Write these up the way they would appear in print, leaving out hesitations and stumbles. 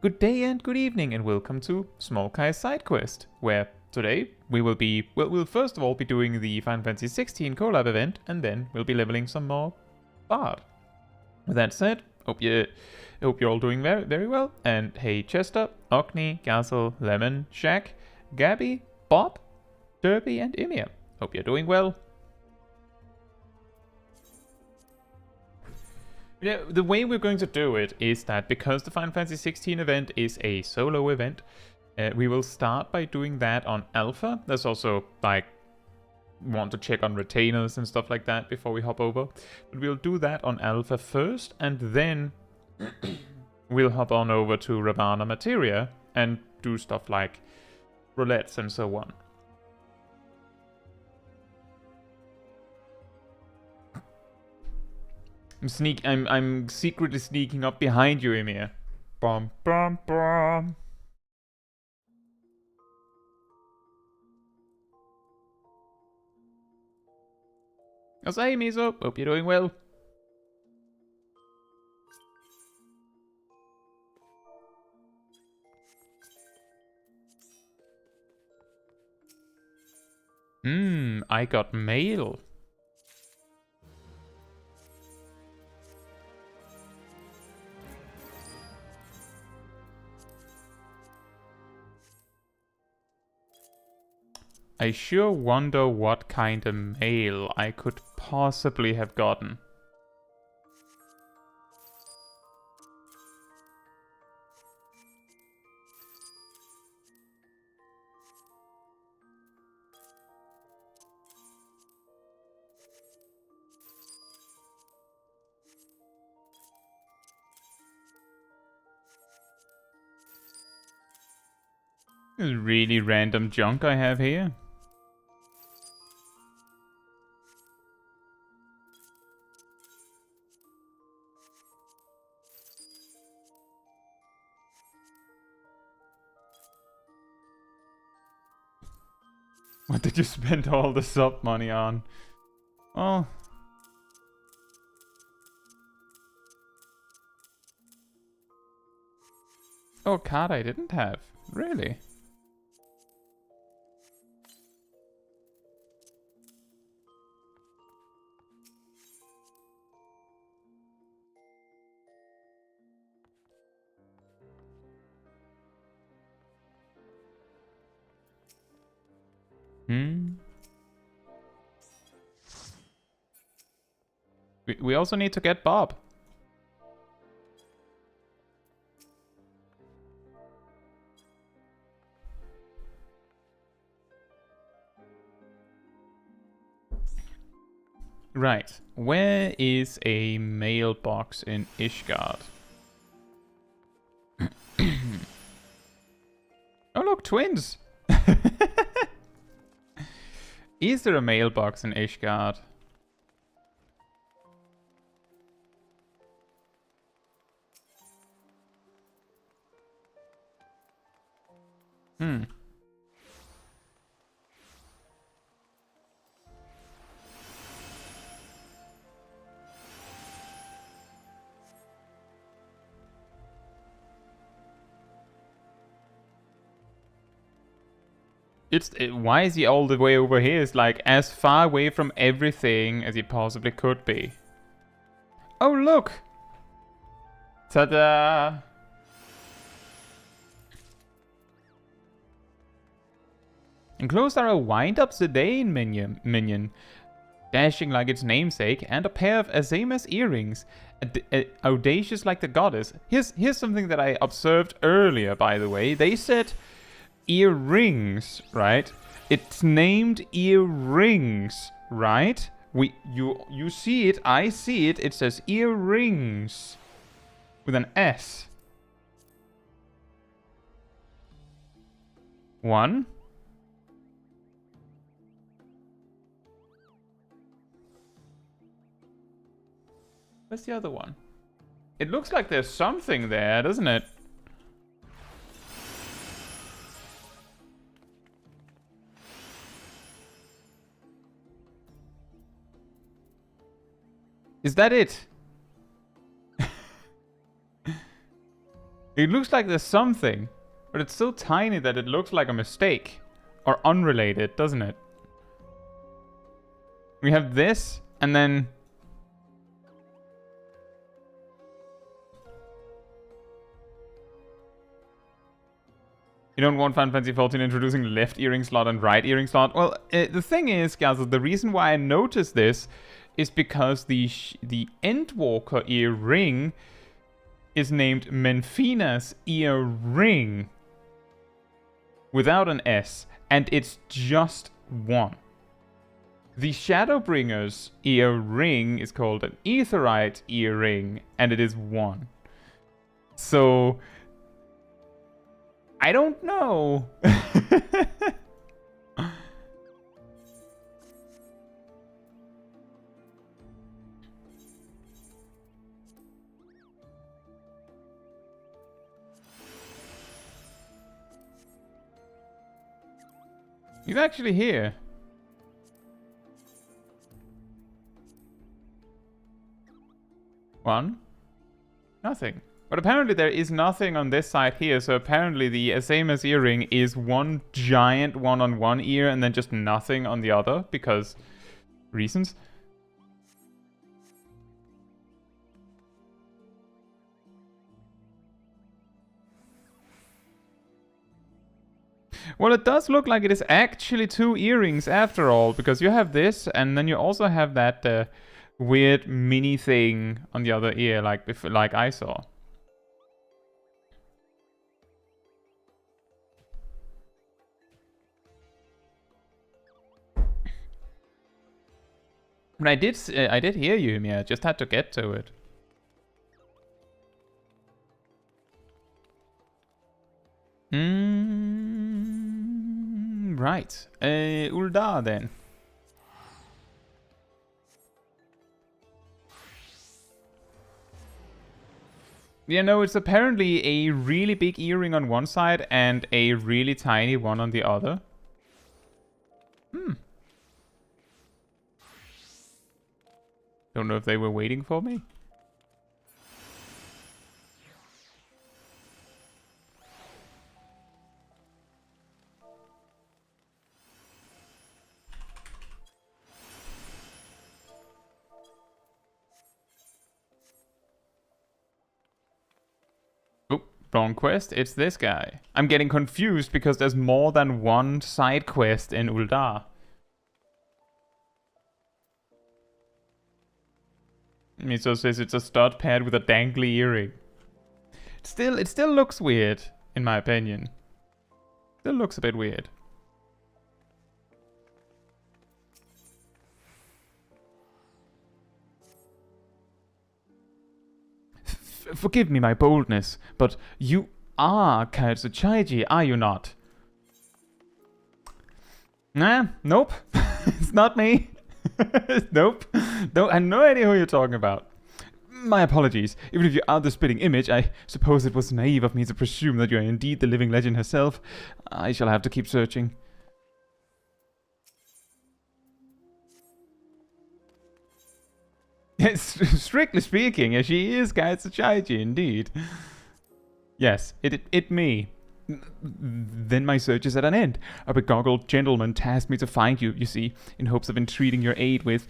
Good day and good evening and welcome to Smol Caetsu Sidequest, where today we'll first of all be doing the FF16 Collab event and then we'll be leveling some more bard. With that said, hope you're all doing very well, and hey Chester, Ogni, Gazel, Lemon, Shaq, Gabby, Bob, Derby and Emir. Hope you're doing well. Yeah, the way we're going to do it is that because the FF16 event is a solo event, we will start by doing that on Alpha. There's also, like, want to check on retainers and stuff like that before we hop over. But we'll do that on Alpha first, and then we'll hop on over to Ravana Materia and do stuff like roulettes and so on. I'm secretly sneaking up behind you, Emir. Bum bum bum. How's Amy's up? Hope you're doing well. I got mail. I sure wonder what kind of mail I could possibly have gotten. This is really random junk I have here. What did you spend all the sub money on? Oh. Oh, a card I didn't have. Really? We also need to get Bob. Right. Where is a mailbox in Ishgard? Oh look, twins! Is there a mailbox in Ishgard? Why is he all the way over here? It's like as far away from everything as he possibly could be. Oh look! Ta-da! Enclosed are a wind-up Zidane minion, dashing like its namesake, and a pair of Azamas earrings, audacious like the goddess. Here's something that I observed earlier, by the way. They said earrings, right? It's named earrings, right? You see it, I see it. It says earrings with an S. One. Where's the other one? It looks like there's something there, doesn't it? Is that it? It looks like there's something, but it's so tiny that it looks like a mistake. Or unrelated, doesn't it? We have this, and then... You don't want Final Fantasy XIV introducing left earring slot and right earring slot? Well, the thing is, guys, the reason why I noticed this is because the Endwalker earring is named Menfina's earring without an S, and it's just one. The Shadowbringer's earring is called an Aetherite earring, and it is one. So... I don't know. He's actually here. One. Nothing. But apparently there is nothing on this side here, so apparently the Asemas earring is one giant one on one ear and then just nothing on the other, because reasons. Well, it does look like it is actually two earrings after all, because you have this and then you also have that weird mini thing on the other ear, like I saw. But I did hear you, Mia. Just had to get to it. Right. Ul'dah then. Yeah, no, it's apparently a really big earring on one side and a really tiny one on the other. Don't know if they were waiting for me. Oh, wrong quest. It's this guy. I'm getting confused because there's more than one side quest in Ul'dah. Miso says it's a stud pad with a dangly earring. It still looks weird, in my opinion. Still looks a bit weird. Forgive me my boldness, but you are Caetsu Chaiji, are you not? Nah, nope. It's not me. Nope. No, I have no idea who you're talking about. My apologies. Even if you are the spitting image, I suppose it was naive of me to presume that you are indeed the living legend herself. I shall have to keep searching. Strictly speaking, she is Caetsu Chaiji, indeed. Yes, it me. Then my search is at an end. A begoggled gentleman tasked me to find you, you see, in hopes of entreating your aid with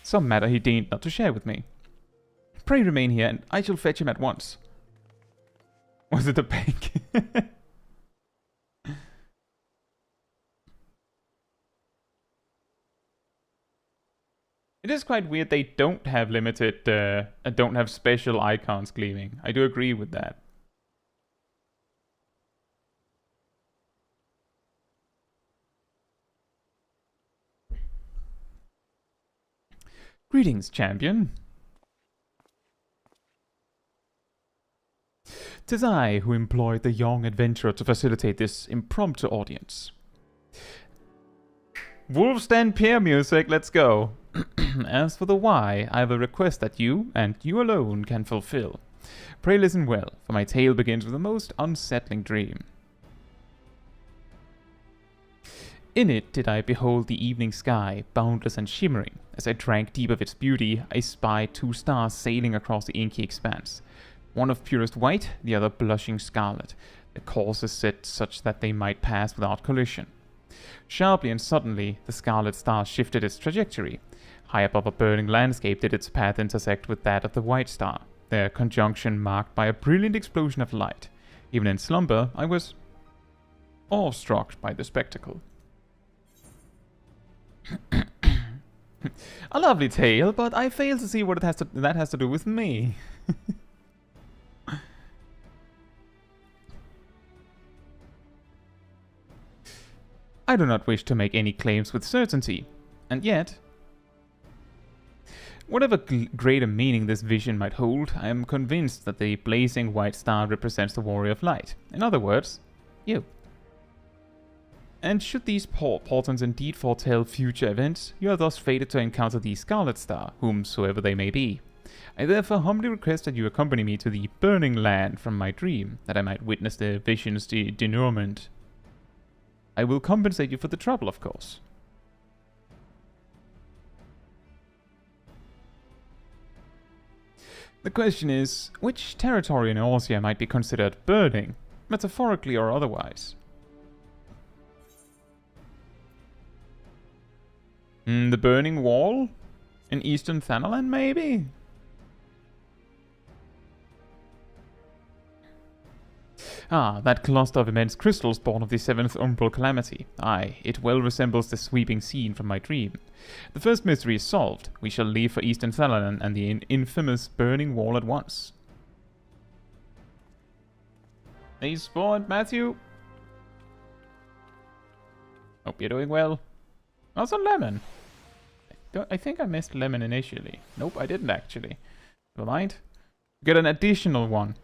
some matter he deigned not to share with me. Pray remain here, and I shall fetch him at once. Was it a bank? It is quite weird they don't have limited, don't have special icons gleaming. I do agree with that. Greetings, champion. 'Tis I who employed the young adventurer to facilitate this impromptu audience. Wolf's Den Pier music, let's go. As for the why, I have a request that you, and you alone, can fulfill. Pray listen well, for my tale begins with a most unsettling dream. In it did I behold the evening sky, boundless and shimmering. As I drank deep of its beauty, I spied two stars sailing across the inky expanse. One of purest white, the other blushing scarlet. The course is set such that they might pass without collision. Sharply and suddenly, the scarlet star shifted its trajectory. High above a burning landscape did its path intersect with that of the white star, their conjunction marked by a brilliant explosion of light. Even in slumber, I was awestruck by the spectacle. A lovely tale, but I fail to see what that has to do with me. I do not wish to make any claims with certainty, and yet, whatever greater meaning this vision might hold, I am convinced that the blazing white star represents the warrior of light. In other words, you. And should these portents indeed foretell future events, you are thus fated to encounter the Scarlet Star, whomsoever they may be. I therefore humbly request that you accompany me to the burning land from my dream, that I might witness the vision's denouement. I will compensate you for the trouble, of course. The question is, which territory in Eorzea might be considered burning, metaphorically or otherwise? The Burning Wall? In Eastern Thanalan, maybe? Ah, that cluster of immense crystals born of the seventh umbral calamity. Aye, it well resembles the sweeping scene from my dream. The first mystery is solved. We shall leave for Eastern Thanalan and the infamous Burning Wall at once. Hey, Sport, Matthew. Hope you're doing well. Also, Lemon. I think I missed Lemon initially. Nope, I didn't actually. Never mind. Get an additional one.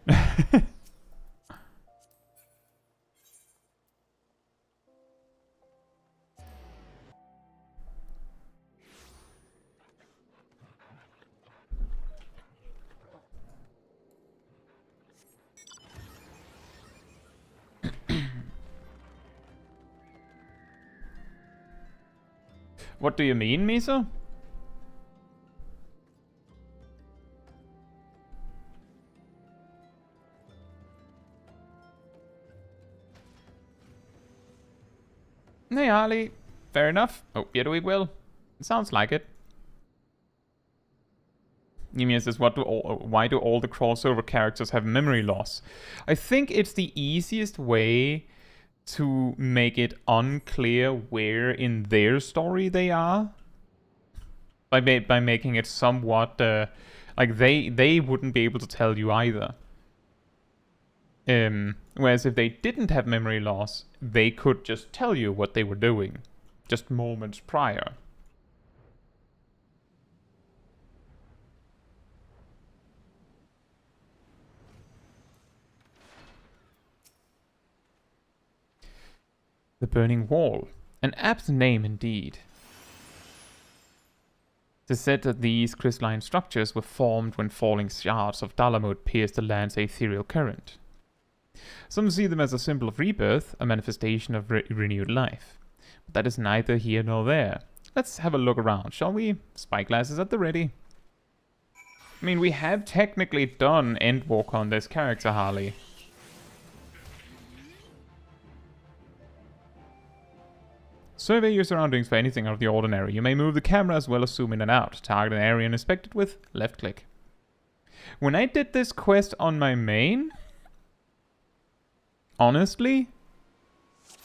What do you mean, Miso? Hey, Ali. Fair enough. Hope you're doing well. It sounds like it. Yumia says, why do all the crossover characters have memory loss? I think it's the easiest way to make it unclear where in their story they are. By making it somewhat, like they wouldn't be able to tell you either. Whereas if they didn't have memory loss, they could just tell you what they were doing, just moments prior. The Burning Wall. An apt name indeed. It is said that these crystalline structures were formed when falling shards of Dalamud pierced the land's ethereal current. Some see them as a symbol of rebirth, a manifestation of renewed life. But that is neither here nor there. Let's have a look around, shall we? Spyglasses at the ready. I mean, we have technically done Endwalker on this character, Harley. Survey your surroundings for anything out of the ordinary. You may move the camera as well as zoom in and out. Target an area and inspect it with left click. When I did this quest on my main, honestly,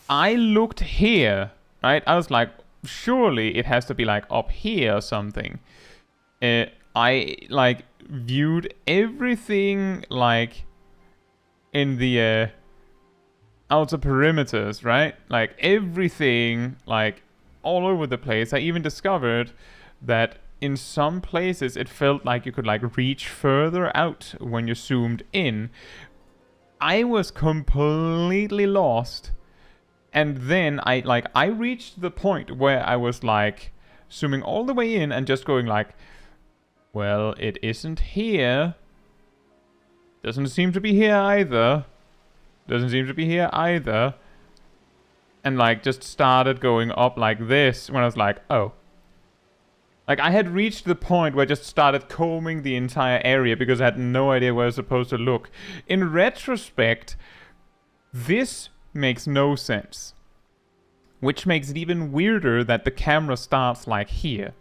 I looked here, right? I was like, surely it has to be like up here or something. I like viewed everything like in the outer perimeters, right? Like everything, like all over the place. I even discovered that in some places it felt like you could like reach further out when you zoomed in. I was completely lost. And then I reached the point where I was like zooming all the way in and just going like, well, it isn't here. Doesn't seem to be here either. Doesn't seem to be here either. And like just started going up like this when I was like, oh. Like, I had reached the point where I just started combing the entire area because I had no idea where I was supposed to look. In retrospect, this makes no sense. Which makes it even weirder that the camera starts like here.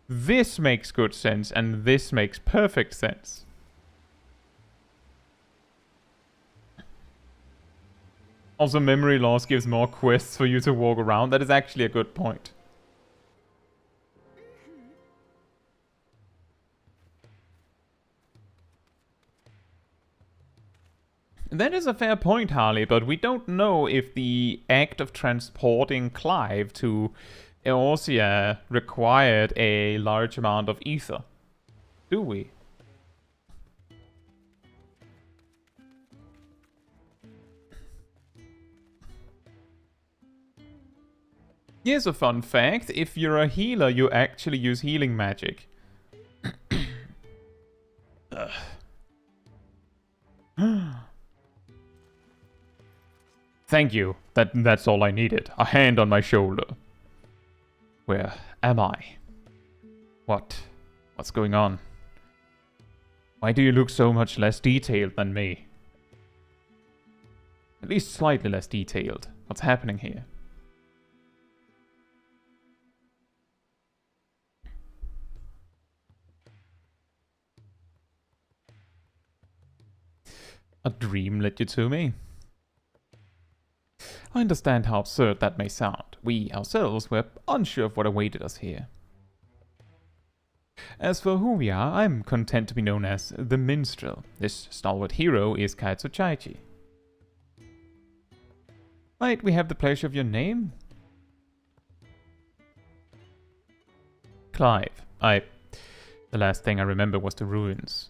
This makes good sense, and this makes perfect sense. Also, memory loss gives more quests for you to walk around. That is actually a good point. That is a fair point, Harley, but we don't know if the act of transporting Clive to Eorzea required a large amount of ether. Do we? Here's a fun fact. If you're a healer, you actually use healing magic. Thank you. That's all I needed. A hand on my shoulder. Where am I? What's going on? Why do you look so much less detailed than me? At least slightly less detailed. What's happening here? A dream led you to me? I understand how absurd that may sound. We ourselves were unsure of what awaited us here. As for who we are, I'm content to be known as the Minstrel. This stalwart hero is Caetsu Chaiji. Might we have the pleasure of your name? Clive. The last thing I remember was the ruins.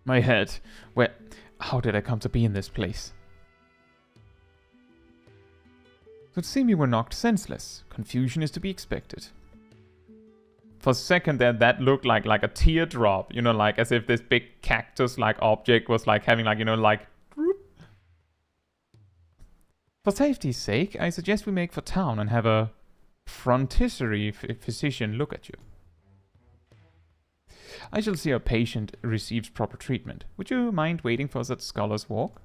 My head. How did I come to be in this place? It would seem you were knocked senseless. Confusion is to be expected. For a second there, that looked like a teardrop. You know, like as if this big cactus-like object was like having like, you know, like... For safety's sake, I suggest we make for town and have a frontispiary physician look at you. I shall see our patient receives proper treatment. Would you mind waiting for us at Scholar's Walk?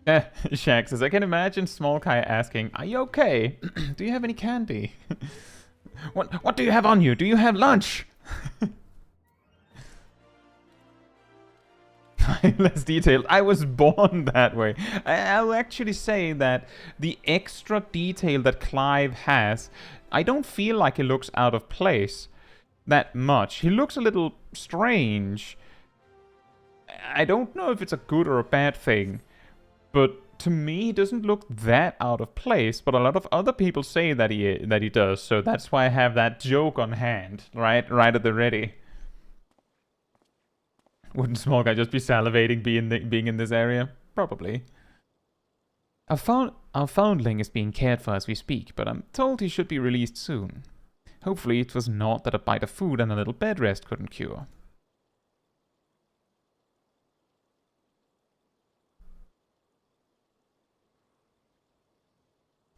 Shaq says, I can imagine Smol Kai asking, are you okay? Do you have any candy? What do you have on you? Do you have lunch? Less detailed. I was born that way. I'll actually say that the extra detail that Clive has, I don't feel like he looks out of place that much. He looks a little strange. I don't know if it's a good or a bad thing, but to me, he doesn't look that out of place. But a lot of other people say that he does, so that's why I have that joke on hand, right at the ready. Wouldn't Smol Guy just be salivating being in this area? Probably. Our foundling is being cared for as we speak, but I'm told he should be released soon. Hopefully it was naught that a bite of food and a little bed rest couldn't cure.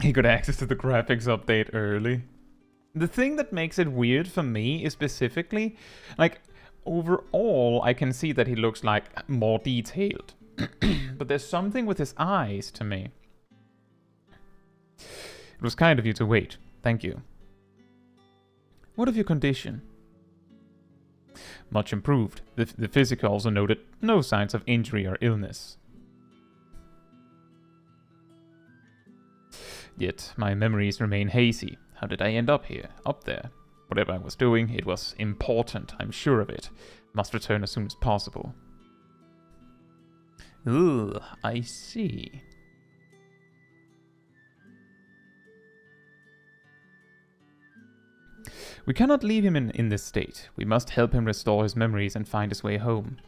He got access to the graphics update early. The thing that makes it weird for me is specifically, like, overall, I can see that he looks like more detailed. But there's something with his eyes to me. It was kind of you to wait. Thank you. What of your condition? Much improved. The physical also noted no signs of injury or illness. Yet my memories remain hazy. How did I end up here? Up there? Whatever I was doing, it was important, I'm sure of it. Must return as soon as possible. Ugh, I see. We cannot leave him in this state. We must help him restore his memories and find his way home.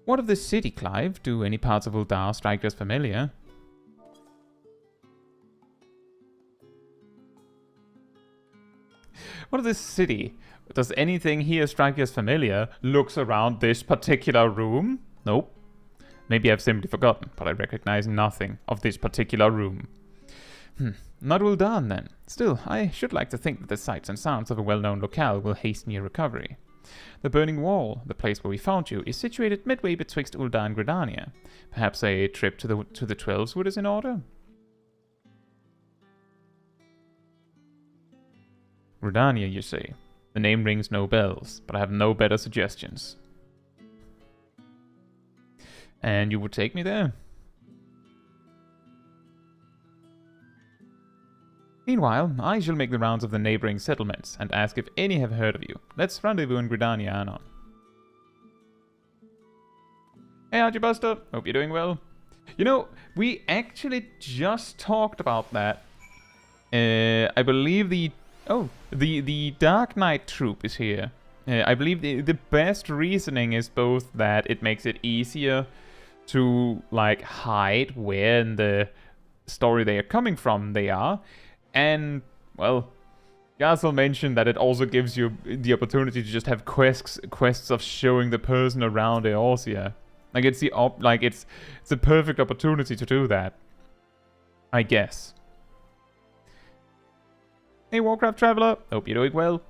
What of this city, Clive? Do any parts of Uldar strike you as familiar? What is this city? Does anything here strike you as familiar? Looks around this particular room? Nope. Maybe I've simply forgotten, but I recognize nothing of this particular room. Not well done, then. Still, I should like to think that the sights and sounds of a well-known locale will hasten your recovery. The Burning Wall, the place where we found you, is situated midway betwixt Ul'dah and Gridania. Perhaps a trip to the Twelveswood is in order? Gridania, you say? The name rings no bells, but I have no better suggestions. And you would take me there? Meanwhile, I shall make the rounds of the neighboring settlements and ask if any have heard of you. Let's rendezvous in Gridania anon. Hey Archiebuster, hope you're doing well. You know, we actually just talked about that. I believe the Dark Knight troop is here. I believe the best reasoning is both that it makes it easier to like hide where in the story they are coming from they are. And, well, Gazel mentioned that it also gives you the opportunity to just have quests of showing the person around Eorzea. Like, it's the perfect opportunity to do that. I guess. Hey, Warcraft Traveler. Hope you're doing well.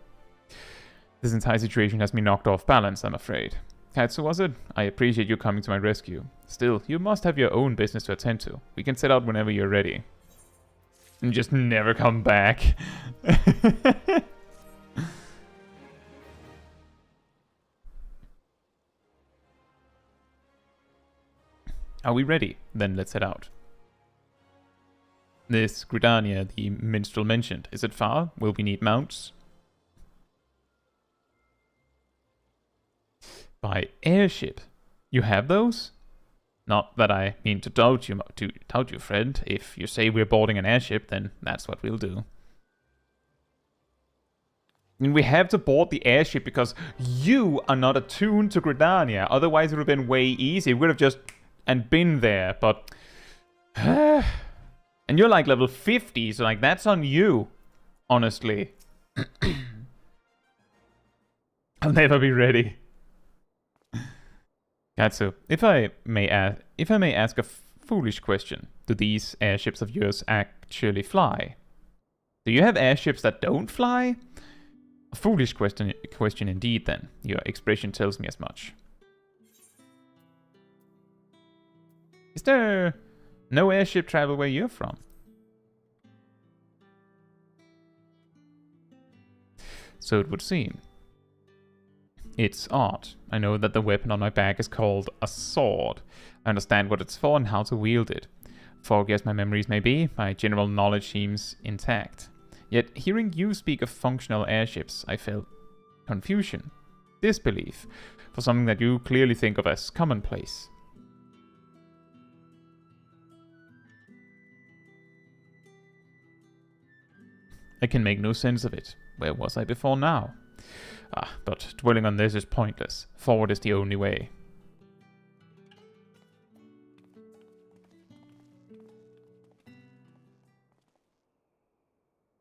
This entire situation has me knocked off balance, I'm afraid. Caetsu, was it? I appreciate you coming to my rescue. Still, you must have your own business to attend to. We can set out whenever you're ready. And just never come back. Are we ready? Then let's head out. This Gridania the minstrel mentioned. Is it far? Will we need mounts? By airship. You have those? Not that I mean to doubt you, friend. If you say we're boarding an airship, then that's what we'll do. And we have to board the airship because you are not attuned to Gridania. Otherwise, it would have been way easy. We would have just been there, but... and you're like level 50, so like that's on you, honestly. I'll never be ready. Caetsu, if I may ask a foolish question, do these airships of yours actually fly? Do you have airships that don't fly? A foolish question indeed, then. Your expression tells me as much. Is there no airship travel where you're from? So it would seem. It's art. I know that the weapon on my back is called a sword. I understand what it's for and how to wield it. Foggy as my memories may be, my general knowledge seems intact. Yet, hearing you speak of functional airships, I felt confusion, disbelief, for something that you clearly think of as commonplace. I can make no sense of it. Where was I before now? But dwelling on this is pointless. Forward is the only way.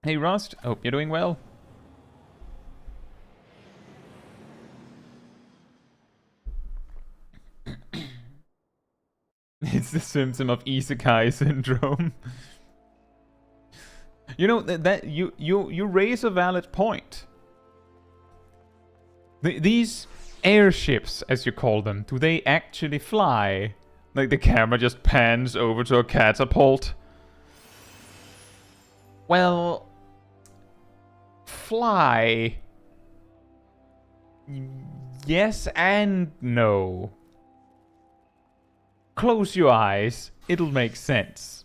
Hey Rust, hope you're doing well. It's the symptom of isekai syndrome. You know that you raise a valid point. These airships, as you call them, do they actually fly? Like the camera just pans over to a catapult? Well, fly. Yes and no. Close your eyes, it'll make sense.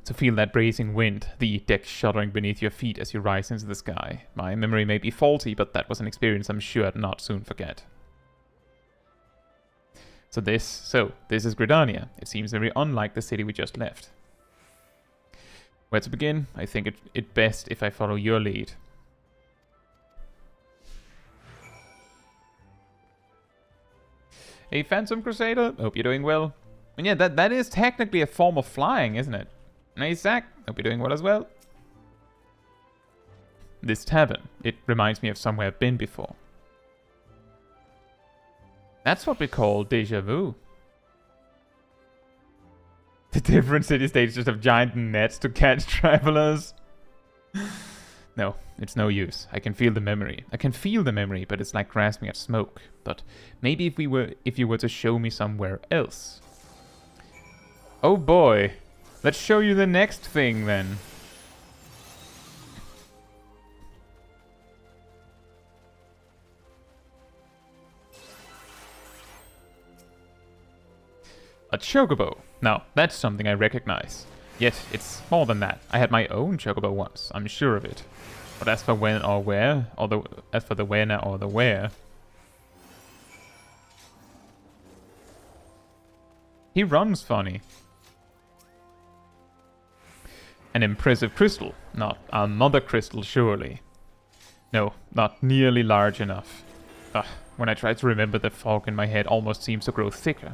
To feel that bracing wind, the deck shuddering beneath your feet as you rise into the sky. My memory may be faulty, but that was an experience I'm sure I'd not soon forget. So this is Gridania. It seems very unlike the city we just left. Where to begin? I think it best if I follow your lead. Hey Phantom Crusader, hope you're doing well. And yeah, that is technically a form of flying, isn't it? Hey Zach, hope you're doing well as well. this tavern. It reminds me of somewhere I've been before. That's what we call déjà vu. The different city-states just have giant nets to catch travelers. No, it's no use. I can feel the memory. But it's like grasping at smoke. But maybe if you were to show me somewhere else. Oh boy. Let's show you the next thing then. A chocobo. Now, that's something I recognize. Yet, it's more than that. I had my own chocobo once, I'm sure of it. But as for when or where, as for the when or the where... He runs funny. An impressive crystal. Not a mother crystal, surely. No, not nearly large enough. Ugh, when I try to remember, the fog in my head almost seems to grow thicker.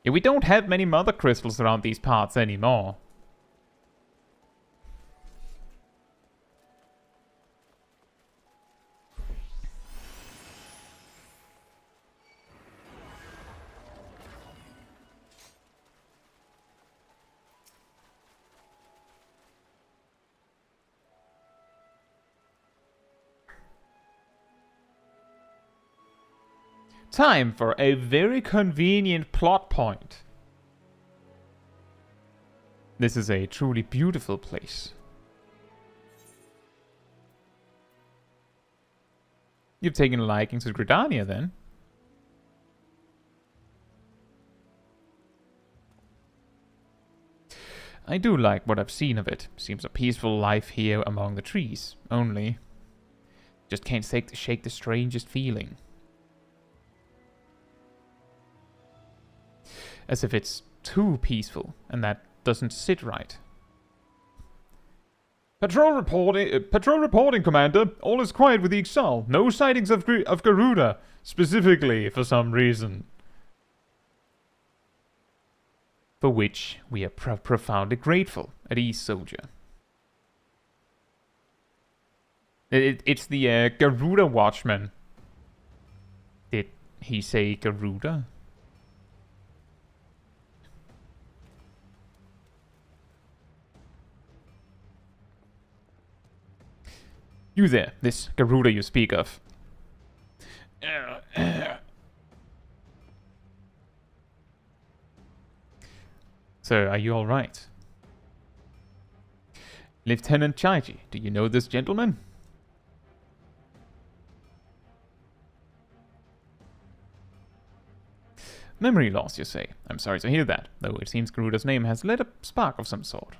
Yeah, we don't have many mother crystals around these parts anymore. Time for a very convenient plot point. This is a truly beautiful place. You've taken a liking to Gridania then? I do like what I've seen of it. Seems a peaceful life here among the trees. Only, just can't shake the strangest feeling. As if it's too peaceful, and that doesn't sit right. Patrol reporting, Commander. All is quiet with the Exal. No sightings of Garuda, specifically, for some reason. For which we are profoundly grateful. At ease, soldier. It's the Garuda Watchman. Did he say Garuda? You there, this Garuda you speak of. Sir, are you alright? Lieutenant Chaiji, do you know this gentleman? Memory loss, you say. I'm sorry to hear that, though it seems Garuda's name has lit a spark of some sort.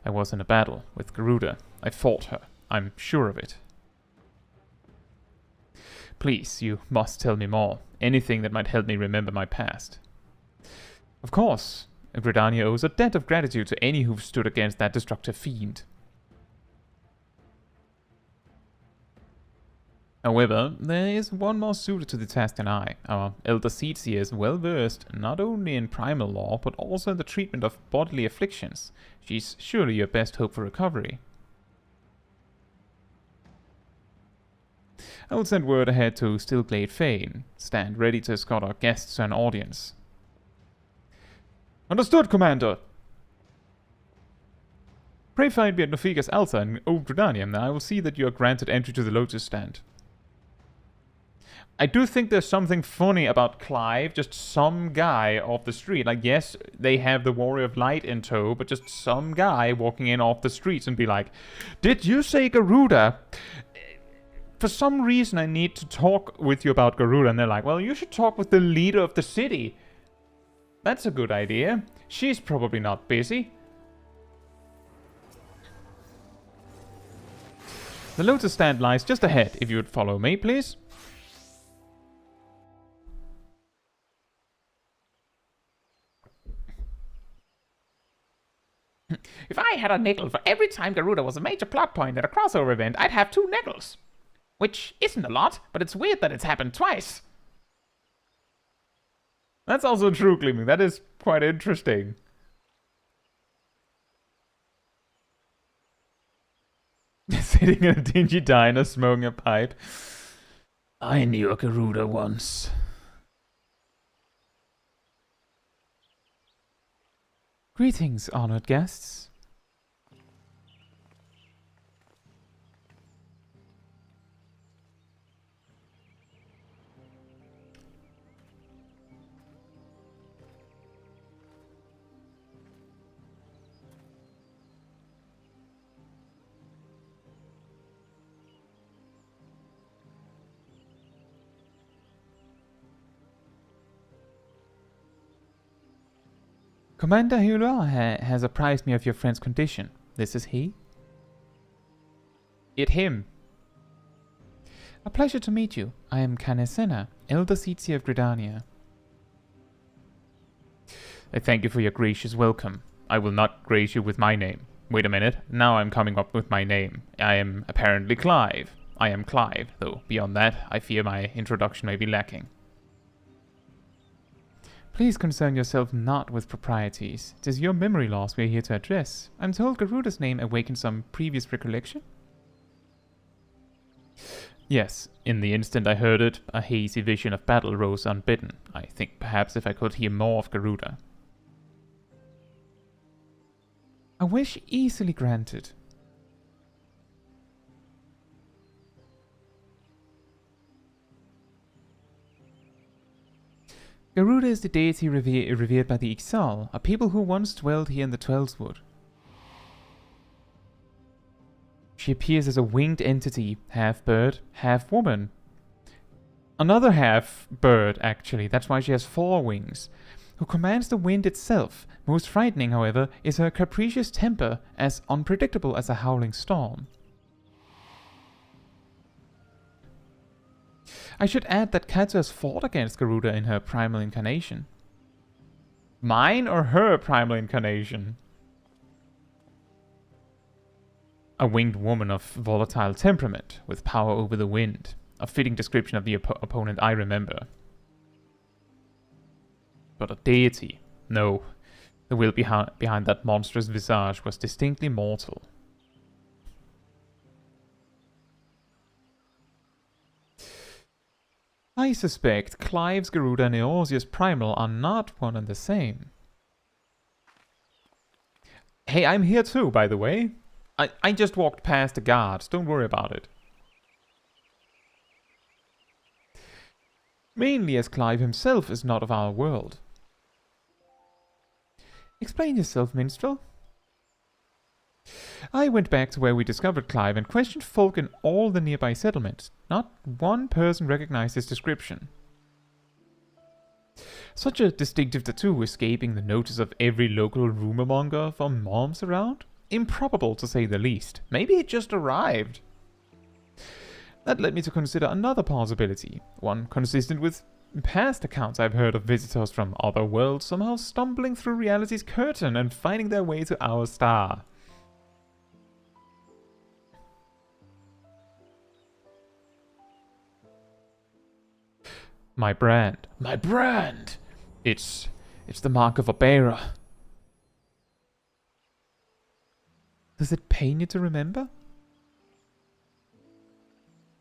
I was in a battle with Garuda. I fought her. I'm sure of it. Please, you must tell me more. Anything that might help me remember my past. Of course. Gridania owes a debt of gratitude to any who've stood against that destructive fiend. However, there is one more suited to the task than I. Our elder Sietzi is well versed not only in primal law, but also in the treatment of bodily afflictions. She's surely your best hope for recovery. I will send word ahead to Stillglade Fane. Stand ready to escort our guests to an audience. Understood, Commander! Pray find me at Nofiga's altar in Old Gridania, and I will see that you are granted entry to the Lotus Stand. I do think there's something funny about Clive, just some guy off the street. Like, yes, they have the Warrior of Light in tow, but just some guy walking in off the streets and be like, did you say Garuda? For some reason, I need to talk with you about Garuda. And they're like, well, you should talk with the leader of the city. That's a good idea. She's probably not busy. The Lotus Stand lies just ahead, if you would follow me, please. If I had a nickel for every time Garuda was a major plot point at a crossover event, I'd have 2 nickels. Which isn't a lot, but it's weird that it's happened twice. That's also true, Gleaming. That is quite interesting. Sitting in a dingy diner smoking a pipe. I knew a Garuda once. Greetings, honored guests. Commander Hulua has apprised me of your friend's condition. This is he? Him. A pleasure to meet you. I am Kan-E-Senna, Elder Seatseer of Gridania. I thank you for your gracious welcome. I will not grace you with my name. Wait a minute, now I'm coming up with my name. I am apparently Clive. I am Clive, though beyond that, I fear my introduction may be lacking. Please concern yourself not with proprieties. It is your memory loss we are here to address. I'm told Garuda's name awakened some previous recollection? Yes, in the instant I heard it, a hazy vision of battle rose unbidden. I think perhaps if I could hear more of Garuda. A wish easily granted. Garuda is the deity revered by the Ixal, a people who once dwelled here in the Twelveswood. She appears as a winged entity, half bird, half woman. Another half bird, actually, that's why she has 4 wings, who commands the wind itself. Most frightening, however, is her capricious temper, as unpredictable as a howling storm. I should add that Caetsu has fought against Garuda in her primal incarnation. Mine or her primal incarnation? A winged woman of volatile temperament, with power over the wind. A fitting description of the opponent I remember. But a deity? No. The will behind that monstrous visage was distinctly mortal. I suspect Clive's Garuda and Eorzea's Primal are not one and the same. Hey, I'm here too, by the way. I just walked past the guards, don't worry about it. Mainly as Clive himself is not of our world. Explain yourself, minstrel. I went back to where we discovered Clive and questioned folk in all the nearby settlements. Not one person recognized his description. Such a distinctive tattoo escaping the notice of every local rumormonger for moms around? Improbable to say the least. Maybe it just arrived. That led me to consider another possibility, one consistent with past accounts I've heard of visitors from other worlds somehow stumbling through reality's curtain and finding their way to our star. My brand. My brand! It's the mark of a bearer. Does it pain you to remember?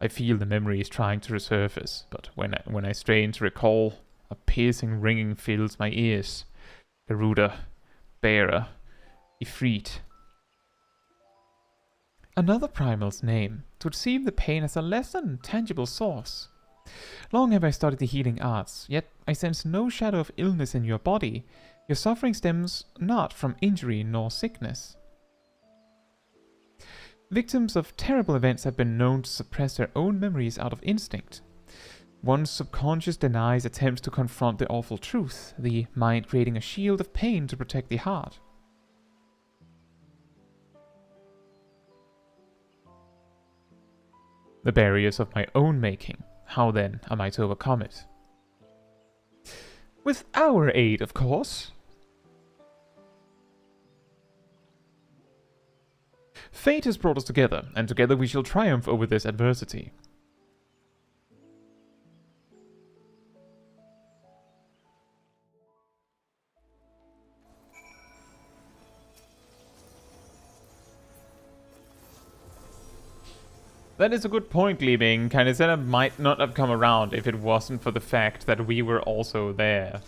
I feel the memory is trying to resurface, but when I strain to recall, a piercing ringing fills my ears. Garuda, bearer, Ifrit. Another primal's name. It would seem the pain has a less than tangible source. Long have I studied the healing arts, yet I sense no shadow of illness in your body. Your suffering stems not from injury nor sickness. Victims of terrible events have been known to suppress their own memories out of instinct. One's subconscious denies attempts to confront the awful truth, the mind creating a shield of pain to protect the heart. The barriers of my own making. How then am I to overcome it? With our aid, of course. Fate has brought us together, and together we shall triumph over this adversity. That is a good point, Liebing. Kan-E-Senna might not have come around if it wasn't for the fact that we were also there.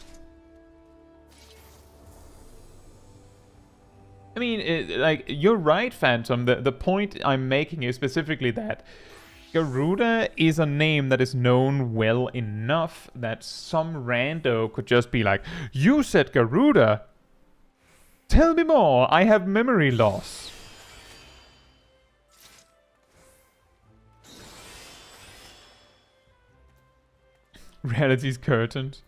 I mean, like, you're right, Phantom. The point I'm making is specifically that Garuda is a name that is known well enough that some rando could just be like, "You said Garuda? Tell me more, I have memory loss." Reality's curtained.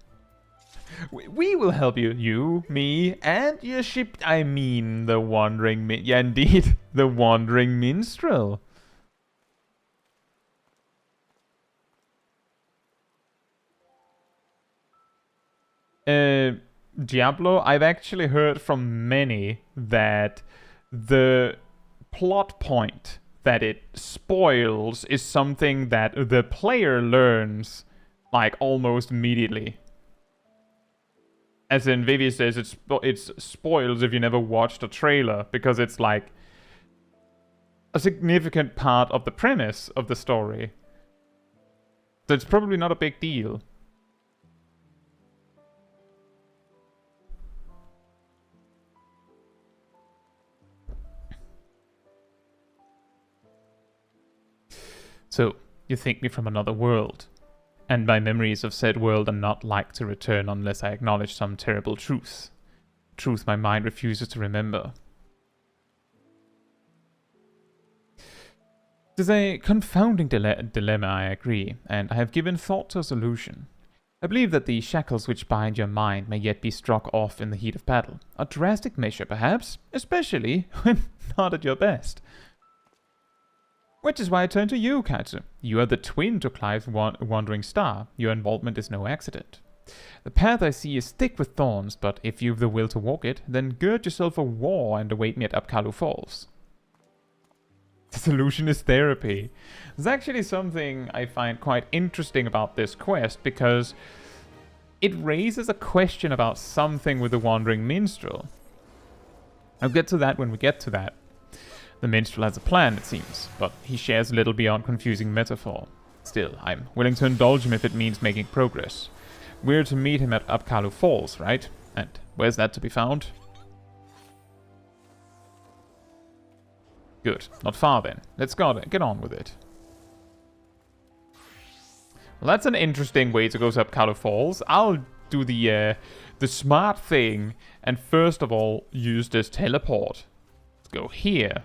We will help you. You, me, and your ship. I mean, the wandering yeah, indeed, the wandering minstrel. Diablo, I've actually heard from many that the plot point that it spoils is something that the player learns, like, almost immediately. As in, Vivi says, it spoils if you never watched a trailer, because it's like a significant part of the premise of the story. So it's probably not a big deal. So, you think me from another world, and my memories of said world are not like to return unless I acknowledge some terrible truth. Truth my mind refuses to remember. It is a confounding dilemma, I agree, and I have given thought to a solution. I believe that the shackles which bind your mind may yet be struck off in the heat of battle. A drastic measure, perhaps, especially when not at your best. Which is why I turn to you, Caetsu. You are the twin to Clive's wandering star. Your involvement is no accident. The path I see is thick with thorns, but if you've the will to walk it, then gird yourself for war and await me at Apkallu Falls. The solution is therapy. There's actually something I find quite interesting about this quest, because it raises a question about something with the Wandering Minstrel. I'll get to that when we get to that. The minstrel has a plan, it seems, but he shares little beyond confusing metaphor. Still, I'm willing to indulge him if it means making progress. We're to meet him at Apkallu Falls, right? And where's that to be found? Good. Not far then. Let's get on with it. Well, that's an interesting way to go to Apkallu Falls. I'll do the smart thing and first of all use this teleport. Let's go here.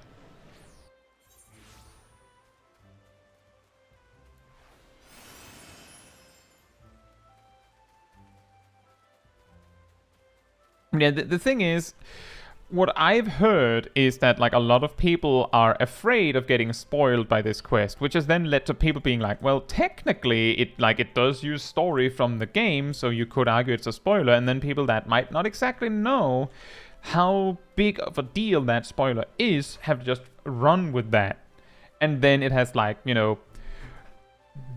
Yeah, the thing is, what I've heard is that, like, a lot of people are afraid of getting spoiled by this quest, which has then led to people being like, well, technically, it does use story from the game, so you could argue it's a spoiler, and then people that might not exactly know how big of a deal that spoiler is have just run with that. And then it has, like, you know,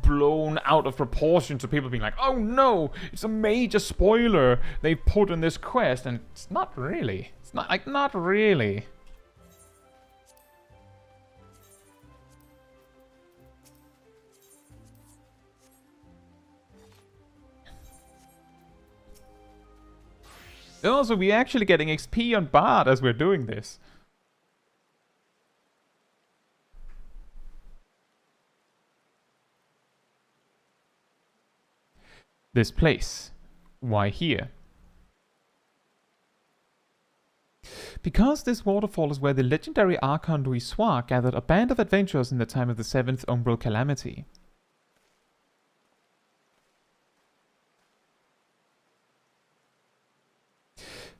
blown out of proportion to people being like, oh no, it's a major spoiler they put in this quest, and it's not really. It's not, like, not really. And also, we're actually getting XP on Bard as we're doing this. This place. Why here? Because this waterfall is where the legendary Archon Louisoix gathered a band of adventurers in the time of the 7th Umbral Calamity.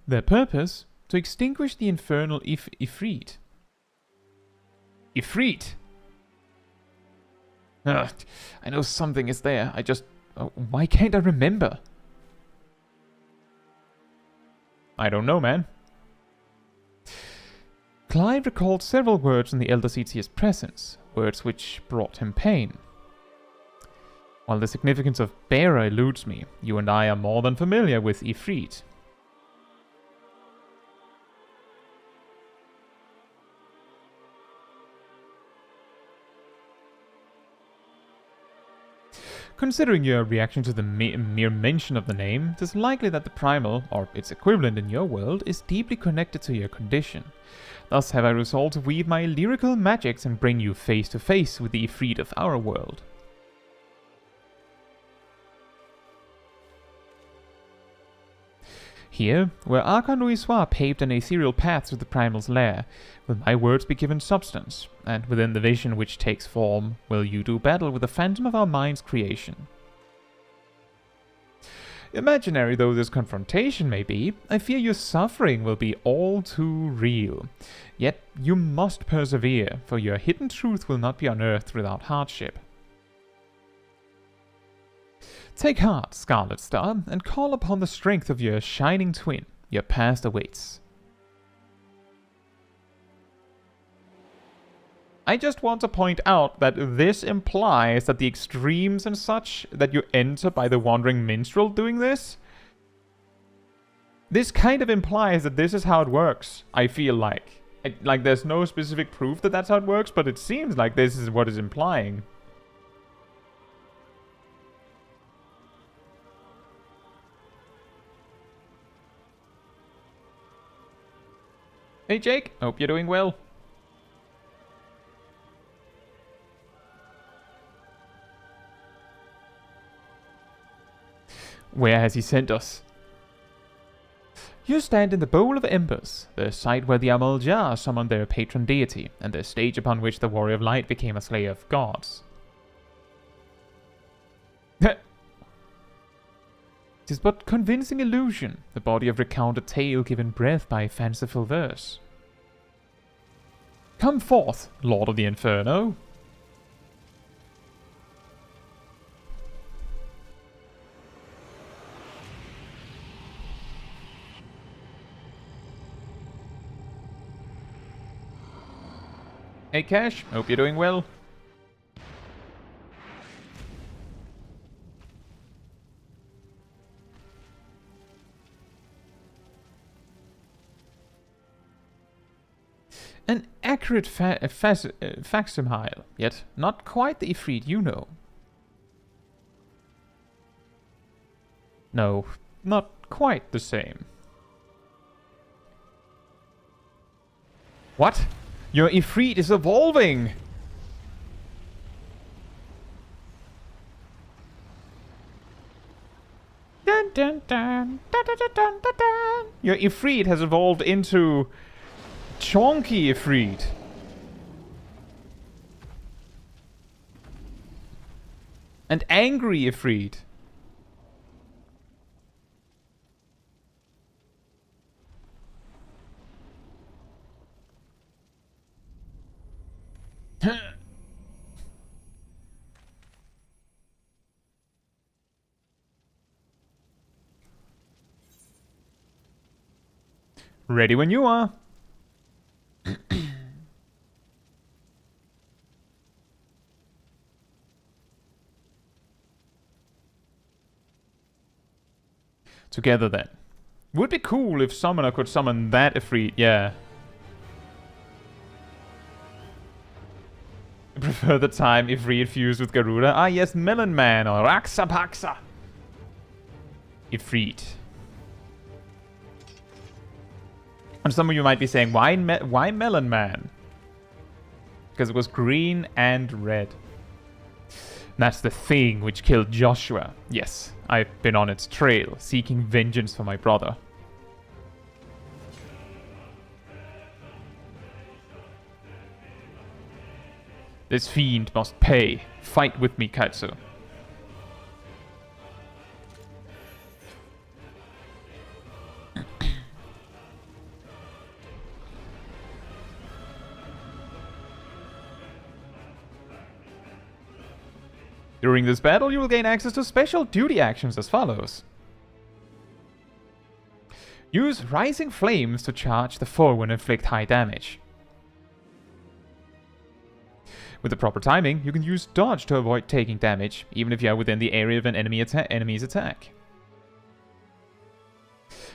Their purpose? To extinguish the infernal Ifrit. Ifrit? Ugh, I know something is there, I just... why can't I remember? I don't know, man. Clive recalled several words in the Elder Seedsier's presence, words which brought him pain. While the significance of bearer eludes me, you and I are more than familiar with Ifrit. Considering your reaction to the mere mention of the name, it is likely that the primal, or its equivalent in your world, is deeply connected to your condition. Thus have I resolved to weave my lyrical magics and bring you face to face with the Ifrit of our world. Here, where Arca-Noissoir paved an ethereal path to the primal's lair, will my words be given substance, and within the vision which takes form, will you do battle with the phantom of our mind's creation. Imaginary though this confrontation may be, I fear your suffering will be all too real. Yet you must persevere, for your hidden truth will not be unearthed without hardship. Take heart, Scarlet Star, and call upon the strength of your shining twin. Your past awaits. I just want to point out that this implies that the extremes and such that you enter by the Wandering Minstrel doing this, this kind of implies that this is how it works, I feel like. Like, there's no specific proof that that's how it works, but it seems like this is what it's implying. Hey Jake, hope you're doing well. Where has he sent us? You stand in the Bowl of Embers, the site where the Amaljar summoned their patron deity, and the stage upon which the Warrior of Light became a slayer of gods. It is but convincing illusion, the body of recounted tale given breath by fanciful verse. Come forth, Lord of the Inferno. Hey Cash, hope you're doing well. An accurate facsimile, yet not quite the Ifrit you know. No, not quite the same. What? Your Ifrit is evolving! Dun, dun, dun, dun, dun, dun, dun, dun. Your Ifrit has evolved into Chonky Ifrit. And Angry Ifrit. Ready when you are. Together then. Would be cool if Summoner could summon that Ifrit, yeah. I prefer the time Ifrit fused with Garuda. Ah yes, Melon Man or Raksa Paksa. Ifrit. And some of you might be saying, why Melon Man? Because it was green and red. That's the thing which killed Joshua. Yes, I've been on its trail, seeking vengeance for my brother. This fiend must pay. Fight with me, Caetsu. During this battle, you will gain access to special duty actions as follows. Use Rising Flames to charge the foe and inflict high damage. With the proper timing, you can use Dodge to avoid taking damage, even if you are within the area of an enemy's attack.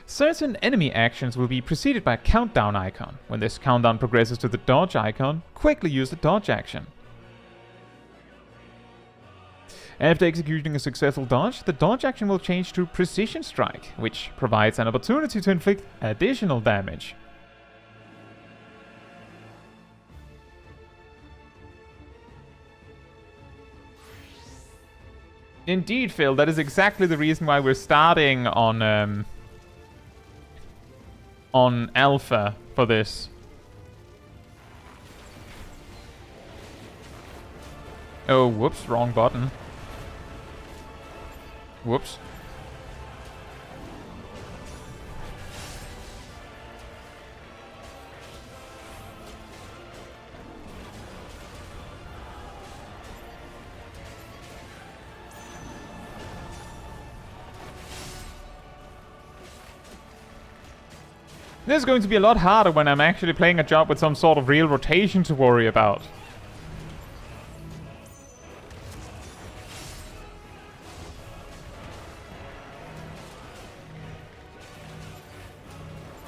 Certain enemy actions will be preceded by a countdown icon. When this countdown progresses to the Dodge icon, quickly use the Dodge action. After executing a successful dodge, the dodge action will change to Precision Strike, which provides an opportunity to inflict additional damage. Indeed, Phil, that is exactly the reason why we're starting on Alpha for this. Oh, whoops, wrong button. Whoops. This is going to be a lot harder when I'm actually playing a job with some sort of real rotation to worry about.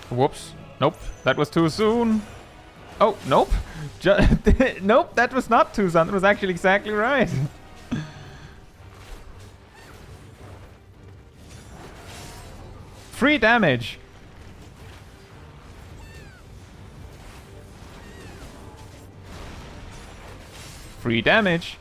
Whoops. Nope. That was too soon. Oh, nope. Nope, that was not too soon. That was actually exactly right. Free damage. Free damage.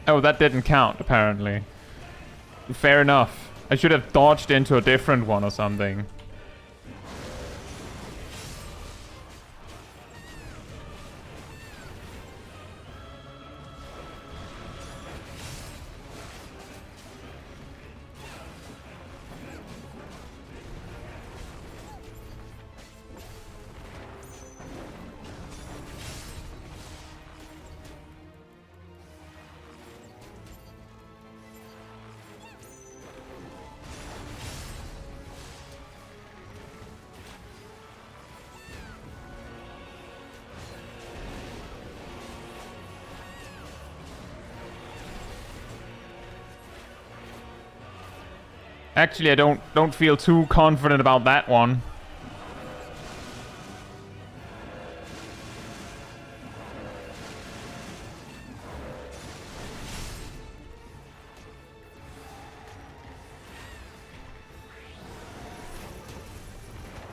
Oh, that didn't count, apparently. Fair enough. I should have dodged into a different one or something. Actually, I don't feel too confident about that one.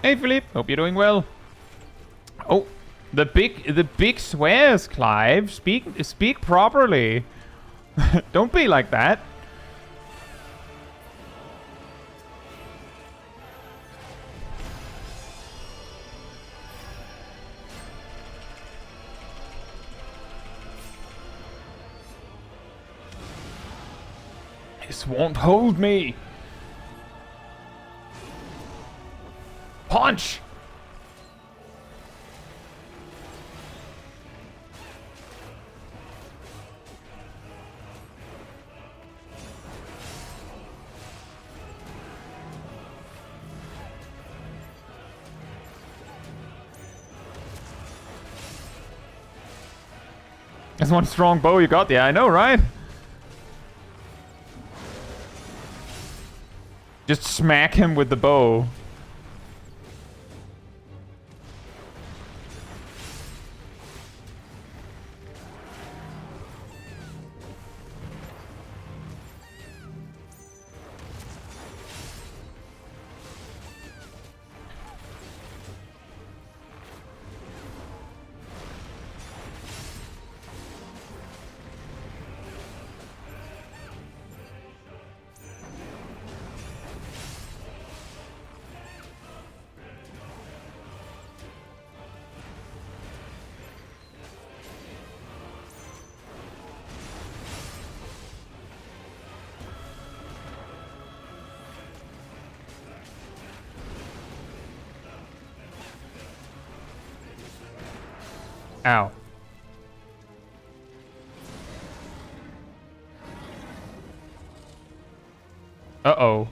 Hey Philippe, hope you're doing well. Oh, the big swears, Clive. Speak properly. Don't be like that. This won't hold me. Punch! That's one strong bow you got. Yeah, I know, right? Just smack him with the bow. Ow. Uh-oh.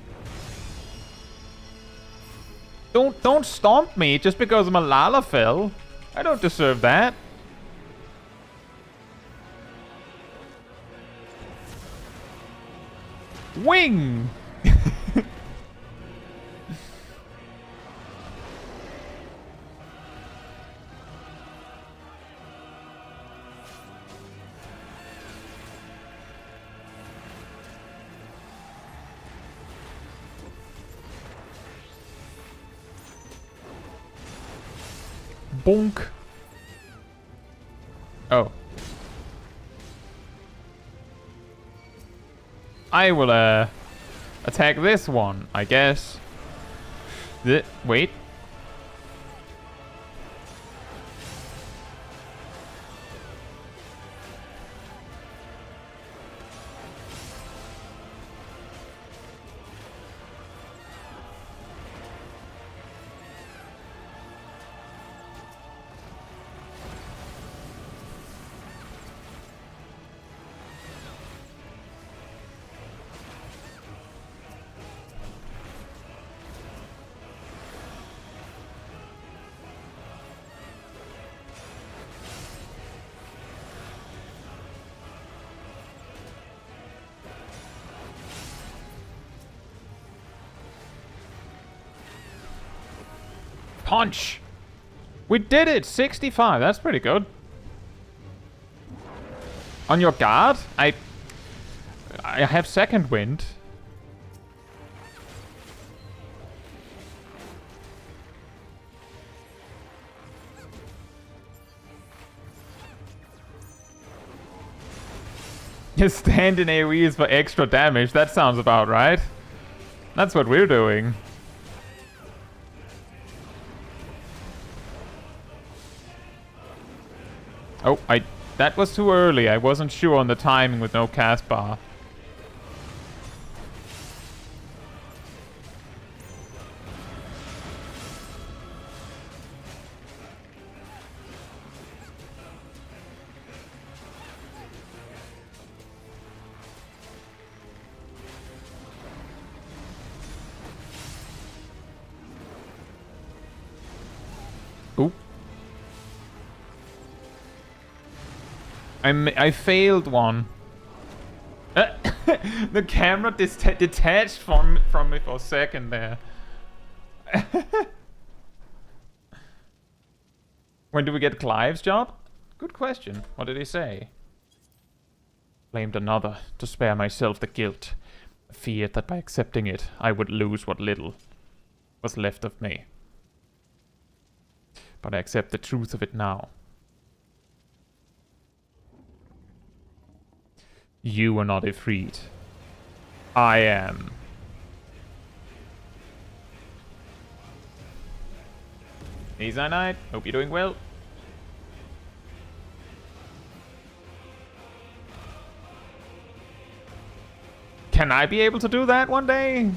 Don't stomp me just because I'm a Lalafell. I don't deserve that. Wing! Bonk. Oh. I will, attack this one, I guess. Wait. Punch! We did it! 65, that's pretty good. On your guard? I have second wind. Your stand in AoE is for extra damage, that sounds about right. That's what we're doing. Oh, that was too early. I wasn't sure on the timing with no cast bar. Oop. I failed one. The camera detached from me for a second there. When do we get Clive's job? Good question. What did he say? Blamed another to spare myself the guilt. Feared that by accepting it, I would lose what little was left of me. But I accept the truth of it now. You are not Ifrit. I am. Hey Zainite, hope you're doing well. Can I be able to do that one day?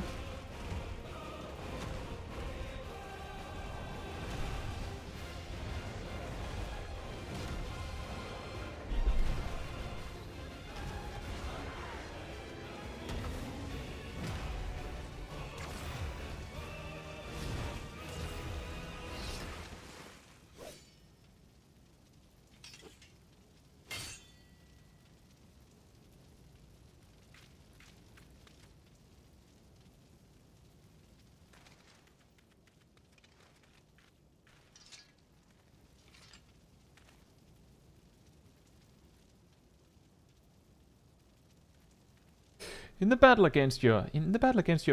In the battle against your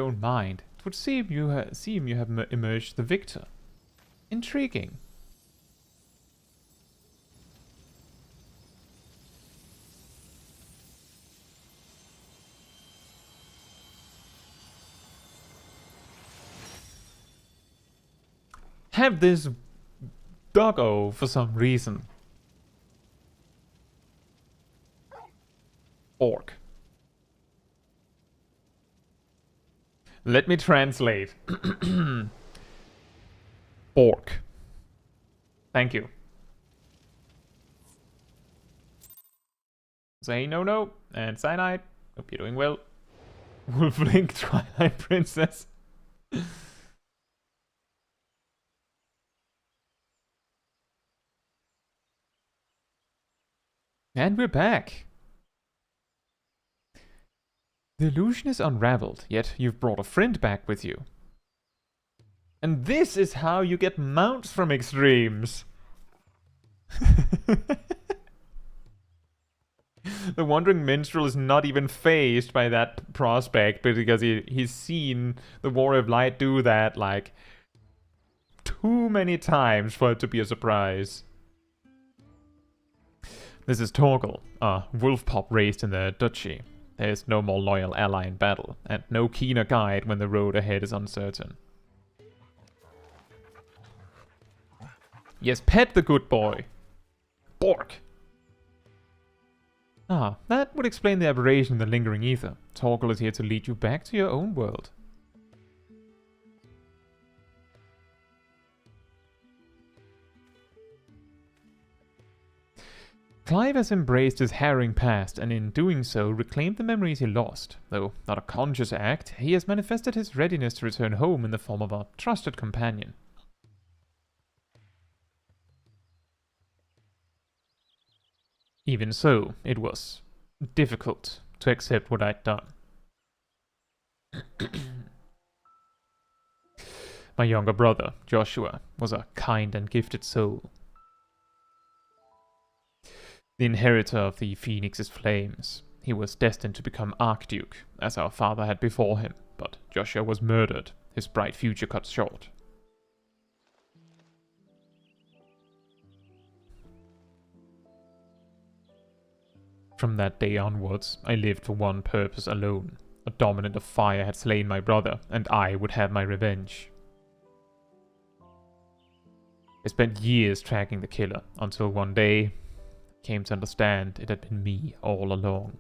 own mind, it would seem you have emerged the victor. Intriguing. Have this doggo for some reason. Orc. Let me translate. Orc. Thank you. Say no, and Cyanide. Hope you're doing well. Wolflink Twilight Princess. And we're back. The illusion is unraveled, yet you've brought a friend back with you. And this is how you get mounts from extremes. The Wandering Minstrel is not even fazed by that prospect, but because he's seen the Warrior of Light do that, like, too many times for it to be a surprise. This is Torgal, a wolf pup raised in the duchy. There is no more loyal ally in battle, and no keener guide when the road ahead is uncertain. Yes, pet the good boy. Bork! Ah, that would explain the aberration in the lingering ether. Torgal is here to lead you back to your own world. Clive has embraced his harrowing past, and in doing so reclaimed the memories he lost. Though not a conscious act, he has manifested his readiness to return home in the form of a trusted companion. Even so, it was difficult to accept what I'd done. My younger brother, Joshua, was a kind and gifted soul. The inheritor of the Phoenix's flames. He was destined to become Archduke, as our father had before him, but Joshua was murdered, his bright future cut short. From that day onwards, I lived for one purpose alone. A dominant of fire had slain my brother, and I would have my revenge. I spent years tracking the killer, until one day I came to understand it had been me all along.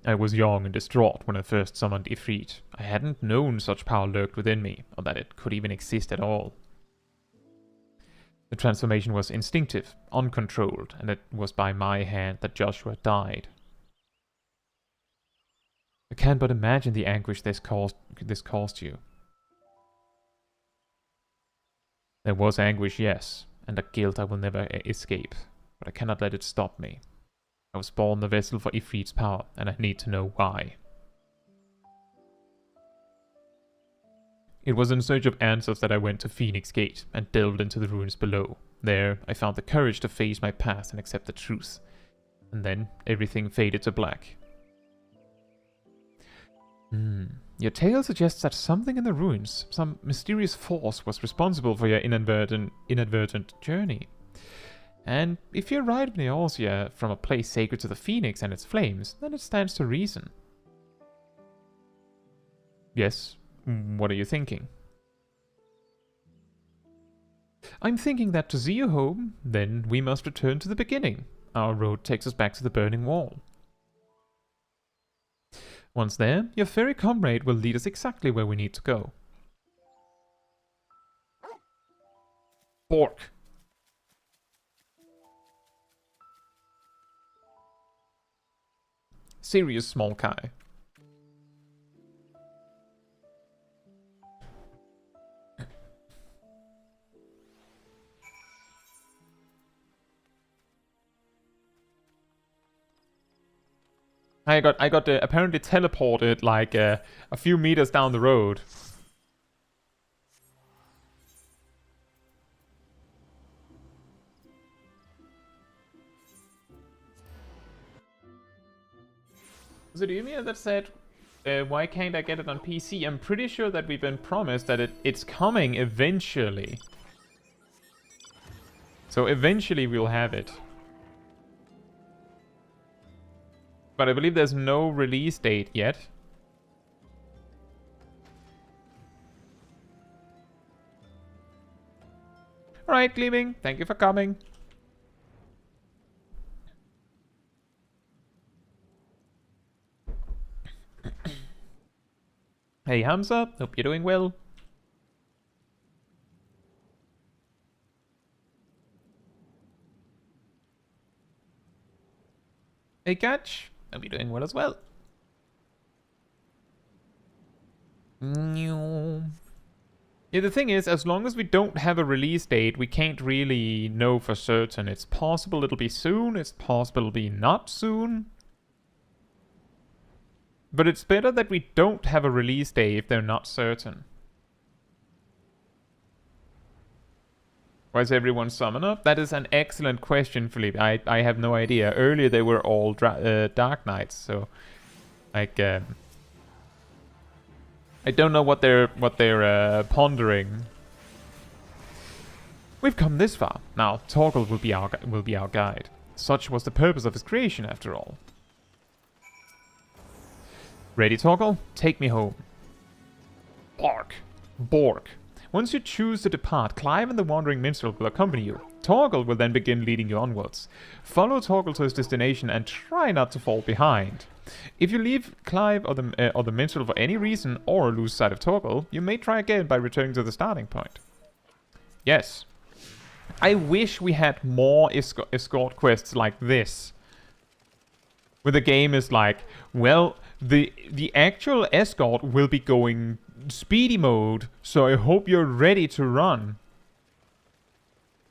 I was young and distraught when I first summoned Ifrit. I hadn't known such power lurked within me, or that it could even exist at all. The transformation was instinctive, uncontrolled, and it was by my hand that Joshua died. I can't but imagine the anguish this caused you. There was anguish, yes, and a guilt I will never escape, but I cannot let it stop me. I was born the vessel for Ifrit's power, and I need to know why. It was in search of answers that I went to Phoenix Gate and delved into the ruins below. There, I found the courage to face my past and accept the truth. And then, everything faded to black. Your tale suggests that something in the ruins, some mysterious force, was responsible for your inadvertent journey. And if you arrived in Eorzea from a place sacred to the Phoenix and its flames, then it stands to reason. Yes, what are you thinking? I'm thinking that to see you home, then we must return to the beginning. Our road takes us back to the Burning Wall. Once there, your furry comrade will lead us exactly where we need to go. Bork! Serious Smol Kai. I got apparently teleported like a few meters down the road. Was it Umia that said, why can't I get it on PC? I'm pretty sure that we've been promised that it's coming eventually. So eventually we'll have it. But I believe there's no release date yet. Alright, Gleaming, thank you for coming. Hey Hamza, hope you're doing well. Hey Catch, hope you're doing well as well. Yeah, the thing is, as long as we don't have a release date, we can't really know for certain. It's possible it'll be soon, it's possible it'll be not soon. But it's better that we don't have a release date if they're not certain. Why is everyone summon up? That is an excellent question, Philippe. I have no idea. Earlier they were all Dark Knights, so like I don't know what they're pondering. We've come this far. Now Torgal will be our guide. Such was the purpose of his creation, after all. Ready, Torgal? Take me home. Bork. Bork. Once you choose to depart, Clive and the Wandering Minstrel will accompany you. Torgal will then begin leading you onwards. Follow Torgal to his destination and try not to fall behind. If you leave Clive or the Minstrel for any reason or lose sight of Torgal, you may try again by returning to the starting point. Yes. I wish we had more escort quests like this. Where the game is like, well, the actual escort will be going speedy mode, so I hope you're ready to run.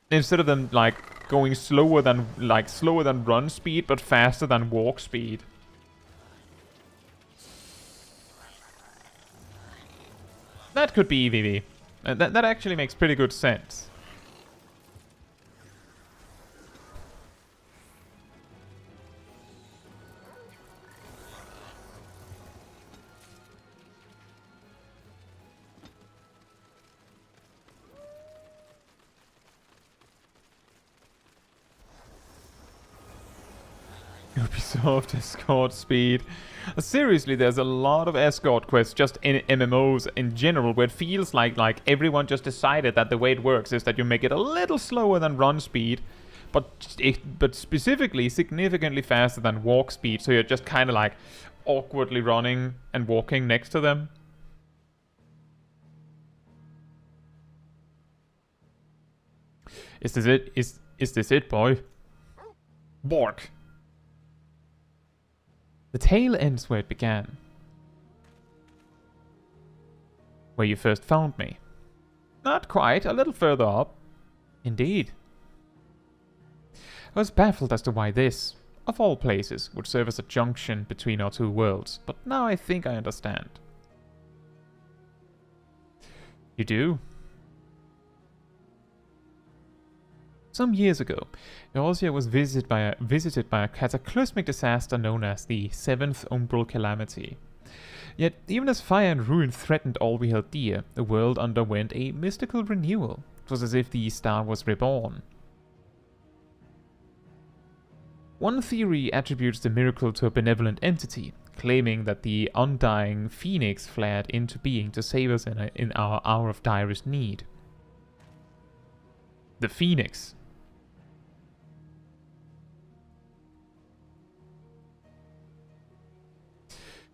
Instead of them like going slower than run speed, but faster than walk speed. That could be EVV. That actually makes pretty good sense. Ubisoft escort speed. Seriously, there's a lot of escort quests just in MMOs in general where it feels like everyone just decided that the way it works is that you make it a little slower than run speed, but specifically significantly faster than walk speed, so you're just kind of like awkwardly running and walking next to them. Is this it? Is this it, boy? Bork. The tale ends where it began. Where you first found me. Not quite, a little further up. Indeed. I was baffled as to why this, of all places, would serve as a junction between our two worlds, but now I think I understand. You do? Some years ago, Eorzea was visited by a cataclysmic disaster known as the Seventh Umbral Calamity. Yet, even as fire and ruin threatened all we held dear, the world underwent a mystical renewal. It was as if the star was reborn. One theory attributes the miracle to a benevolent entity, claiming that the undying phoenix flared into being to save us in our hour of direst need. The phoenix.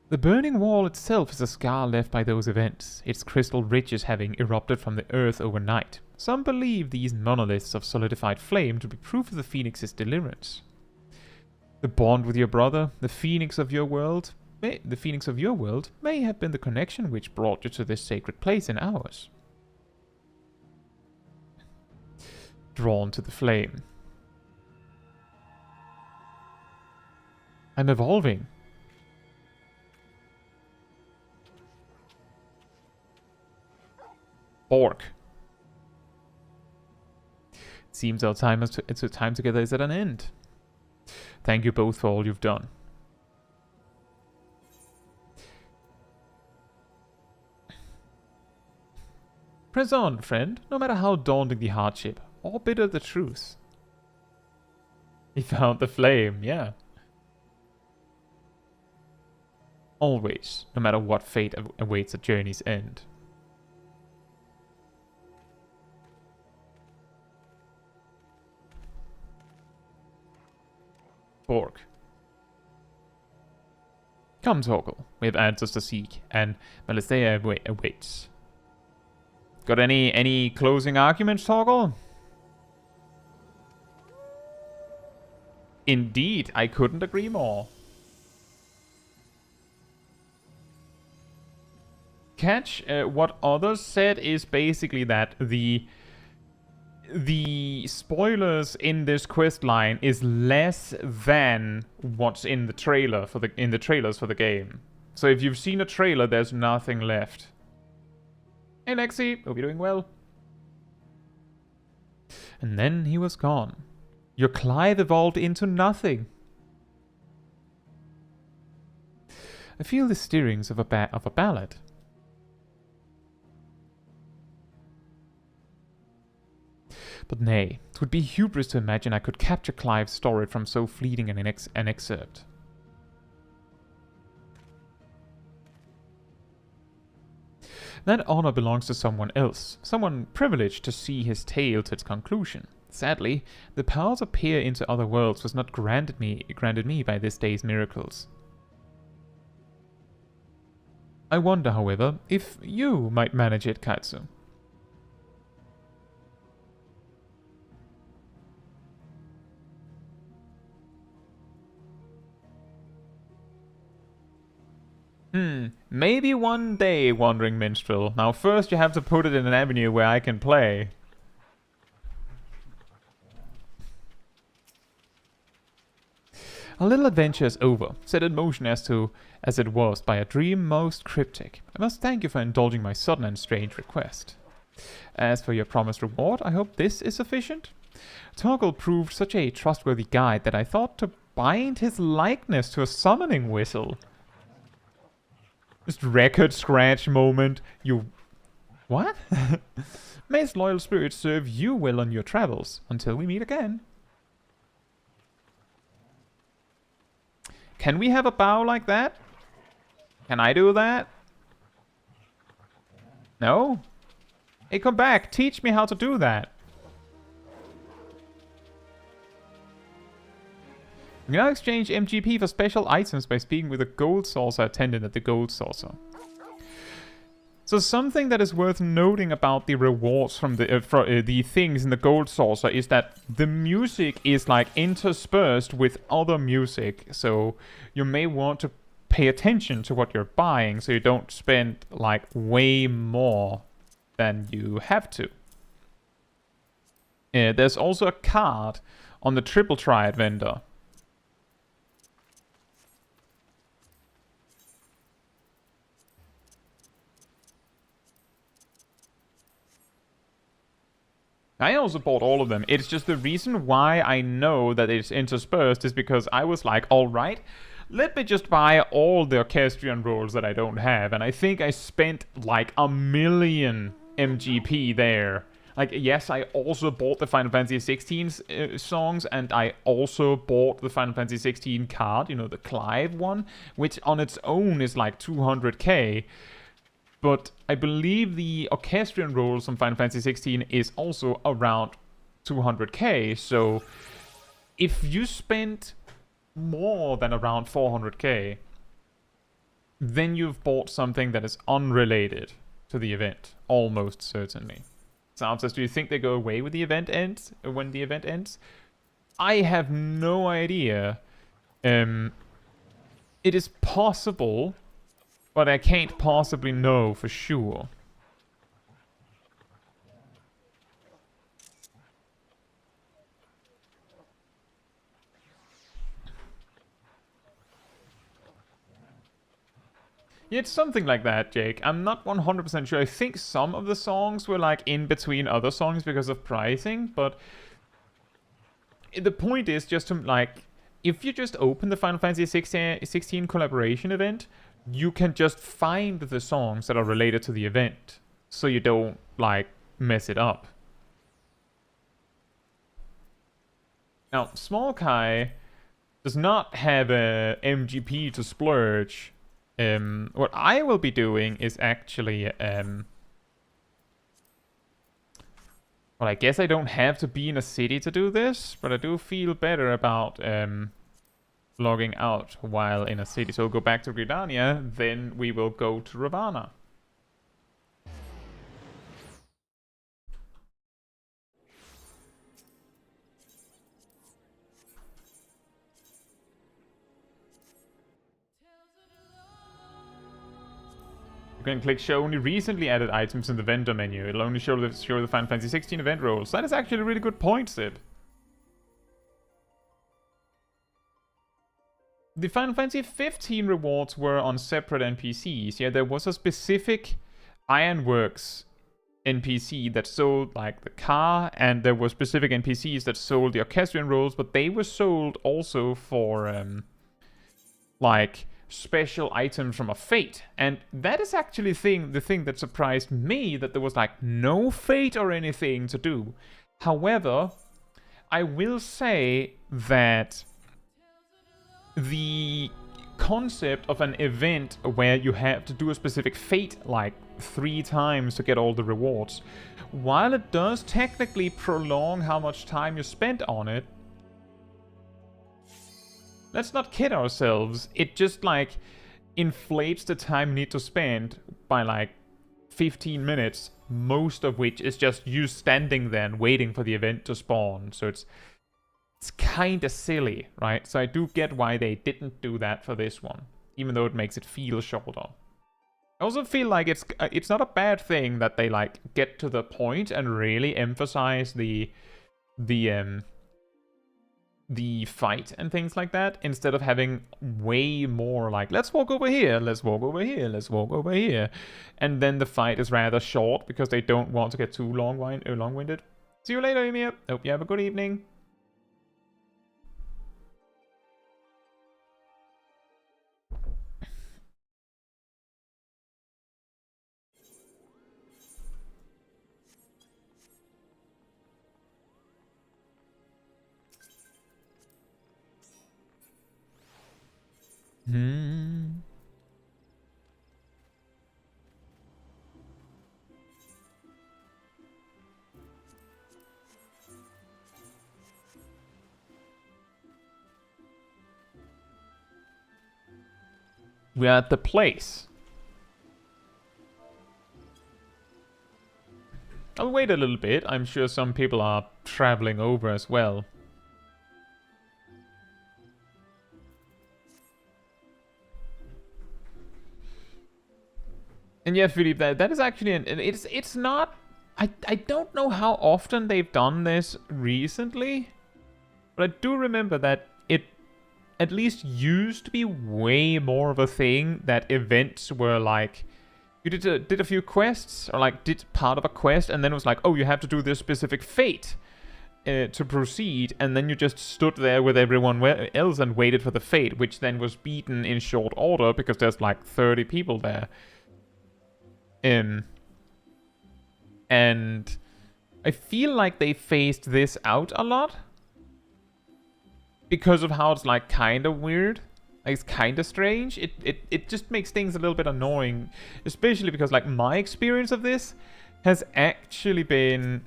The burning wall itself is a scar left by those events, its crystal ridges having erupted from the earth overnight. Some believe these monoliths of solidified flame to be proof of the phoenix's deliverance. The bond with your brother, the phoenix of your world, may have been the connection which brought you to this sacred place in ours. Drawn to the flame. I'm evolving. Bork. It seems our time together is at an end. Thank you both for all you've done. Press on, friend, no matter how daunting the hardship, or bitter the truth. He found the flame, yeah. Always, no matter what fate awaits a journey's end. Bork. Come, Torgal. We have answers to seek, and Melistea awaits. Got any closing arguments, Torgal? Indeed, I couldn't agree more. catch what others said is basically that the spoilers in this quest line is less than what's in the trailer for the trailers for the game. So if you've seen a trailer, there's nothing left. Hey Lexi, hope you're doing well. And then he was gone. Your Clive evolved into nothing. I feel the stirrings of a ballad. But nay, it would be hubris to imagine I could capture Clive's story from so fleeting an excerpt. That honor belongs to someone else, someone privileged to see his tale to its conclusion. Sadly, the power to peer into other worlds was not granted me by this day's miracles. I wonder, however, if you might manage it, Caetsu. Maybe one day, Wandering Minstrel. Now first you have to put it in an avenue where I can play. Our little adventure is over, set in motion as it was by a dream most cryptic. I must thank you for indulging my sudden and strange request. As for your promised reward, I hope this is sufficient. Torgal proved such a trustworthy guide that I thought to bind his likeness to a summoning whistle. Just record scratch moment. You... What? May his loyal spirit serve you well on your travels, until we meet again. Can we have a bow like that? Can I do that? No? Hey, come back. Teach me how to do that. You can now exchange MGP for special items by speaking with a gold saucer attendant at the gold saucer. So something that is worth noting about the rewards from the things in the gold saucer is that the music is like interspersed with other music. So you may want to pay attention to what you're buying so you don't spend like way more than you have to. There's also a card on the Triple Triad vendor. I also bought all of them. It's just the reason why I know that it's interspersed is because I was like, alright, let me just buy all the orchestrion rolls that I don't have. And I think I spent like 1,000,000 MGP there. Like, yes, I also bought the Final Fantasy 16 songs, and I also bought the Final Fantasy 16 card, you know, the Clive one, which on its own is like 200k. But I believe the orchestrion rolls from Final Fantasy 16 is also around 200k, so if you spent more than around 400k, then you've bought something that is unrelated to the event, almost certainly. Sam says, do you think they go away with the event ends, when the event ends? I have no idea. It is possible, but I can't possibly know for sure. Yeah, it's something like that, Jake. I'm not 100% sure. I think some of the songs were like in between other songs because of pricing, but the point is just to like, if you just open the Final Fantasy 16 collaboration event, you can just find the songs that are related to the event, so you don't, like, mess it up. Now, Smol Kai does not have a MGP to splurge. What I will be doing is actually, well, I guess I don't have to be in a city to do this, but I do feel better about, logging out while in a city. So we'll go back to Gridania, then we will go to Ravana. can click show only recently added items in the vendor menu. It'll only show the Final Fantasy 16 event rolls. That is actually a really good point, Sib. The Final Fantasy 15 rewards were on separate NPCs. Yeah, there was a specific Ironworks NPC that sold like the car, and there were specific NPCs that sold the Orchestrion rolls, but they were sold also for like special items from a fate. And that is actually the thing that surprised me, that there was like no fate or anything to do. However, I will say that the concept of an event where you have to do a specific fate like 3 times to get all the rewards, while it does technically prolong how much time you spent on it, let's not kid ourselves, it just like inflates the time you need to spend by like 15 minutes, most of which is just you standing there and waiting for the event to spawn. So it's kind of silly, right? So I do get why they didn't do that for this one, even though it makes it feel shorter. I also feel like it's not a bad thing that they like get to the point and really emphasize the fight and things like that, instead of having way more like, let's walk over here, let's walk over here, let's walk over here, and then the fight is rather short because they don't want to get too long-winded. See you later, Emir. Hope you have a good evening. We're at the place. I'll wait a little bit. I'm sure some people are traveling over as well. And yeah, Philippe, that is actually it's not. I don't know how often they've done this recently, but I do remember that it at least used to be way more of a thing, that events were like, you did a few quests, or like did part of a quest, and then it was like, oh, you have to do this specific fate to proceed, and then you just stood there with everyone else and waited for the fate, which then was beaten in short order because there's like 30 people there. And I feel like they phased this out a lot because of how it's like kind of weird, like it's kind of strange. It just makes things a little bit annoying, especially because like my experience of this has actually been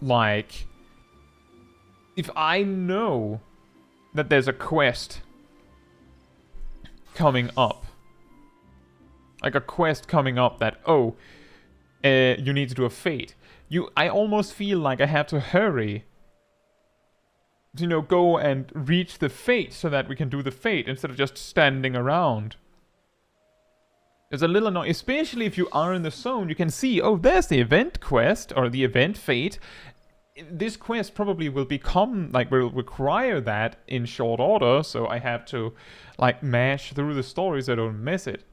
like, if I know that there's a quest coming up, like a quest coming up that, oh, you need to do a fate, I almost feel like I have to hurry to, you know, go and reach the fate so that we can do the fate instead of just standing around. It's a little annoying, especially if you are in the zone. You can see, oh, there's the event quest or the event fate. This quest probably will will require that in short order, so I have to like mash through the story so I don't miss it.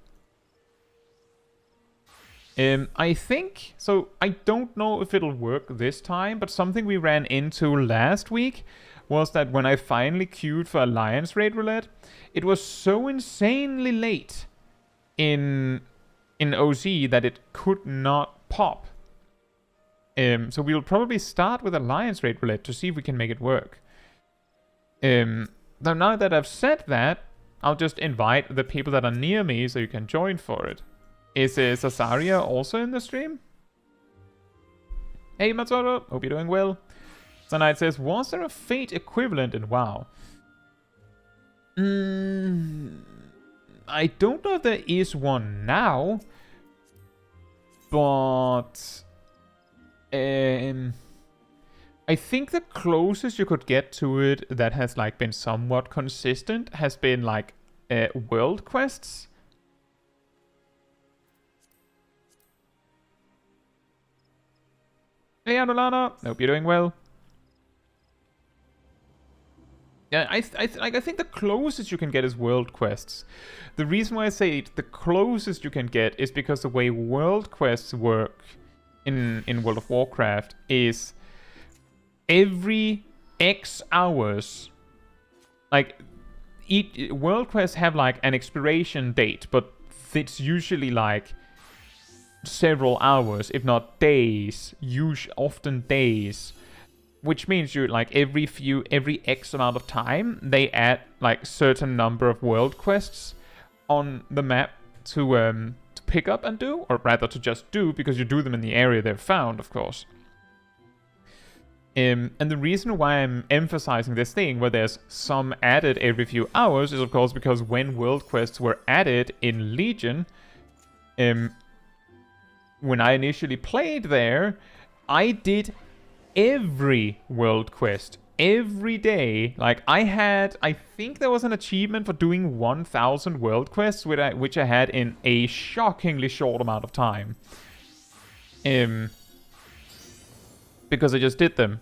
I think, so I don't know if it'll work this time, but something we ran into last week was that when I finally queued for Alliance Raid Roulette, it was so insanely late in OC that it could not pop. So we'll probably start with Alliance Raid Roulette to see if we can make it work. Now that I've said that, I'll just invite the people that are near me so you can join for it. Is Sasaria also in the stream? Hey Matsuro, hope you're doing well. Sunlight says, was there a fate equivalent in WoW? I don't know if there is one now, but I think the closest you could get to it that has like been somewhat consistent has been like world quests Hey, Anulana. Hope you're doing well. Yeah, I think the closest you can get is world quests. The reason why I say the closest you can get is because the way world quests work in World of Warcraft is every X hours, like each world quests have like an expiration date, but it's usually like several hours, if not days, often days. Which means you like every X amount of time they add like certain number of world quests on the map to pick up and do, or rather to just do, because you do them in the area they're found, of course. And the reason why I'm emphasizing this thing where there's some added every few hours is of course because when world quests were added in Legion, when I initially played there, I did every world quest every day. Like I think there was an achievement for doing 1000 world quests, which I had in a shockingly short amount of time. Because I just did them.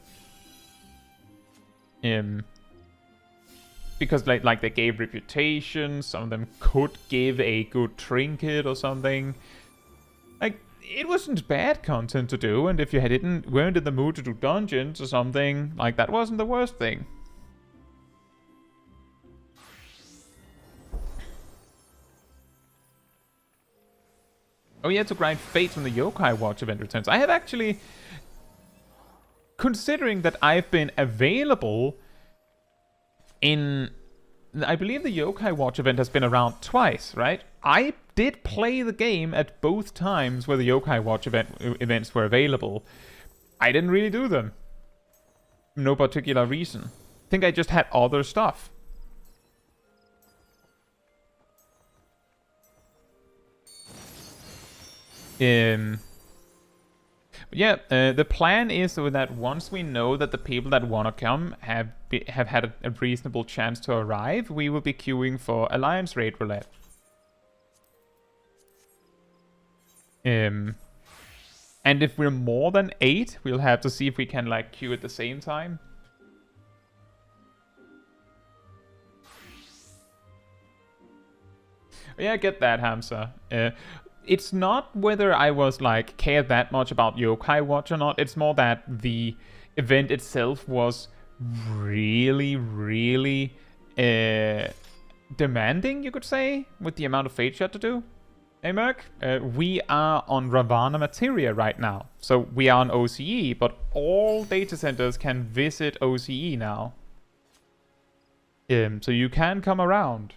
Because like they gave reputation, some of them could give a good trinket or something. Like, it wasn't bad content to do, and if you weren't in the mood to do dungeons or something, like, that wasn't the worst thing. Oh yeah, to grind Fates when the Yokai Watch event returns. I have actually, considering that I've been available in, I believe the Yokai Watch event has been around twice, right? I did play the game at both times where the Yokai Watch events were available. I didn't really do them. No particular reason. I think I just had other stuff. Yeah, the plan is so that once we know that the people that want to come have had a reasonable chance to arrive, we will be queuing for Alliance Raid Roulette. And if we're more than 8, we'll have to see if we can like queue at the same time. Yeah, I get that, Hamza. It's not whether I was like cared that much about Yokai Watch or not. It's more that the event itself was really, really demanding, you could say, with the amount of Fate you had to do. Hey Merc, we are on Ravana Materia right now. So we are on OCE, but all data centers can visit OCE now. So you can come around.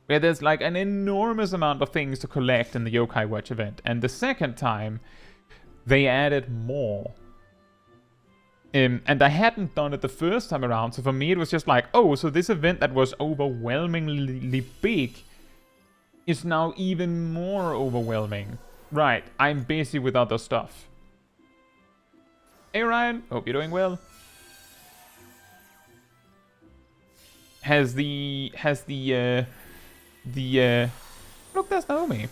Yeah, there's like an enormous amount of things to collect in the Yokai Watch event. And the second time, they added more. And I hadn't done it the first time around, so for me it was just like, oh, so this event that was overwhelmingly big is now even more overwhelming. Right, I'm busy with other stuff. Hey Ryan, hope you're doing well. Has the look, there's Naomi.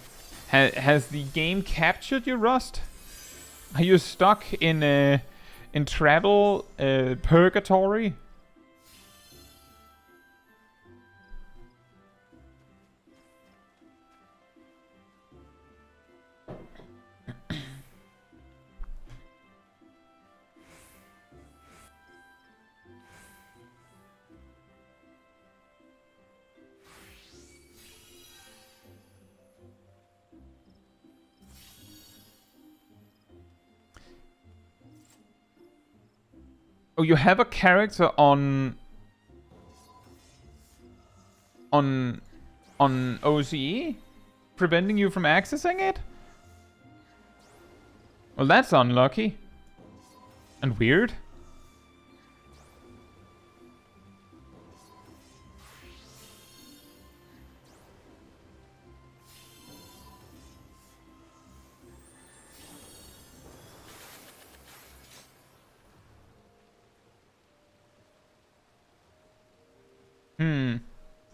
Has the game captured your Rust? Are you stuck in travel purgatory? Oh, you have a character on OCE? Preventing you from accessing it? Well, that's unlucky. And weird.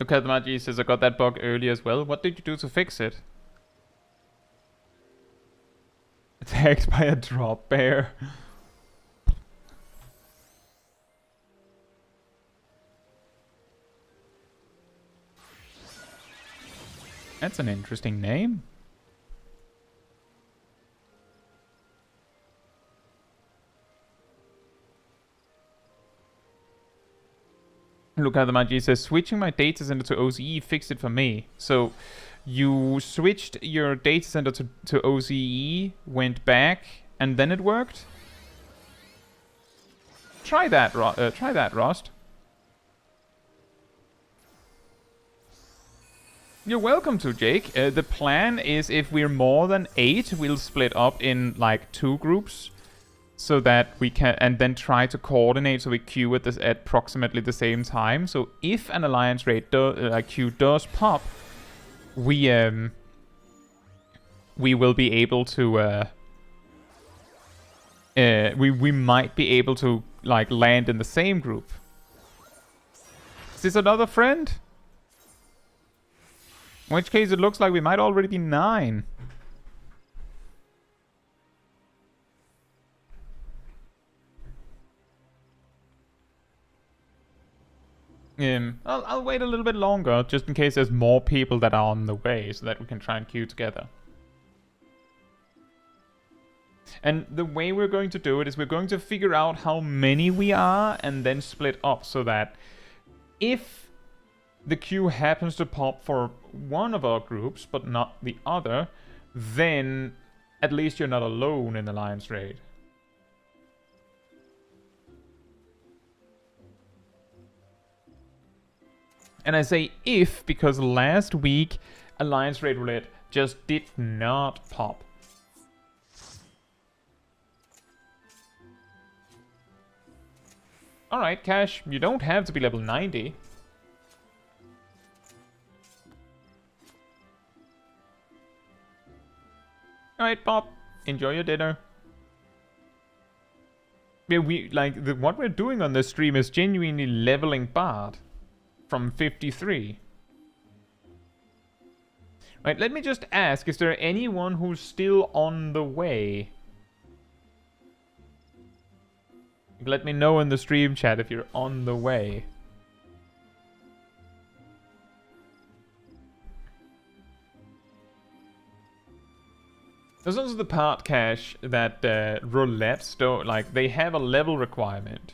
Okay, the Magi says I got that bug early as well. What did you do to fix it? attacked by a drop bear. That's an interesting name. Look how the Magi says, switching my data center to OCE fixed it for me. So you switched your data center to OCE, went back, and then it worked? Try that, Rost. You're welcome to, Jake. The plan is if we're more than 8, we'll split up in like 2 groups. So that we can, and then try to coordinate so we queue at approximately the same time. So if an alliance raid queue does pop, we will be able to we might be able to like land in the same group. Is this another friend? In which case it looks like we might already be 9. I'll wait a little bit longer, just in case there's more people that are on the way, so that we can try and queue together. And the way we're going to do it is we're going to figure out how many we are, and then split up, so that if the queue happens to pop for one of our groups, but not the other, then at least you're not alone in Alliance Raid. And I say if, because last week Alliance Raid Roulette just did not pop. Alright, Cash, you don't have to be level 90. Alright, Bob, enjoy your dinner. Yeah, what we're doing on this stream is genuinely leveling Bard. From 53. Right, let me just ask, is there anyone who's still on the way? Let me know in the stream chat if you're on the way. There's also the part, Cash, that roulettes don't, like, they have a level requirement.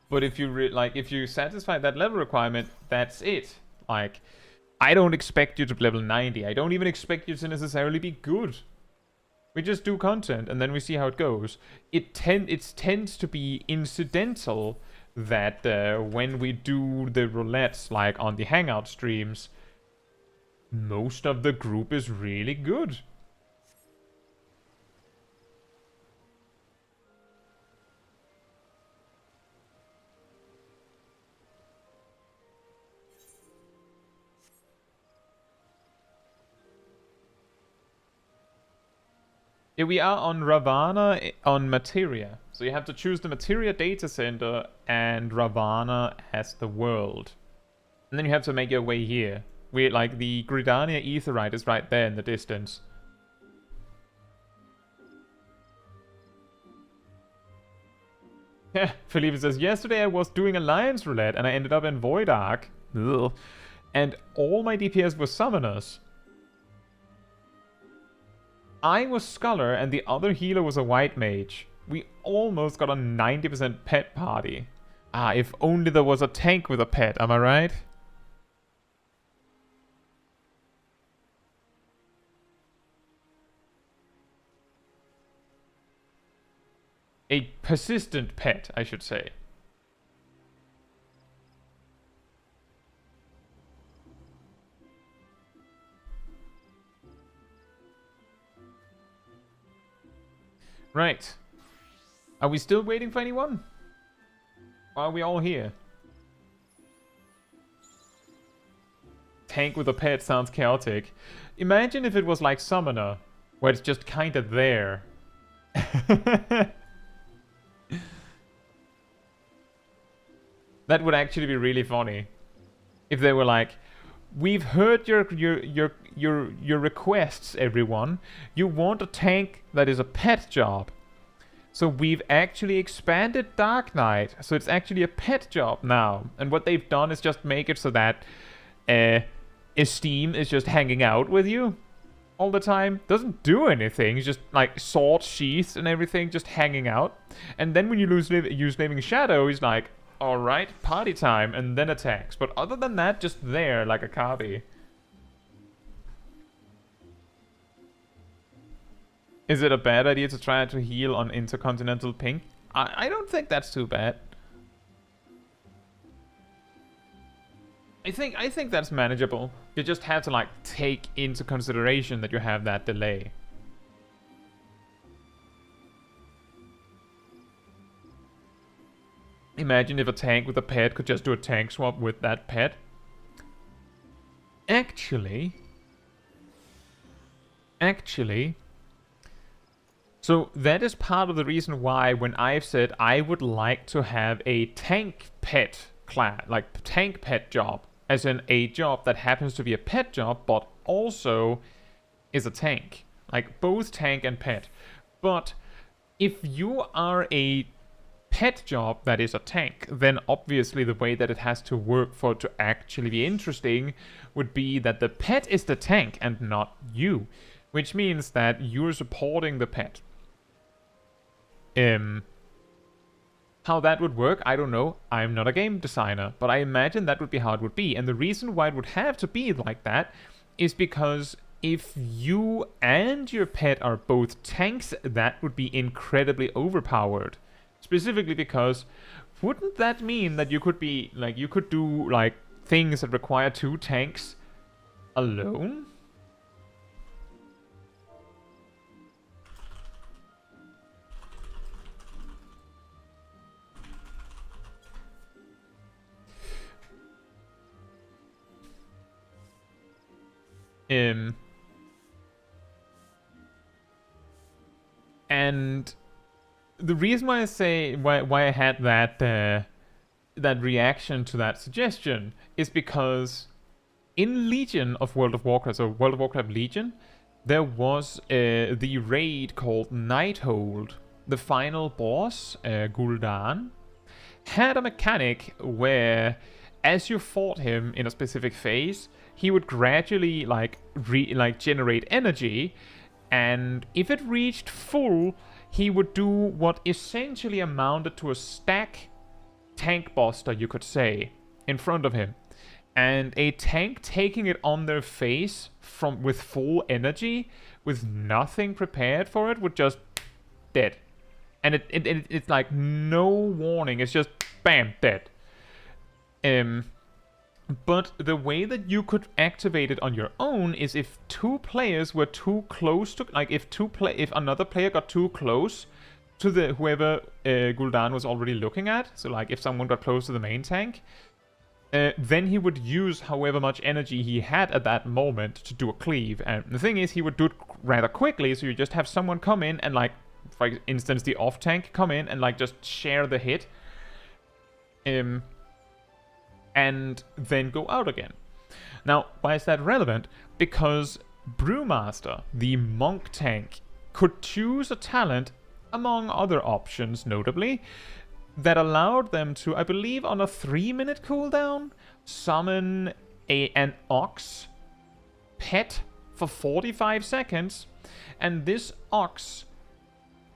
But if you if you satisfy that level requirement, that's it. Like, I don't expect you to be level 90. I don't even expect you to necessarily be good. We just do content and then we see how it goes. It tends to be incidental that when we do the roulettes, like on the Hangout streams, most of the group is really good. Yeah, we are on Ravana on Materia. So you have to choose the Materia data center and Ravana as the world. And then you have to make your way here. We like the Gridania Aetherite is right there in the distance. Yeah, Felipe says, yesterday I was doing Alliance Roulette and I ended up in Void Ark. Ugh. And all my DPS were summoners. I was Scholar and the other healer was a White Mage. We almost got a 90% pet party. Ah, if only there was a tank with a pet, am I right? A persistent pet, I should say. Right. Are we still waiting for anyone? Or are we all here? Tank with a pet sounds chaotic. Imagine if it was like Summoner, where it's just kind of there. That would actually be really funny. If they were like, we've heard your requests, everyone. You want a tank that is a pet job. So we've actually expanded Dark Knight, so it's actually a pet job now. And what they've done is just make it so that Esteem is just hanging out with you all the time. Doesn't do anything, it's just like sword sheaths and everything, just hanging out. And then when you use Living Shadow, he's like, alright, party time, and then attacks. But other than that, just there, like a Kabi. Is it a bad idea to try to heal on Intercontinental Pink? I don't think that's too bad. I think that's manageable. You just have to like take into consideration that you have that delay. Imagine if a tank with a pet could just do a tank swap with that pet. Actually, so that is part of the reason why when I've said I would like to have a tank pet class, like tank pet job, as in a job that happens to be a pet job, but also is a tank. Like both tank and pet. But if you are a pet job that is a tank, then obviously the way that it has to work for it to actually be interesting would be that the pet is the tank and not you. Which means that you're supporting the pet. How that would work, I don't know. I'm not a game designer, but I imagine that would be how it would be. And the reason why it would have to be like that is because if you and your pet are both tanks, that would be incredibly overpowered. Specifically because wouldn't that mean that you could be like, you could do like things that require 2 tanks alone? And the reason why I say why I had that that reaction to that suggestion is because in Legion of World of Warcraft, so World of Warcraft Legion, there was the raid called Nighthold. The final boss, Gul'dan, had a mechanic where as you fought him in a specific phase, he would gradually like generate energy, and if it reached full, he would do what essentially amounted to a stack tank buster, you could say, in front of him. And a tank taking it on their face with full energy, with nothing prepared for it, would just dead. And it's like no warning, it's just bam, dead. But the way that you could activate it on your own is if 2 players were too close to, like if another player got too close to the whoever Gul'dan was already looking at. So like if someone got close to the main tank, then he would use however much energy he had at that moment to do a cleave. And the thing is, he would do it rather quickly. So you just have someone come in and like, for instance, the off tank come in and like just share the hit. And then go out again. Now, why is that relevant? Because Brewmaster, the monk tank, could choose a talent, among other options notably, that allowed them to, I believe on a 3-minute cooldown, summon an ox pet for 45 seconds, and this ox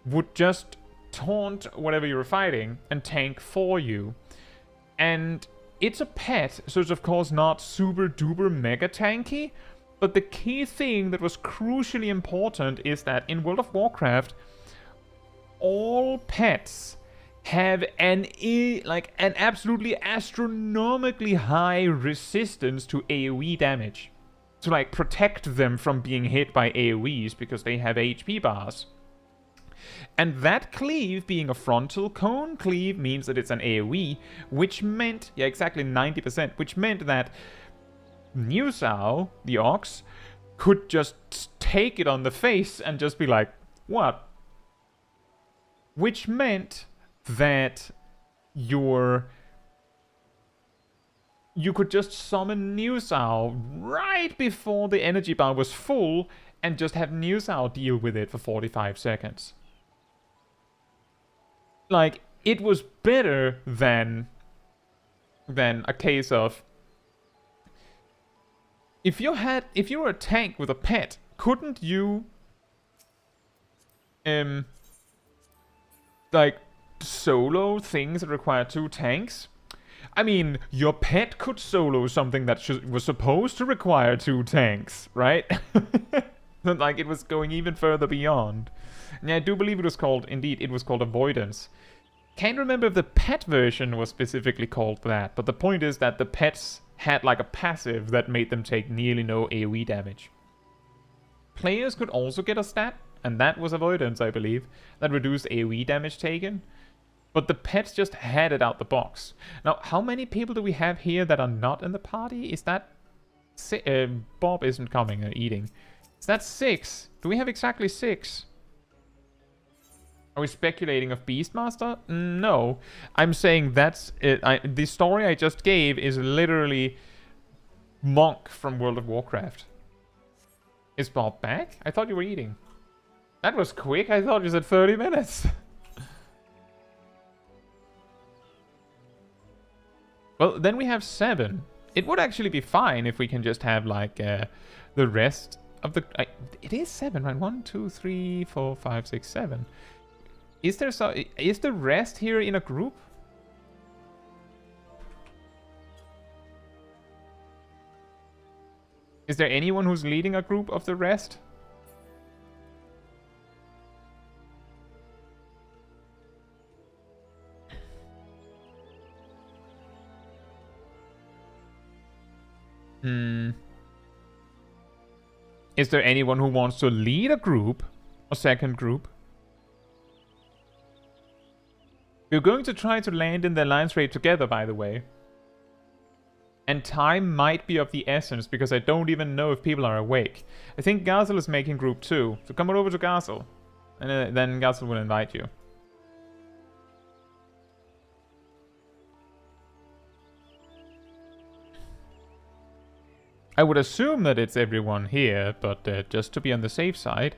would just taunt whatever you were fighting and tank for you. And it's a pet, so it's of course not super duper mega tanky, but the key thing that was crucially important is that in World of Warcraft, all pets have an absolutely astronomically high resistance to AoE damage. To like protect them from being hit by AoEs because they have HP bars. And that cleave being a frontal cone cleave means that it's an AoE, which meant, yeah, exactly 90%, which meant that Newsow, the Ox, could just take it on the face and just be like, what? Which meant that your you could just summon Newsow right before the energy bar was full and just have Newsow deal with it for 45 seconds. Like, it was better than a case of... If you were a tank with a pet, couldn't you... like, solo things that require 2 tanks? I mean, your pet could solo something that was supposed to require 2 tanks, right? Like, it was going even further beyond. And I do believe it was called, indeed, it was called Avoidance. Can't remember if the pet version was specifically called that, but the point is that the pets had like a passive that made them take nearly no AoE damage. Players could also get a stat, and that was Avoidance, I believe, that reduced AoE damage taken. But the pets just had it out the box. Now, how many people do we have here that are not in the party? Is that... Bob isn't coming or eating. Is that 6? Do we have exactly 6? Are we speculating of Beastmaster? No. I'm saying that's it. The story I just gave is literally Monk from World of Warcraft. Is Bob back? I thought you were eating. That was quick. I thought you said 30 minutes. Well, then we have 7. It would actually be fine if we can just have, like, the rest of the... it is 7, right? 1, 2, 3, 4, 5, 6, 7. Is the rest here in a group? Is there anyone who's leading a group of the rest? Is there anyone who wants to lead a group? A second group? We're going to try to land in the alliance raid together, by the way. And time might be of the essence, because I don't even know if people are awake. I think Gazel is making group 2. So come on over to Gazel. And then Gazel will invite you. I would assume that it's everyone here, but just to be on the safe side.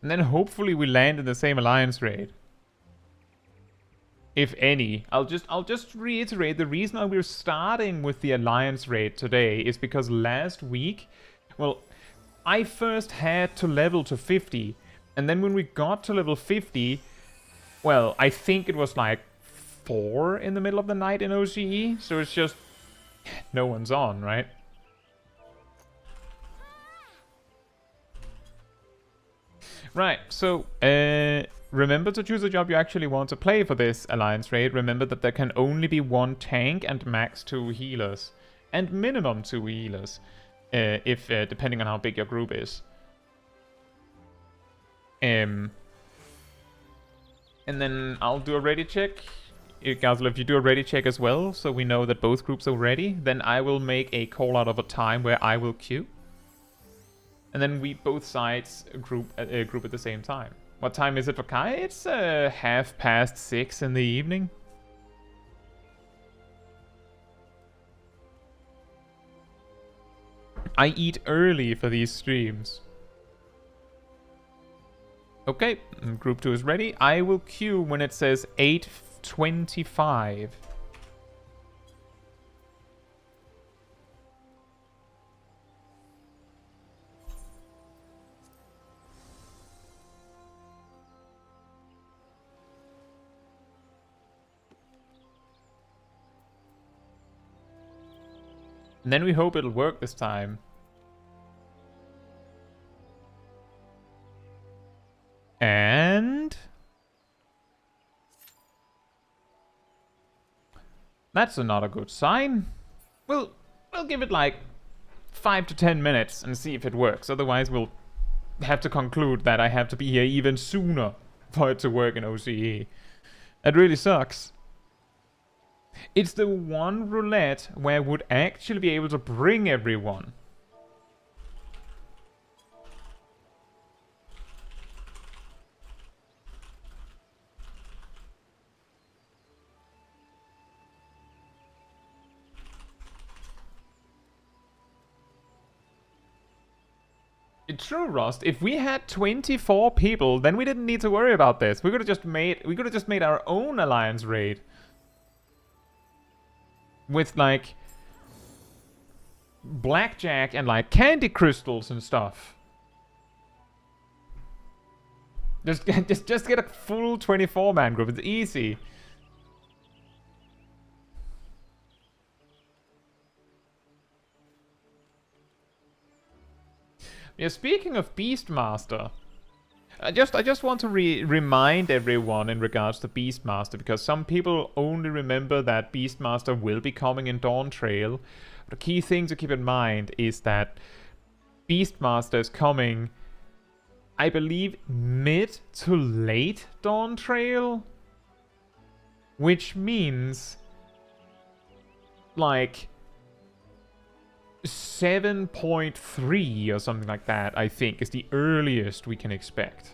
And then hopefully we land in the same alliance raid. If any. I'll just reiterate, the reason why we're starting with the alliance raid today is because last week, well, I first had to level to 50. And then when we got to level 50, well, I think it was like 4 in the middle of the night in OCE. So it's just, no one's on, right? Right, so remember to choose a job you actually want to play for this alliance raid. Remember that there can only be 1 tank and max 2 healers. And minimum 2 healers, if depending on how big your group is. And then I'll do a ready check. Gazel, if you do a ready check as well, so we know that both groups are ready, then I will make a call out of a time where I will queue. And then we both sides group at the same time. What time is it for Kai? It's 6:30 in the evening. I eat early for these streams. Okay, group 2 is ready. I will queue when it says 8:25. And then we hope it'll work this time. And that's not a good sign. We'll give it like 5 to 10 minutes and see if it works. Otherwise, we'll have to conclude that I have to be here even sooner for it to work in OCE. That really sucks. It's the one roulette where I would actually be able to bring everyone. It's true, Rust. If we had 24 people, then we didn't need to worry about this. We could have just made our own alliance raid. With like blackjack and like candy crystals and stuff. Just get a full 24-man group. It's easy. Yeah, speaking of Beastmaster, I just want to remind everyone in regards to Beastmaster, because some people only remember that Beastmaster will be coming in Dawn Trail. The key thing to keep in mind is that Beastmaster is coming, I believe, mid to late Dawn Trail, which means like 7.3 or something like that, I think, is the earliest we can expect.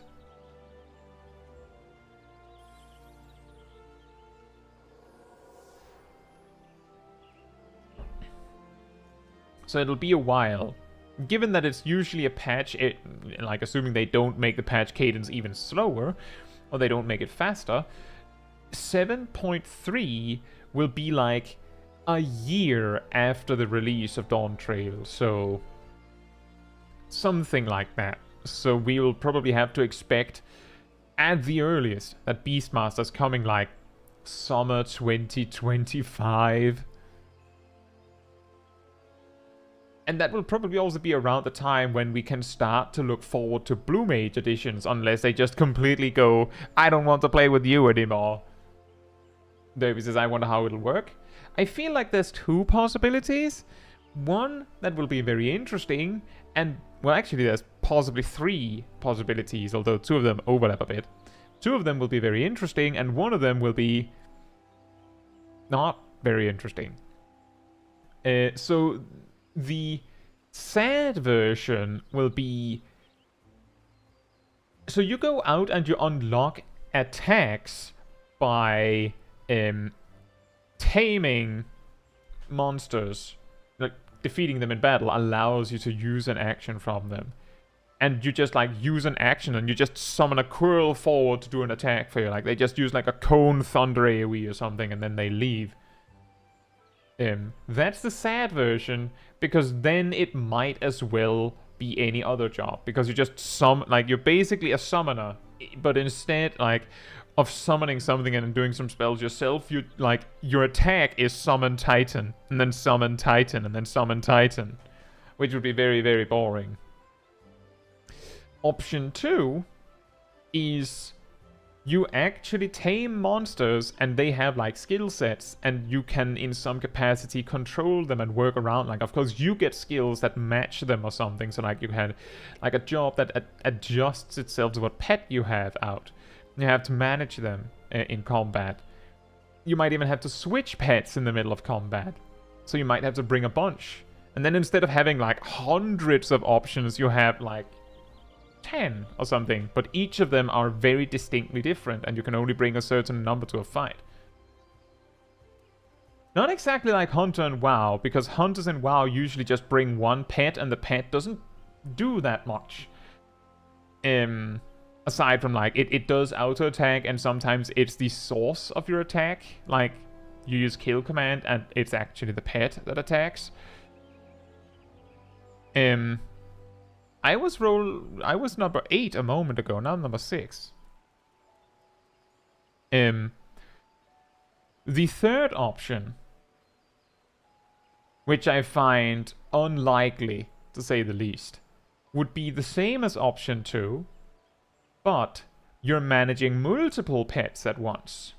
So it'll be a while. Given that it's usually a patch, like assuming they don't make the patch cadence even slower, or they don't make it faster, 7.3 will be like a year after the release of Dawn Trail, so something like that. So we will probably have to expect, at the earliest, that Beastmaster's coming like summer 2025. And that will probably also be around the time when we can start to look forward to Blue Mage editions, unless they just completely go, I don't want to play with you anymore. Davey says, I wonder how it'll work. I feel like there's two possibilities. One that will be very interesting, and, well, actually there's possibly three possibilities, although two of them overlap a bit. Two of them will be very interesting, and one of them will be not very interesting. So the sad version will be, so you go out and you unlock attacks by taming monsters. Like, defeating them in battle allows you to use an action from them. And you just, like, use an action and you just summon a Quirl forward to do an attack for you. Like, they just use, like, a Cone Thunder AoE or something and then they leave. That's the sad version, because then it might as well be any other job. Because you just like, you're basically a summoner, but instead, like, of summoning something and doing some spells yourself, you, like, your attack is summon Titan, and then summon Titan, and then summon Titan, which would be very, very boring. Option 2 is you actually tame monsters and they have like skill sets, and you can in some capacity control them and work around. Like, of course you get skills that match them or something, so like you had like a job that adjusts itself to what pet you have out. You have to manage them in combat. You might even have to switch pets in the middle of combat, so you might have to bring a bunch, and then instead of having like hundreds of options, you have like 10 or something, but each of them are very distinctly different, and you can only bring a certain number to a fight. Not exactly like Hunter and WoW, because Hunters in WoW usually just bring one pet, and the pet doesn't do that much. Aside from, like, it does auto attack, and sometimes it's the source of your attack. Like, you use kill command, and it's actually the pet that attacks. I was number 8 a moment ago, now I'm number 6. The third option, which I find unlikely, to say the least, would be the same as option 2, but you're managing multiple pets at once.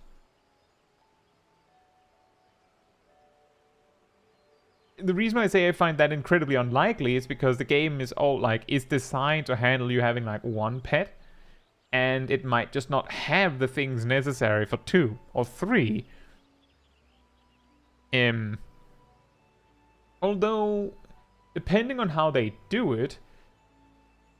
The reason why I say I find that incredibly unlikely is because the game is is designed to handle you having like one pet, and it might just not have the things necessary for 2 or 3. Although, depending on how they do it,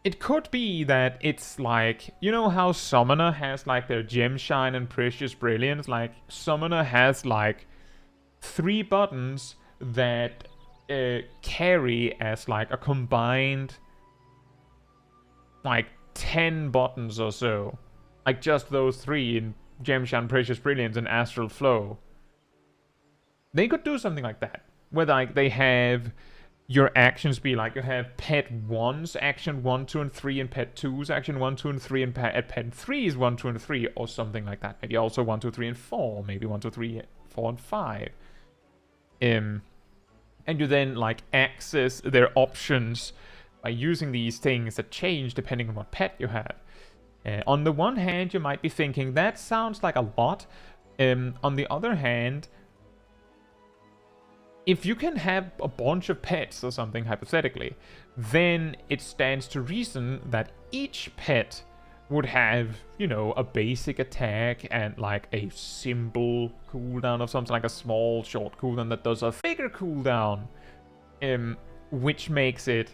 it could be that it's like, you know how Summoner has like their Gem Shine and Precious Brilliance? Like, Summoner has like 3 buttons that carry as like a combined like 10 buttons or so. Like just those 3 in Gemshan, Precious Brilliance, and Astral Flow. They could do something like that. Where like they have your actions be like you have pet 1's action 1, 2, and 3, and pet 2's action 1, 2, and 3, and pet 3's 1, 2, and 3, or something like that. Maybe also 1, 2, 3, and 4. Maybe 1, 2, 3, 4, and 5. And you then like access their options by using these things that change depending on what pet you have. On the one hand, you might be thinking that sounds like a lot. On the other hand, if you can have a bunch of pets or something, hypothetically, then it stands to reason that each pet would have, you know, a basic attack and like a simple cooldown of something, like a small short cooldown that does a bigger cooldown, which makes it,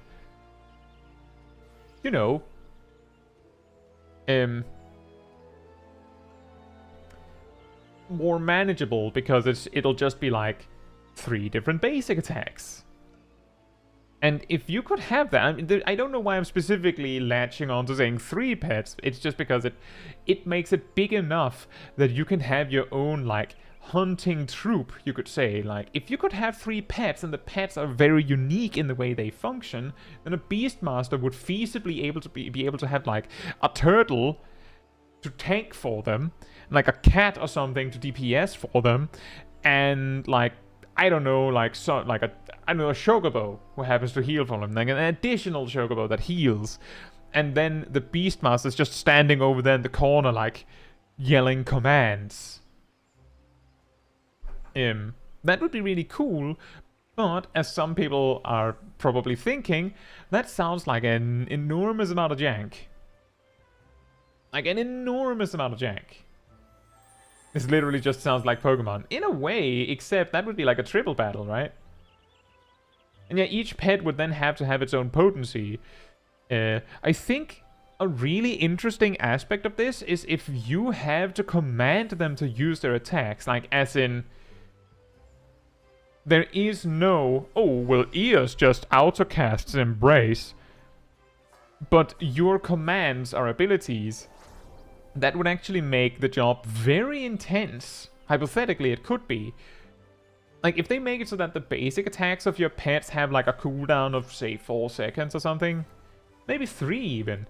you know, more manageable, because it'll just be like 3 different basic attacks. And if you could have that, I mean, I don't know why I'm specifically latching on to saying 3 pets. It's just because it makes it big enough that you can have your own, like, hunting troop, you could say. Like, if you could have 3 pets and the pets are very unique in the way they function, then a Beastmaster would feasibly be able to have, like, a turtle to tank for them, like a cat or something to DPS for them, and, like, I don't know, like, a chocobo who happens to heal from them, like an additional chocobo that heals, and then the Beastmaster's just standing over there in the corner, like, yelling commands. That would be really cool, but as some people are probably thinking, that sounds like an enormous amount of jank. Like an enormous amount of jank. This literally just sounds like Pokemon. In a way, except that would be like a triple battle, right? And yeah, each pet would then have to have its own potency. I think a really interesting aspect of this is if you have to command them to use their attacks. Like, as in, there is no, oh, well, Eos just autocasts Embrace, but your commands are abilities. That would actually make the job very intense. Hypothetically, it could be. Like, if they make it so that the basic attacks of your pets have, like, a cooldown of, say, 4 seconds or something. Maybe 3 even.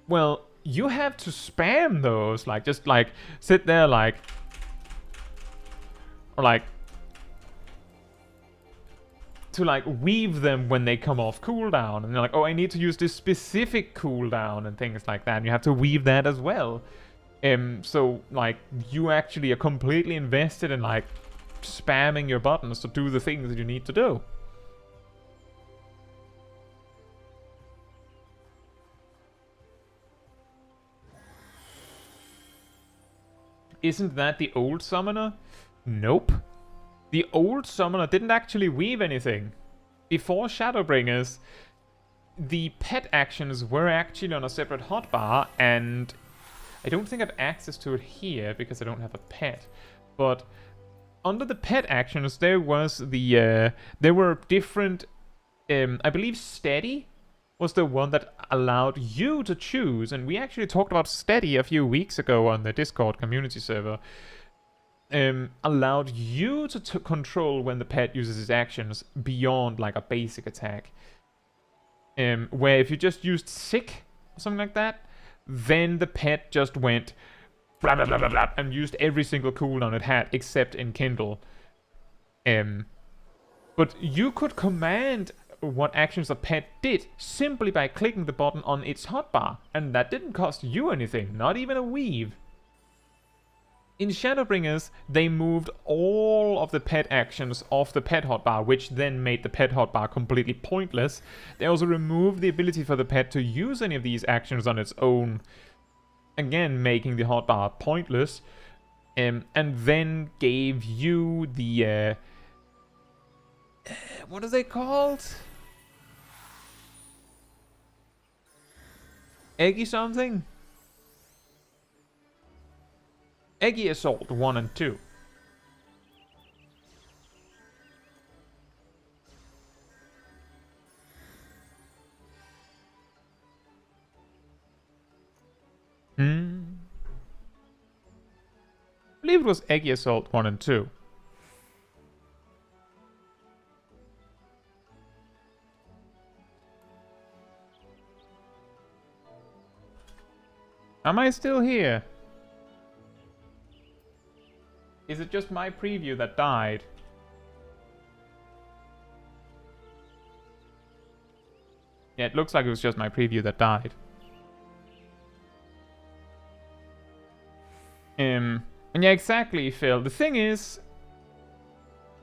Well, you have to spam those. Like, just, like, sit there, like... Or, like... to, like, weave them when they come off cooldown. And they're like, oh, I need to use this specific cooldown and things like that. And you have to weave that as well. So, like, you actually are completely invested in, like, spamming your buttons to do the things that you need to do. Isn't that the old summoner? Nope. The old summoner didn't actually weave anything. Before Shadowbringers, the pet actions were actually on a separate hotbar, and I don't think I have access to it here because I don't have a pet. But under the pet actions, there was the there were different. I believe Steady was the one that allowed you to choose, and we actually talked about Steady a few weeks ago on the Discord community server. Allowed you to control when the pet uses its actions beyond, like, a basic attack. Where if you just used Sick or something like that, then the pet just went blah blah blah blah blah and used every single cooldown it had except Enkindle. But you could command what actions a pet did simply by clicking the button on its hotbar, and that didn't cost you anything, not even a weave. In Shadowbringers, they moved all of the pet actions off the pet hotbar, which then made the pet hotbar completely pointless. They also removed the ability for the pet to use any of these actions on its own, again making the hotbar pointless, and then gave you the... what are they called? Eggy something? Eggy Assault 1 and 2. I believe it was Eggy Assault 1 and 2. Am I still here? Is it just my preview that died? Yeah, it looks like it was just my preview that died. And yeah, exactly, Phil. The thing is,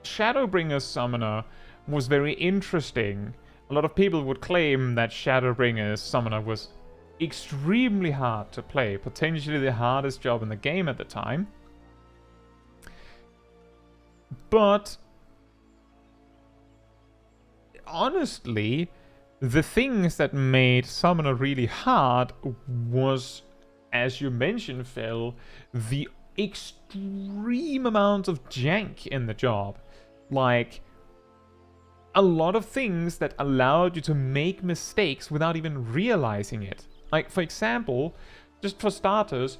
Shadowbringer's Summoner was very interesting. A lot of people would claim that Shadowbringer's Summoner was extremely hard to play, potentially the hardest job in the game at the time. But honestly, the things that made Summoner really hard was, as you mentioned, Phil, the extreme amount of jank in the job. Like, a lot of things that allowed you to make mistakes without even realizing it. Like, for example, just for starters,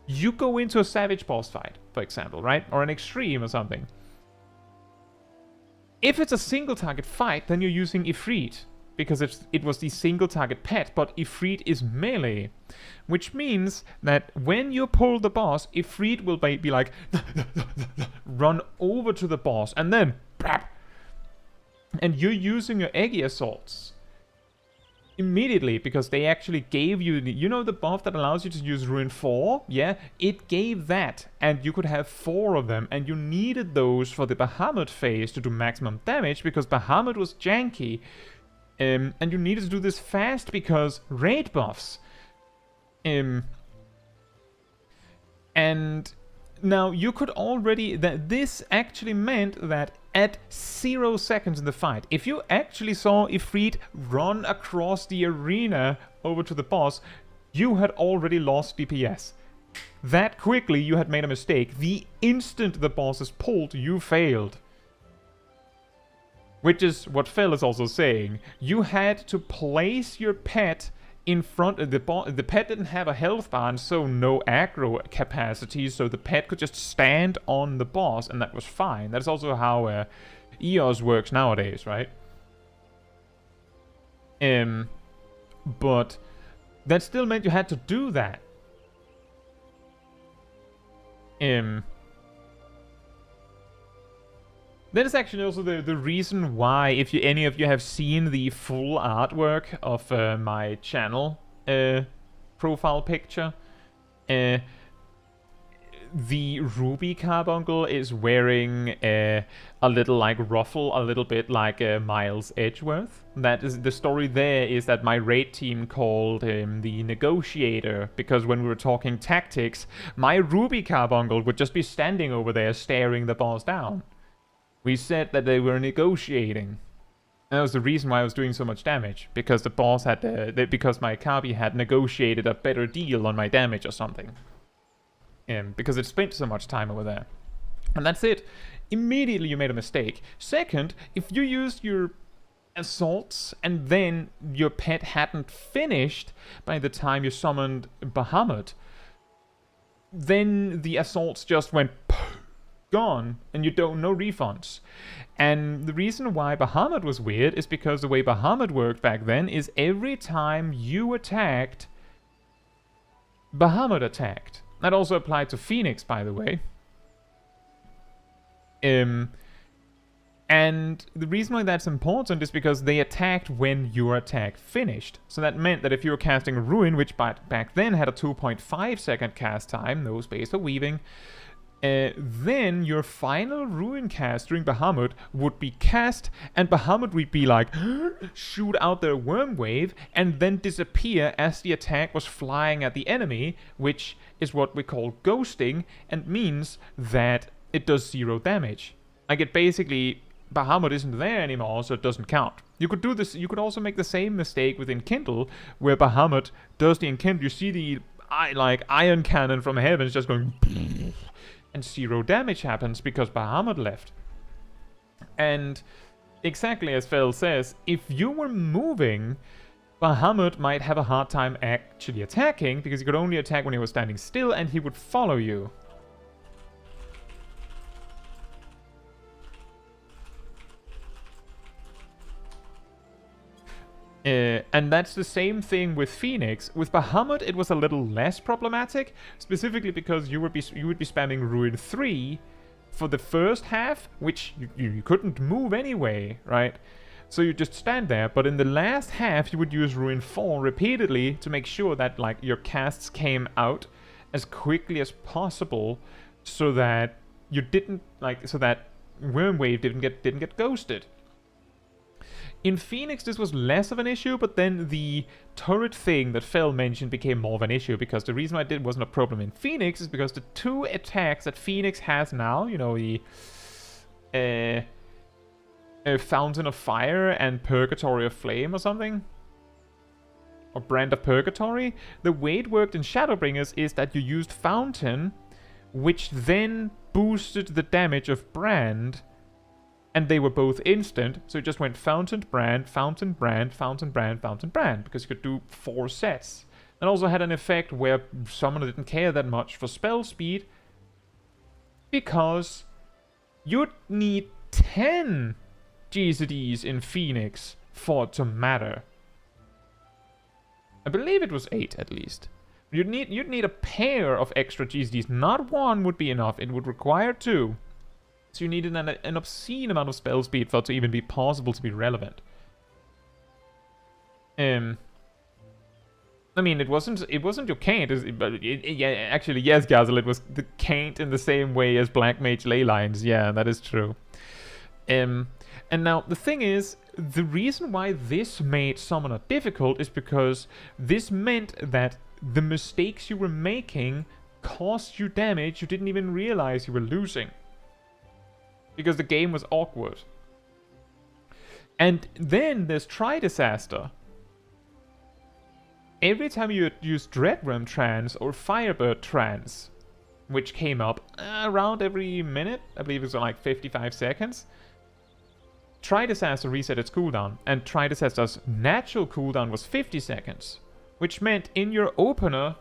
you go into a Savage boss fight, for example, right? Or an Extreme or something. If it's a single target fight, then you're using Ifrit, because it was the single target pet, but Ifrit is melee. Which means that when you pull the boss, Ifrit will be like, run over to the boss, and then, and you're using your Eggy Assaults immediately, because they actually gave you, you know, the buff that allows you to use Ruin 4? Yeah, it gave that, and you could have 4 of them, and you needed those for the Bahamut phase to do maximum damage, because Bahamut was janky, and you needed to do this fast because raid buffs. And now you could already, this actually meant that at 0 seconds in the fight, if you actually saw Ifrit run across the arena over to the boss, you had already lost DPS. That quickly you had made a mistake. The instant the boss is pulled, you failed. Which is what Phil is also saying. You had to place your pet in front of the boss. The pet didn't have a health bar and so no aggro capacity, so the pet could just stand on the boss, and that was fine. That's also how EOS works nowadays, right? But that still meant you had to do that. That is actually also the reason why, if any of you have seen the full artwork of my channel profile picture, the Ruby Carbuncle is wearing a little like ruffle, a little bit like Miles Edgeworth. That is the story. There is that my raid team called him the Negotiator, because when we were talking tactics, my Ruby Carbuncle would just be standing over there staring the boss down. We said that they were negotiating. And that was the reason why I was doing so much damage, because the boss had because my Kabi had negotiated a better deal on my damage or something. Because it spent so much time over there. And that's it. Immediately you made a mistake. Second, if you used your assaults and then your pet hadn't finished by the time you summoned Bahamut, then the assaults just went gone, and you don't know refunds. And the reason why Bahamut was weird is because the way Bahamut worked back then is every time you attacked, Bahamut attacked. That also applied to Phoenix, by the way. And the reason why that's important is because they attacked when your attack finished. So that meant that if you were casting Ruin, which back then had a 2.5 second cast time, no space for weaving, then your final Ruin cast during Bahamut would be cast, and Bahamut would be like, shoot out their worm wave, and then disappear as the attack was flying at the enemy, which is what we call ghosting, and means that it does 0 damage. Like, it basically, Bahamut isn't there anymore, so it doesn't count. You could do this, you could also make the same mistake with Enkindle, where Bahamut does the Enkindle, you see the, like, iron cannon from heaven just going, and 0 damage happens because Bahamut left. And exactly as Phil says, if you were moving Bahamut might have a hard time actually attacking, because he could only attack when he was standing still, and he would follow you. And that's the same thing with Phoenix. With Bahamut, it was a little less problematic, specifically because you would be spamming Ruin 3 for the first half, which you couldn't move anyway, right? So you just stand there, but in the last half, you would use Ruin 4 repeatedly to make sure that, like, your casts came out as quickly as possible, so that you didn't, like, so that Wormwave didn't get ghosted. In Phoenix, this was less of an issue, but then the turret thing that Fel mentioned became more of an issue, because the reason why it wasn't a problem in Phoenix is because the two attacks that Phoenix has now, you know, the Fountain of Fire and Purgatory of Flame or something, or Brand of Purgatory, the way it worked in Shadowbringers is that you used Fountain, which then boosted the damage of Brand, and they were both instant, so it just went Fountain, Brand, Fountain, Brand, Fountain, Brand, Fountain, Brand, because you could do 4 sets. It also had an effect where Summoner didn't care that much for spell speed, because you'd need 10 GZDs in Phoenix for it to matter. I believe it was 8 at least. You'd need a pair of extra GZDs. Not one would be enough, it would require 2. So you needed an obscene amount of spell speed for it to even be possible to be relevant. I mean, it wasn't your Caint, yeah, actually, yes, Gazel, it was the Caint in the same way as Black Mage Ley Lines. Yeah, that is true. And now, the thing is, the reason why this made Summoner difficult is because this meant that the mistakes you were making cost you damage you didn't even realize you were losing. Because the game was awkward. And then there's Tri-Disaster. Every time you use Dreadworm Trance or Firebird Trance, which came up around every minute, I believe it was like 55 seconds, Tri-Disaster reset its cooldown, and Tri-Disaster's natural cooldown was 50 seconds, which meant in your opener,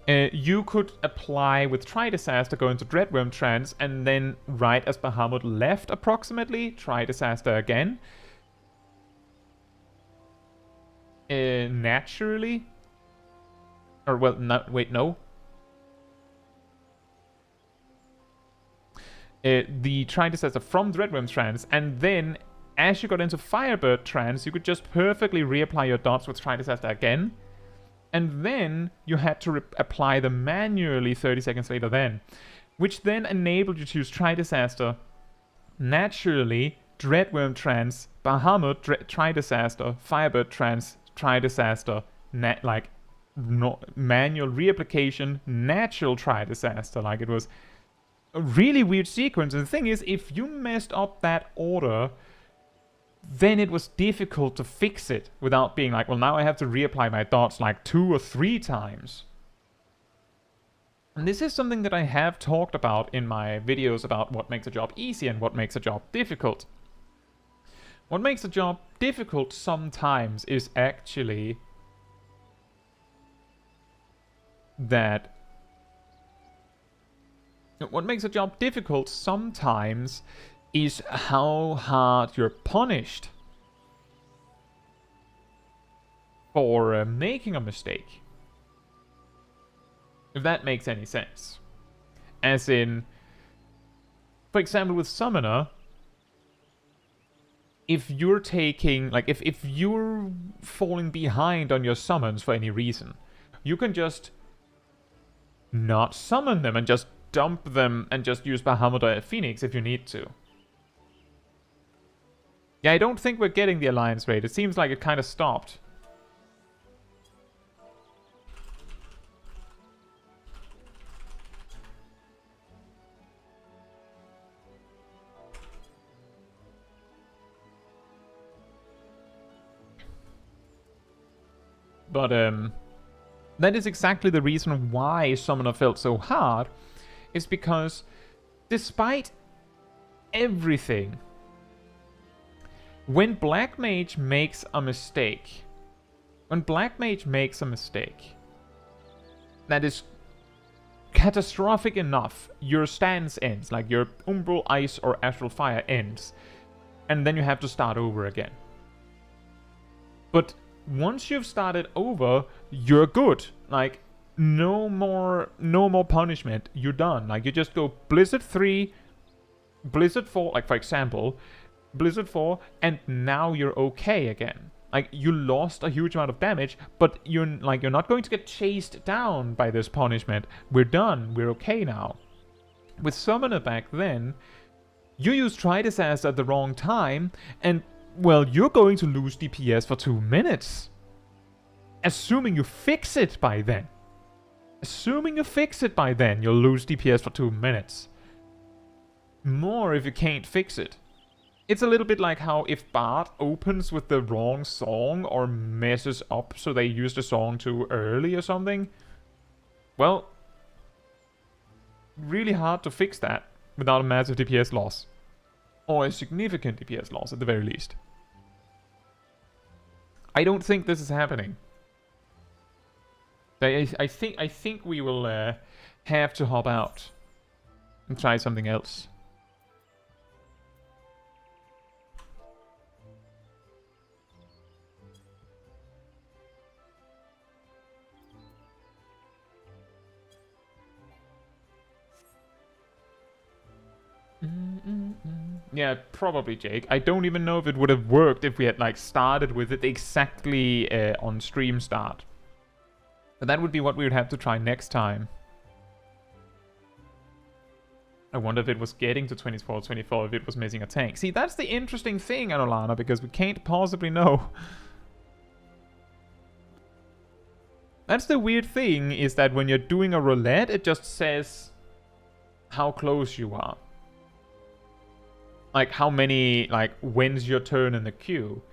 you could apply with Tri-Disaster, go into Dreadworm Trance, and then right as Bahamut left approximately, Tri-Disaster again. Naturally. Or, well, no, wait, no. The Tri-Disaster from Dreadworm Trance, and then as you got into Firebird Trance, you could just perfectly reapply your dots with Tri-Disaster again. And then you had to apply them manually 30 seconds later then. Which then enabled you to use Tri-Disaster naturally, Dreadworm Trance, Bahamut, Tri-Disaster, Firebird Trance, Tri-Disaster, manual reapplication, natural Tri-Disaster. Like, it was a really weird sequence. And the thing is, if you messed up that order, then it was difficult to fix it without being like, well, now I have to reapply my dots like 2 or 3 times. And this is something that I have talked about in my videos about what makes a job easy and what makes a job difficult. What makes a job difficult sometimes is actually that... What makes a job difficult sometimes is how hard you're punished for making a mistake. If that makes any sense. As in, for example, with Summoner, if you're taking, like, if you're falling behind on your summons for any reason, you can just not summon them and just dump them and just use Bahamut or Phoenix if you need to. Yeah, I don't think we're getting the alliance rate. It seems like it kind of stopped. But, that is exactly the reason why Summoner felt so hard, is because despite everything, When Black Mage makes a mistake, that is catastrophic enough, your stance ends, like your Umbral, Ice, or Astral Fire ends, and then you have to start over again. But once you've started over, you're good. Like, no more punishment. You're done. Like, you just go Blizzard 3, Blizzard 4, like for example, Blizzard 4, and now you're okay again. Like, you lost a huge amount of damage, but you're not going to get chased down by this punishment. We're done. We're okay now. With Summoner back then, you used Tridisaster at the wrong time, and, well, you're going to lose DPS for 2 minutes. Assuming you fix it by then. You'll lose DPS for 2 minutes. More if you can't fix it. It's a little bit like how if Bard opens with the wrong song or messes up so they use the song too early or something. Well, really hard to fix that without a massive DPS loss. Or a significant DPS loss at the very least. I don't think this is happening. I think we will have to hop out and try something else. Yeah, probably, Jake. I don't even know if it would have worked if we had like started with it exactly on stream start. But that would be what we would have to try next time. I wonder if it was getting to 24, if it was missing a tank. See, that's the interesting thing, Anolana, because we can't possibly know. That's the weird thing, is that when you're doing a roulette, it just says how close you are. Like, how many, like, when's your turn in the queue.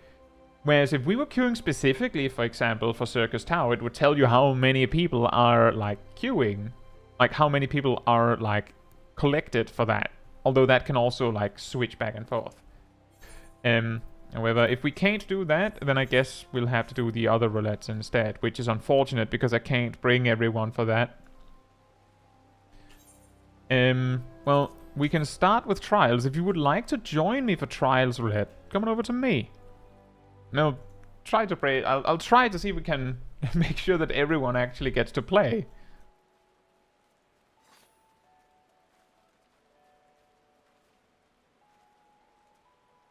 Whereas if we were queuing specifically, for example, for Circus Tower, it would tell you how many people are, like, queuing. Like, how many people are, like, collected for that. Although that can also, like, switch back and forth. However, if we can't do that, then I guess we'll have to do the other roulettes instead, which is unfortunate because I can't bring everyone for that. Well, we can start with Trials. If you would like to join me for Trials roulette, come on over to me. No, try to play. I'll try to see if we can make sure that everyone actually gets to play.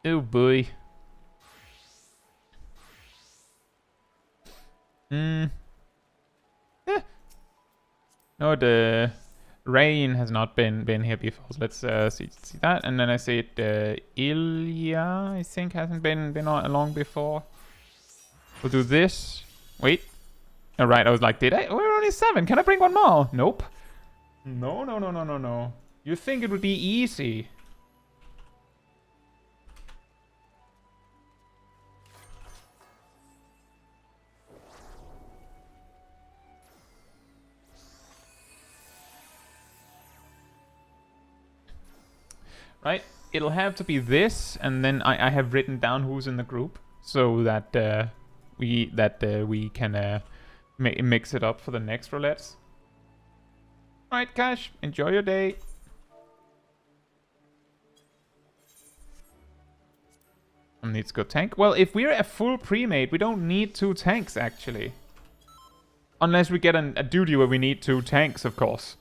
Oh boy. No, the rain has not been here before. So let's see that, and then I see it. Ilya, I think, hasn't been along before. We'll do this. Wait. All right, I was like, did I? We're only 7. Can I bring one more? Nope. No. You think it would be easy? Right, it'll have to be this, and then I have written down who's in the group, so that we can mix it up for the next roulettes. Alright, Cash, enjoy your day. Needs to go tank. Well, if we're a full pre-made, we don't need 2 tanks, actually. Unless we get a duty where we need 2 tanks, of course.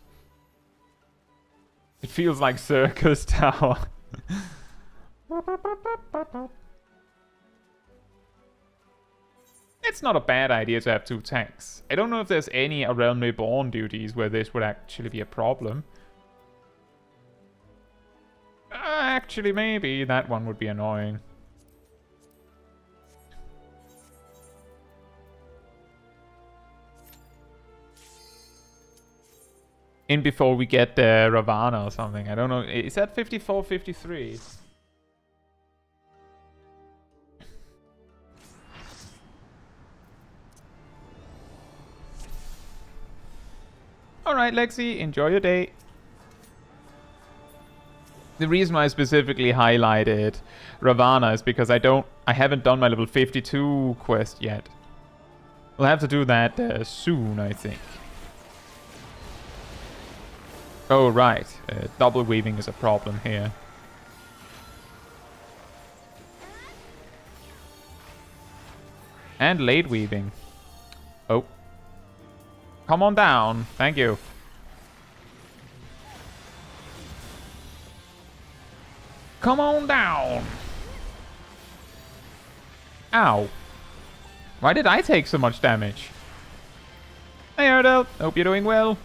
It feels like Circus Tower. It's not a bad idea to have 2 tanks. I don't know if there's any A Realm Reborn duties where this would actually be a problem. Actually, maybe that one would be annoying. In before we get Ravana or something. I don't know. Is that 54, 53? Alright, Lexi. Enjoy your day. The reason why I specifically highlighted Ravana is because I haven't done my level 52 quest yet. We'll have to do that soon, I think. Oh, right. Double weaving is a problem here. And late weaving. Oh. Come on down. Thank you. Come on down. Ow. Why did I take so much damage? Hey, Erdel. Hope you're doing well.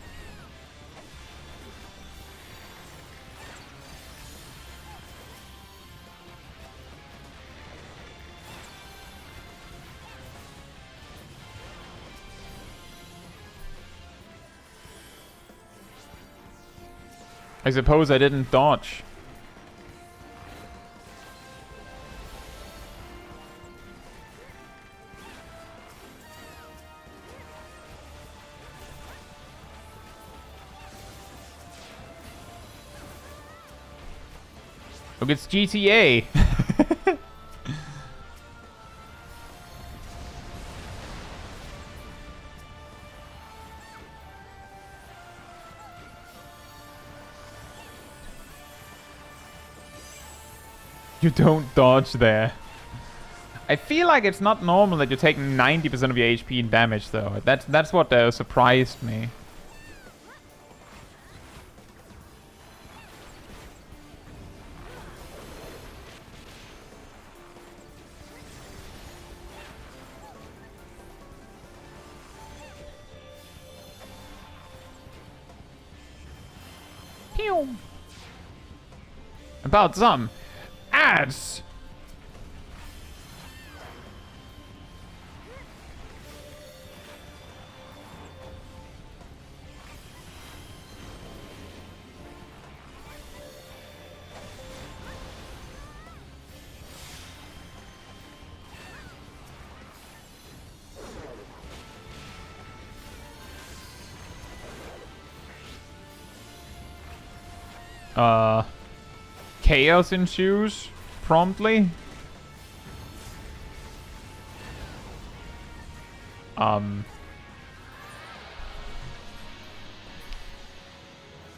I suppose I didn't dodge. Look, it's GTA. You don't dodge there. I feel like it's not normal that you take 90% of your HP in damage, though. That's what surprised me. Pew. About some ads. Chaos ensues promptly.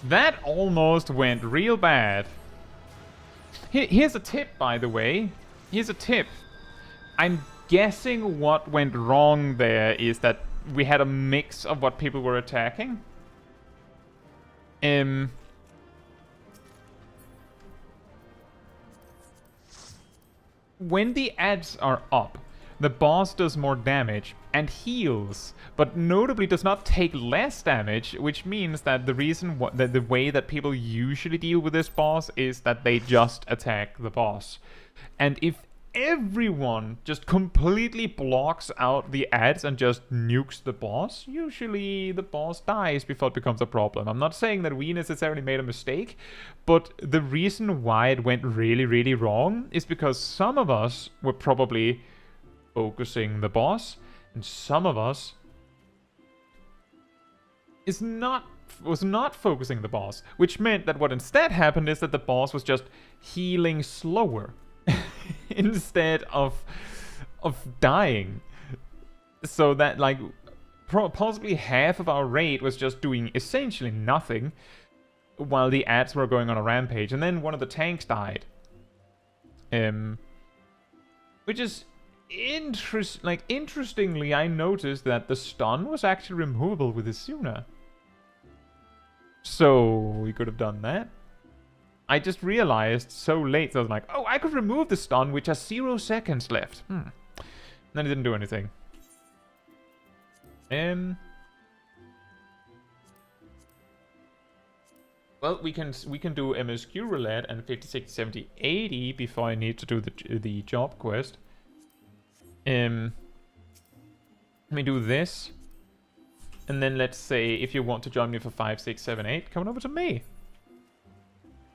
That almost went real bad. Here's a tip, by the way. Here's a tip. I'm guessing what went wrong there is that we had a mix of what people were attacking. When the ads are up, the boss does more damage and heals, but notably does not take less damage, which means that the way that people usually deal with this boss is that they just attack the boss. And if everyone just completely blocks out the ads and just nukes the boss, usually the boss dies before it becomes a problem. I'm not saying that we necessarily made a mistake, but the reason why it went really, really wrong is because some of us were probably focusing the boss, and some of us was not focusing the boss, which meant that what instead happened is that the boss was just healing slower. Instead of dying. So that, like, possibly half of our raid was just doing essentially nothing while the ads were going on a rampage, and then one of the tanks died. Which is interestingly, I noticed that the stun was actually removable with Isuna. So we could have done that. I just realized so late, so I was like, oh, I could remove the stun, which has 0 seconds left. Then it didn't do anything. Well, we can do MSQ roulette and 50, 60, 70, 80 before I need to do the job quest. Let me do this. And then let's say if you want to join me for 5, 6, 7, 8, come on over to me.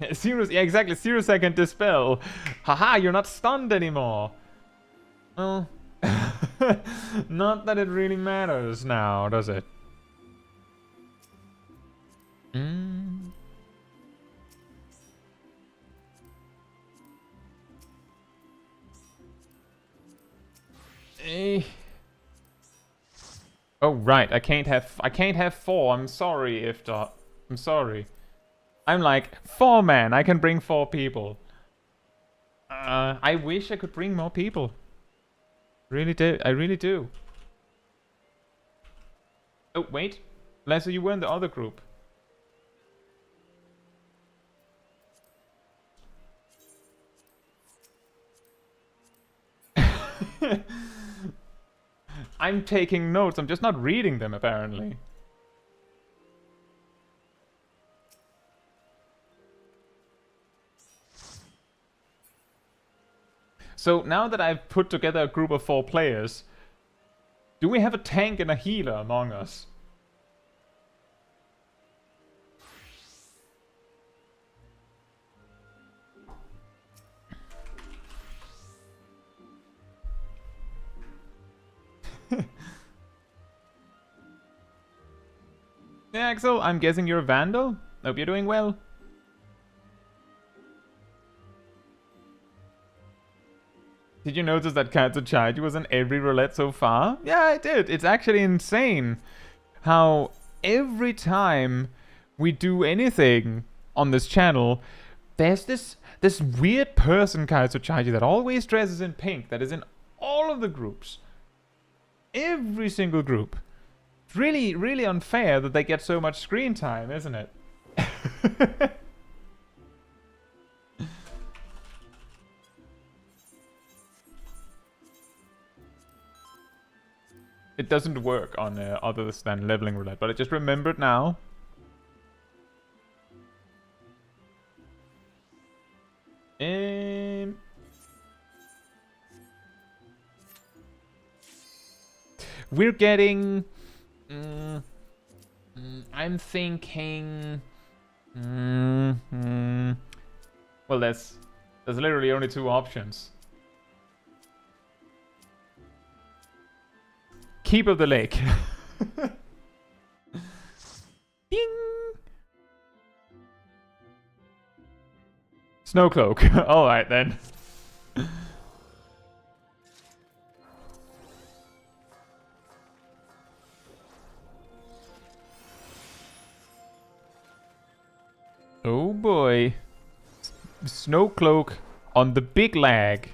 Yeah, exactly. 0 second dispel. Haha, you're not stunned anymore. Well, not that it really matters now, does it? Oh right, I can't have 4. I'm sorry, Ifrit. I'm sorry. I'm like 4 man. I can bring 4 people. I wish I could bring more people. Really do. I really do. Oh wait, Leslie, you were in the other group. I'm taking notes. I'm just not reading them apparently. So now that I've put together a group of 4 players, do we have a tank and a healer among us? Yeah, Axel, I'm guessing you're a Vandal? Hope you're doing well. Did you notice that Caetsu Chaiji was in every roulette so far? Yeah, I did. It's actually insane how every time we do anything on this channel, there's this weird person, Caetsu Chaiji, that always dresses in pink, that is in all of the groups. Every single group. It's really, really unfair that they get so much screen time, isn't it? It doesn't work on other than leveling roulette, but I just remembered now. We're getting... I'm thinking... Well, there's literally only 2 options. Keep of the lake. Ding! Snowcloak. Alright then. Oh boy. Snowcloak on the big lag.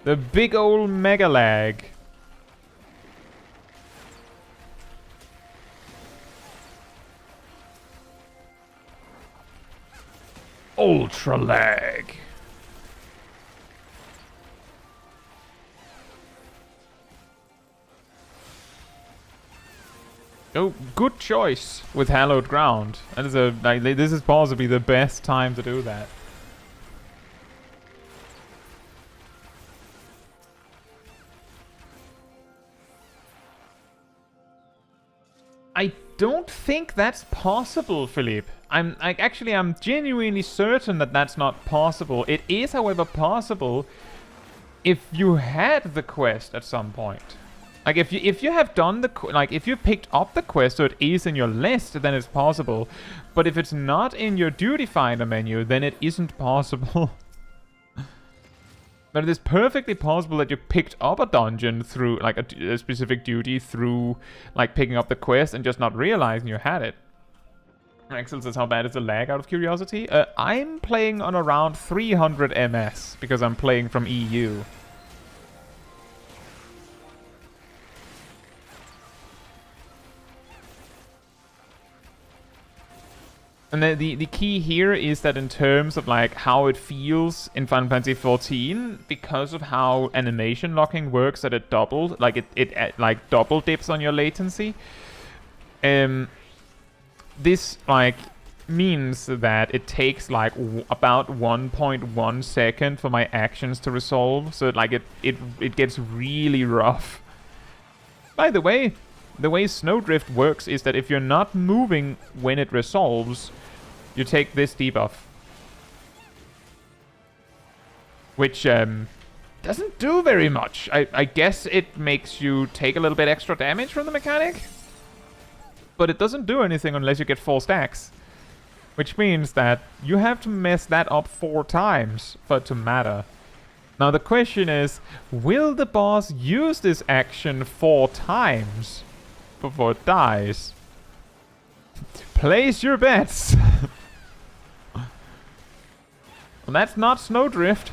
The big old mega lag. Ultra lag. Oh, good choice with hallowed ground. That is this is possibly the best time to do that. I don't think that's possible, Philippe. I'm genuinely certain that that's not possible. It is, however, possible if you had the quest at some point. Like if you have done the if you picked up the quest so it is in your list, then it's possible. But if it's not in your duty finder menu, then it isn't possible. But it is perfectly possible that you picked up a dungeon through, like, a specific duty through, like, picking up the quest and just not realizing you had it. Axel says, how bad is the lag, out of curiosity? I'm playing on around 300 ms, because I'm playing from EU. And the key here is that in terms of like how it feels in Final Fantasy XIV, because of how animation locking works, that it doubled, like it like double dips on your latency. This like means that it takes like about 1.1 second for my actions to resolve, so it gets really rough. By the way Snowdrift works is that if you're not moving when it resolves, you take this debuff. Which doesn't do very much. I guess it makes you take a little bit extra damage from the mechanic. But it doesn't do anything unless you get 4 stacks. Which means that you have to mess that up 4 times for it to matter. Now the question is, will the boss use this action 4 times before it dies? Place your bets. Well, that's not Snowdrift.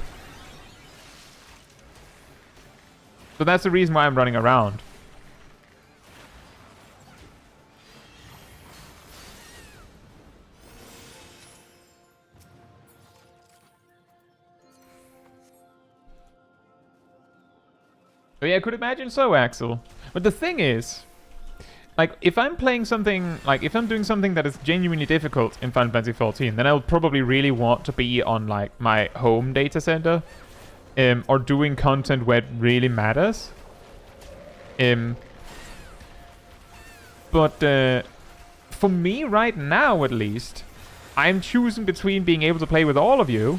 So that's the reason why I'm running around. Oh yeah, I could imagine so, Axel. But the thing is, like, if I'm playing something, like, if I'm doing something that is genuinely difficult in Final Fantasy XIV, then I'll probably really want to be on, like, my home data center, or doing content where it really matters. But for me right now, at least, I'm choosing between being able to play with all of you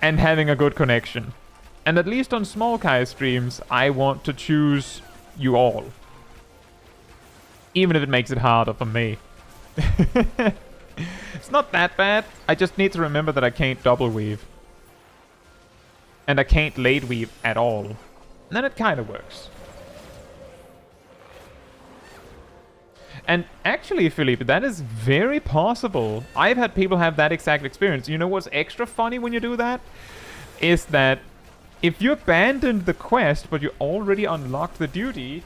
and having a good connection. And at least on Smol Caetsu streams, I want to choose you all. Even if it makes it harder for me. It's not that bad. I just need to remember that I can't double weave. And I can't late weave at all. And then it kind of works. And actually, Philippe, that is very possible. I've had people have that exact experience. You know what's extra funny when you do that? Is that if you abandoned the quest, but you already unlocked the duty,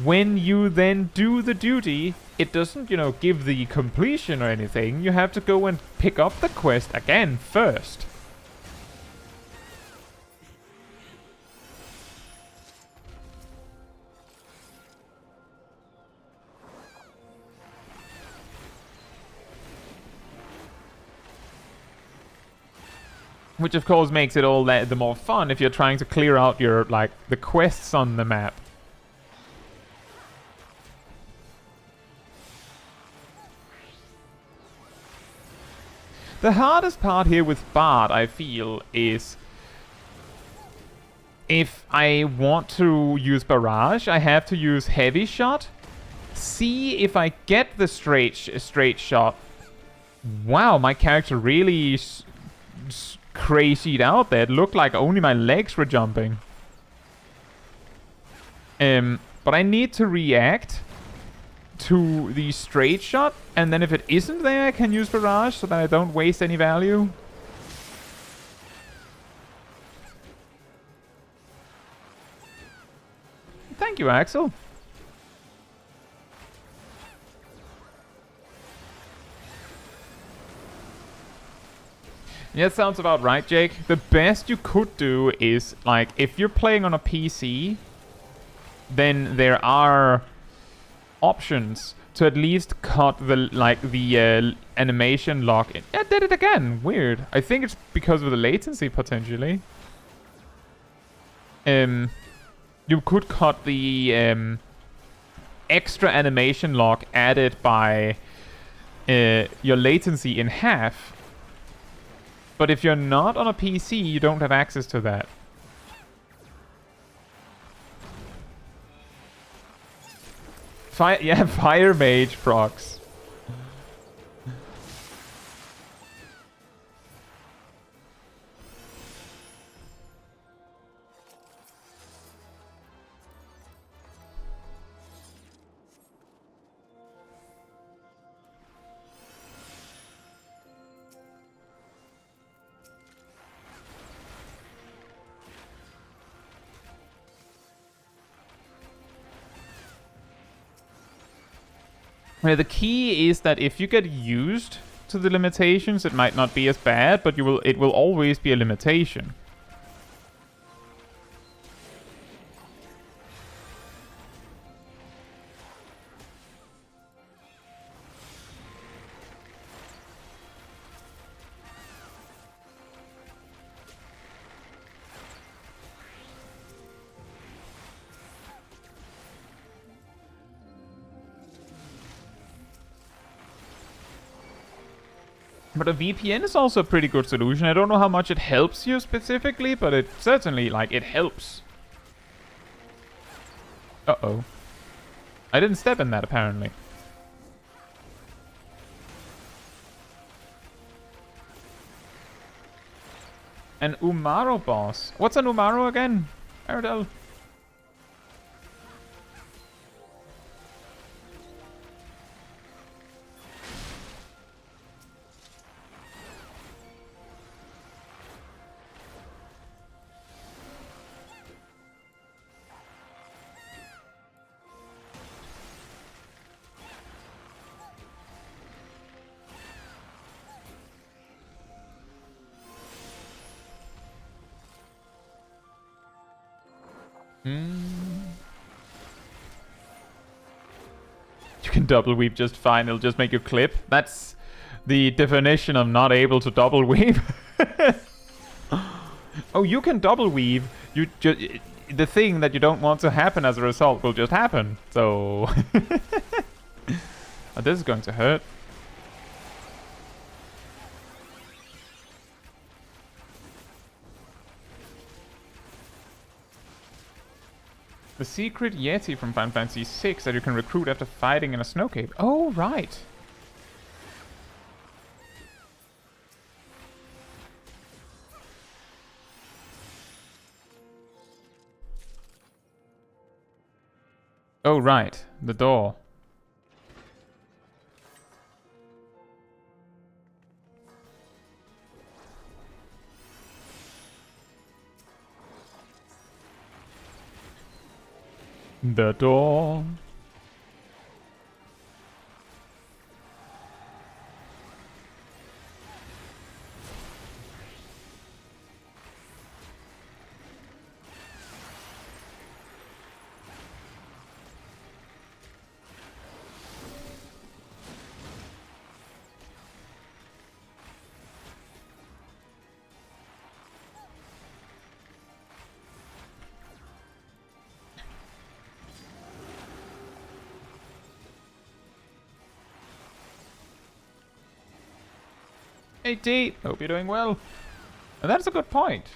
when you then do the duty, it doesn't, you know, give the completion or anything. You have to go and pick up the quest again first. Which of course makes it all the more fun if you're trying to clear out your, like, the quests on the map. The hardest part here with Bard, I feel, is if I want to use Barrage, I have to use Heavy Shot. See if I get the straight shot. Wow, my character really crazied out there. It looked like only my legs were jumping. But I need to react to the straight shot, and then if it isn't there, I can use Barrage so that I don't waste any value. Thank you, Axel. Yeah, that sounds about right, Jake. The best you could do is, like, if you're playing on a PC, then there are options to at least cut the animation lock. Yeah, did it again. Weird. I think it's because of the latency potentially. You could cut the extra animation lock added by your latency in half. But if you're not on a PC, you don't have access to that. Fire Mage procs. Yeah, the key is that if you get used to the limitations, it might not be as bad, but it will always be a limitation. But a VPN is also a pretty good solution. I don't know how much it helps you specifically, but it certainly, like, it helps. Uh-oh. I didn't step in that, apparently. An Umaro boss. What's an Umaro again? Aradel. You can double weave just fine, it'll just make you clip. That's the definition of not able to double weave. Oh, you can double weave. You just the thing that you don't want to happen as a result will just happen. So oh, this is going to hurt. The secret Yeti from Final Fantasy VI that you can recruit after fighting in a snow cave. Oh, right. Oh, right. The door. The door. Hey D, hope you're doing well. And that's a good point.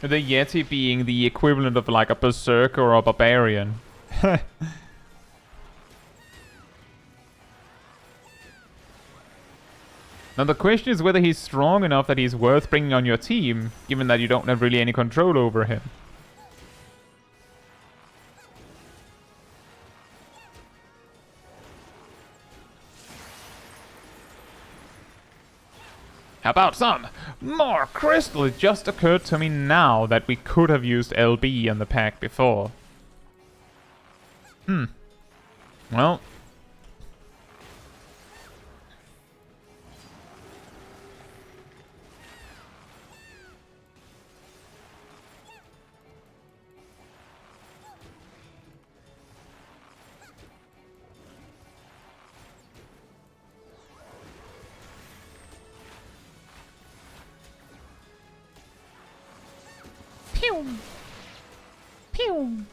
The Yeti being the equivalent of like a berserker or a barbarian. Now the question is whether he's strong enough that he's worth bringing on your team, given that you don't have really any control over him. How about some more crystal? It just occurred to me now that we could have used LB in the pack before. Well. Pew! Pew!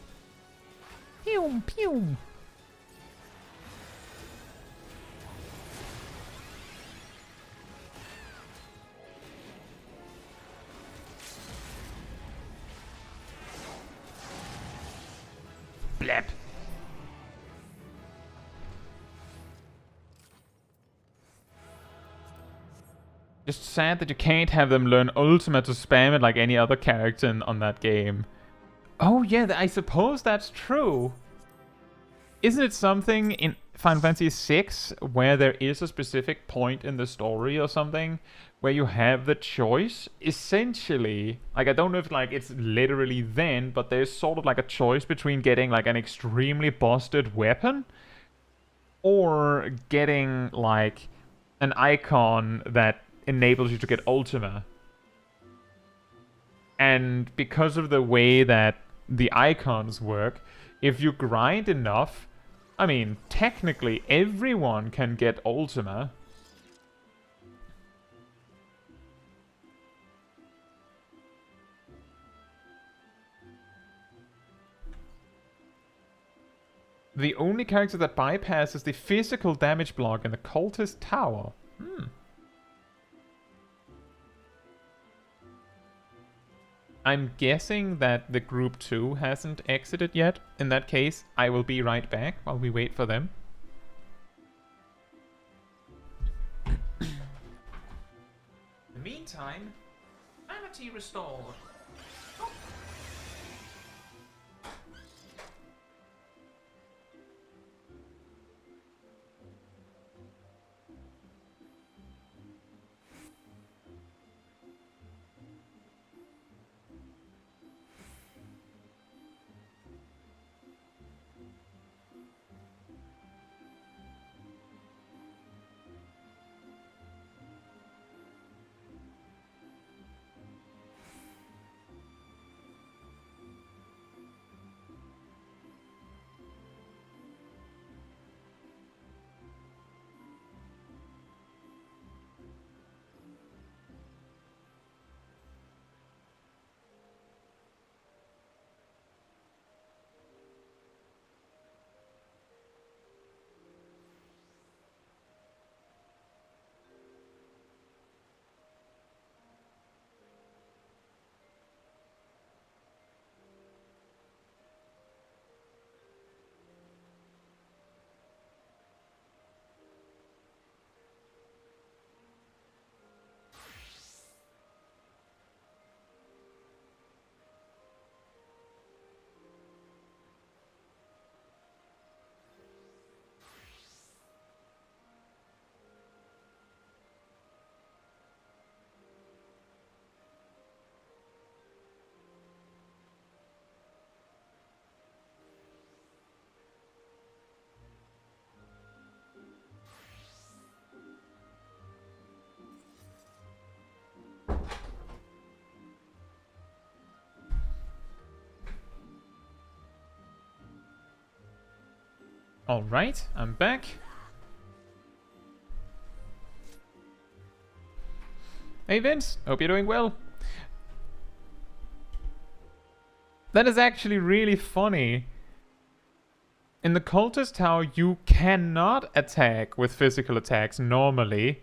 Pew! Pew! Blep! Just sad that you can't have them learn Ultima to spam it like any other character on that game. Oh yeah, I suppose that's true. Isn't it something in Final Fantasy VI where there is a specific point in the story or something where you have the choice? Essentially, like I don't know if like it's literally then, but there's sort of like a choice between getting like an extremely busted weapon or getting like an icon that enables you to get Ultima. And because of the way that the icons work, if you grind enough, I mean, technically everyone can get Ultima. The only character that bypasses the physical damage block in the Cultist Tower. I'm guessing that the group 2 hasn't exited yet. In that case, I will be right back while we wait for them. In the meantime, sanity restored. Oh. Alright, I'm back. Hey Vince, hope you're doing well. That is actually really funny. In the Cultist Tower, you cannot attack with physical attacks normally.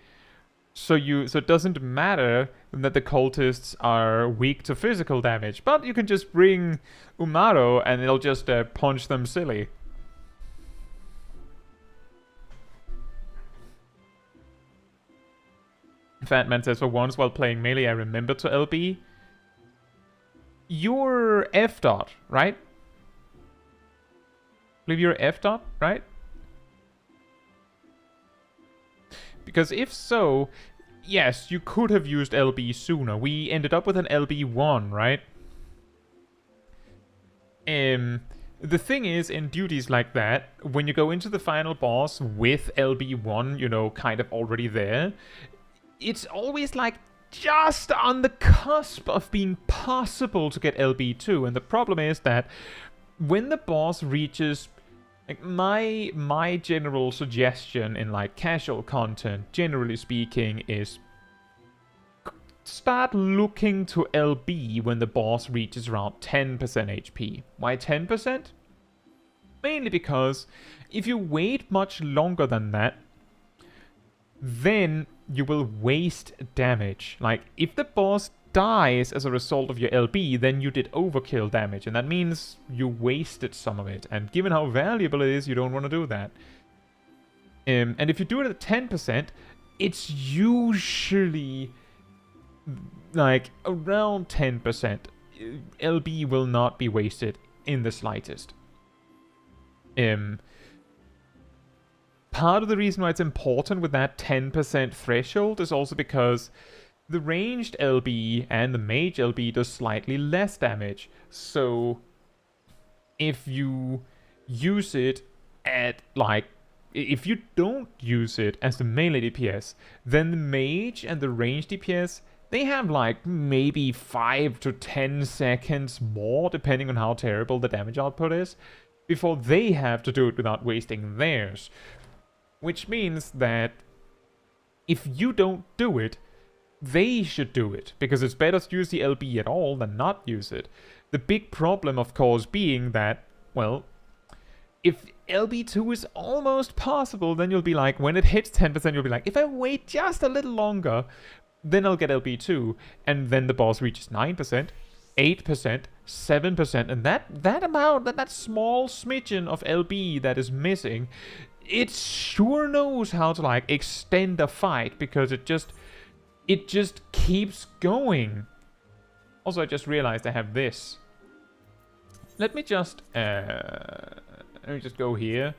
So it doesn't matter that the cultists are weak to physical damage, but you can just bring Umaro and it'll just punch them silly. Fatman says, for once while playing melee, I remember to LB. You're F dot, right? I believe you're F dot, right? Because if so, yes, you could have used LB sooner. We ended up with an LB1, right? The thing is, in duties like that, when you go into the final boss with LB1, you know, kind of already there, it's always like just on the cusp of being possible to get LB2. And the problem is that when the boss reaches, like, my general suggestion in like casual content, generally speaking, is start looking to LB when the boss reaches around 10% HP. Why 10%? Mainly because if you wait much longer than that, then you will waste damage. Like, if the boss dies as a result of your LB, then you did overkill damage, and that means you wasted some of it. And given how valuable it is, you don't want to do that. And if you do it at 10%, it's usually like around 10%. LB will not be wasted in the slightest. Part of the reason why it's important with that 10% threshold is also because the ranged LB and the mage LB does slightly less damage. So if you use it at, like, if you don't use it as the melee DPS, then the mage and the ranged DPS, they have like maybe 5 to 10 seconds more, depending on how terrible the damage output is, before they have to do it without wasting theirs. Which means that if you don't do it, they should do it, because it's better to use the LB at all than not use it. The big problem, of course, being that, well, if LB2 is almost possible, then you'll be like, when it hits 10%, you'll be like, if I wait just a little longer, then I'll get LB2, and then the boss reaches 9%. 8%, 7%, and that amount, that small smidgen of LB that is missing, it sure knows how to like extend a fight, because it just keeps going. Also, I just realized I have this. Let me just go here.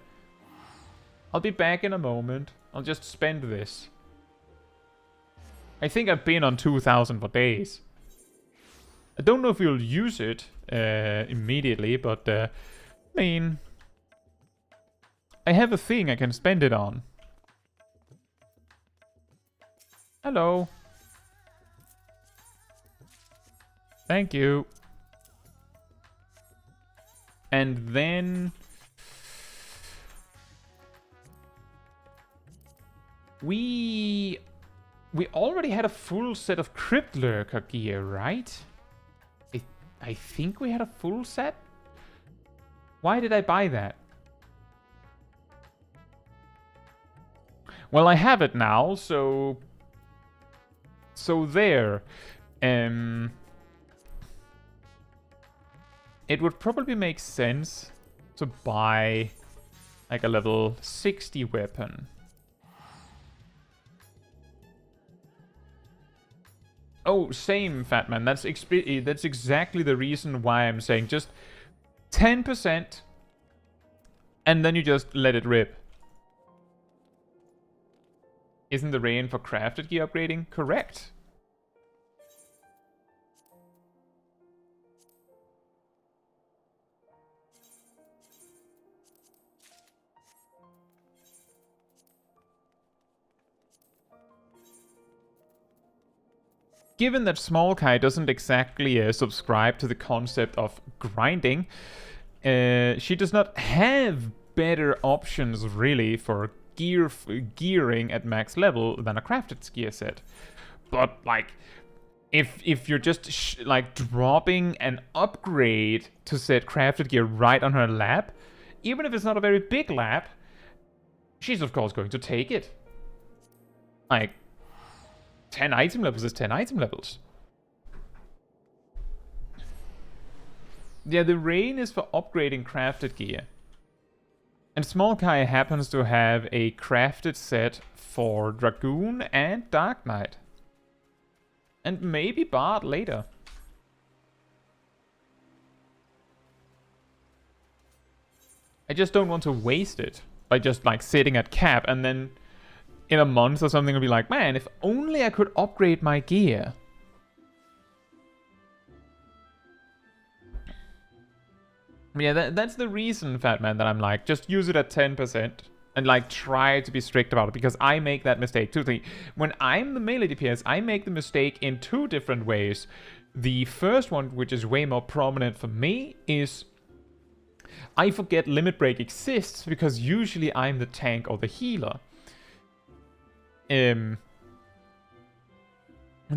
I'll be back in a moment. I'll just spend this. I think I've been on 2,000 for days. I don't know if you'll use it immediately, but I mean, I have a thing I can spend it on. Hello. Thank you. And then we already had a full set of Crypt Lurker gear, right? I think we had a full set? Why did I buy that? Well, I have it now, so there. It would probably make sense to buy like a level 60 weapon. Oh, same, Fatman. That's exactly the reason why I'm saying just 10%, and then you just let it rip. Isn't the rain for crafted gear upgrading? Correct. Given that Smol Caetsu doesn't exactly subscribe to the concept of grinding, she does not have better options really for gearing at max level than a crafted gear set. But like, if you're just like dropping an upgrade to set crafted gear right on her lap, even if it's not a very big lap, she's of course going to take it. Like, 10 item levels is 10 item levels. Yeah, the rain is for upgrading crafted gear. And Smol Caetsu happens to have a crafted set for Dragoon and Dark Knight. And maybe Bard later. I just don't want to waste it by just like sitting at cap, and then in a month or something, I'll be like, man, if only I could upgrade my gear. Yeah, that's the reason, Fatman, that I'm like, just use it at 10% and like try to be strict about it, because I make that mistake too. When I'm the melee DPS, I make the mistake in two different ways. The first one, which is way more prominent for me, is I forget limit break exists because usually I'm the tank or the healer. The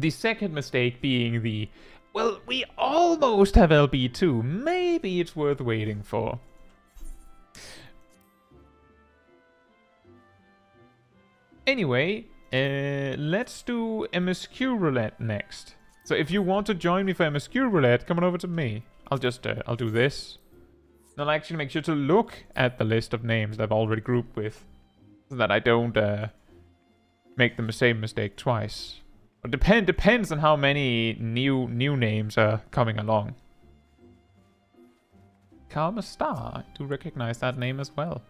second mistake being the, well, we almost have LB too. Maybe it's worth waiting for. Anyway, let's do MSQ roulette next. So if you want to join me for MSQ roulette, come on over to me. I'll just, I'll do this. I'll actually make sure to look at the list of names that I've already grouped with, so that I don't, make the same mistake twice. But depends on how many new names are coming along. Karma Star, I do recognize that name as well.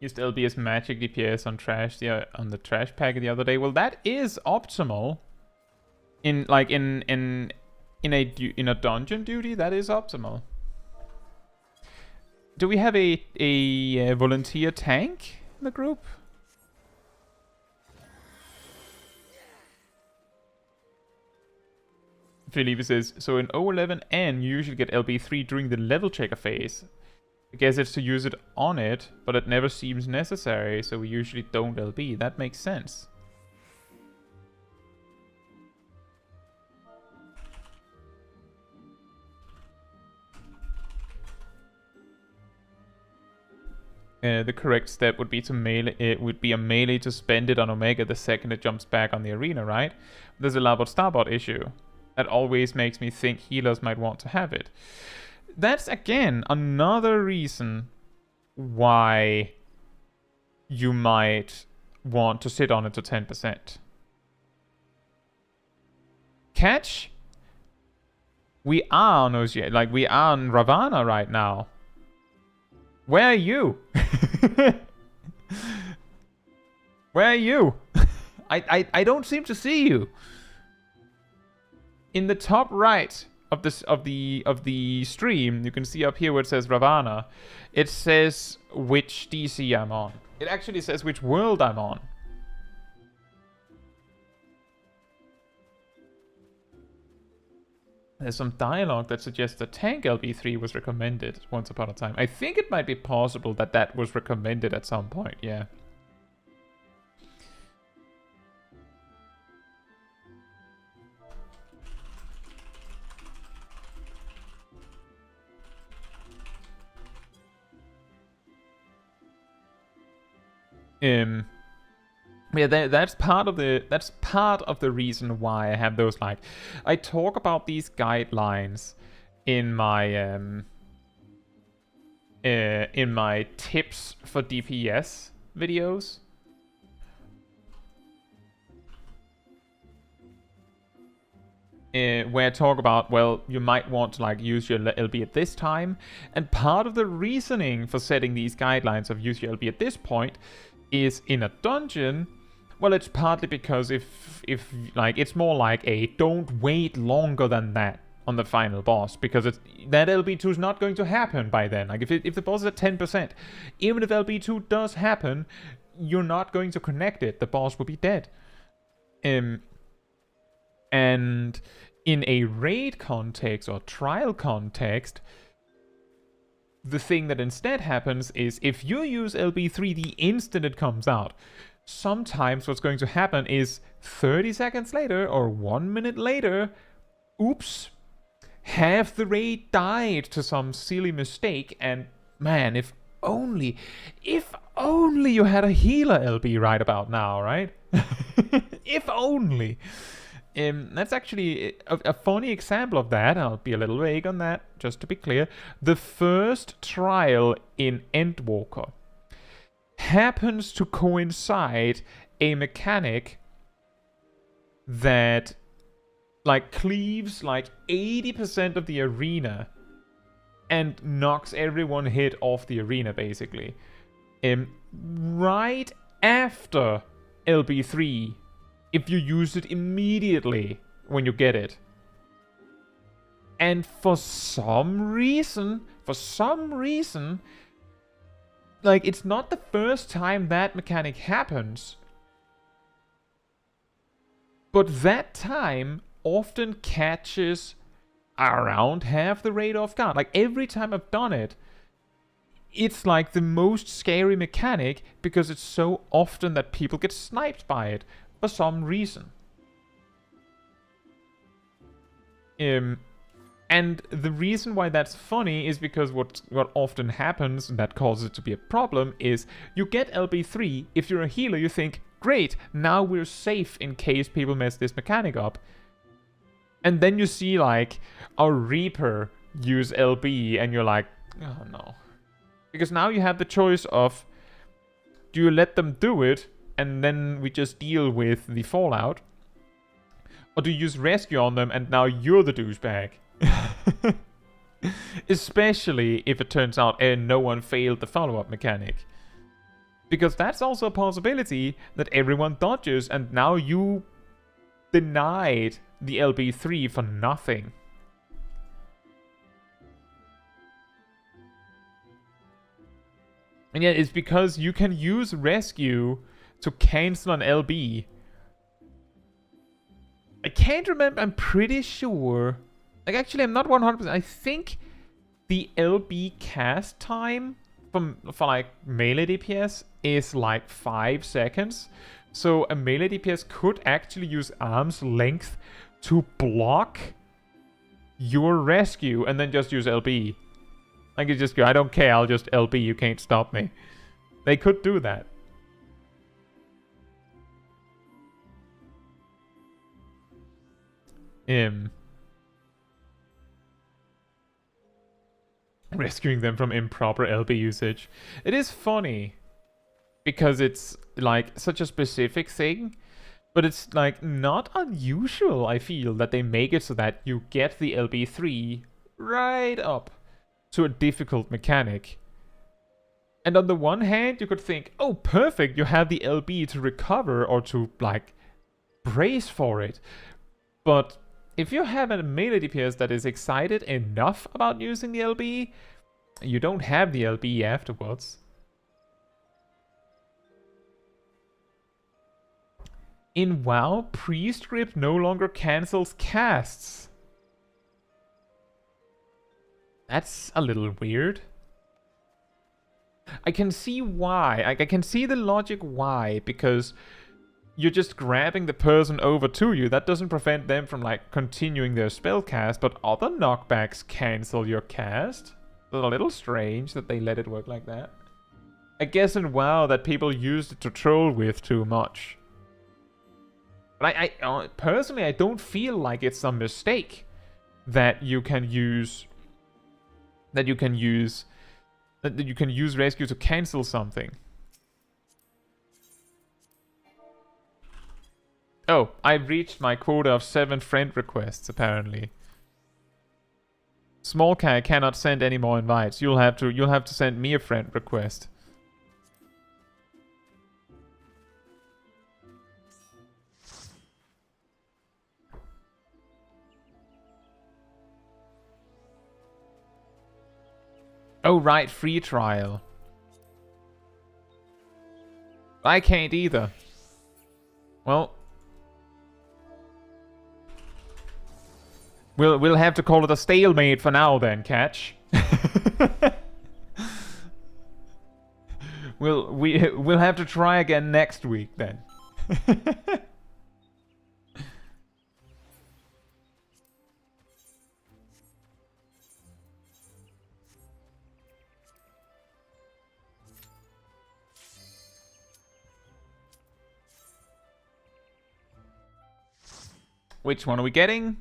Used LBS magic DPS on on the trash pack the other day. Well, that is optimal in in a dungeon duty, that is optimal. Do we have a volunteer tank in the group? Felipe says, so in O11N you usually get LB3 during the level checker phase. I guess it's to use it on it, but it never seems necessary, so we usually don't LB. That makes sense. The correct step would be to melee. It would be a melee to spend it on Omega the second it jumps back on the arena, right? There's a Labot Starbot issue. That always makes me think healers might want to have it. That's again another reason why you might want to sit on it to 10%. Catch? We are on Oceania, like we are on Ravana right now. Where are you? Where are you? I don't seem to see you. In the top right of this of the stream, you can see up here where it says Ravana. It says which DC I'm on. It actually says which world I'm on. There's some dialogue that suggests that tank LB3 was recommended once upon a time. I think it might be possible that that was recommended at some point, yeah. Yeah, that's part of the reason why I have those, like, I talk about these guidelines in my tips for DPS videos. Where I talk about, well, you might want to like use your LB at this time, and part of the reasoning for setting these guidelines of use your LB at this point is in a dungeon. Well, it's partly because if like it's more like a don't wait longer than that on the final boss, because that LB2 is not going to happen by then. Like if the boss is at 10%, even if LB2 does happen, you're not going to connect it. The boss will be dead. And in a raid context or trial context, the thing that instead happens is if you use LB3 the instant it comes out, sometimes what's going to happen is 30 seconds later or 1 minute later, oops, half the raid died to some silly mistake, and man, if only you had a healer LB right about now, right? If only. That's actually a funny example of that. I'll be a little vague on that, just to be clear. The first trial in Endwalker happens to coincide a mechanic that like cleaves like 80% of the arena and knocks everyone hit off the arena, basically. Right after LB3, if you use it immediately when you get it. And for some reason, like, it's not the first time that mechanic happens, but that time often catches around half the raid off guard. Like, every time I've done it, it's like the most scary mechanic because it's so often that people get sniped by it for some reason. And the reason why that's funny is because what often happens, and that causes it to be a problem, is you get LB3, if you're a healer, you think, great, now we're safe in case people mess this mechanic up. And then you see, like, a Reaper use LB, and you're like, oh no. Because now you have the choice of, do you let them do it, and then we just deal with the fallout? Or do you use rescue on them, and now you're the douchebag? Especially if it turns out no one failed the follow-up mechanic. Because that's also a possibility that everyone dodges and now you denied the LB3 for nothing. And yeah, it's because you can use rescue to cancel an LB. I can't remember, I'm pretty sure. Like, actually, I'm not 100%. I think the LB cast time for like melee DPS is like 5 seconds. So a melee DPS could actually use arm's length to block your rescue and then just use LB. I could just go, I don't care, I'll just LB, you can't stop me. They could do that. Rescuing them from improper LB usage. It is funny because it's like such a specific thing, but it's like not unusual, I feel, that they make it so that you get the LB3 right up to a difficult mechanic. And on the one hand, you could think, oh, perfect, you have the LB to recover or to, like, brace for it. But if you have a melee DPS that is excited enough about using the LB, you don't have the LB afterwards. In WoW, Priest Grip no longer cancels casts. That's a little weird. I can see why. I can see the logic why, because you're just grabbing the person over to you. That doesn't prevent them from, like, continuing their spell cast, but other knockbacks cancel your cast. It's a little strange that they let it work like that. I guess in WoW that people used it to troll with too much. But I personally, I don't feel like it's a mistake that you can use rescue to cancel something. Oh, I've reached my quota of 7 friend requests, apparently. Smol Caetsu cannot send any more invites. You'll have to send me a friend request. Oh, right, free trial. I can't either. Well, we'll have to call it a stalemate for now then, Catch. We'll have to try again next week then. Which one are we getting?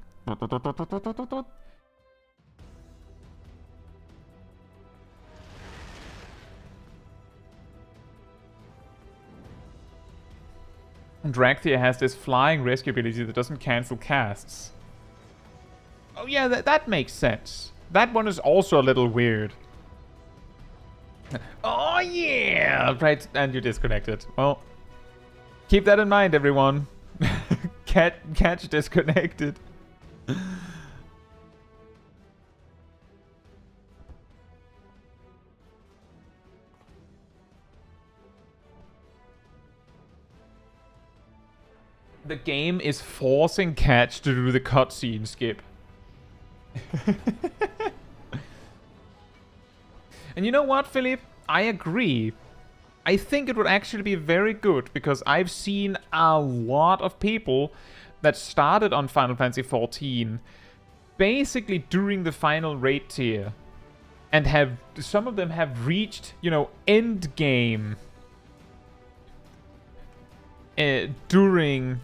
Dracthea has this flying rescue ability that doesn't cancel casts. Oh yeah, that makes sense. That one is also a little weird. Oh yeah! Right, and you disconnected. Well, keep that in mind, everyone. Catch disconnected. The game is forcing Catch to do the cutscene skip. And you know what, Philip? I agree. I think it would actually be very good, because I've seen a lot of people that started on Final Fantasy XIV basically during the final raid tier, and some of them have reached, you know, end game during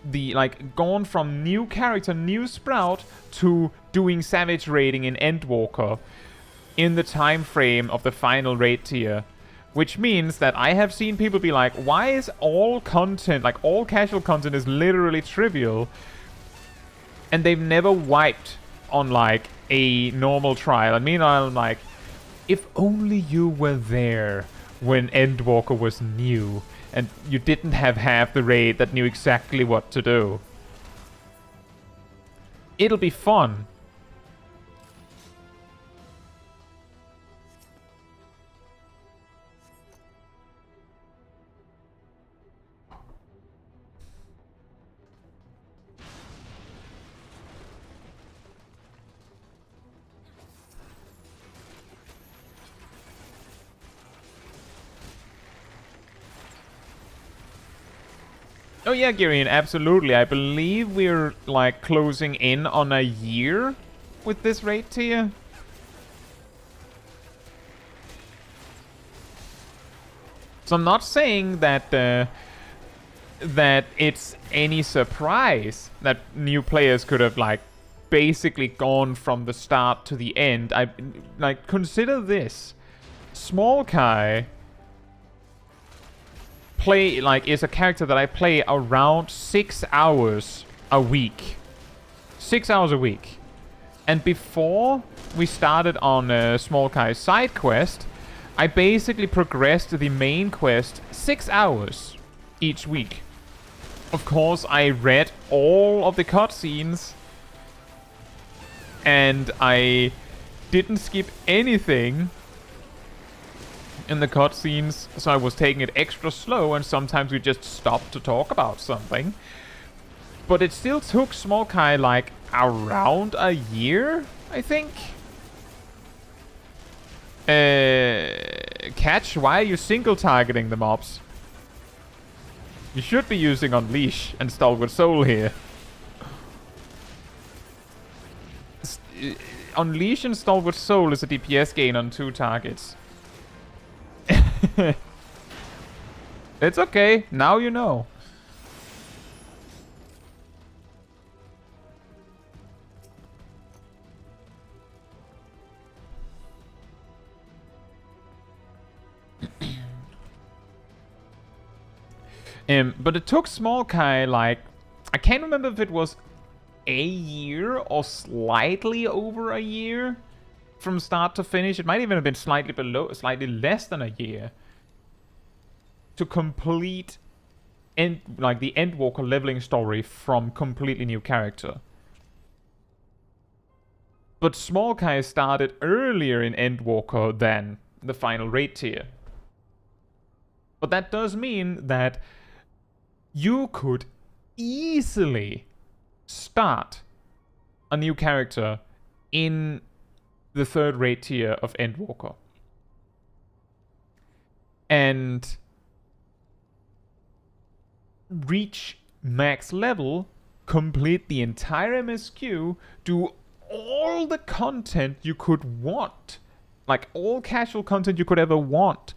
the, like, gone from new character, new sprout, to doing savage raiding in Endwalker in the time frame of the final raid tier. Which means that I have seen people be like, why is all content, like all casual content, is literally trivial, and they've never wiped on, like, a normal trial. And meanwhile, I'm like, if only you were there when Endwalker was new, and you didn't have half the raid that knew exactly what to do. It'll be fun. Oh yeah, Girian, absolutely. I believe we're like closing in on a year with this raid tier. So I'm not saying that that it's any surprise that new players could have like basically gone from the start to the end. I like consider this. Smol Kai is a character that I play around 6 hours a week. 6 hours a week. And before we started on Smol Kai's side quest, I basically progressed the main quest 6 hours each week. Of course, I read all of the cutscenes and I didn't skip anything in the cutscenes, so I was taking it extra slow, and sometimes we just stopped to talk about something. But it still took Smol Kai like around a year, I think. Catch, why are you single targeting the mobs? You should be using Unleash and Stalwart Soul here. Unleash and Stalwart Soul is a DPS gain on 2 targets. It's okay, now you know. But it took Smol Kai like, I can't remember if it was a year or slightly over a year from start to finish. It might even have been slightly less than a year to complete the Endwalker leveling story from completely new character. But Smol Kai started earlier in Endwalker than the final raid tier. But that does mean that you could easily start a new character in the 3rd raid tier of Endwalker. And reach max level, complete the entire MSQ, do all the content you could want. Like all casual content you could ever want.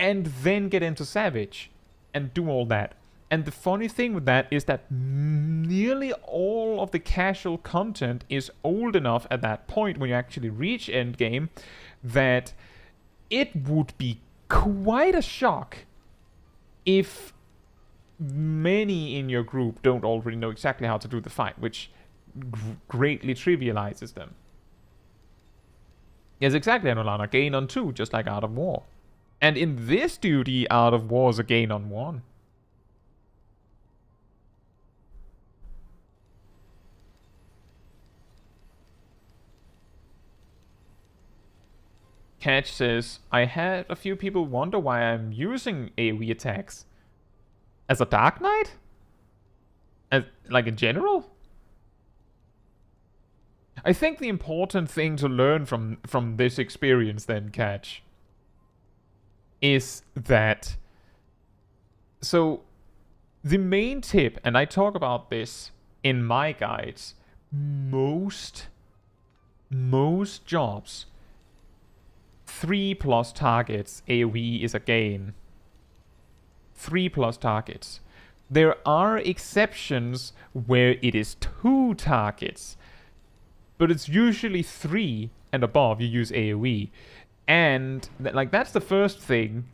And then get into Savage and do all that. And the funny thing with that is that nearly all of the casual content is old enough at that point when you actually reach endgame that it would be quite a shock if many in your group don't already know exactly how to do the fight, which greatly trivializes them. Yes, exactly, Anolana. Gain on 2, just like Art of War. And in this duty, Art of War is a gain on 1. Catch says, I had a few people wonder why I'm using AoE attacks. As a Dark Knight? Like in general? I think the important thing to learn from this experience then, Catch, is that... So, the main tip, and I talk about this in my guides, most jobs, 3+ targets AoE is a gain. 3+ targets. There are exceptions where it is 2 targets, but it's usually 3 and above you use AoE. And that's the first thing,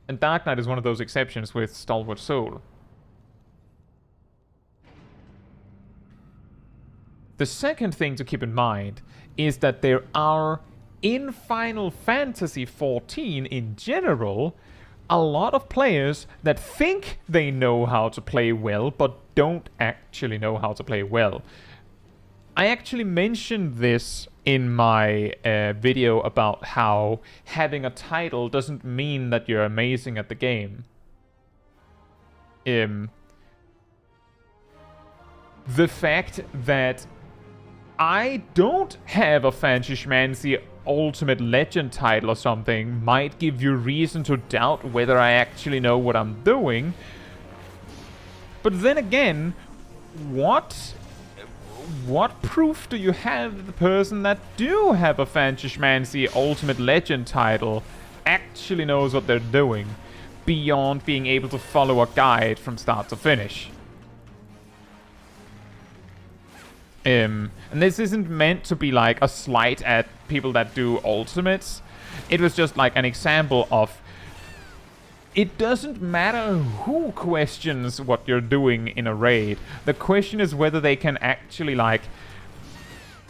and Dark Knight is one of those exceptions with Stalwart Soul. The second thing to keep in mind is that there are, in Final Fantasy XIV in general, a lot of players that think they know how to play well, but don't actually know how to play well. I actually mentioned this in my video about how having a title doesn't mean that you're amazing at the game. The fact that I don't have a Fancy Schmancy Ultimate Legend title or something might give you reason to doubt whether I actually know what I'm doing. But then again, what proof do you have that the person that do have a Fancy Ultimate Legend title actually knows what they're doing, beyond being able to follow a guide from start to finish? And this isn't meant to be like a slight at people that do ultimates. It was just like an example of, it doesn't matter who questions what you're doing in a raid. The question is whether they can actually like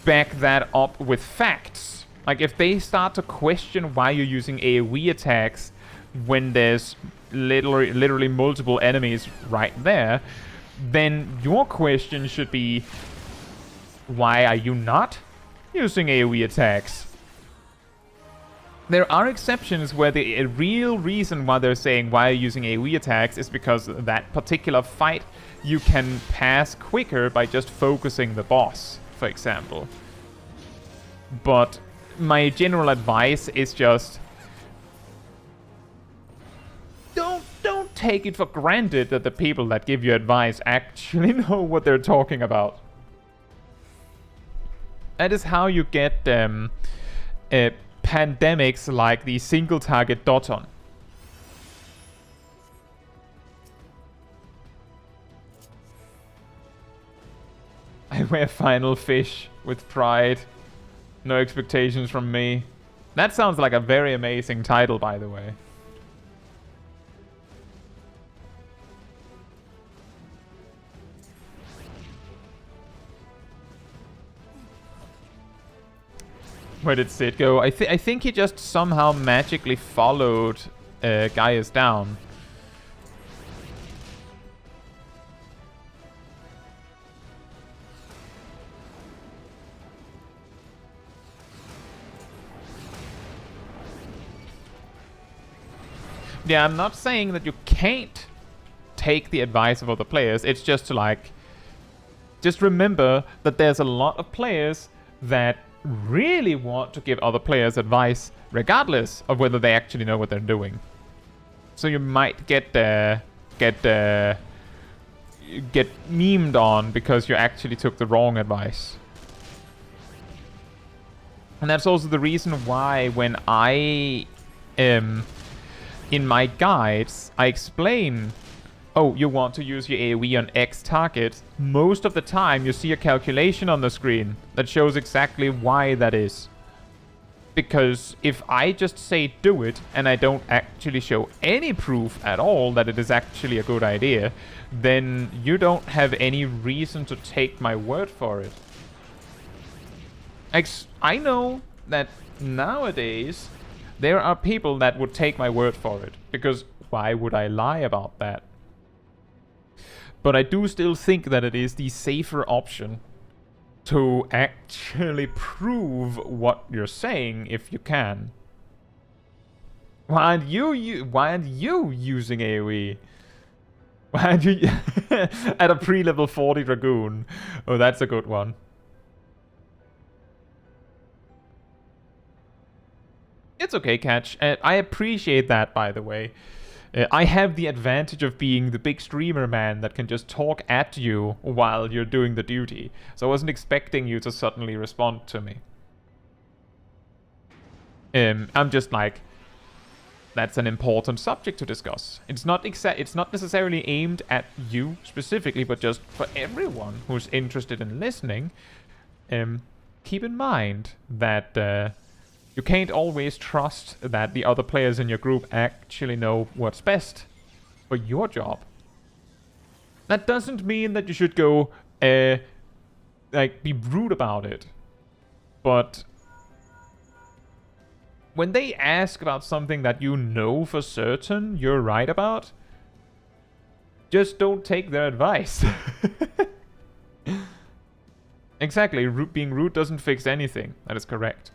back that up with facts. Like if they start to question why you're using AoE attacks when there's literally multiple enemies right there, then your question should be, why are you not using AoE attacks? There are exceptions where the real reason why they're saying why are you using AoE attacks is because that particular fight you can pass quicker by just focusing the boss, for example. But my general advice is just don't take it for granted that the people that give you advice actually know what they're talking about. That is how you get pandemics like the single target Doton. I wear final fish with pride. No expectations from me. That sounds like a very amazing title, by the way. Where did Sid go? I think he just somehow magically followed Gaius down. Yeah, I'm not saying that you can't take the advice of other players. It's just to like, just remember that there's a lot of players that really want to give other players advice regardless of whether they actually know what they're doing. So you might get memed on because you actually took the wrong advice. And that's also the reason why when I in my guides I explain, oh, you want to use your AoE on X target, most of the time you see a calculation on the screen that shows exactly why that is. Because if I just say do it, and I don't actually show any proof at all that it is actually a good idea, then you don't have any reason to take my word for it. I know that nowadays there are people that would take my word for it, because why would I lie about that? But I do still think that it is the safer option to actually prove what you're saying if you can. Why aren't you using AoE? Why aren't you at a pre-level 40 Dragoon? Oh, that's a good one. It's okay, Catch. I appreciate that, by the way. I have the advantage of being the big streamer man that can just talk at you while you're doing the duty. So I wasn't expecting you to suddenly respond to me. I'm just like, that's an important subject to discuss. It's not necessarily aimed at you specifically, but just for everyone who's interested in listening. Keep in mind that you can't always trust that the other players in your group actually know what's best for your job. That doesn't mean that you should go, like, be rude about it. But when they ask about something that you know for certain you're right about, just don't take their advice. Exactly, being rude doesn't fix anything. That is correct.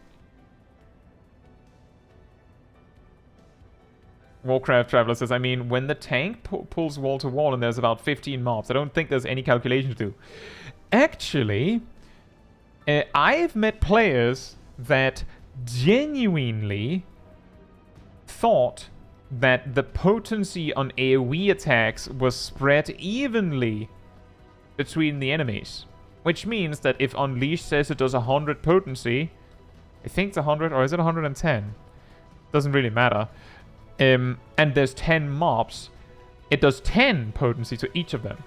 Warcraft Traveler says, I mean, when the tank pulls wall to wall and there's about 15 mobs, I don't think there's any calculation to do. Actually, I've met players that genuinely thought that the potency on AoE attacks was spread evenly between the enemies. Which means that if Unleash says it does 100 potency, I think it's 100, or is it 110? Doesn't really matter. And there's 10 mobs, it does 10 potency to each of them.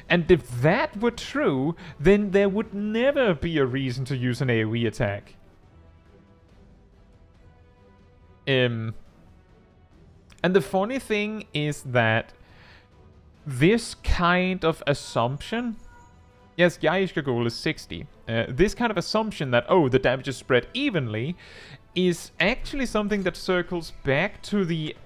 And if that were true, then there would never be a reason to use an AoE attack. And the funny thing is that this kind of assumption... Yes, Yaishka goal is 60. This kind of assumption that, oh, the damage is spread evenly, is actually something that circles back to the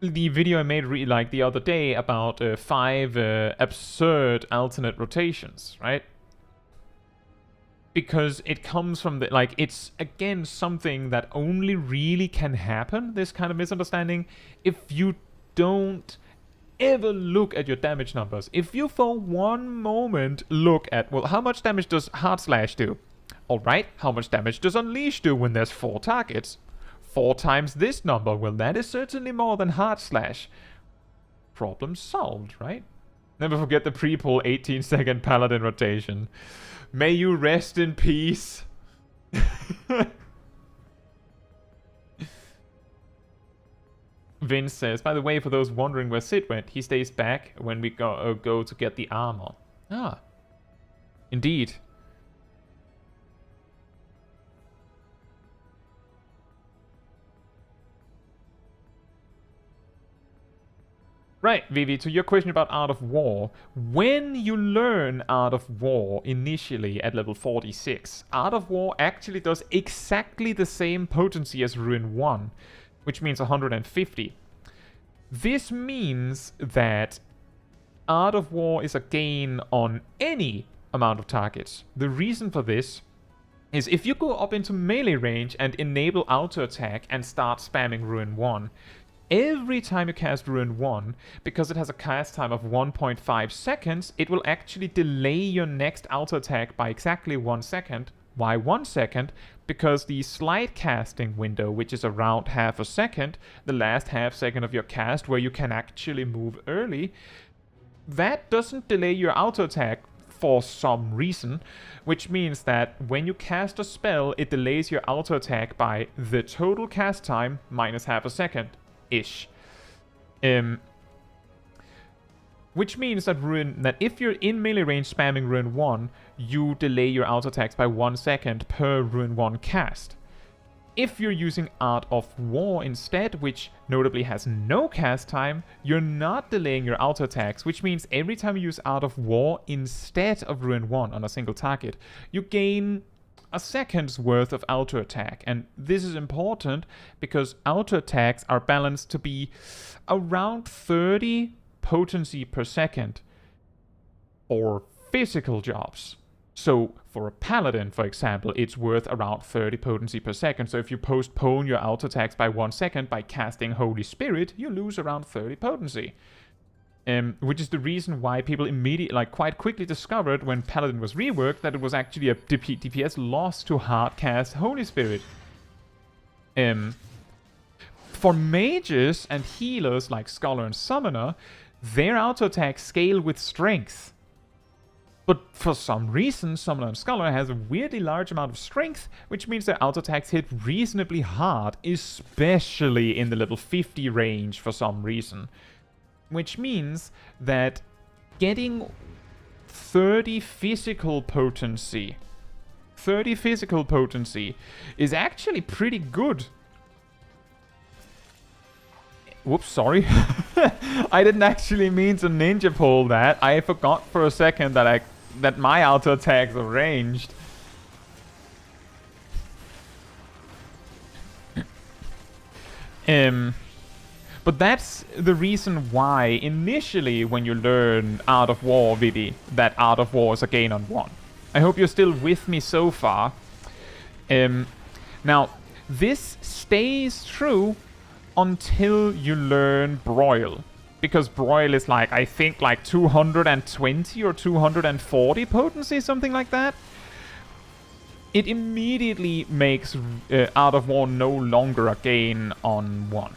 video I made like the other day about 5 absurd alternate rotations, right? Because it comes from the, like, it's again something that only really can happen, this kind of misunderstanding, if you don't ever look at your damage numbers. If you for one moment look at, well, how much damage does Hard Slash do? Alright, how much damage does Unleash do when there's 4 targets? 4 times this number, well, that is certainly more than Hard Slash. Problem solved, right? Never forget the pre-pull 18-second Paladin rotation. May you rest in peace. Vince says, by the way, for those wondering where Sid went, he stays back when we go to get the armor. Ah. Indeed. Right, Vivi, to your question about Art of War. When you learn Art of War initially at level 46, Art of War actually does exactly the same potency as Ruin 1, which means 150. This means that Art of War is a gain on any amount of targets. The reason for this is if you go up into melee range and enable auto attack and start spamming Ruin 1, every time you cast Ruin 1, because it has a cast time of 1.5 seconds, it will actually delay your next auto attack by exactly 1 second. Why 1 second? Because the slide casting window, which is around half a second, the last half second of your cast where you can actually move early, that doesn't delay your auto attack for some reason, which means that when you cast a spell, it delays your auto attack by the total cast time minus half a second. Ish. Which means that if you're in melee range spamming Ruin 1, you delay your auto attacks by 1 second per Ruin 1 cast. If you're using Art of War instead, which notably has no cast time, you're not delaying your auto attacks, which means every time you use Art of War instead of Ruin 1 on a single target, you gain a second's worth of auto attack. And this is important because auto attacks are balanced to be around 30 potency per second for physical jobs. So for a paladin, for example, it's worth around 30 potency per second. So if you postpone your auto attacks by 1 second by casting Holy Spirit, you lose around 30 potency. Which is the reason why people immediately, like quite quickly discovered when Paladin was reworked that it was actually a DPS loss to hard cast Holy Spirit. For mages and healers like Scholar and Summoner, their auto attacks scale with strength. But for some reason, Summoner and Scholar has a weirdly large amount of strength, which means their auto attacks hit reasonably hard, especially in the level 50 range for some reason. Which means that getting 30 physical potency is actually pretty good. Whoops, sorry. I didn't actually mean to ninja pull that. I forgot for a second that my auto attacks are ranged. But that's the reason why initially when you learn Art of War, Vidi, that Art of War is a gain on 1. I hope you're still with me so far. Now, this stays true until you learn Broil. Because Broil is like, I think like 220 or 240 potency, something like that. it immediately makes Art of War no longer a gain on 1.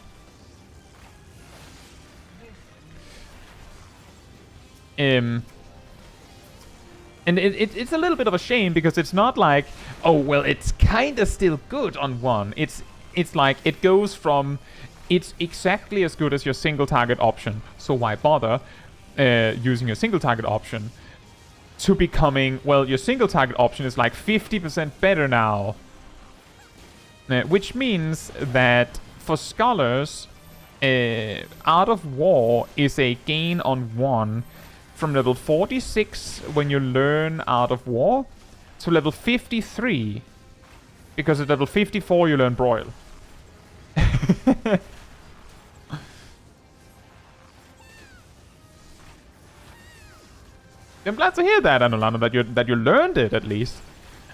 And it's a little bit of a shame because it's not like, oh, well, it's kind of still good on 1. It's like it goes from, it's exactly as good as your single target option, so why bother using your single target option, to becoming, well, your single target option is like 50% better now. Which means that for scholars, Art of War is a gain on 1 from level 46 when you learn Art of War to level 53, because at level 54 you learn Broil. I'm glad to hear that, Anolano, that you learned it at least.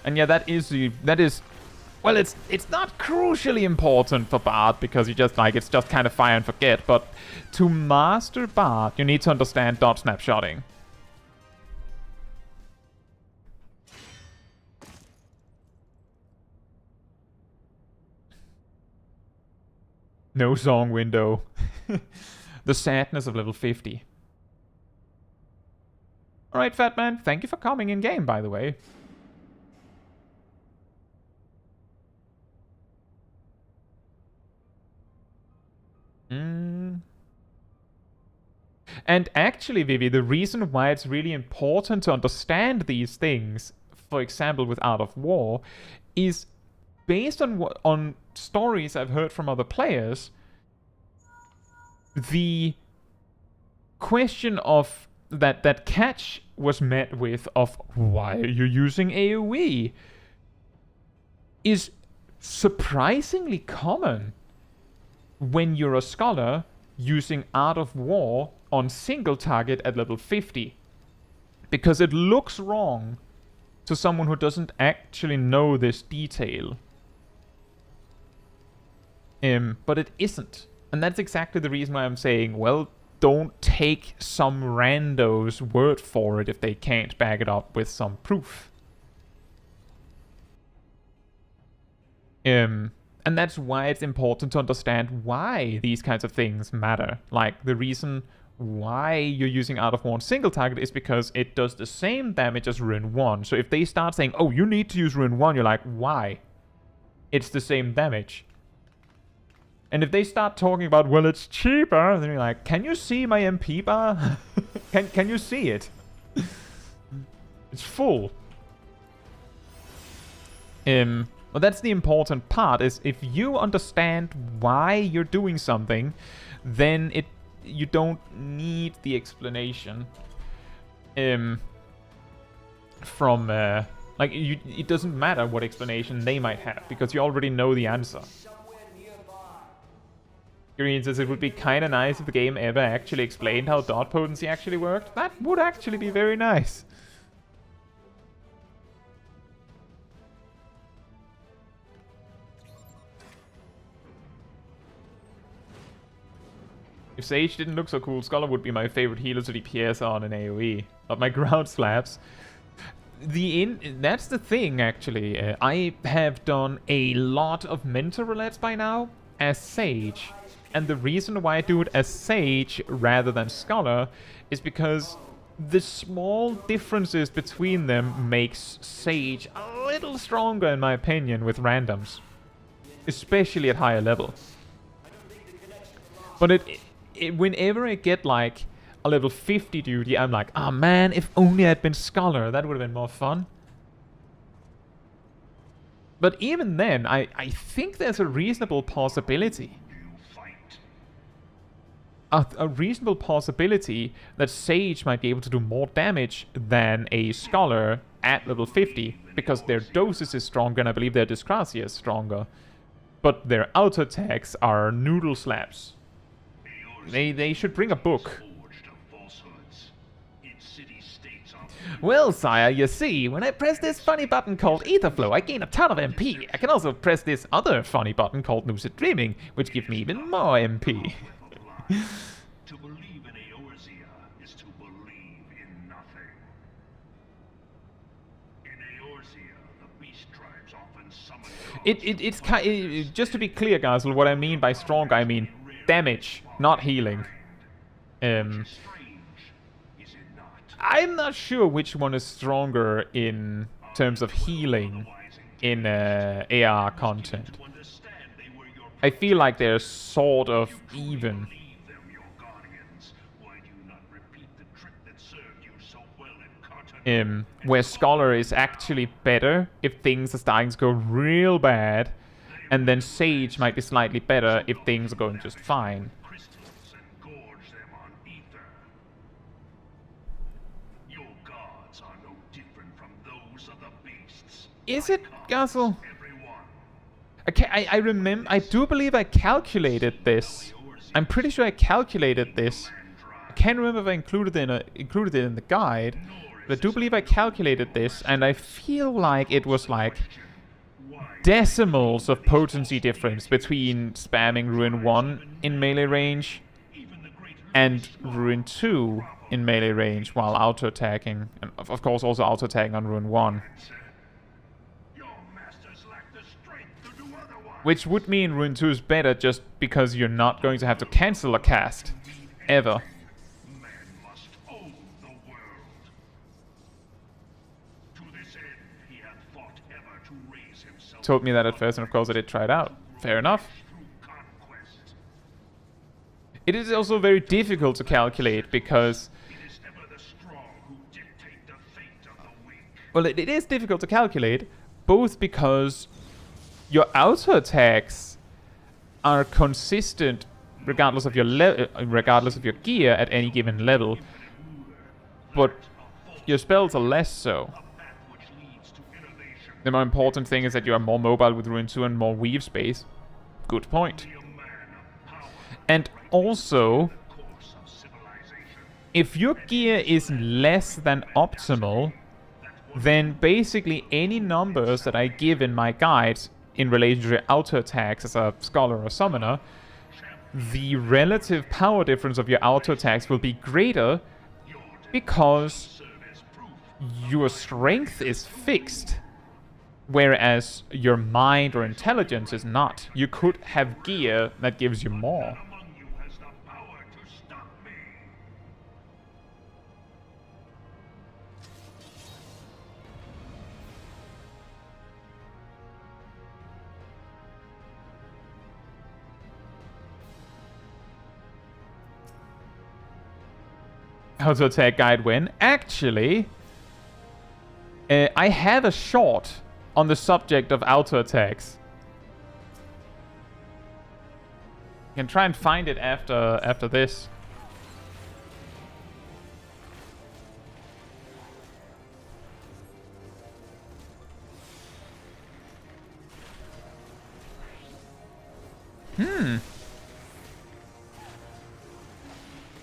And yeah, that is well, it's not crucially important for Bard because you just like, it's just kind of fire and forget, but to master Bard, you need to understand dot snapshotting. No song window. The sadness of level 50. Alright, Fat Man, thank you for coming in game, by the way. And actually, Vivi, the reason why it's really important to understand these things, for example with Art of War, is based on stories I've heard from other players. The question of that catch was met with of why are you using AoE is surprisingly common when you're a scholar using Art of War on single target at level 50. Because it looks wrong to someone who doesn't actually know this detail. But it isn't. And that's exactly the reason why I'm saying, well, don't take some rando's word for it if they can't back it up with some proof. And that's why it's important to understand why these kinds of things matter. Like, the reason why you're using Art of War on single target is because it does the same damage as Rune 1. So if they start saying, oh, you need to use Rune 1, you're like, why? It's the same damage. And if they start talking about, well, it's cheaper, then you're like, can you see my MP bar? can you see it? It's full. Well, that's the important part, is if you understand why you're doing something, then you don't need the explanation. From, like, it doesn't matter what explanation they might have, because you already know the answer. Green says it would be kinda nice if the game ever actually explained how dot potency actually worked. That would actually be very nice. If Sage didn't look so cool, Scholar would be my favorite healer to DPS on in AoE. But my ground slaps. That's the thing, actually. I have done a lot of mentor roulettes by now as Sage. And the reason why I do it as Sage rather than Scholar is because the small differences between them makes Sage a little stronger, in my opinion, with randoms. Especially at higher level. But whenever I get like a level 50 duty, I'm like, ah, man, if only I'd been Scholar, that would have been more fun. But even then, I think there's a reasonable possibility. A reasonable possibility that Sage might be able to do more damage than a Scholar at level 50, because their doses is stronger and I believe their Dyscrasia is stronger. But their auto attacks are noodle slaps. They should bring a book. Well, sire, you see, when I press this funny button called Etherflow, I gain a ton of MP. I can also press this other funny button called Lucid Dreaming, which gives me even more MP. To believe in Eorzea is to believe in nothing. In Eorzea, the beast It's just to be clear, guys. What I mean by strong, I mean damage, not healing. I'm not sure which one is stronger in terms of healing in AR content. I feel like they're sort of even. Where Scholar is actually better if things are starting to go real bad, and then Sage might be slightly better if things are going just fine. Is it, Gazel? I do believe I calculated this. I'm pretty sure I calculated this. I can't remember if I included it in the guide, but I do believe I calculated this, and I feel like it was like decimals of potency difference between spamming Ruin 1 in melee range and Ruin 2 in melee range while auto-attacking, and of course also auto-attacking on Ruin 1. Which would mean Ruin 2 is better just because you're not going to have to cancel a cast. Ever. Told me that at first, and of course I did try it out. Fair enough. It is also very difficult to calculate because... Well, it is difficult to calculate, both because your auto attacks are consistent regardless of your regardless of your gear at any given level, but your spells are less so. The more important thing is that you are more mobile with Ruin 2 and more weave space. Good point. And also, if your gear is less than optimal, then basically any numbers that I give in my guides in relation to auto attacks as a scholar or summoner, the relative power difference of your auto attacks will be greater because your strength is fixed, whereas your mind or intelligence is not. You could have gear that gives you more. How to attack guide when? Actually, I have a short on the subject of auto attacks. You can try and find it after this.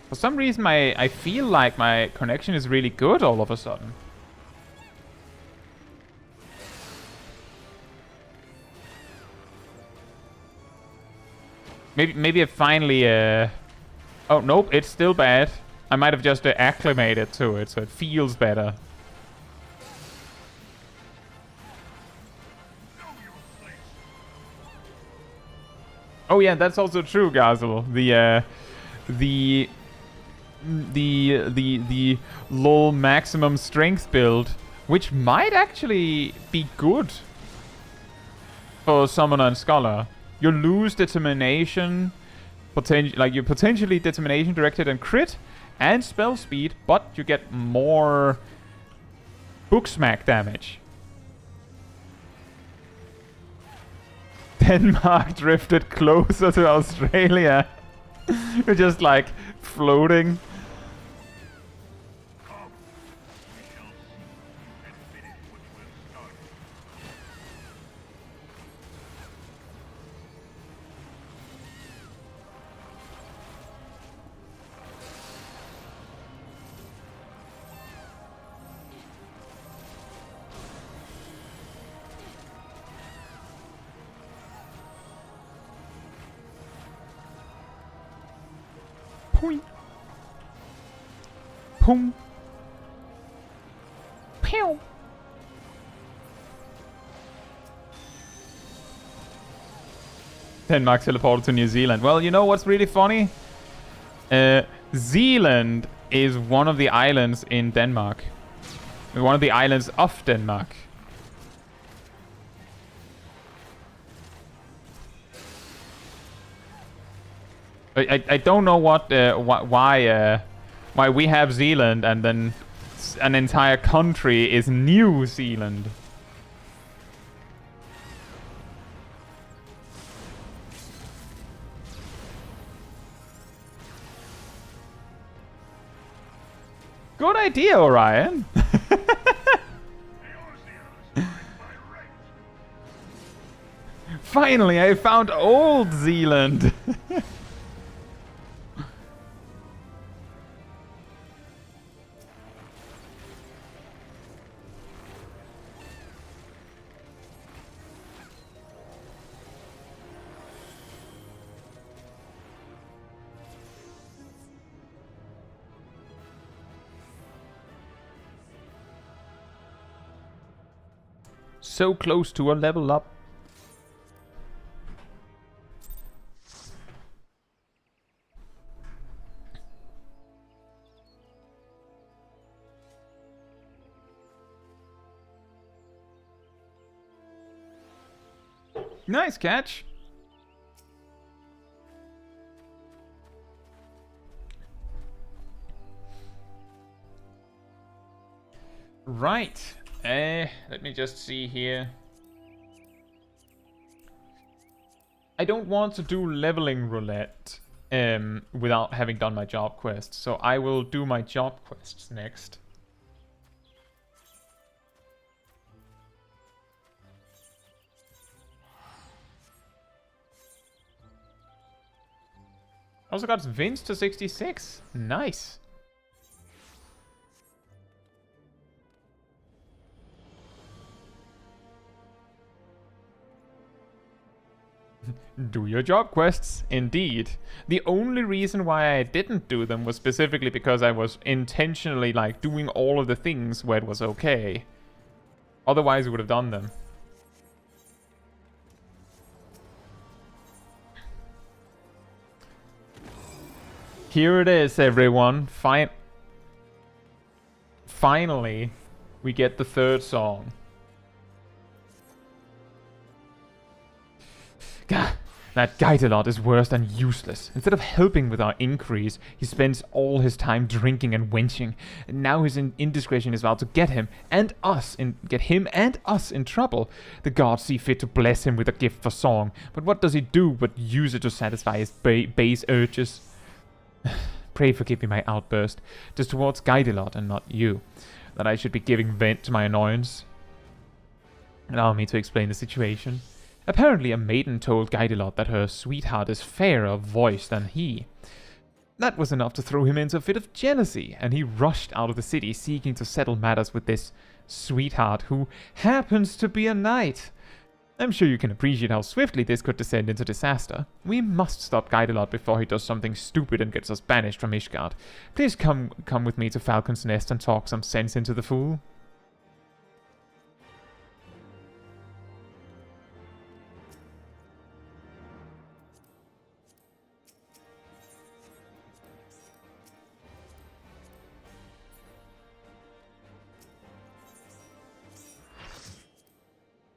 For some reason, I feel like my connection is really good all of a sudden. Maybe I finally... Oh, nope, it's still bad. I might have just acclimated to it, so it feels better. Oh yeah, that's also true, Gazel. The low maximum strength build, which might actually be good for Summoner and Scholar. You lose determination, you're potentially determination directed and crit and spell speed, but you get more book smack damage. Denmark drifted closer to Australia. You're just like floating. Point. Pum. Pew. Denmark teleported to New Zealand. Well, you know what's really funny? Zealand is one of the islands in Denmark. One of the islands of Denmark. I don't know why we have Zealand and then an entire country is New Zealand. Good idea, Orion. Finally, I found Old Zealand. So close to a level up. Nice catch. Right. Let me just see here. I don't want to do leveling roulette without having done my job quest, so I will do my job quests next. Also got Vince to 66. Nice. Do your job quests, indeed. The only reason why I didn't do them was specifically because I was intentionally like doing all of the things where it was okay. Otherwise I would have done them. Here it is, everyone. Finally, we get the third song. Gah, that Gaidelot is worse than useless. Instead of helping with our increase, he spends all his time drinking and wenching. And now his indiscretion is about to get him and us in trouble. The gods see fit to bless him with a gift for song, but what does he do but use it to satisfy his base urges? Pray forgive me my outburst. It is towards Gaidelot and not you that I should be giving vent to my annoyance. Allow me to explain the situation. Apparently a maiden told Gaidelot that her sweetheart is fairer of voice than he. That was enough to throw him into a fit of jealousy, and he rushed out of the city seeking to settle matters with this sweetheart who happens to be a knight. I'm sure you can appreciate how swiftly this could descend into disaster. We must stop Gaidelot before he does something stupid and gets us banished from Ishgard. Please come with me to Falcon's Nest and talk some sense into the fool.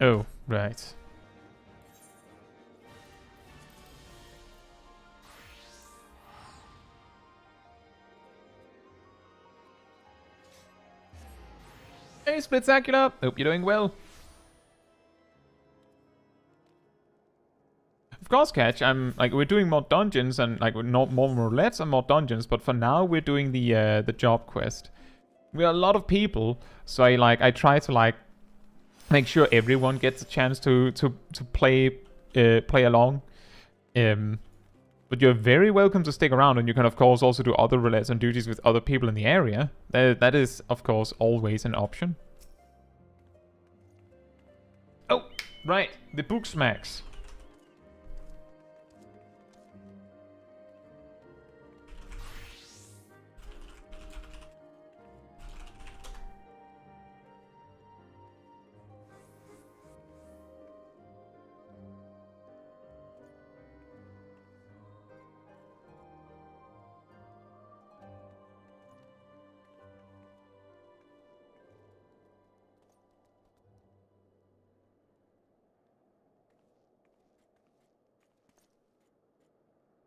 Oh, right. Hey, Splitsacular! Hope you're doing well. Of course, Catch, we're doing more dungeons and, not more roulettes and more dungeons, but for now we're doing the job quest. We're a lot of people, so I try to, make sure everyone gets a chance to play along. But you're very welcome to stick around, and you can of course also do other roulettes and duties with other people in the area. That is of course always an option. Oh, right, the book smacks.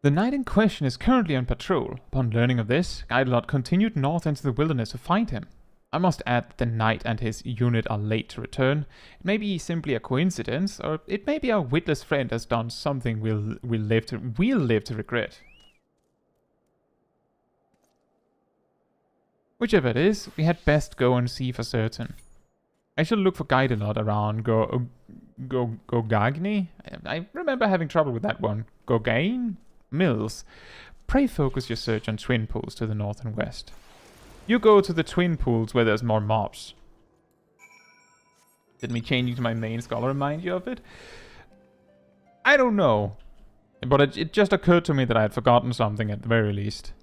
The knight in question is currently on patrol. Upon learning of this, Guidelot continued north into the wilderness to find him. I must add that the knight and his unit are late to return. It may be simply a coincidence, or it may be our witless friend has done something we'll live to regret. Whichever it is, we had best go and see for certain. I shall look for Guidelot around Gogagni. I remember having trouble with that one. Gogain? Mills. Pray focus your search on twin pools to the north and west. You go to the twin pools where there's more mobs. Did me changing to my main scholar remind you of it? I don't know. But it just occurred to me that I had forgotten something at the very least.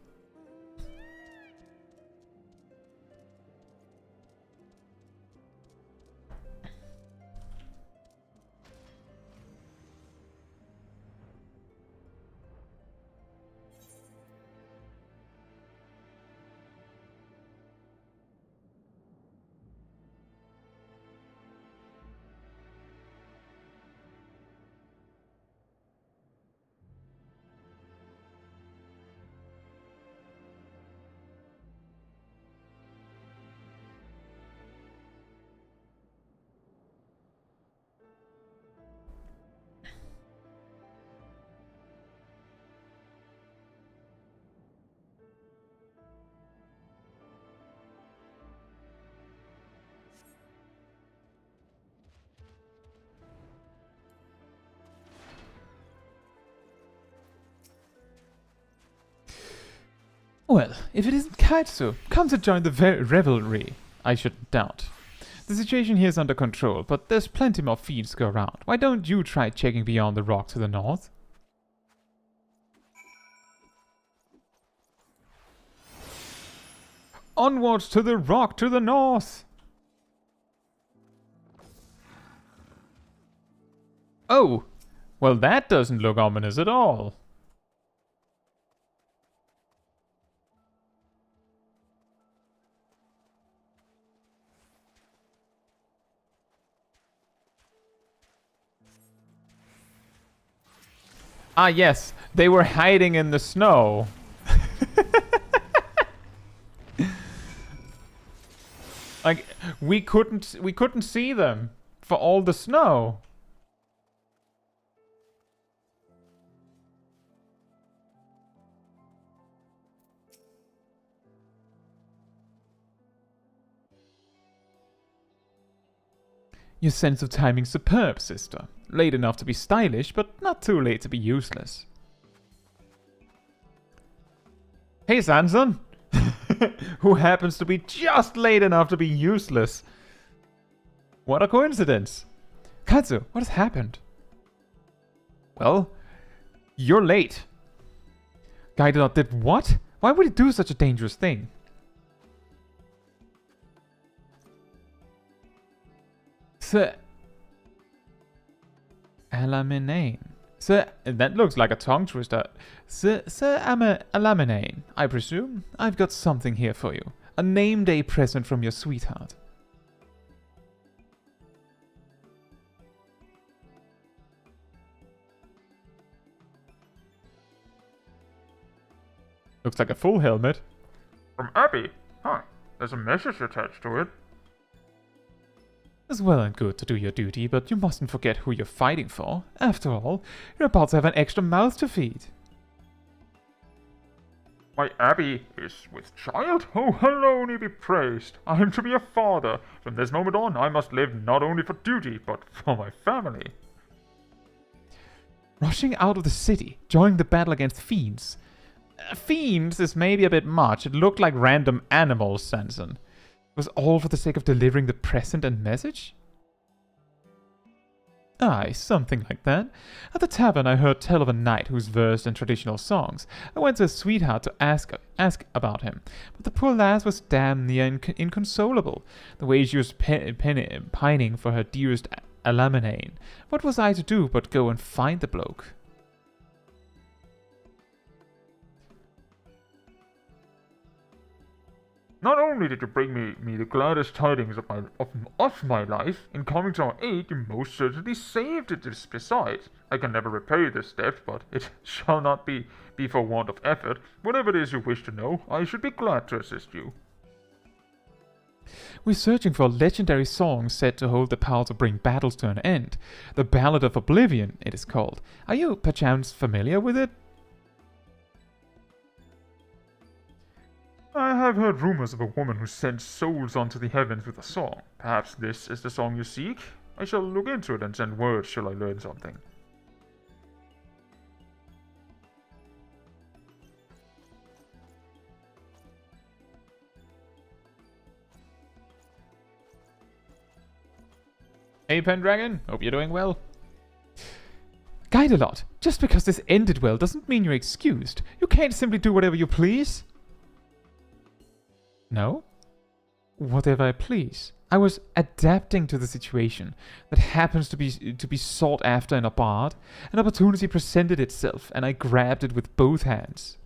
Well, if it isn't Caetsu, come to join the revelry. I shouldn't doubt. The situation here is under control, but there's plenty more feeds to go around. Why don't you try checking beyond the rock to the north? Onwards to the rock to the north! Oh! Well, that doesn't look ominous at all. Ah, yes, they were hiding in the snow. Like, we couldn't see them for all the snow. Your sense of timing's superb, sister. Late enough to be stylish, but not too late to be useless. Hey, Sanson! Who happens to be just late enough to be useless. What a coincidence. Caetsu, what has happened? Well, you're late. Guidelot did what? Why would he do such a dangerous thing? Sir Alaminane. Sir, that looks like a tongue twister. Sir Alaminane, I presume? I've got something here for you. A name day present from your sweetheart. Looks like a full helmet. From Abby? Huh. There's a message attached to it. It's well and good to do your duty, but you mustn't forget who you're fighting for. After all, you're about to have an extra mouth to feed. My Abby is with child? Oh, alone he be praised. I am to be a father. From this moment on, I must live not only for duty, but for my family. Rushing out of the city, joining the battle against fiends. Fiends is maybe a bit much. It looked like random animals, Sanson. It was all for the sake of delivering the present and message? Aye, something like that. At the tavern I heard tell of a knight who's versed in traditional songs. I went to his sweetheart to ask about him, but the poor lass was damn near inconsolable, the way she was pining for her dearest Alaminane. What was I to do but go and find the bloke? Not only did you bring me the gladdest tidings of my life, in coming to our aid, you most certainly saved it. Besides, I can never repay this debt, but it shall not be for want of effort. Whatever it is you wish to know, I should be glad to assist you. We're searching for a legendary song said to hold the power to bring battles to an end. The Ballad of Oblivion, it is called. Are you perchance familiar with it? I have heard rumors of a woman who sends souls onto the heavens with a song. Perhaps this is the song you seek? I shall look into it and send word shall I learn something. Hey Pendragon, hope you're doing well. Guide a lot. Just because this ended well doesn't mean you're excused. You can't simply do whatever you please. No? Whatever I please. I was adapting to the situation that happens to be sought after in a bard. An opportunity presented itself, and I grabbed it with both hands.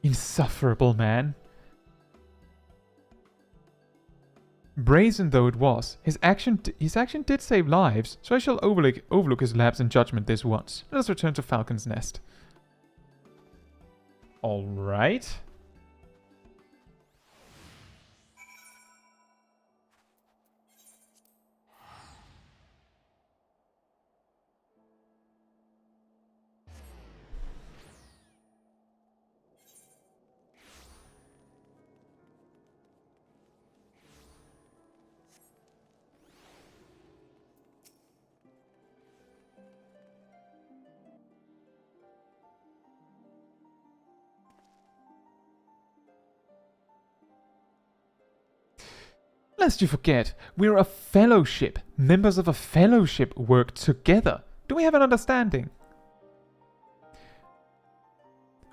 Insufferable man. Brazen though it was, his action did save lives, so I shall overlook his lapse in judgment this once. Let us return to Falcon's Nest. Alright. Lest you forget, we're a fellowship. Members of a fellowship work together. Do we have an understanding?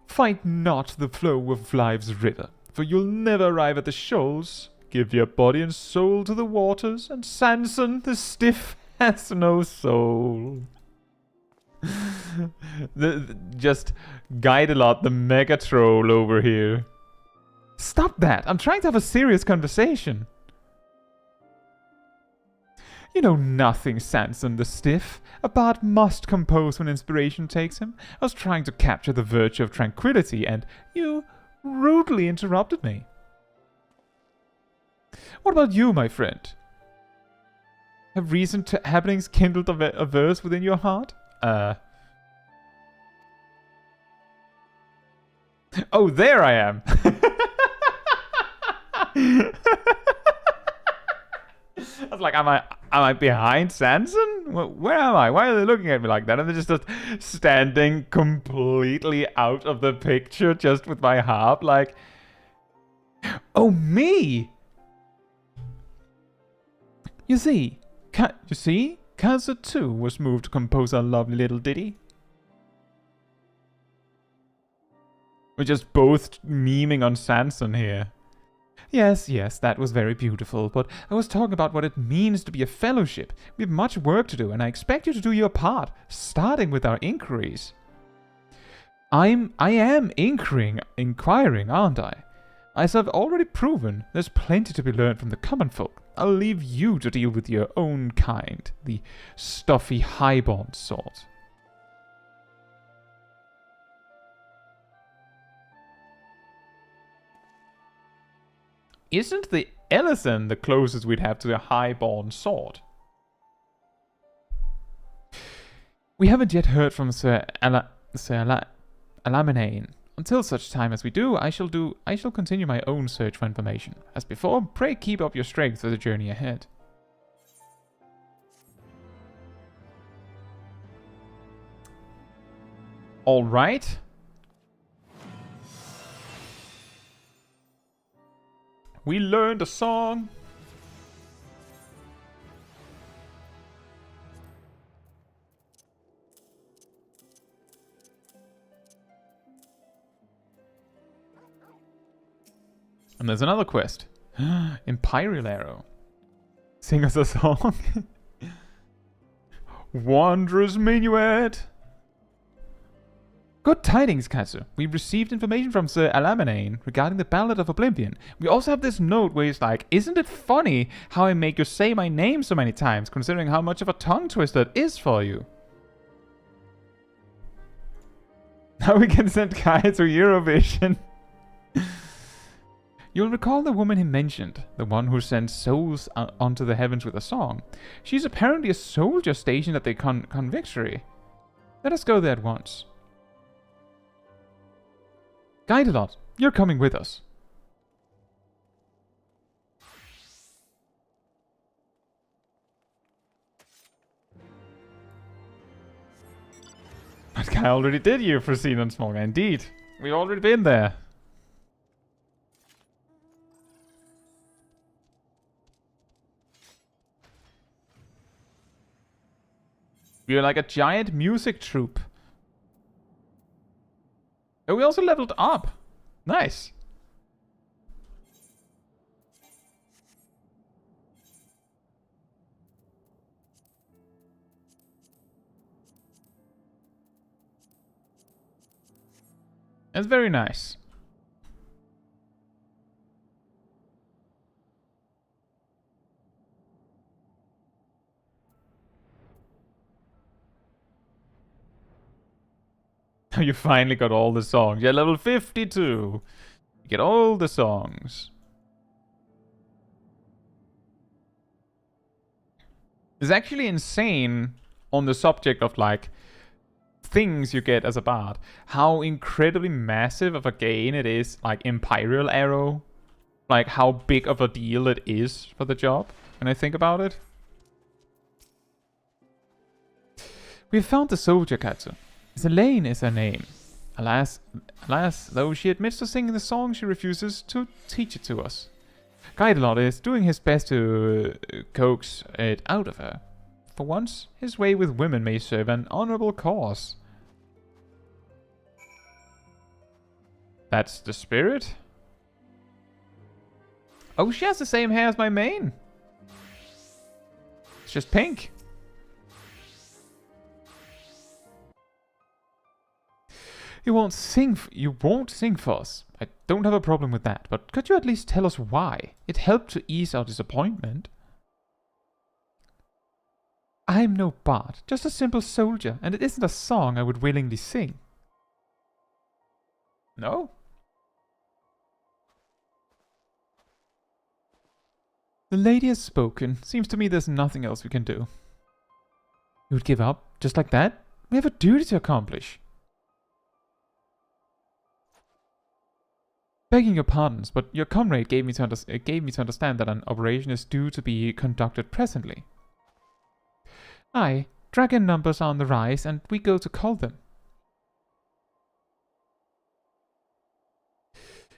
Fight not the flow of life's river, for you'll never arrive at the shoals. Give your body and soul to the waters, and Samson the stiff has no soul. Just guide a lot, the mega troll over here. Stop that! I'm trying to have a serious conversation. You know nothing, Samson the Stiff. A bard must compose when inspiration takes him. I was trying to capture the virtue of tranquility, and you rudely interrupted me. What about you, my friend? Have recent happenings kindled a verse within your heart? Oh, there I am! I was like, am I behind Samson? Where am I? Why are they looking at me like that? And they're just standing completely out of the picture, just with my harp, like, oh, me! You see, Caemmunity too was moved to compose a lovely little ditty. We're just both memeing on Samson here. Yes, that was very beautiful, but I was talking about what it means to be a fellowship. We have much work to do, and I expect you to do your part, starting with our inquiries. I am inquiring, aren't I? As I've already proven, there's plenty to be learned from the common folk. I'll leave you to deal with your own kind, the stuffy highborn sort. Isn't the Ellison the closest we'd have to the highborn sort? We haven't yet heard from Sir Alaminane. Until such time as we do, I shall continue my own search for information. As before, pray keep up your strength for the journey ahead. All right. We learned a song. And there's another quest. Imperial Arrow. Sing us a song. Wondrous Minuet. Good tidings, Caetsu. We received information from Sir Alamanane regarding the Ballad of Oblivion. We also have this note where he's like, isn't it funny how I make you say my name so many times, considering how much of a tongue twister it is for you? Now we can send Kai to Eurovision. You'll recall the woman he mentioned, the one who sends souls onto the heavens with a song. She's apparently a soldier stationed at the Convictory. Let us go there at once. Guidelot, you're coming with us. That guy already did you for Scene on Smol. Indeed. We've already been there. We're like a giant music troupe. Oh, we also leveled up. Nice. That's very nice. You finally got all the songs. Yeah, level 52. You get all the songs. It's actually insane on the subject of like things you get as a bard. How incredibly massive of a gain it is, like Imperial Arrow. Like how big of a deal it is for the job when I think about it. We've found the soldier, Caetsu. Elaine is her name. Alas, though she admits to singing the song, she refuses to teach it to us. Guidelot is doing his best to coax it out of her. For once, his way with women may serve an honorable cause. That's the spirit? Oh, she has the same hair as my main. It's just pink. You won't sing for us. I don't have a problem with that, but could you at least tell us why? It helped to ease our disappointment. I'm no bard, just a simple soldier, and it isn't a song I would willingly sing. No? The lady has spoken. Seems to me there's nothing else we can do. You would give up, just like that? We have a duty to accomplish. Begging your pardons, but your comrade gave me to understand that an operation is due to be conducted presently. Aye, dragon numbers are on the rise, and we go to cull them.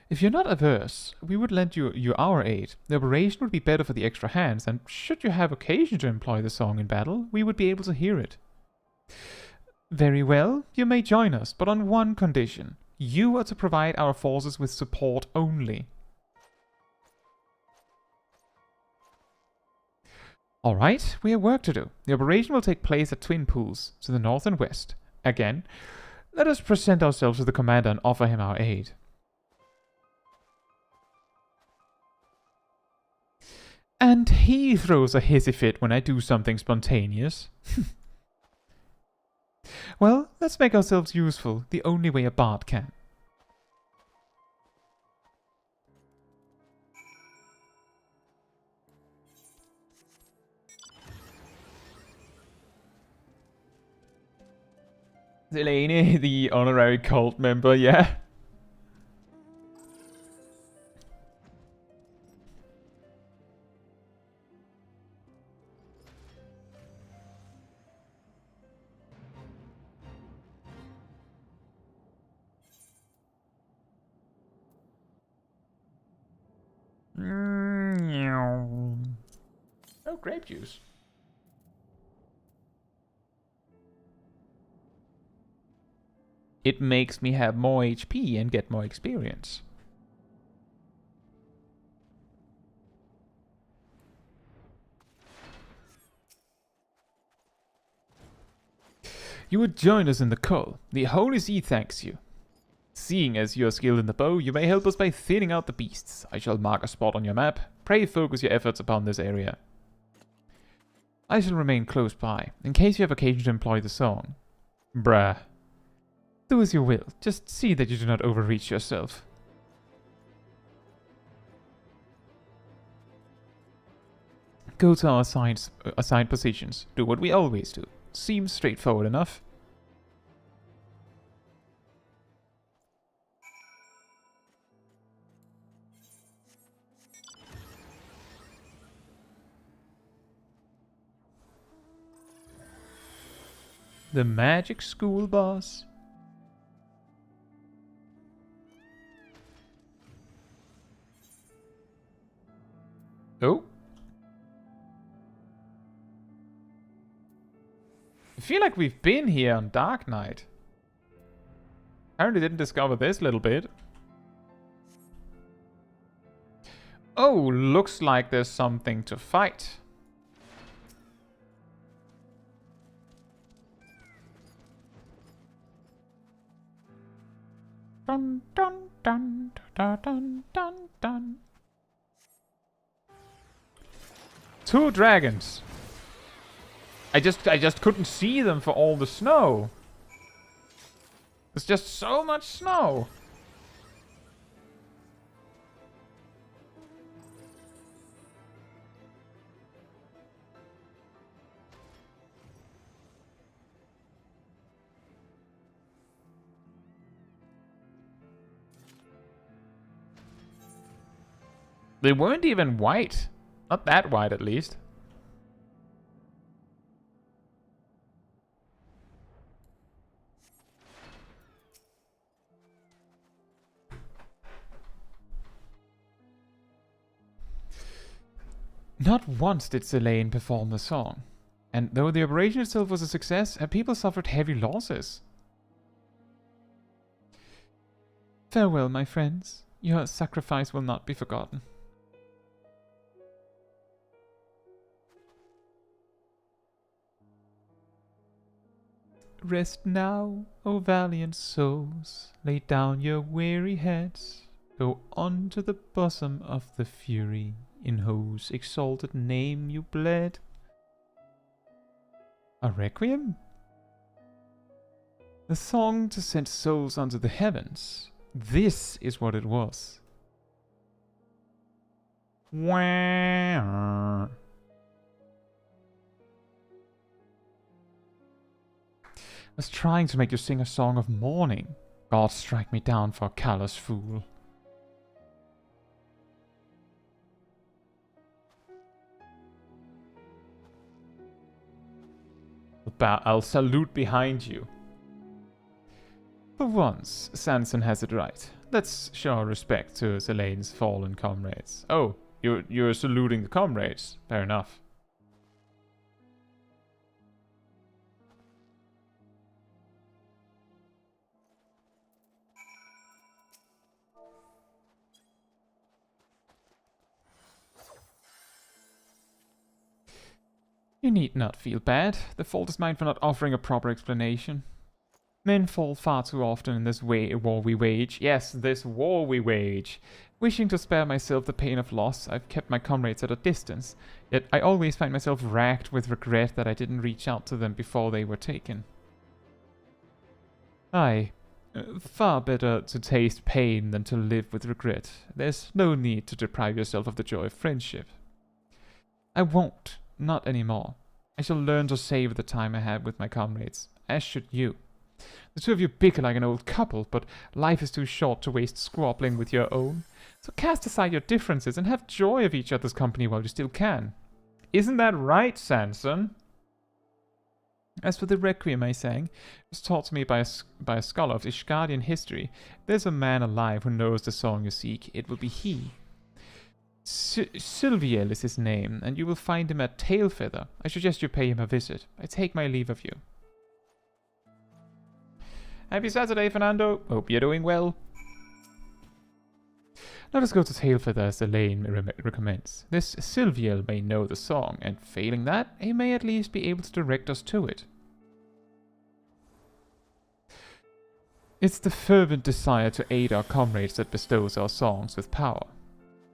If you're not averse, we would lend you our aid. The operation would be better for the extra hands, and should you have occasion to employ the song in battle, we would be able to hear it. Very well, you may join us, but on one condition. You are to provide our forces with support only. Alright, we have work to do. The operation will take place at Twin Pools, to the north and west. Again, let us present ourselves to the commander and offer him our aid. And he throws a hissy fit when I do something spontaneous. Well, let's make ourselves useful, the only way a bard can. Elaine, the honorary cult member, yeah. Oh, grape juice. It makes me have more HP and get more experience. You would join us in the call. The Holy See thanks you. Seeing as you are skilled in the bow, you may help us by thinning out the beasts. I shall mark a spot on your map. Pray focus your efforts upon this area. I shall remain close by, in case you have occasion to employ the song. Bruh. Do as you will. Just see that you do not overreach yourself. Go to our assigned positions. Do what we always do. Seems straightforward enough. The magic school boss. Oh. I feel like we've been here on Dark Knight. Apparently didn't discover this little bit. Oh, looks like there's something to fight. Dun dun dun dun dun dun dun. 2 dragons. I just couldn't see them for all the snow. There's just so much snow. They weren't even white. Not that white, at least. Not once did Selene perform the song. And though the operation itself was a success, her people suffered heavy losses. Farewell, my friends. Your sacrifice will not be forgotten. Rest now, O valiant souls, lay down your weary heads, go on to the bosom of the fury, in whose exalted name you bled. A requiem? The song to send souls unto the heavens. This is what it was. Wah. I was trying to make you sing a song of mourning. God strike me down for a callous fool. I'll salute behind you. For once, Sanson has it right. Let's show our respect to Selene's fallen comrades. Oh, you're saluting the comrades. Fair enough. You need not feel bad. The fault is mine for not offering a proper explanation. Men fall far too often in this war we wage. Yes, this war we wage. Wishing to spare myself the pain of loss, I've kept my comrades at a distance. Yet I always find myself racked with regret that I didn't reach out to them before they were taken. Aye, far better to taste pain than to live with regret. There's no need to deprive yourself of the joy of friendship. I won't. Not anymore. I shall learn to savor the time I have with my comrades, as should you. The two of you bicker like an old couple, but life is too short to waste squabbling with your own. So cast aside your differences and have joy of each other's company while you still can. Isn't that right, Sanson? As for the requiem I sang, it was taught to me by a scholar of Ishgardian history. If there's a man alive who knows the song you seek, it will be he. Sylviel is his name, and you will find him at Tailfeather. I suggest you pay him a visit. I take my leave of you. Happy Saturday, Fernando. Hope you're doing well. Let us go to Tailfeather as Elaine recommends. This Sylviel may know the song, and failing that, he may at least be able to direct us to it. It's the fervent desire to aid our comrades that bestows our songs with power.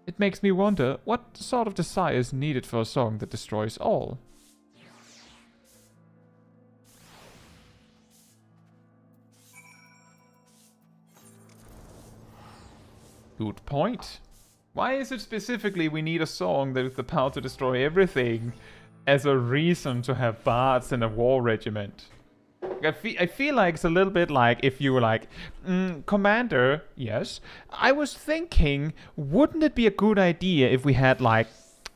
It makes me wonder what sort of desire is needed for a song that destroys all. Good point. Why is it specifically we need a song that with the power to destroy everything as a reason to have bards in a war regiment? I feel like it's a little bit like if you were like, Commander, yes, I was thinking, wouldn't it be a good idea if we had like,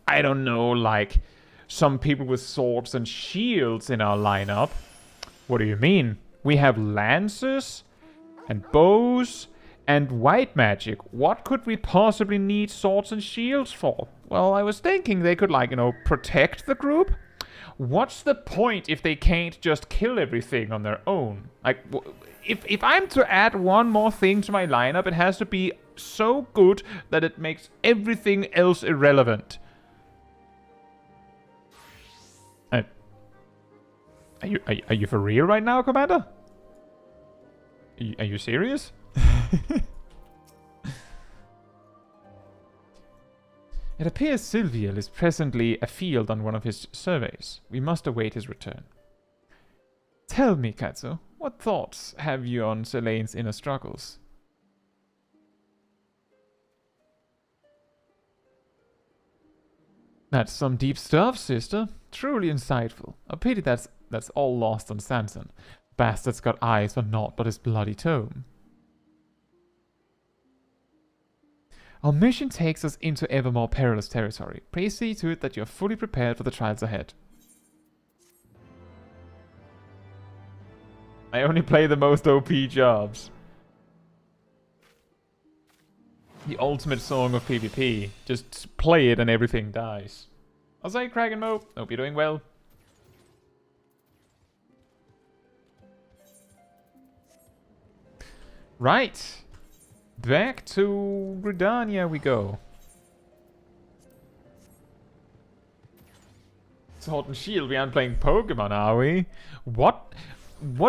I don't know, like some people with swords and shields in our lineup? What do you mean? We have lances and bows and white magic. What could we possibly need swords and shields for? Well, I was thinking they could, like, you know, protect the group. What's the point if they can't just kill everything on their own? Like, if I'm to add one more thing to my lineup, it has to be so good that it makes everything else irrelevant. Are you for real right now, Commander? Are you serious? It appears Sylviel is presently afield on one of his surveys. We must await his return. Tell me, Caetsu, what thoughts have you on Selene's inner struggles? That's some deep stuff, sister. Truly insightful. A pity that's all lost on Sanson. Bastard's got eyes for naught but his bloody tome. Our mission takes us into ever more perilous territory. Pray see to it that you are fully prepared for the trials ahead. I only play the most OP jobs. The ultimate song of PvP. Just play it and everything dies. I'll say Kraken Mo. Hope you're doing well. Right. Back to Gridania we go. Sword and Shield, we aren't playing Pokemon, are we? What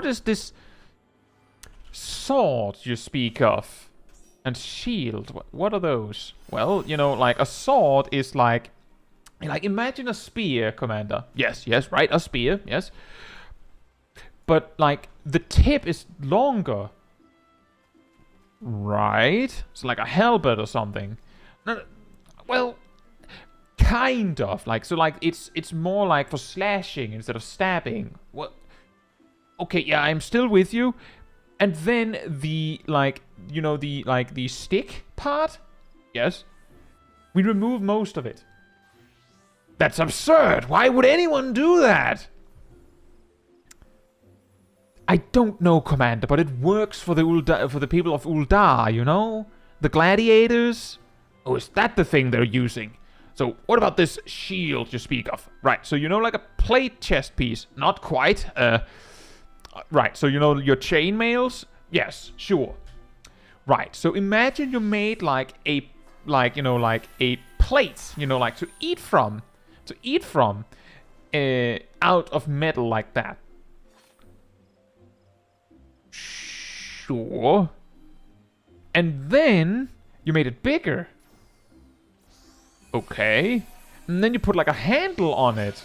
is this sword you speak of? And shield, what are those? Well, you know, like a sword is like imagine a spear, Commander. Yes, right, a spear, yes. But like the tip is longer. Right? It's like a halberd or something. No, well, kind of. Like, so like it's more like for slashing instead of stabbing. What? Okay, yeah, I'm still with you. And then the like, you know, the stick part? Yes. We remove most of it. That's absurd. Why would anyone do that? I don't know, Commander, but it works for the people of Uldar, you know? The gladiators? Oh, is that the thing they're using? So, what about this shield you speak of? Right, so you know, like a plate chest piece. Not quite. Right, so you know your chainmails? Yes, sure. Right, so imagine you made like a plate, you know, like to eat from. Out of metal like that. Sure. And then you made it bigger. Okay. And then you put like a handle on it.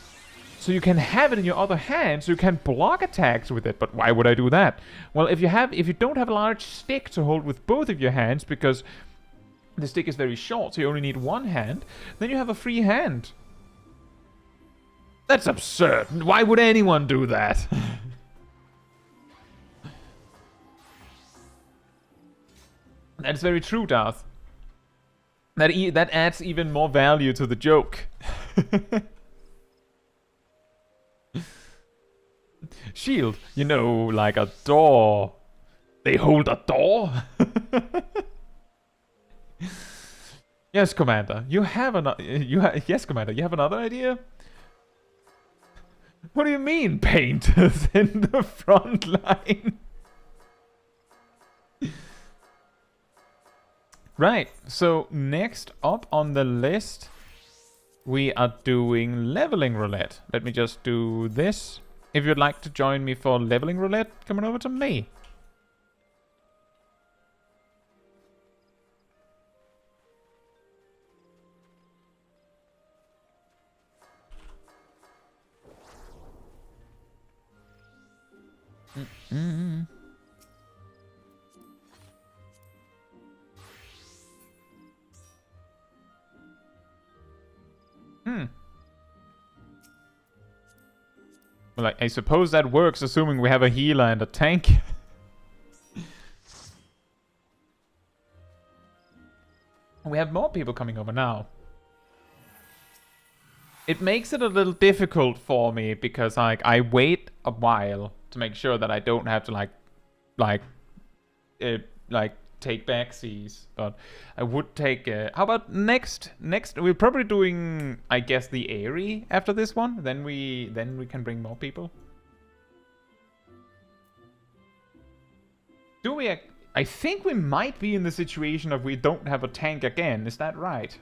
So you can have it in your other hand, so you can block attacks with it. But why would I do that? Well, if you don't have a large stick to hold with both of your hands, because the stick is very short, so you only need one hand, then you have a free hand. That's absurd. Why would anyone do that? That's very true, Darth. That adds even more value to the joke. Shield, you know, like a door. They hold a door? Yes, Commander. Yes, Commander. You have another idea? What do you mean, painters in the front line? Right, so next up on the list, we are doing leveling roulette. Let me just do this. If you'd like to join me for leveling roulette, come on over to me. Mm. Well, I suppose that works, assuming we have a healer and a tank. We have more people coming over now. It makes it a little difficult for me because I wait a while to make sure that I don't have to take back seas. But I would take. How about next? We're probably doing, I guess, the Airy after this one. Then we can bring more people. Do we? I think we might be in the situation of we don't have a tank again. Is that right?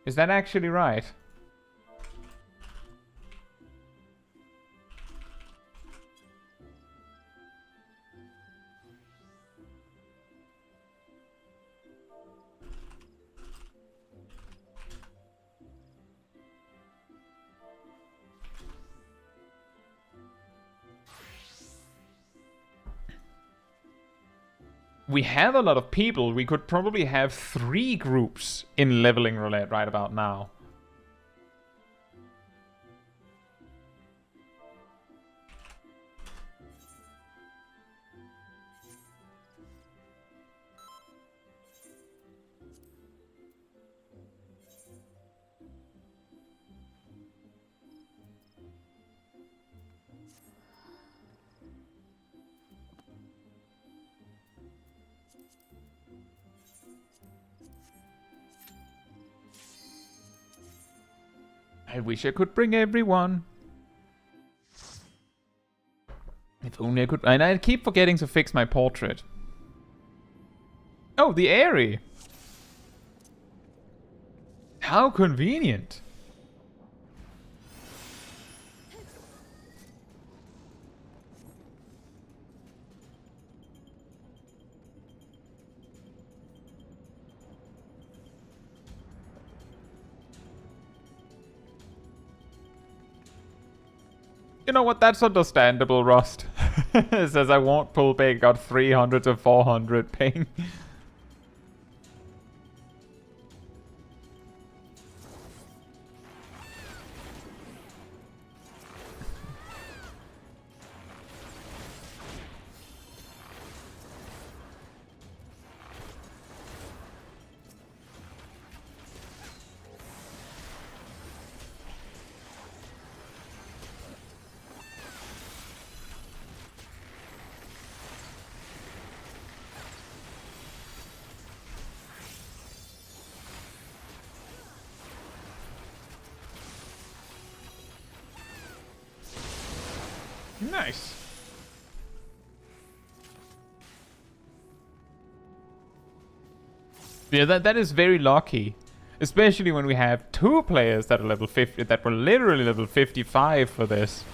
Is that actually right? We have a lot of people. We could probably have 3 groups in leveling roulette right about now. I wish I could bring everyone. If only I could. And I keep forgetting to fix my portrait. Oh, the Airy. How convenient. You know what, that's understandable, Rust. It says I won't pull big, got 300 to 400 ping. Nice. Yeah, that is very lucky. Especially when we have 2 players that are level 50, that were literally level 55 for this.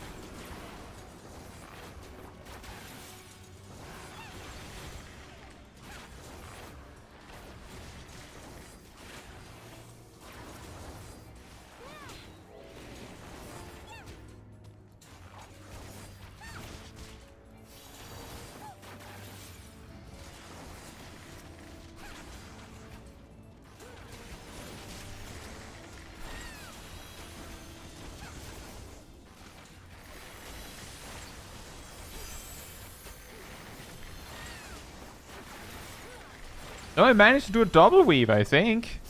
Oh, I managed to do a double weave, I think.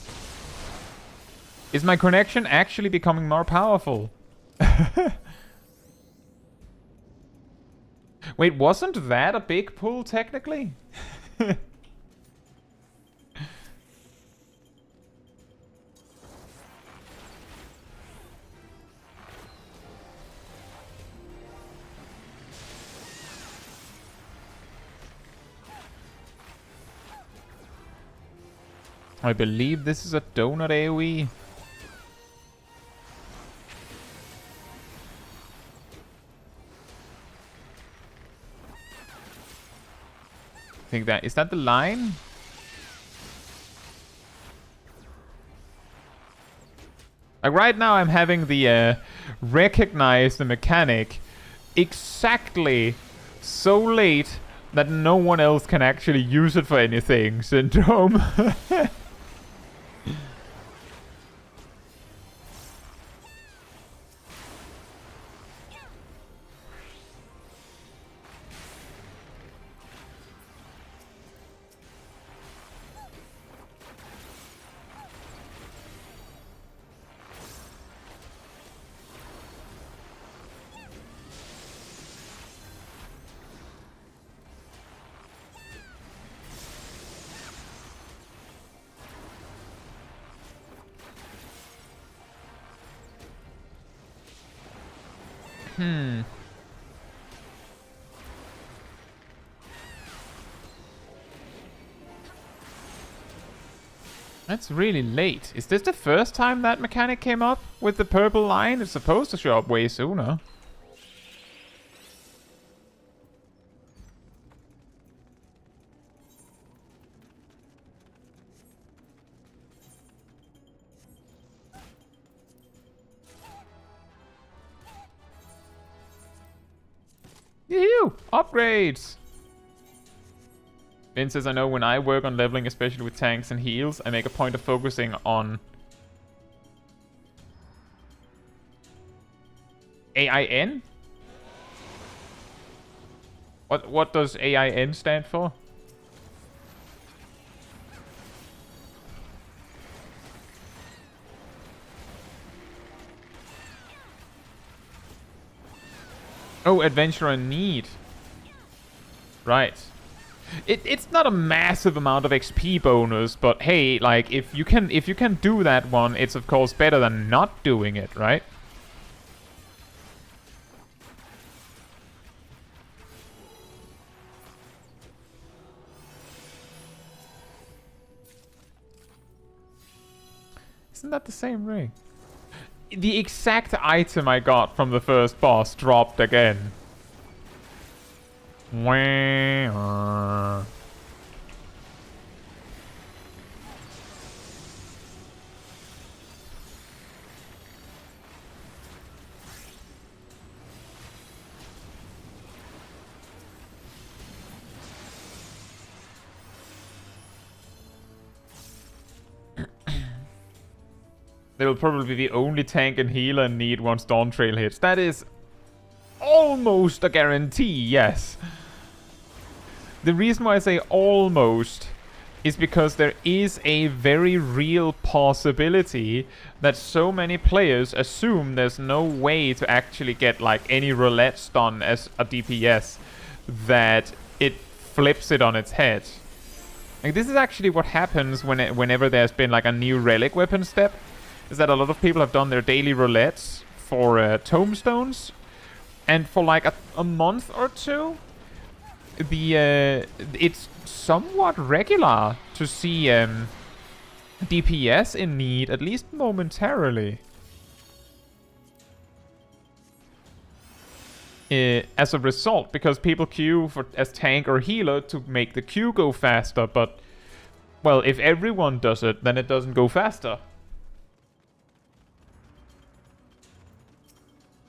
Is my connection actually becoming more powerful? Wait, wasn't that a big pull, technically? I believe this is a donut AoE. I think that is that the line? Like right now I'm having the recognize the mechanic exactly so late that no one else can actually use it for anything, Syndrome. That's really late. Is this the first time that mechanic came up with the purple line? It's supposed to show up way sooner. Yoo-hoo! Upgrades! Vin says, I know when I work on leveling, especially with tanks and heals, I make a point of focusing on AIN? What does AIN stand for? Oh, adventurer need. Right. It's not a massive amount of XP bonus, but hey, like if you can do that one, it's of course better than not doing it, right? Isn't that the same ring? The exact item I got from the first boss dropped again. Wah. They will probably be the only tank and healer in need once Dawn Trail hits. That is almost a guarantee, yes. The reason why I say almost is because there is a very real possibility that so many players assume there's no way to actually get like any roulettes done as a DPS that it flips it on its head. Like this is actually what happens whenever there's been like a new relic weapon step, is that a lot of people have done their daily roulettes for tombstones, and for like a month or two, it's somewhat regular to see DPS in need, at least momentarily. As a result, because people queue as tank or healer to make the queue go faster, but, well, if everyone does it, then it doesn't go faster.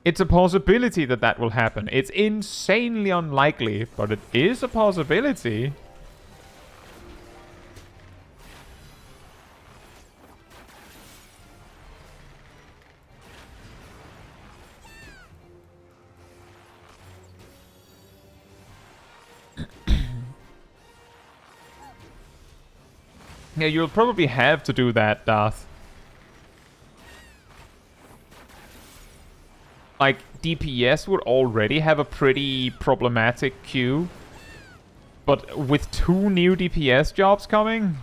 It's a possibility that that will happen. It's insanely unlikely, but it is a possibility. Yeah, you'll probably have to do that, Darth. Like, DPS would already have a pretty problematic queue. But with 2 new DPS jobs coming,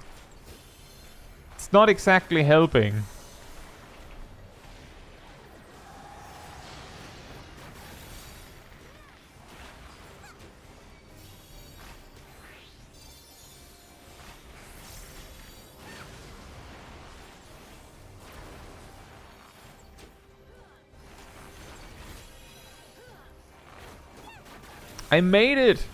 it's not exactly helping. I made it!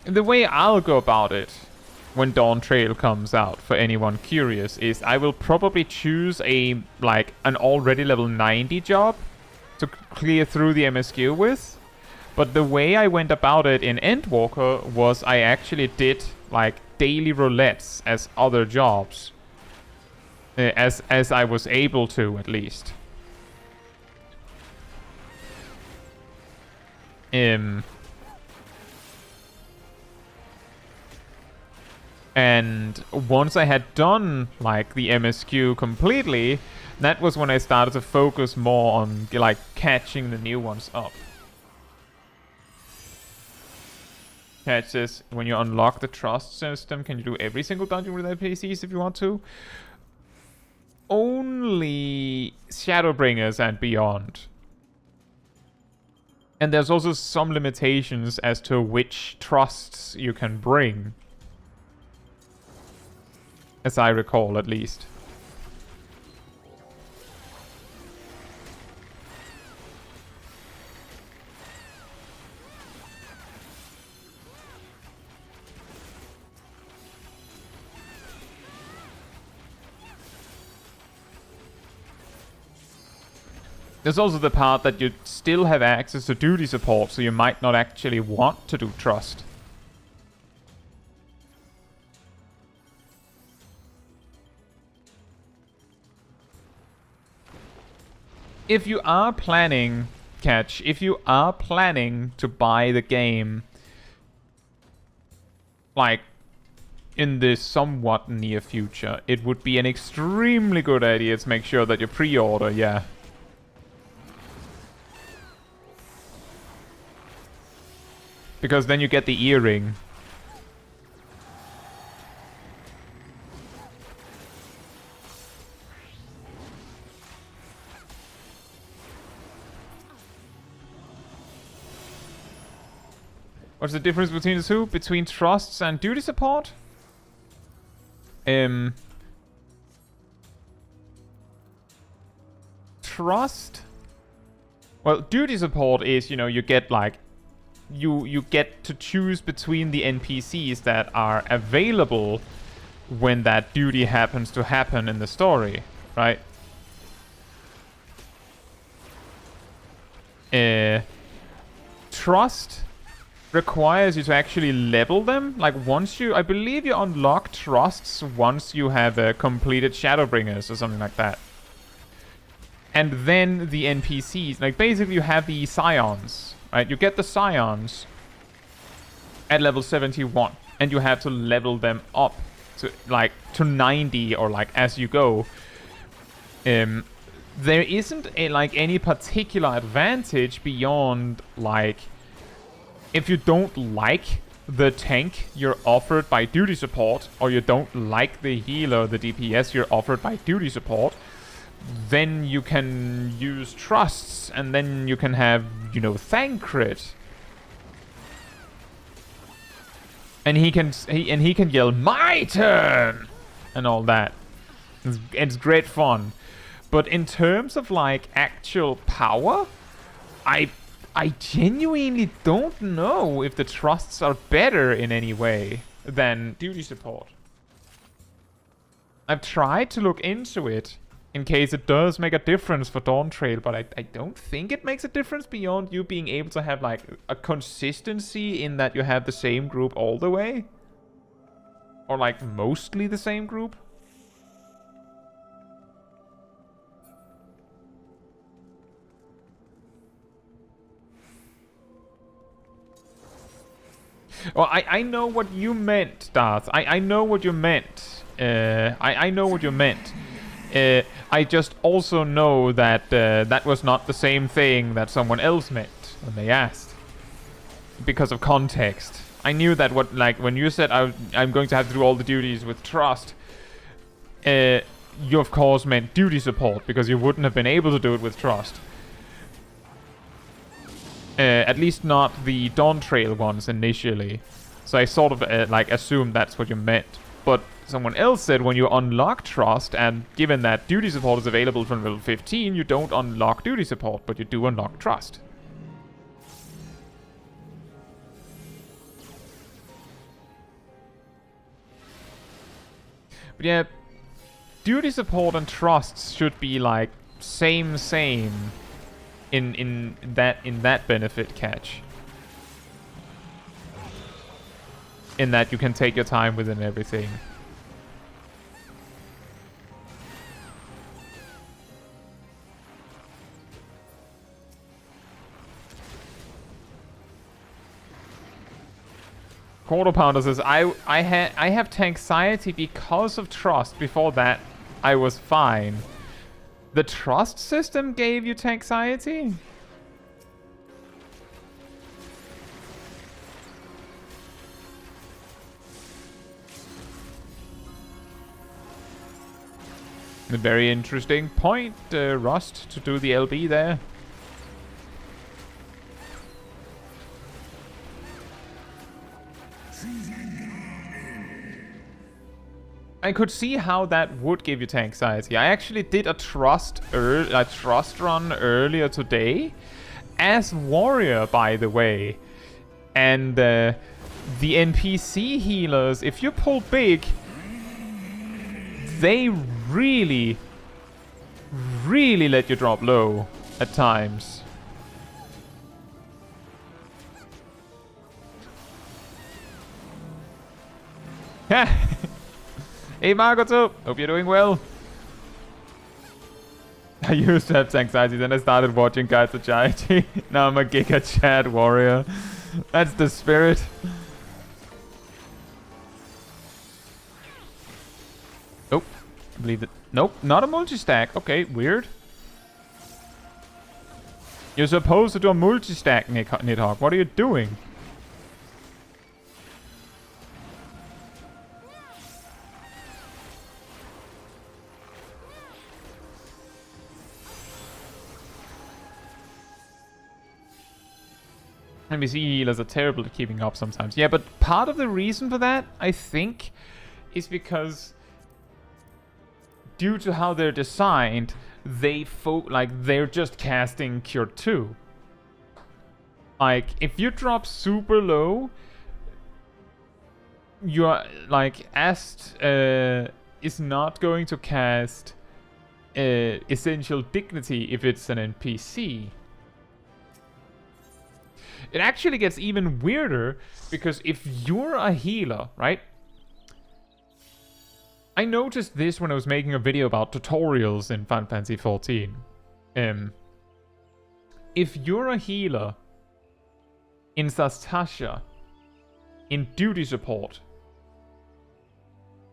The way I'll go about it when Dawn Trail comes out, for anyone curious, is I will probably choose an already level 90 job to clear through the MSQ with. But the way I went about it in Endwalker was I actually did like daily roulettes as other jobs. As I was able to, at least. And once I had done like the MSQ completely, that was when I started to focus more on like catching the new ones up. Catch says, when you unlock the trust system, can you do every single dungeon with NPCs if you want to? Only Shadowbringers and beyond. And there's also some limitations as to which trusts you can bring. As I recall, at least. There's also the part that you still have access to duty support, so you might not actually want to do trust. If you are planning, if you are planning to buy the game, like, in the somewhat near future, it would be an extremely good idea to make sure that you pre-order, yeah. Because then you get the earring. What's the difference between the two? Between trusts and duty support? Trust? Well, duty support is, you know, you get like... You get to choose between the NPCs that are available when that duty happens to happen in the story, right? Trust requires you to actually level them. Like once you, I believe you unlock trusts once you have completed Shadowbringers or something like that. And then the NPCs, like basically you have the Scions. Right, you get the Scions at level 71, and you have to level them up to 90 or like as you go. There isn't any particular advantage beyond like if you don't like the tank you're offered by duty support, or you don't like the healer, the DPS you're offered by duty support, then you can use trusts, and then you can have, you know, Thancred. And he can yell, "My turn!" and all that. It's great fun. But in terms of like actual power, I genuinely don't know if the trusts are better in any way than duty support. I've tried to look into it in case it does make a difference for Dawn Trail, but I don't think it makes a difference beyond you being able to have like a consistency in that you have the same group all the way. Or like mostly the same group. Well, I know what you meant, Darth. I know what you meant. I know what you meant. I just also know that that was not the same thing that someone else meant when they asked. Because of context. I knew that when you said I'm going to have to do all the duties with trust, you of course meant duty support, because you wouldn't have been able to do it with trust. At least not the Dawn Trail ones initially. So I sort of assumed that's what you meant. But someone else said when you unlock trust, and given that duty support is available from level 15, you don't unlock duty support, but you do unlock trust. But yeah, duty support and trusts should be like same in that benefit catch. In that you can take your time within everything. Quarter Pounder says, I have tanxiety because of trust. Before that, I was fine. The trust system gave you tanxiety? A very interesting point, Rust, to do the LB there. I could see how that would give you tanxiety. I actually did a trust run earlier today as warrior, by the way. And the NPC healers, if you pull big, they really let you drop low at times. Hey Margot, hope you're doing well. I used to have anxiety, then I started watching Caetsu Chaiji. Now I'm a Giga Chat warrior. That's the spirit. Nope. I believe that. Nope, not a multi-stack. Okay, weird. You're supposed to do a multi-stack, Nidhogg. What are you doing? NPC healers are terrible at keeping up sometimes. Yeah, but part of the reason for that, I think, is because due to how they're designed, they're just casting Cure 2. Like, if you drop super low, you're like Ast is not going to cast Essential Dignity if it's an NPC. It actually gets even weirder, because if you're a healer, right? I noticed this when I was making a video about tutorials in Final Fantasy XIV. If you're a healer in Sastasha, in duty support,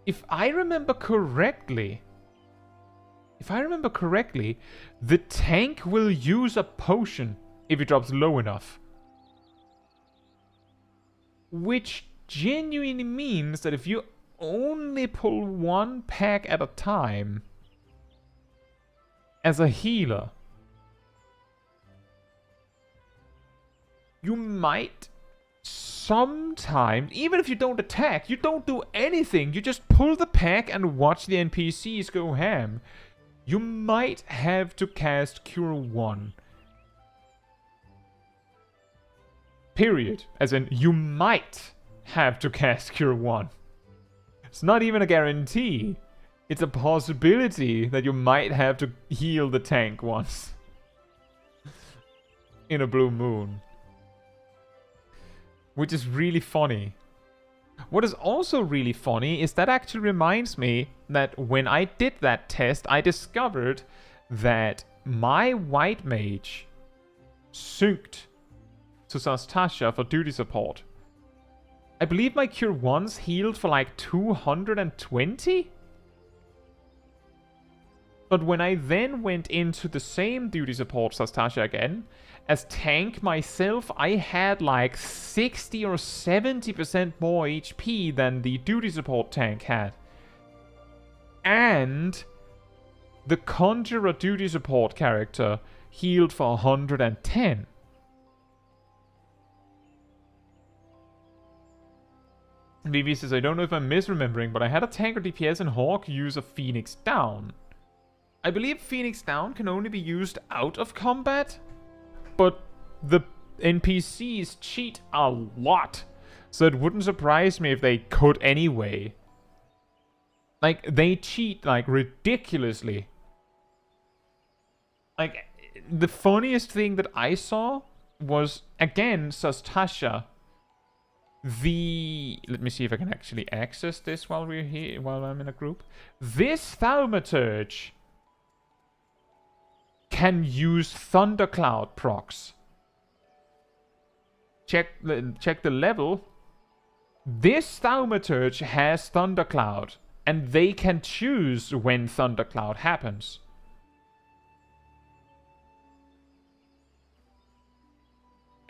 if I remember correctly, the tank will use a potion if it drops low enough. Which genuinely means that if you only pull one pack at a time as a healer, you might sometimes, even if you don't attack, you don't do anything, you just pull the pack and watch the NPCs go ham, you might have to cast Cure 1. Period. As in, you might have to cast Cure 1. It's not even a guarantee. It's a possibility that you might have to heal the tank once. In a blue moon. Which is really funny. What is also really funny is that actually reminds me that when I did that test, I discovered that my white mage synced to Sastasha for duty support. I believe my Cure 1s healed for like 220? But when I then went into the same duty support Sastasha again, as tank myself, I had like 60 or 70% more HP than the duty support tank had. And the Conjurer duty support character healed for 110. Vivi says, I don't know if I'm misremembering, but I had a tanker DPS and Hawk use a Phoenix Down. I believe Phoenix Down can only be used out of combat, but the NPCs cheat a lot, so it wouldn't surprise me if they could anyway. Like, they cheat, like, ridiculously. Like, the funniest thing that I saw was, again, Sastasha. Let me see if I can actually access this while we're here, while I'm in a group. This Thaumaturge can use Thundercloud procs. Check the level. This Thaumaturge has Thundercloud, and they can choose when Thundercloud happens.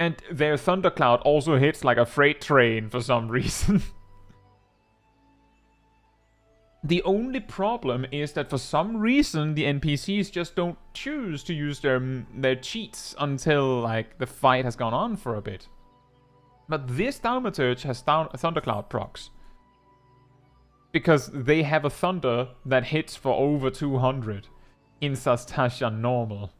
And their Thundercloud also hits like a freight train for some reason. The only problem is that for some reason the NPCs just don't choose to use their cheats until like the fight has gone on for a bit. But this Thaumaturge has Thundercloud procs. Because they have a Thunder that hits for over 200 in Sastasha normal.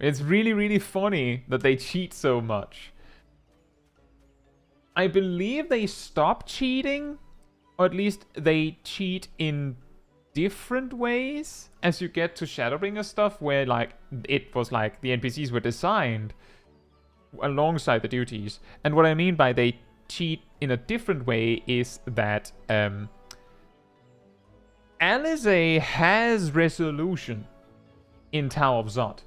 It's really, really funny that they cheat so much. I believe they stopped cheating, or at least they cheat in different ways as you get to Shadowbringer stuff, where like it was like the NPCs were designed alongside the duties. And what I mean by they cheat in a different way is that Alize has resolution in Tower of Zod.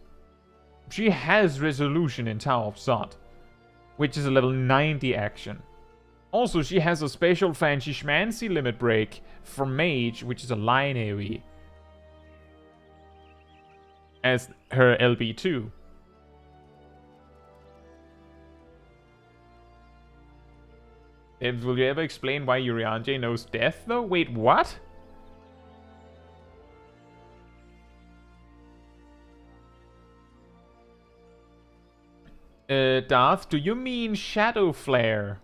She has resolution in Tower of Zod, which is a level 90 action. Also, she has a special fancy schmancy limit break for Mage, which is a line AoE, as her LB2. Will you ever explain why Urianger knows death, though? Wait, what? Darth, do you mean Shadow Flare?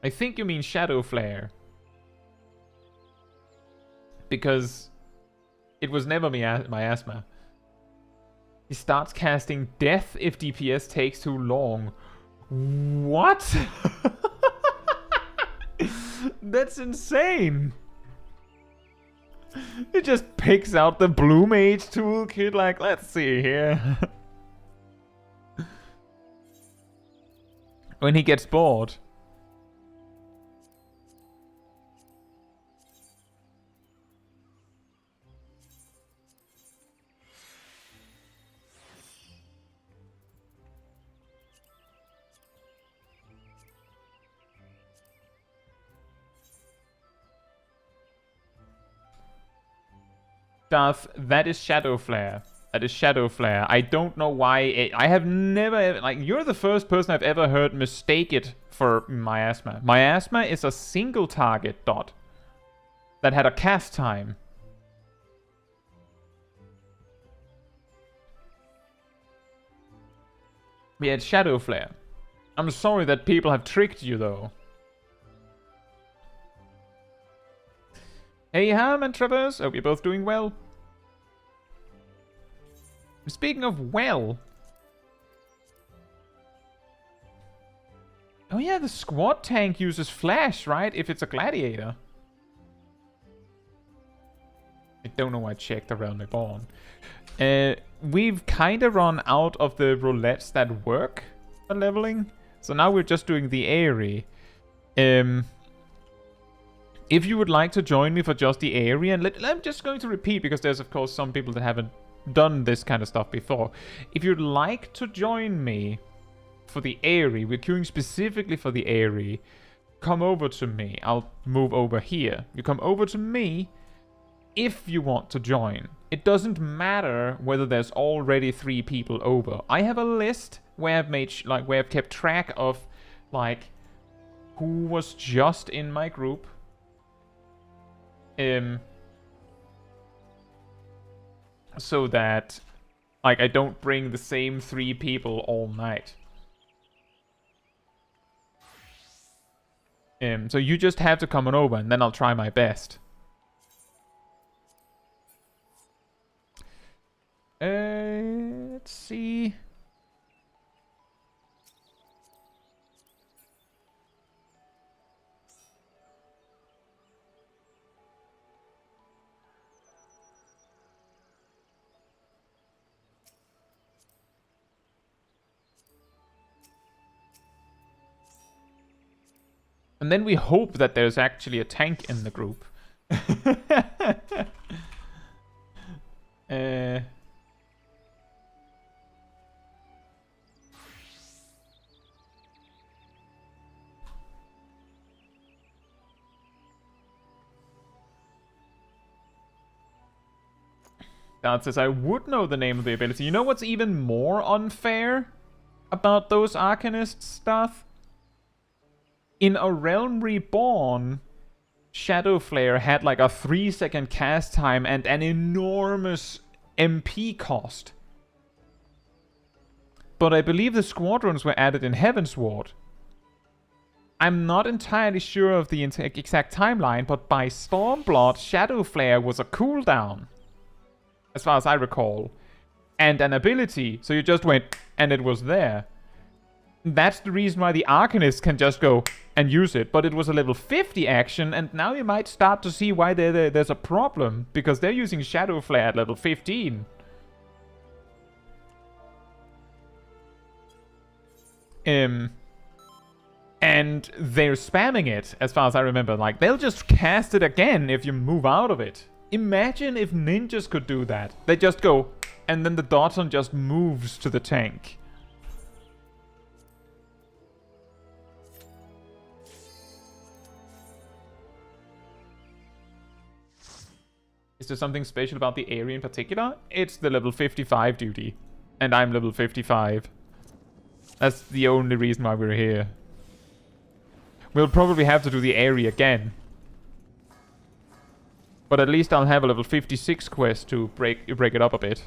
I think you mean Shadow Flare. Because it was never miasma. He starts casting death if DPS takes too long. What? That's insane. It just picks out the Blue Mage toolkit like, let's see here. When he gets bored. Darth, that is Shadow Flare. That is Shadow Flare. I don't know why. I have never... Like, you're the first person I've ever heard mistake it for miasma. Miasma is a single target dot that had a cast time. Yeah, it's Shadow Flare. I'm sorry that people have tricked you, though. Hey, Ham and Traverse. Hope you're both doing well. Speaking of well... Oh yeah, the squad tank uses flash, right? If it's a gladiator. I don't know why I checked around my barn. We've kind of run out of the roulettes that work for leveling. So now we're just doing the Aerie. If you would like to join me for just the Aerie, and I'm just going to repeat because there's of course some people that haven't done this kind of stuff before. If you'd like to join me for the Aerie, we're queuing specifically for the Aerie, come over to me. I'll move over here. You come over to me if you want to join. It doesn't matter whether there's already 3 people over. I have a list where I've made where I've kept track of like who was just in my group. So that like I don't bring the same 3 people all night. So you just have to come on over and then I'll try my best. Let's see. And then we hope that there's actually a tank in the group. That says I would know the name of the ability. You know what's even more unfair about those Arcanist stuff? In A Realm Reborn, Shadow Flare had like a 3-second cast time and an enormous MP cost. But I believe the squadrons were added in Heavensward. I'm not entirely sure of the exact timeline, but by Stormblood, Shadow Flare was a cooldown, as far as I recall, and an ability, so you just went and it was there. That's the reason why the Arcanist can just go and use it, but it was a level 50 action, and now you might start to see why there's a problem, because they're using Shadow Flare at level 15. And they're spamming it, as far as I remember. Like, they'll just cast it again if you move out of it. Imagine if ninjas could do that. They just go, and then the Dotson just moves to the tank. Is there something special about the area in particular? It's the level 55 duty. And I'm level 55. That's the only reason why we're here. We'll probably have to do the area again. But at least I'll have a level 56 quest to break it up a bit.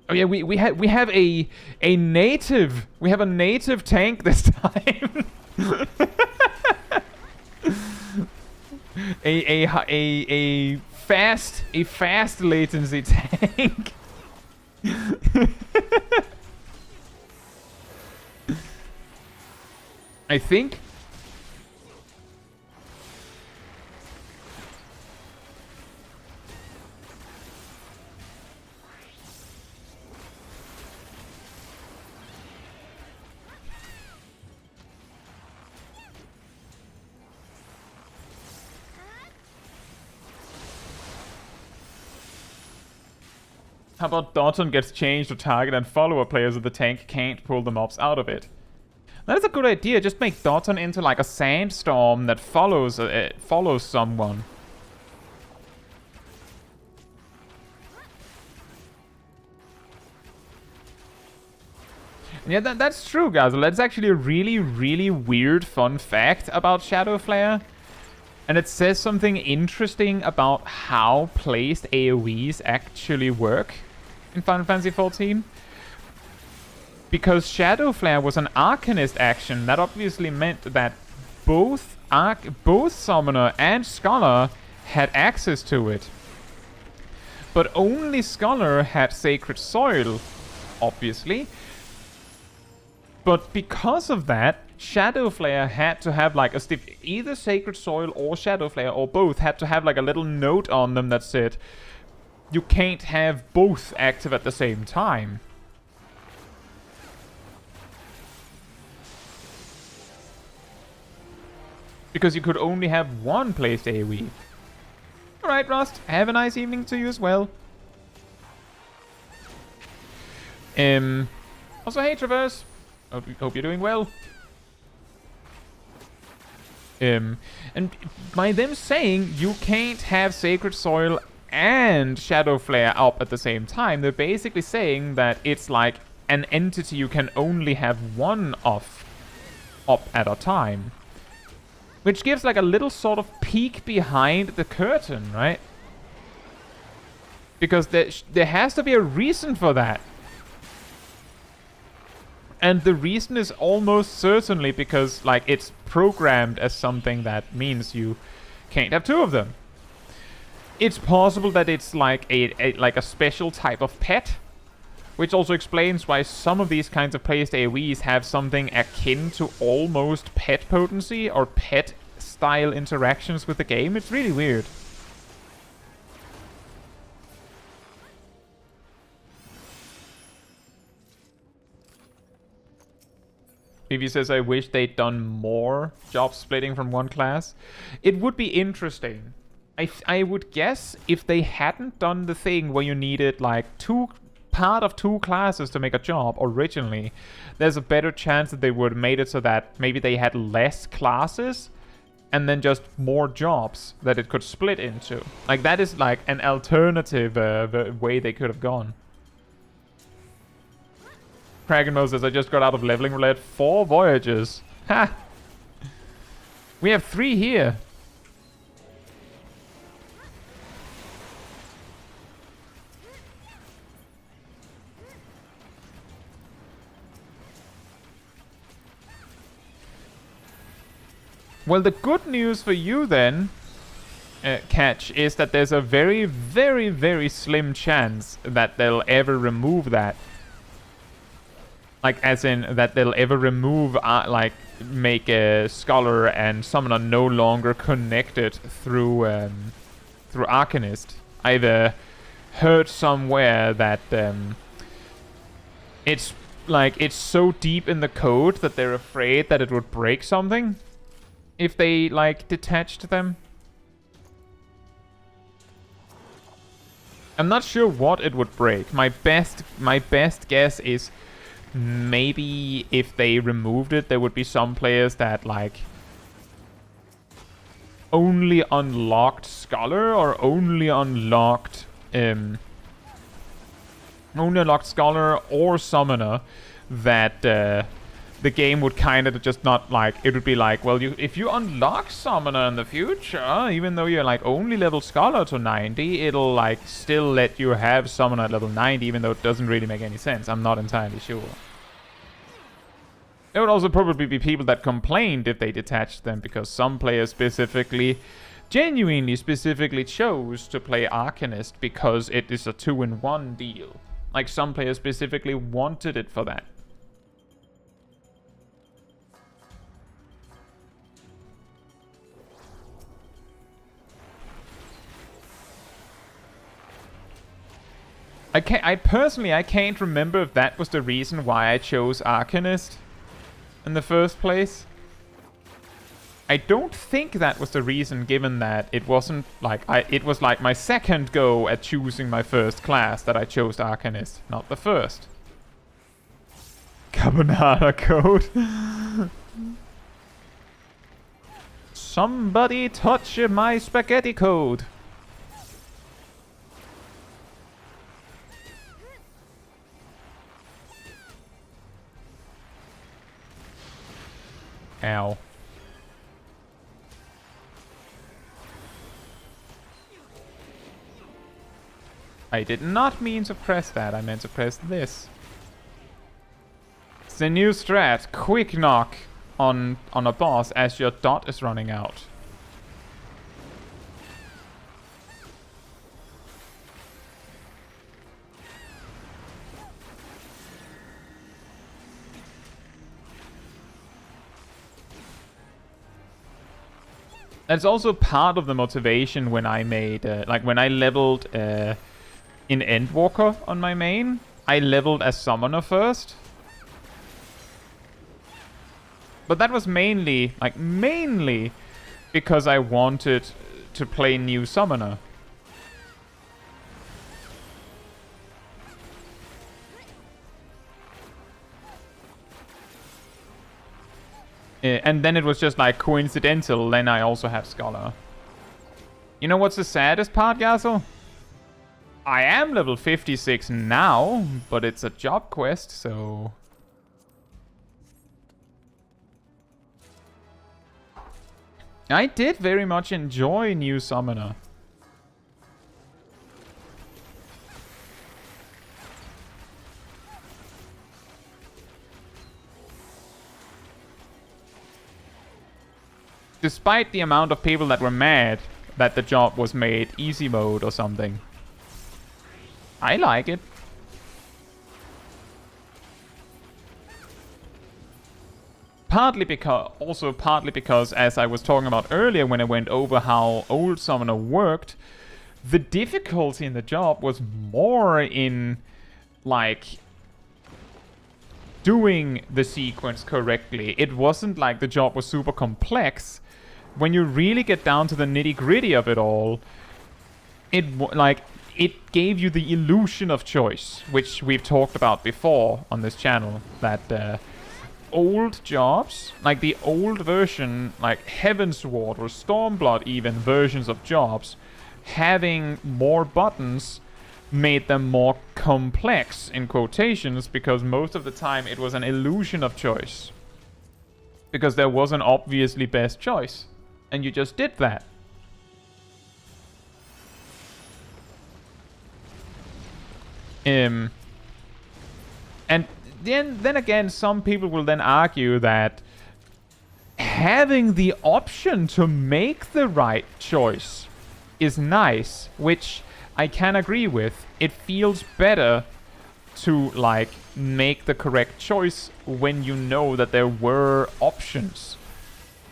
Oh yeah, we have a native tank this time. a fast latency tank. I think. How about Dotson gets changed to target and follower players of the tank can't pull the mobs out of it? That is a good idea. Just make Dotson into like a sandstorm that follows someone. Yeah, that's true, guys. That's actually a really, really weird fun fact about Shadow Flare. And it says something interesting about how placed AoEs actually work in Final Fantasy XIV. Because Shadow Flare was an Arcanist action, that obviously meant that both Summoner and Scholar had access to it. But only Scholar had Sacred Soil, obviously. But because of that, Shadow Flare had to have like a stiff... Either Sacred Soil or Shadow Flare, or both, had to have like a little note on them that said, you can't have both active at the same time. Because you could only have one placed AoE. Alright, Rust. Have a nice evening to you as well. Also, hey, Traverse. Hope you're doing well. And by them saying you can't have Sacred Soil and Shadow Flare up at the same time, they're basically saying that it's like an entity you can only have one of up at a time. Which gives like a little sort of peek behind the curtain, right? Because there has to be a reason for that. And the reason is almost certainly because like it's programmed as something that means you can't have two of them. It's possible that it's like a special type of pet, which also explains why some of these kinds of placed AoEs have something akin to almost pet potency or pet style interactions with the game. It's really weird. Vivi says, I wish they'd done more job splitting from one class. It would be interesting. I would guess if they hadn't done the thing where you needed like part of two classes to make a job originally, there's a better chance that they would have made it so that maybe they had less classes and then just more jobs that it could split into. Like, that is like an alternative way they could have gone. Kragenmo says, I just got out of leveling roulette 4 voyages. Ha! We have 3 here. Well, the good news for you then, Catch, is that there's a very, very, very slim chance that they'll ever remove that. Like, as in, that they'll ever remove, like, make a Scholar and Summoner no longer connected through, through Arcanist. I've heard somewhere that, it's, like, it's so deep in the code that they're afraid that it would break something if they, like, detached them. I'm not sure what it would break. My best guess is maybe if they removed it, there would be some players that, like, only unlocked Scholar or only unlocked Scholar or Summoner that the game would kind of just not, like, it would be like, well, if you unlock Summoner in the future, even though you're, like, only level Scholar to 90, it'll, like, still let you have Summoner at level 90, even though it doesn't really make any sense. I'm not entirely sure. There would also probably be people that complained if they detached them, because some players genuinely specifically chose to play Arcanist because it is a 2-in-1 deal. Like, some players specifically wanted it for that. I personally can't remember if that was the reason why I chose Arcanist in the first place. I don't think that was the reason, given that it wasn't like it was like my second go at choosing my first class that I chose Arcanist, not the first. Carbonara code. Somebody touch my spaghetti code. Ow. I did not mean to press that. I meant to press this. It's the new strat. Quick knock on a boss as your dot is running out. That's also part of the motivation when I made, like when I leveled in Endwalker on my main. I leveled as Summoner first. But that was mainly because I wanted to play new Summoner. And then it was just like coincidental, then I also had Scholar. You know what's the saddest part, Gassel? I am level 56 now, but it's a job quest, so... I did very much enjoy New Summoner. Despite the amount of people that were mad that the job was made easy mode or something. I like it. Partly because, as I was talking about earlier when I went over how Old Summoner worked, the difficulty in the job was more in, like, doing the sequence correctly. It wasn't like the job was super complex. When you really get down to the nitty-gritty of it all, it gave you the illusion of choice, which we've talked about before on this channel, that old jobs, like the old version, like Heavensward or Stormblood even, versions of jobs, having more buttons made them more complex, in quotations, because most of the time it was an illusion of choice. Because there was an obviously best choice, and you just did that. And then again, some people will then argue that having the option to make the right choice is nice, which I can agree with. It feels better to, like, make the correct choice when you know that there were options.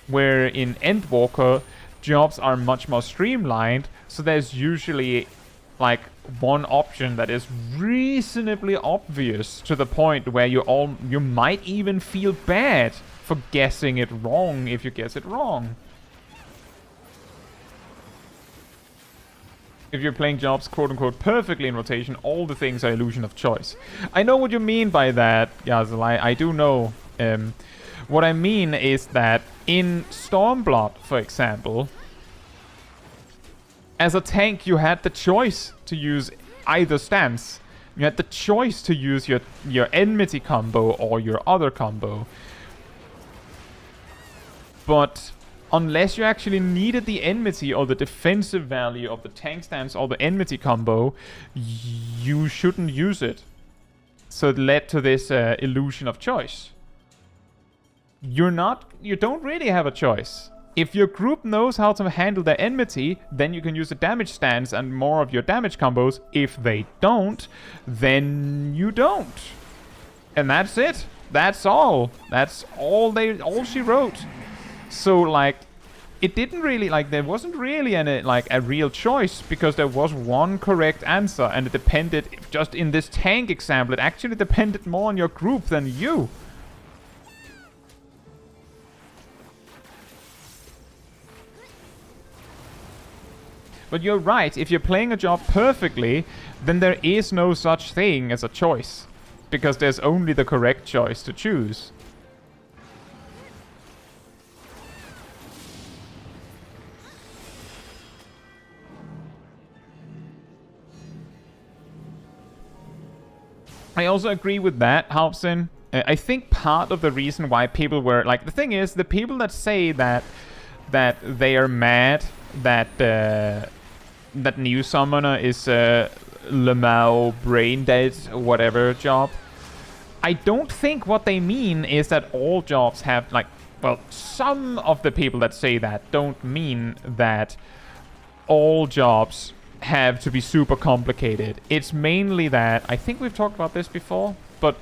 Where in Endwalker, jobs are much more streamlined, so there's usually, like, one option that is reasonably obvious to the point where you might even feel bad for guessing it wrong if you guess it wrong. If you're playing jobs quote-unquote perfectly in rotation, all the things are illusion of choice. I know what you mean by that, Yazel. I do know. What I mean is that in Stormblood, for example, as a tank, you had the choice to use either stance. You had the choice to use your enmity combo or your other combo. But unless you actually needed the enmity or the defensive value of the tank stance or the enmity combo, you shouldn't use it. So it led to this illusion of choice. You don't really have a choice. If your group knows how to handle their enmity, then you can use the damage stance and more of your damage combos. If they don't, then you don't. And that's it. That's all. That's all she wrote. So, like, it didn't really, like, there wasn't really a real choice, because there was one correct answer, and it depended, just in this tank example, it actually depended more on your group than you. But you're right, if you're playing a job perfectly, then there is no such thing as a choice, because there's only the correct choice to choose. I also agree with that, Hauptson. I think part of the reason why people were, like, the thing is, the people that say that they are mad that new summoner is Lemao brain dead whatever job. I don't think what they mean is that all jobs have, like, well, some of the people that say that don't mean that all jobs have to be super complicated. It's mainly that, I think we've talked about this before, but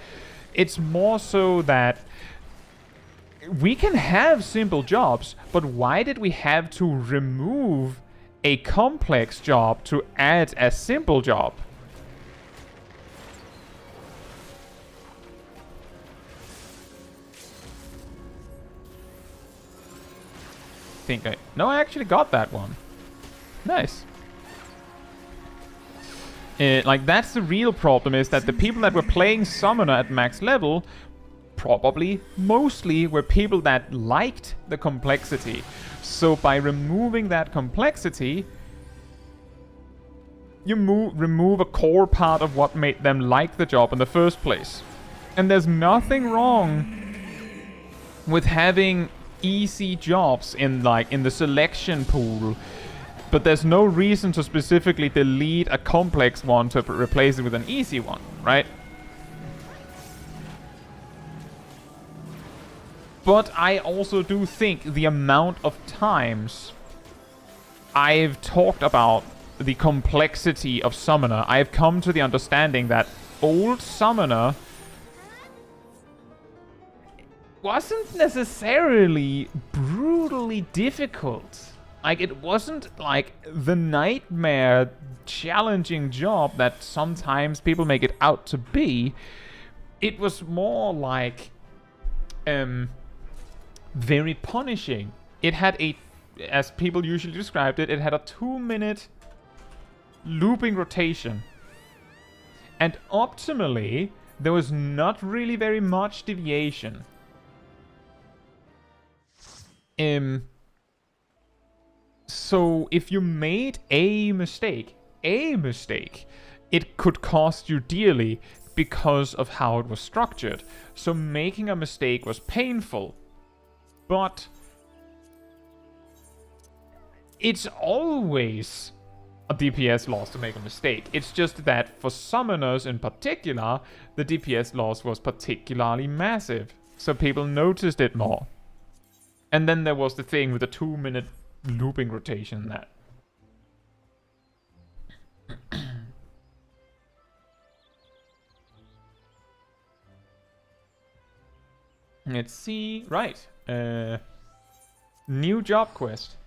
it's more so that we can have simple jobs, but why did we have to remove a complex job to add a simple job? No, I actually got that one. Nice. Like, that's the real problem, is that the people that were playing Summoner at max level probably mostly were people that liked the complexity. So by removing that complexity, you remove a core part of what made them like the job in the first place. And there's nothing wrong with having easy jobs in the selection pool, but there's no reason to specifically delete a complex one to replace it with an easy one, right? But I also do think the amount of times I've talked about the complexity of Summoner, I've come to the understanding that old Summoner wasn't necessarily brutally difficult. Like, it wasn't like the nightmare challenging job that sometimes people make it out to be, it was more like very punishing. It had a, as people usually described it, it had a 2-minute looping rotation. And optimally, there was not really very much deviation. So if you made a mistake, it could cost you dearly because of how it was structured. So making a mistake was painful. But it's always a DPS loss to make a mistake. It's just that for summoners in particular, the DPS loss was particularly massive. So people noticed it more. And then there was the thing with the 2-minute looping rotation that. Let's see. Right. New job quest.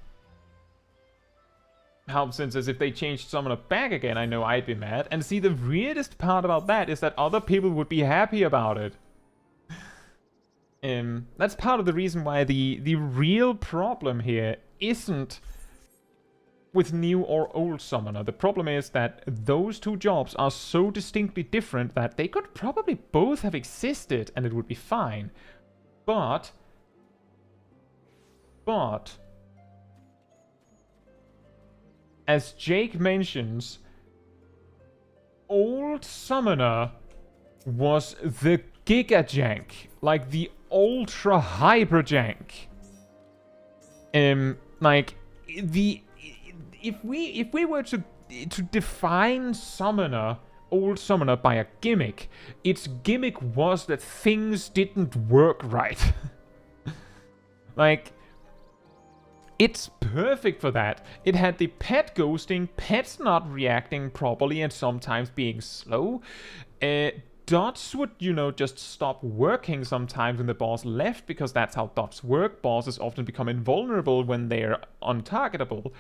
Since as if they changed Summoner back again, I know I'd be mad. And see, the weirdest part about that is that other people would be happy about it. That's part of the reason why the real problem here isn't with new or old Summoner. The problem is that those two jobs are so distinctly different that they could probably both have existed and it would be fine. But as Jake mentions, old Summoner was the Giga Jank, like the ultra hyper jank. Like if we were to define old Summoner by a gimmick, its gimmick was that things didn't work right. Like, it's perfect for that. It had the pet ghosting, pets not reacting properly and sometimes being slow. Dots would, just stop working sometimes when the boss left, because that's how dots work. Bosses often become invulnerable when they're untargetable.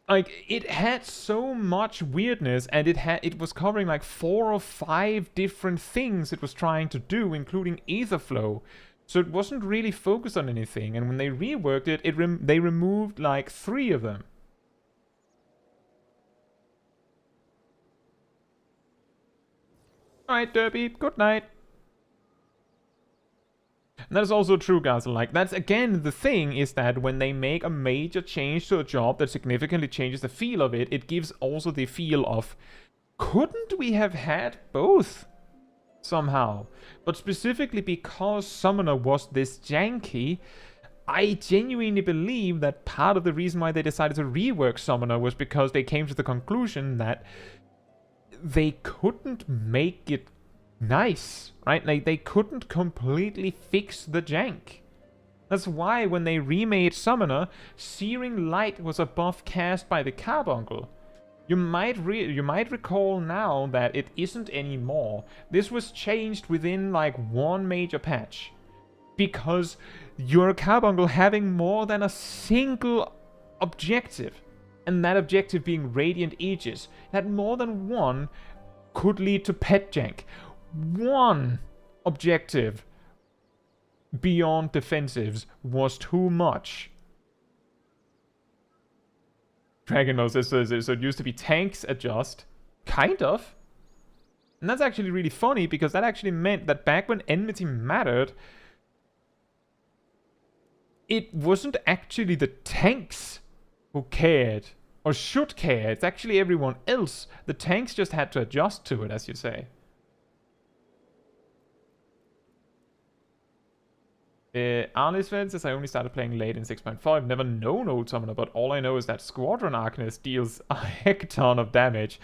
Like, it had so much weirdness, and it was covering like 4 or 5 different things it was trying to do, including ether flow. So it wasn't really focused on anything, and when they reworked it, they removed like 3 of them. Alright, Derby, good night. And that is also true, guys. Like, that's again the thing, is that when they make a major change to a job that significantly changes the feel of it, it gives also the feel of, couldn't we have had both somehow? But specifically because Summoner was this janky, I genuinely believe that part of the reason why they decided to rework Summoner was because they came to the conclusion that they couldn't make it nice, right? Like, they couldn't completely fix the jank. That's why when they remade Summoner, Searing Light was a buff cast by the Carbuncle. You might recall now that it isn't anymore. This was changed within like 1 major patch, because your Carbuncle having more than a single objective, and that objective being Radiant Aegis, that more than one could lead to pet jank. 1 objective beyond defensives was too much. Dragon Nose says, so it used to be tanks adjust. Kind of. And that's actually really funny, because that actually meant that back when Enmity mattered, it wasn't actually the tanks who cared, or should care. It's actually everyone else. The tanks just had to adjust to it, as you say. Arlisfeld says, I only started playing late in 6.5. I've never known Old Summoner, but all I know is that Squadron Arcanist deals a heck ton of damage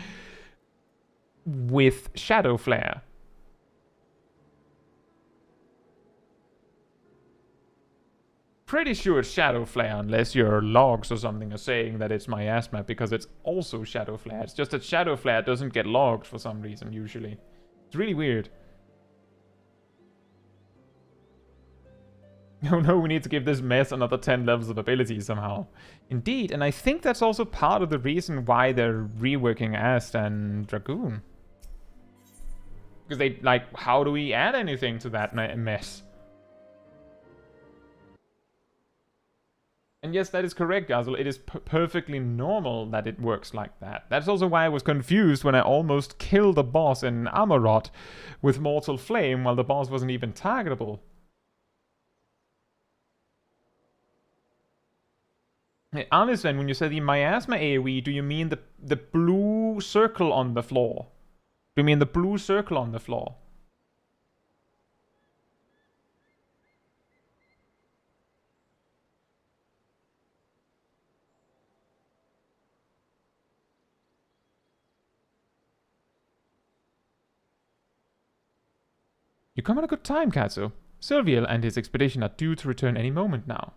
with Shadow Flare. Pretty sure it's Shadow Flare, unless your logs or something are saying that it's miasma, because it's also Shadow Flare. It's just that Shadow Flare doesn't get logged for some reason, usually. It's really weird. Oh no, we need to give this mess another 10 levels of ability somehow. Indeed, and I think that's also part of the reason why they're reworking Ast and Dragoon. Because they, like, how do we add anything to that mess? And yes, that is correct, Gazel. It is perfectly normal that it works like that. That's also why I was confused when I almost killed the boss in Amarot with Mortal Flame while the boss wasn't even targetable. Hey, honestly, when you say the miasma AoE, do you mean the blue circle on the floor? Do you mean the blue circle on the floor? You come at a good time, Caetsu. Silviel and his expedition are due to return any moment now.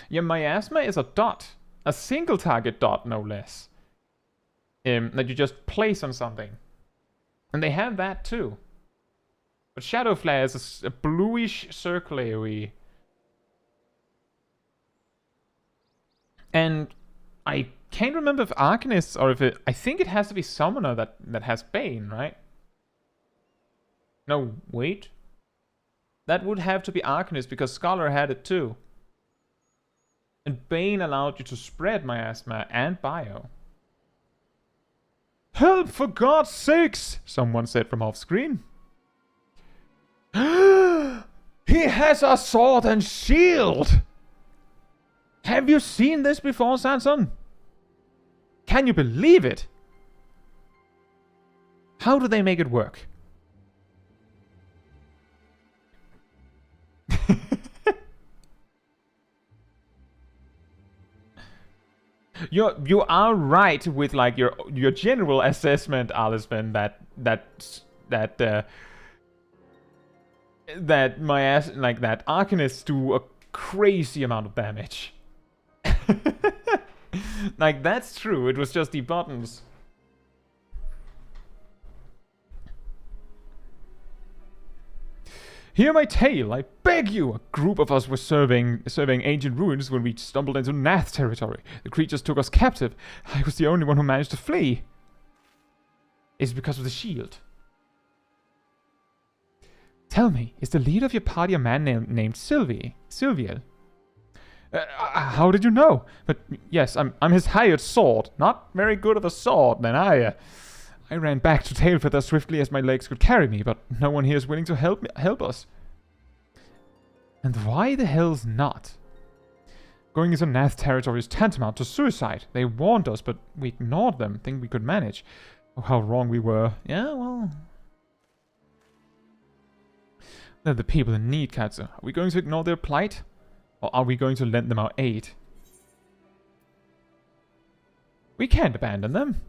Your miasma is a dot. A single target dot, no less. That you just place on something. And they have that too. But Shadow Flare is a bluish circle AoE. And I can't remember if Arcanists or if it... I think it has to be Summoner that has Bane, right? No, wait. That would have to be Arcanist because Scholar had it too. And Bane allowed you to spread miasma and bio. Help, for God's sakes! Someone said from off screen. He has a sword and shield! Have you seen this before, Sanson? Can you believe it? How do they make it work? You are right with like your general assessment, Alisman, that Arcanists do a crazy amount of damage. Like that's true. It was just the buttons. Hear my tale, I beg you! A group of us were surveying ancient ruins when we stumbled into Nath territory. The creatures took us captive. I was the only one who managed to flee. It's because of the shield. Tell me, is the leader of your party a man named Silviel? How did you know? But yes, I'm his hired sword. Not very good of a sword, then I ran back to Tailfeather as swiftly as my legs could carry me, but no one here is willing to help us. And why the hell's not? Going into Nath territory is tantamount to suicide. They warned us, but we ignored them, think we could manage. Oh, how wrong we were. Yeah, well... They're the people in need, Caetsu. Are we going to ignore their plight? Or are we going to lend them our aid? We can't abandon them.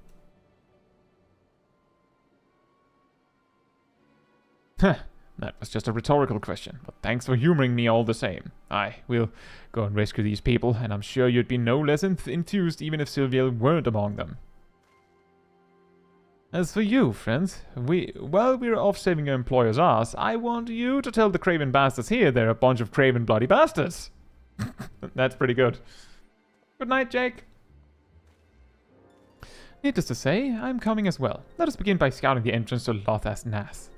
Huh, that was just a rhetorical question, but thanks for humoring me all the same. Aye, we'll go and rescue these people, and I'm sure you'd be no less enthused even if Silviel weren't among them. As for you, friends, while we're off saving your employer's ass, I want you to tell the craven bastards here they're a bunch of craven bloody bastards. That's pretty good. Good night, Jake. Needless to say, I'm coming as well. Let us begin by scouting the entrance to Lotha's Nath.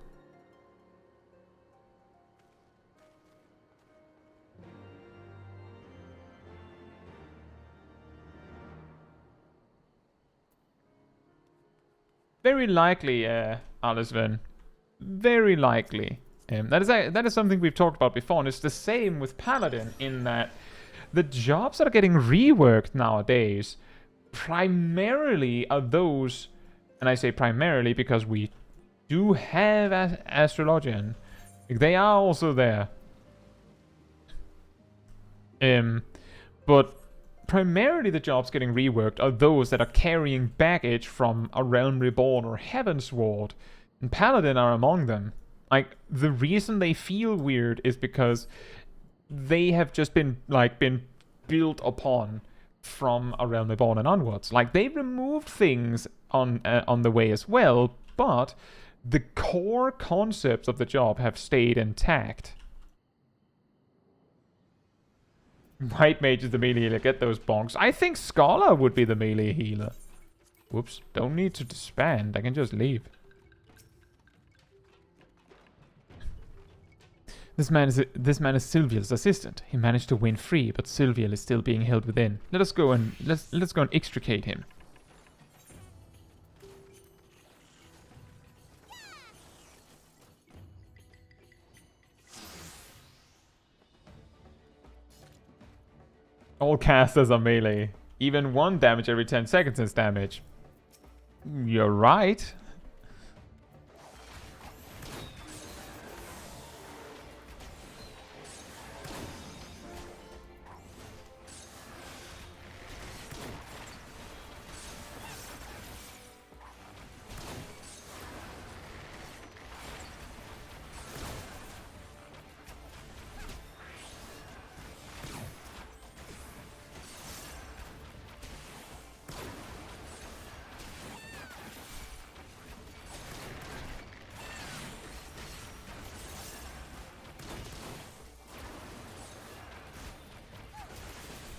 Very likely, Alisven. Very likely. That is something we've talked about before, and it's the same with Paladin in that the jobs that are getting reworked nowadays primarily are those, and I say primarily because we do have Astrologian. They are also there. But primarily the jobs getting reworked are those that are carrying baggage from A Realm Reborn or Heavensward, and Paladin are among them. Like, the reason they feel weird is because they have just been built upon from A Realm Reborn and onwards. Like, they removed things on the way as well, but the core concepts of the job have stayed intact. White Mage is the melee healer. Get those bonks. I think Scholar would be the melee healer. Whoops. Don't need to disband. I can just leave. This man is Sylvia's assistant. He managed to win free, but Sylvia is still being held within. Let's go and extricate him. All casters are melee. Even 1 damage every 10 seconds is damage. You're right.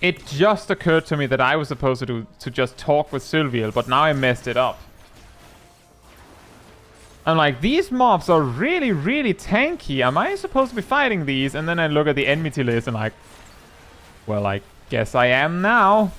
It just occurred to me that I was supposed to just talk with Sylviel, but now I messed it up. I'm like, these mobs are really, really tanky. Am I supposed to be fighting these? And then I look at the enmity list and like, well, I guess I am now.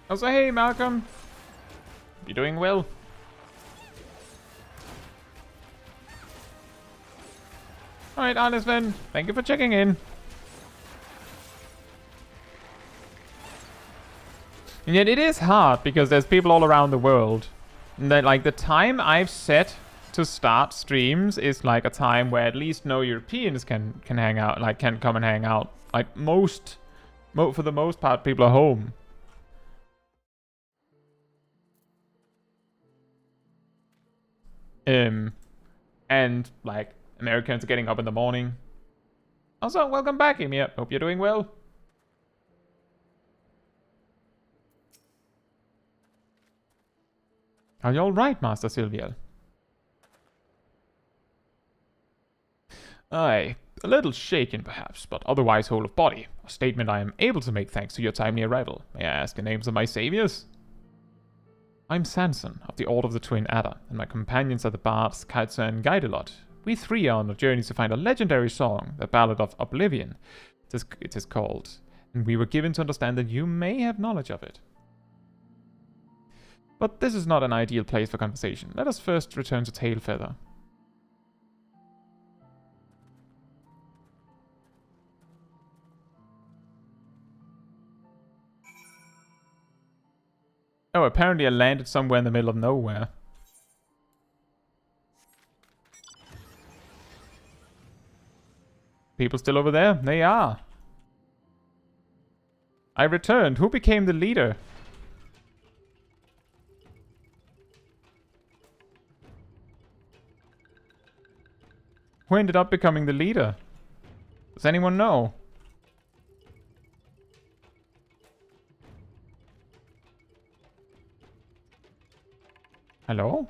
Also, hey, Malcolm. You doing well? Alright, Arnesven. Thank you for checking in. And yet it is hard because there's people all around the world. And that, like, the time I've set to start streams is like a time where at least no Europeans can hang out, like can come and hang out. Like for the most part, people are home. And like Americans are getting up in the morning. Also, welcome back, Emir. Hope you're doing well. Are you alright, Master Sylviel? Aye, a little shaken perhaps, but otherwise whole of body. A statement I am able to make thanks to your timely arrival. May I ask the names of my saviors? I'm Sanson, of the Order of the Twin Adder, and my companions are the bards Caetsu and Gaidelot. We three are on a journey to find a legendary song, the Ballad of Oblivion, it is called, and we were given to understand that you may have knowledge of it. But this is not an ideal place for conversation. Let us first return to Tailfeather. Oh, apparently I landed somewhere in the middle of nowhere. People still over there? They are. I returned. Who became the leader? Who ended up becoming the leader? Does anyone know? Hello?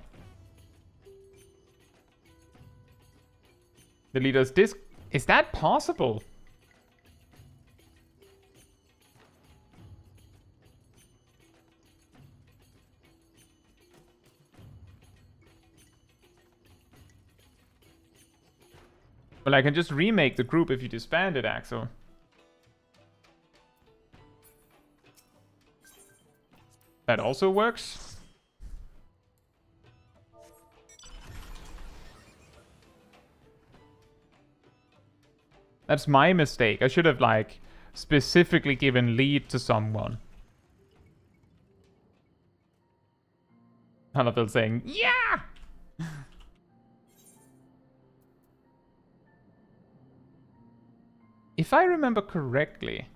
The leader's disc. Is that possible? Well, I can just remake the group if you disband it, Axel. That also works. That's my mistake. I should have, like, specifically given lead to someone. Hannibal saying, yeah! If I remember correctly,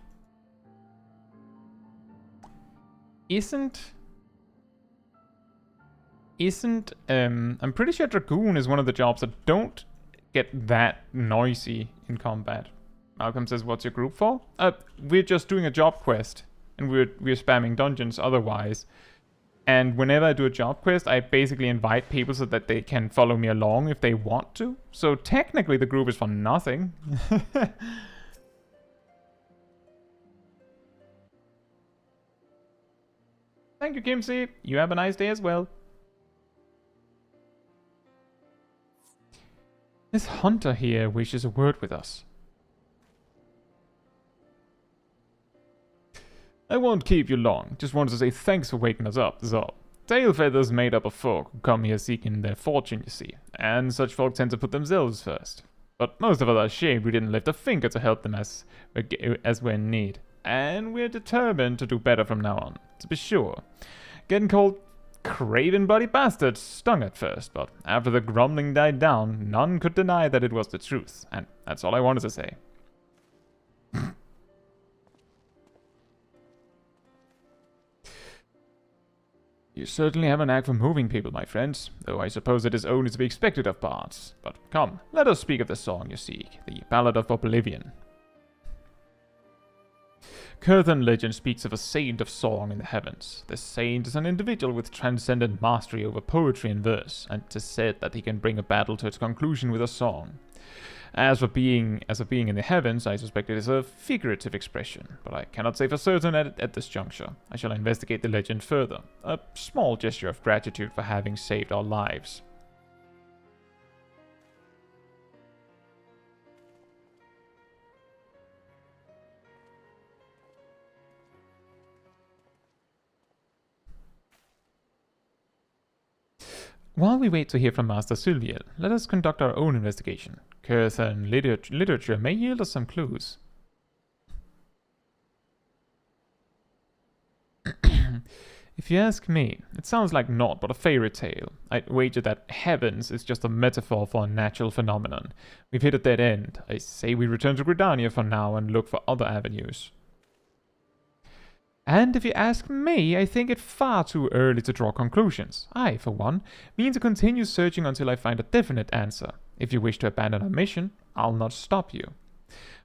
I'm pretty sure Dragoon is one of the jobs that don't get that noisy in combat. Malcolm says, what's your group for? We're just doing a job quest, and we're spamming dungeons otherwise. And whenever I do a job quest, I basically invite people so that they can follow me along if they want to. So technically the group is for nothing. Thank you, Kimsey. You have a nice day as well. This hunter here wishes a word with us. I won't keep you long. Just wanted to say thanks for waking us up, that's all. Tail feathers made up of folk who come here seeking their fortune, you see. And such folk tend to put themselves first. But most of us are ashamed we didn't lift a finger to help them as we're in need. And we're determined to do better from now on, to be sure. Getting called craven bloody bastards stung at first, but after the grumbling died down, none could deny that it was the truth. And that's all I wanted to say. You certainly have a knack for moving people, my friends, though I suppose it is only to be expected of bards. But come, let us speak of the song you seek, the Ballad of Oblivion. Curthan legend speaks of a saint of song in the heavens. This saint is an individual with transcendent mastery over poetry and verse, and it is said that he can bring a battle to its conclusion with a song. As for being in the heavens, I suspect it is a figurative expression, but I cannot say for certain at this juncture. I shall investigate the legend further. A small gesture of gratitude for having saved our lives. While we wait to hear from Master Sylviel, let us conduct our own investigation. Curthan literature may yield us some clues. If you ask me, it sounds like naught but a fairy tale. I'd wager that heavens is just a metaphor for a natural phenomenon. We've hit a dead end. I say we return to Gridania for now and look for other avenues. And if you ask me, I think it far too early to draw conclusions. I, for one, mean to continue searching until I find a definite answer. If you wish to abandon our mission, I'll not stop you.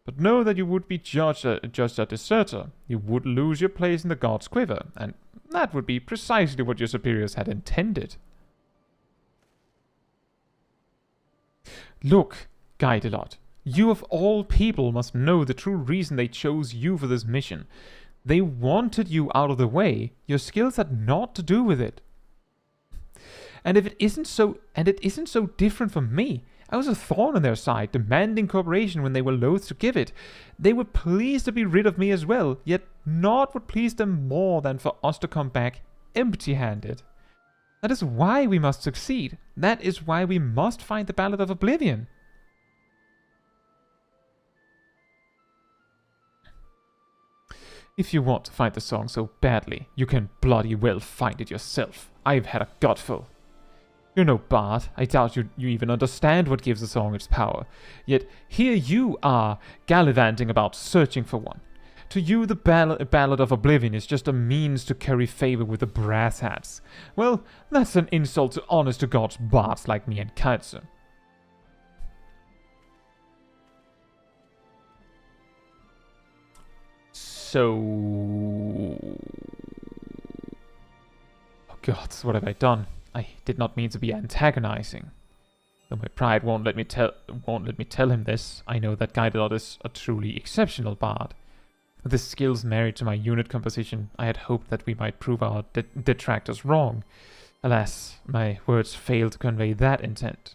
But know that you would be judged a deserter. You would lose your place in the God's quiver, and that would be precisely what your superiors had intended. Look, Guidelot, you of all people must know the true reason they chose you for this mission. They wanted you out of the way. Your skills had naught to do with it. And it isn't so different from me. I was a thorn in their side, demanding cooperation when they were loath to give it. They were pleased to be rid of me as well, yet naught would please them more than for us to come back empty-handed. That is why we must succeed. That is why we must find the Ballad of Oblivion. If you want to find the song so badly, you can bloody well find it yourself. I've had a gutful. You're no bard. I doubt you even understand what gives the song its power. Yet here you are, gallivanting about searching for one. To you, the Ballad of Oblivion is just a means to curry favor with the brass hats. Well, that's an insult to honest-to-God's bards like me and Caetsu. So... Oh God, what have I done? I did not mean to be antagonizing. Though my pride won't let me tell him this, I know that Guidelot is a truly exceptional bard. With his skills married to my unit composition, I had hoped that we might prove our detractors wrong. Alas, my words failed to convey that intent.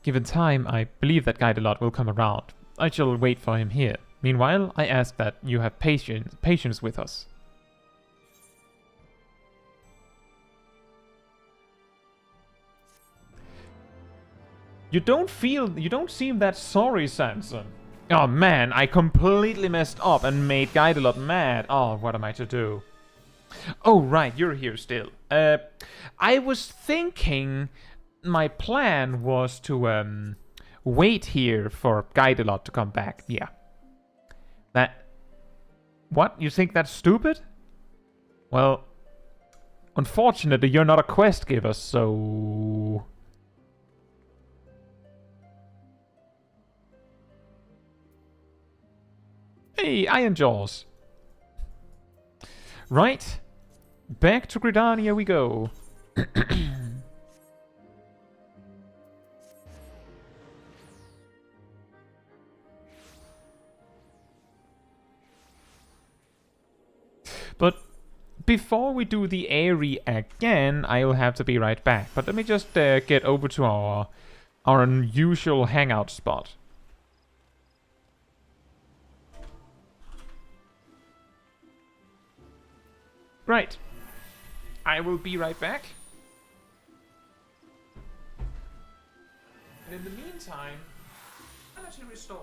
Given time, I believe that Guidelot will come around. I shall wait for him here. Meanwhile, I ask that you have patience with us. You don't seem that sorry, Samson. Oh man, I completely messed up and made Guidelot mad. Oh, what am I to do? Oh right, you're here still. I was thinking my plan was to wait here for Guidelot to come back. Yeah. That... What? You think that's stupid? Well, unfortunately you're not a quest giver, so... Hey, Iron Jaws. Right. Back to Gridania we go. But before we do the Airy again, I'll have to be right back. But let me just get over to our unusual hangout spot. Right. I will be right back. And in the meantime, energy restored.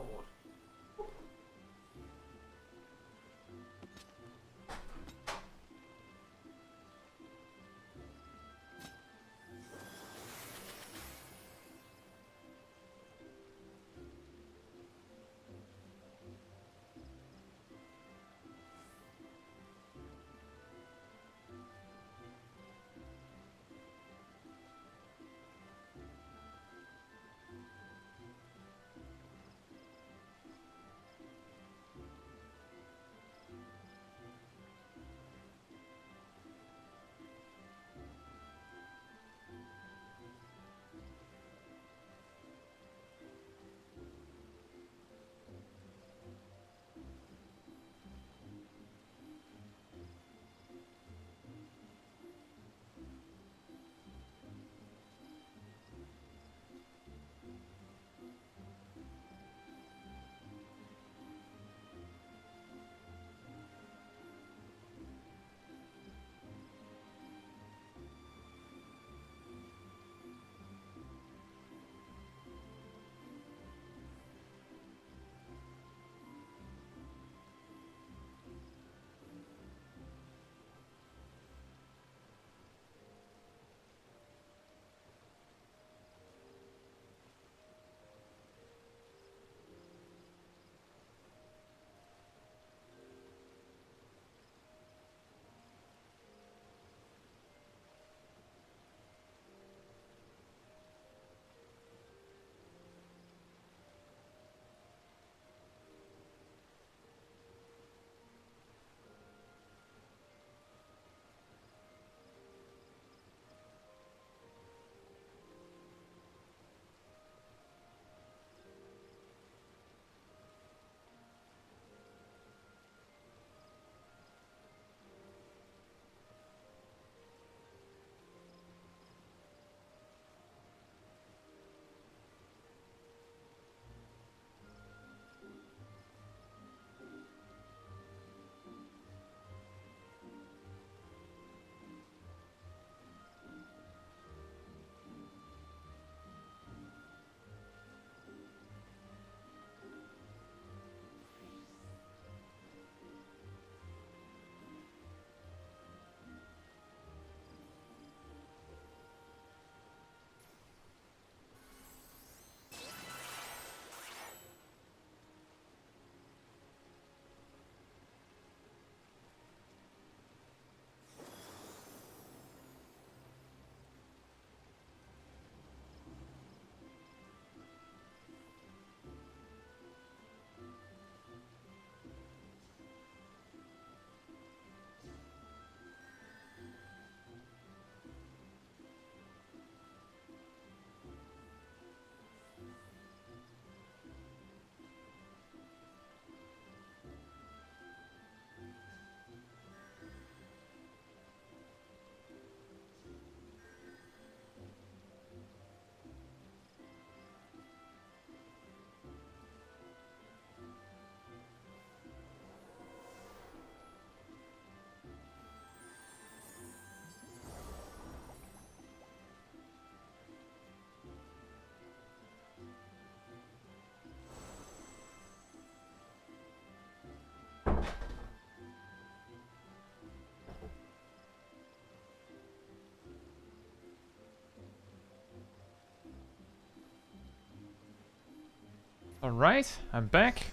Alright, I'm back.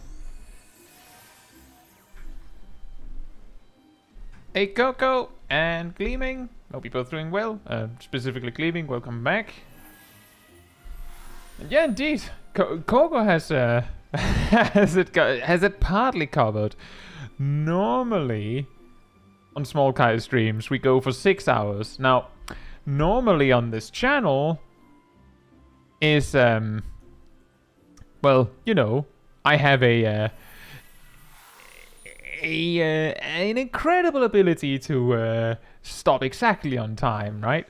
Hey Coco and Gleaming. Hope you're both doing well. Specifically Gleaming, welcome back. And yeah, indeed. Coco has has it partly covered. Normally on Smol Caetsu streams we go for 6 hours. Now, normally on this channel is well, you know, I have an incredible ability to stop exactly on time, right?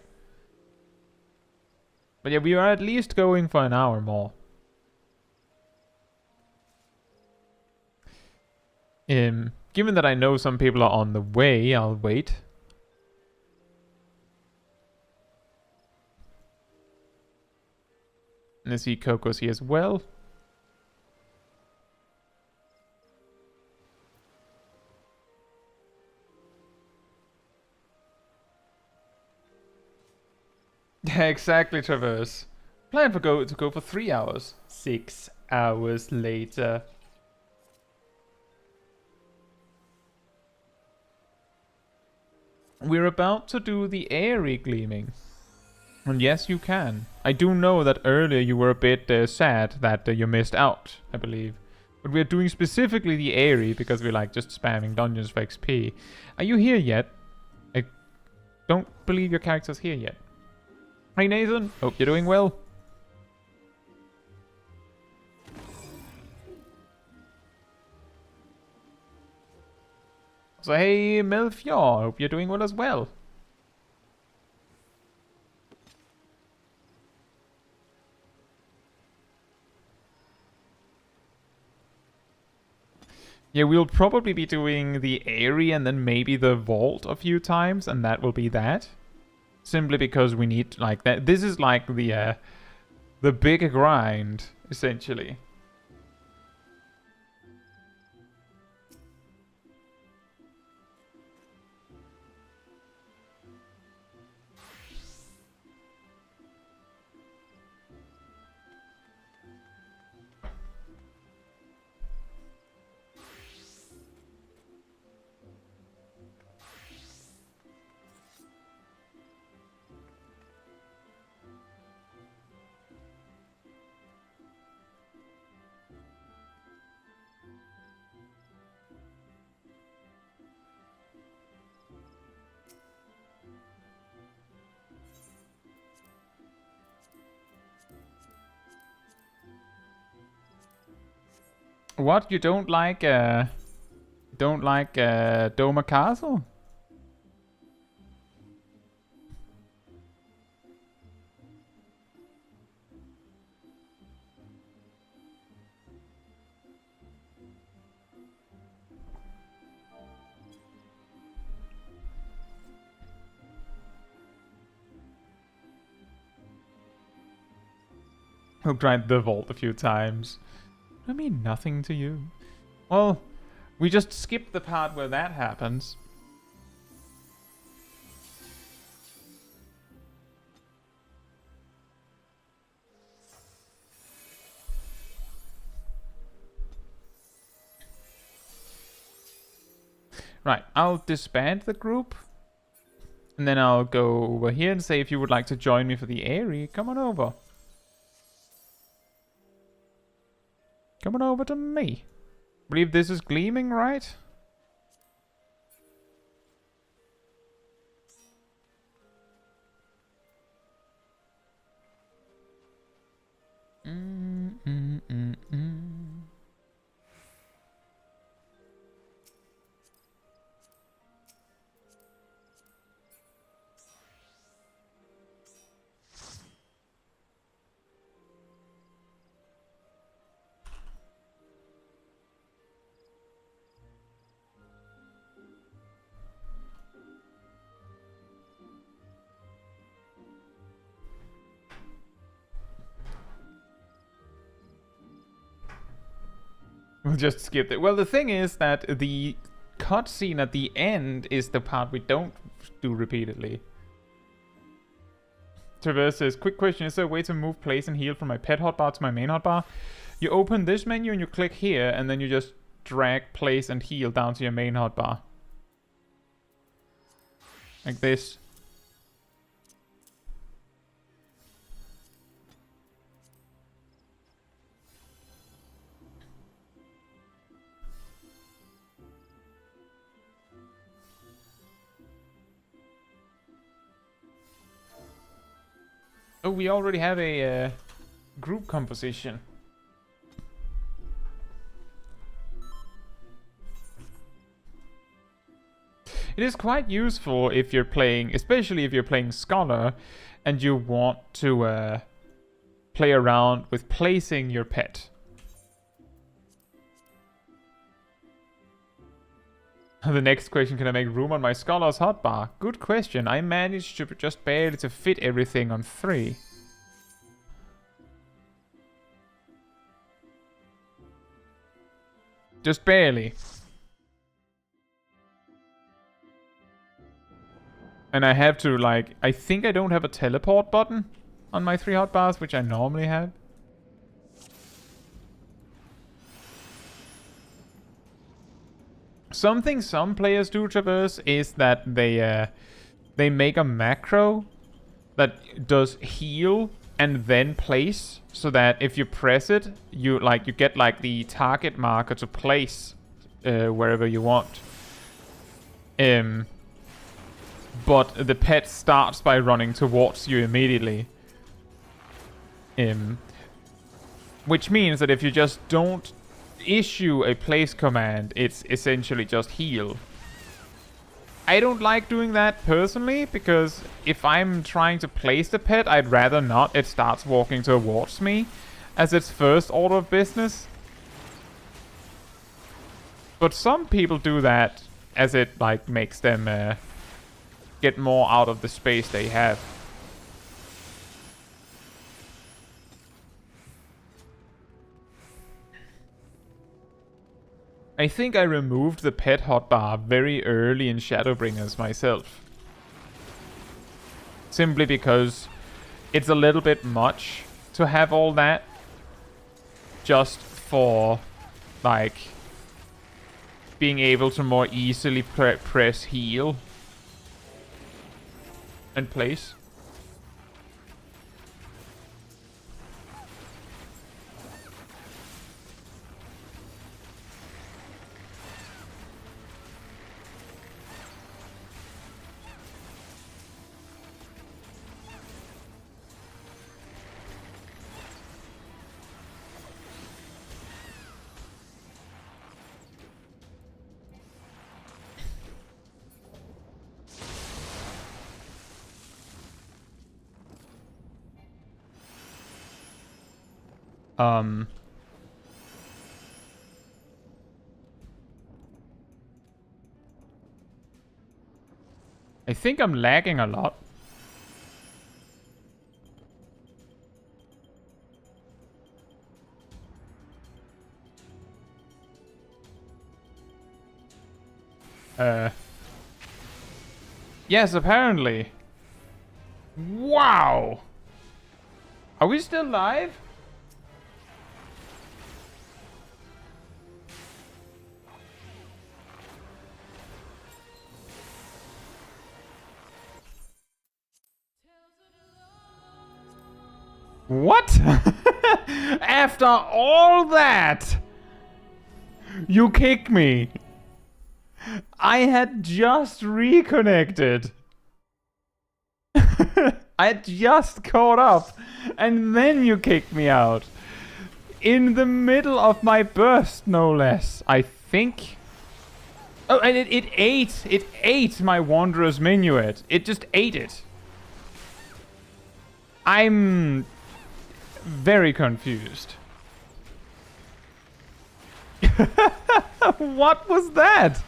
But yeah, we are at least going for an hour more. Given that I know some people are on the way, I'll wait. And I see Coco's here as well. Yeah, exactly, Traverse. Plan to go for 3 hours. 6 hours later. We're about to do the airy gleaming. And yes, you can. I do know that earlier you were a bit sad that you missed out, I believe. But we're doing specifically the airy because we like just spamming dungeons for XP. Are you here yet? I don't believe your character's here yet. Hi Nathan, hope you're doing well. So hey Melfior, hope you're doing well as well. Yeah, we'll probably be doing the airy and then maybe the vault a few times, and that will be that. Simply because we need like that. This is like the big grind, essentially. What? You don't like Doma Castle? I've tried the vault a few times. I mean nothing to you. Well, we just skipped the part where that happens. Right, I'll disband the group. And then I'll go over here and say if you would like to join me for the airy, come on over. Come on over to me. Believe this is gleaming, right? We'll just skip it. Well, the thing is that the cutscene at the end is the part we don't do repeatedly. Traverse says, quick question, is there a way to move, place, and heal from my pet hotbar to my main hotbar? You open this menu and you click here, and then you just drag, place, and heal down to your main hotbar. Like this. Oh, we already have a group composition. It is quite useful if you're playing, especially if you're playing Scholar, and you want to play around with placing your pet. The next question, can I make room on my Scholar's hotbar? Good question. I managed to just barely to fit everything on 3. Just barely. And I have to, like, I think I don't have a teleport button on my 3 hotbars, which I normally have. Something some players do, Traverse, is that they make a macro that does heal and then place, so that if you press it, you get like the target marker to place wherever you want. But the pet starts by running towards you immediately. Which means that if you just don't issue a place command, it's essentially just heal. I don't like doing that personally, because if I'm trying to place the pet, I'd rather not it starts walking towards me as its first order of business. But some people do that as it like makes them get more out of the space they have. I think I removed the pet hotbar very early in Shadowbringers myself. Simply because it's a little bit much to have all that just for, like, being able to more easily press heal and place. I think I'm lagging a lot. Yes, apparently. Wow! Are we still live? What? After all that, you kick me. I had just reconnected. I had just caught up, and then you kicked me out. In the middle of my burst, no less, I think. Oh, and it ate my Wanderer's Minuet. It just ate it. I'm very confused. What was that?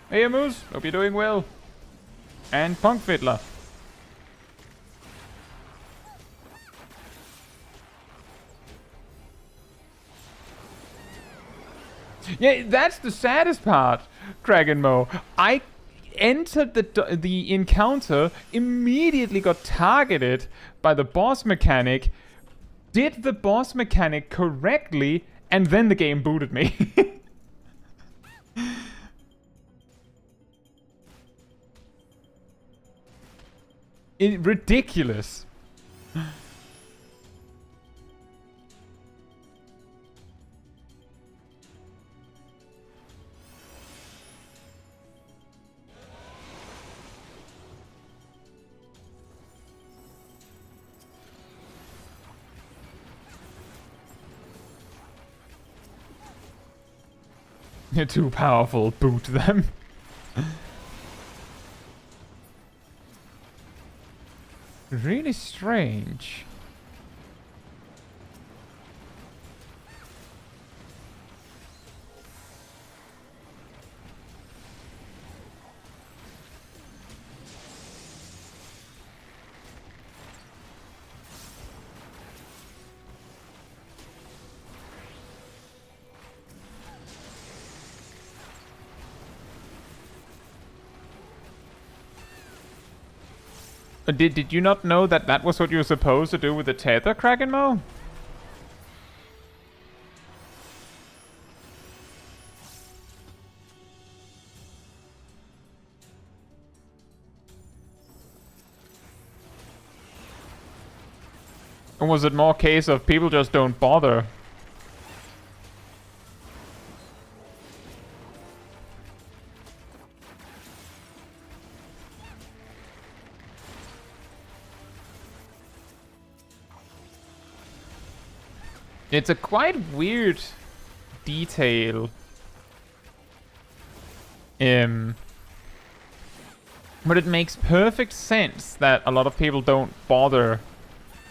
Hey Moose, hope you're doing well. And Punk Fiddler. Yeah, that's the saddest part, Kraken Mo. I entered the encounter, immediately got targeted by the boss mechanic, did the boss mechanic correctly, and then the game booted me. Ridiculous. You're too powerful, boot them. Really strange. Did you not know that that was what you were supposed to do with the tether, Kraken Mo? Or was it more a case of people just don't bother? It's a quite weird detail. But it makes perfect sense that a lot of people don't bother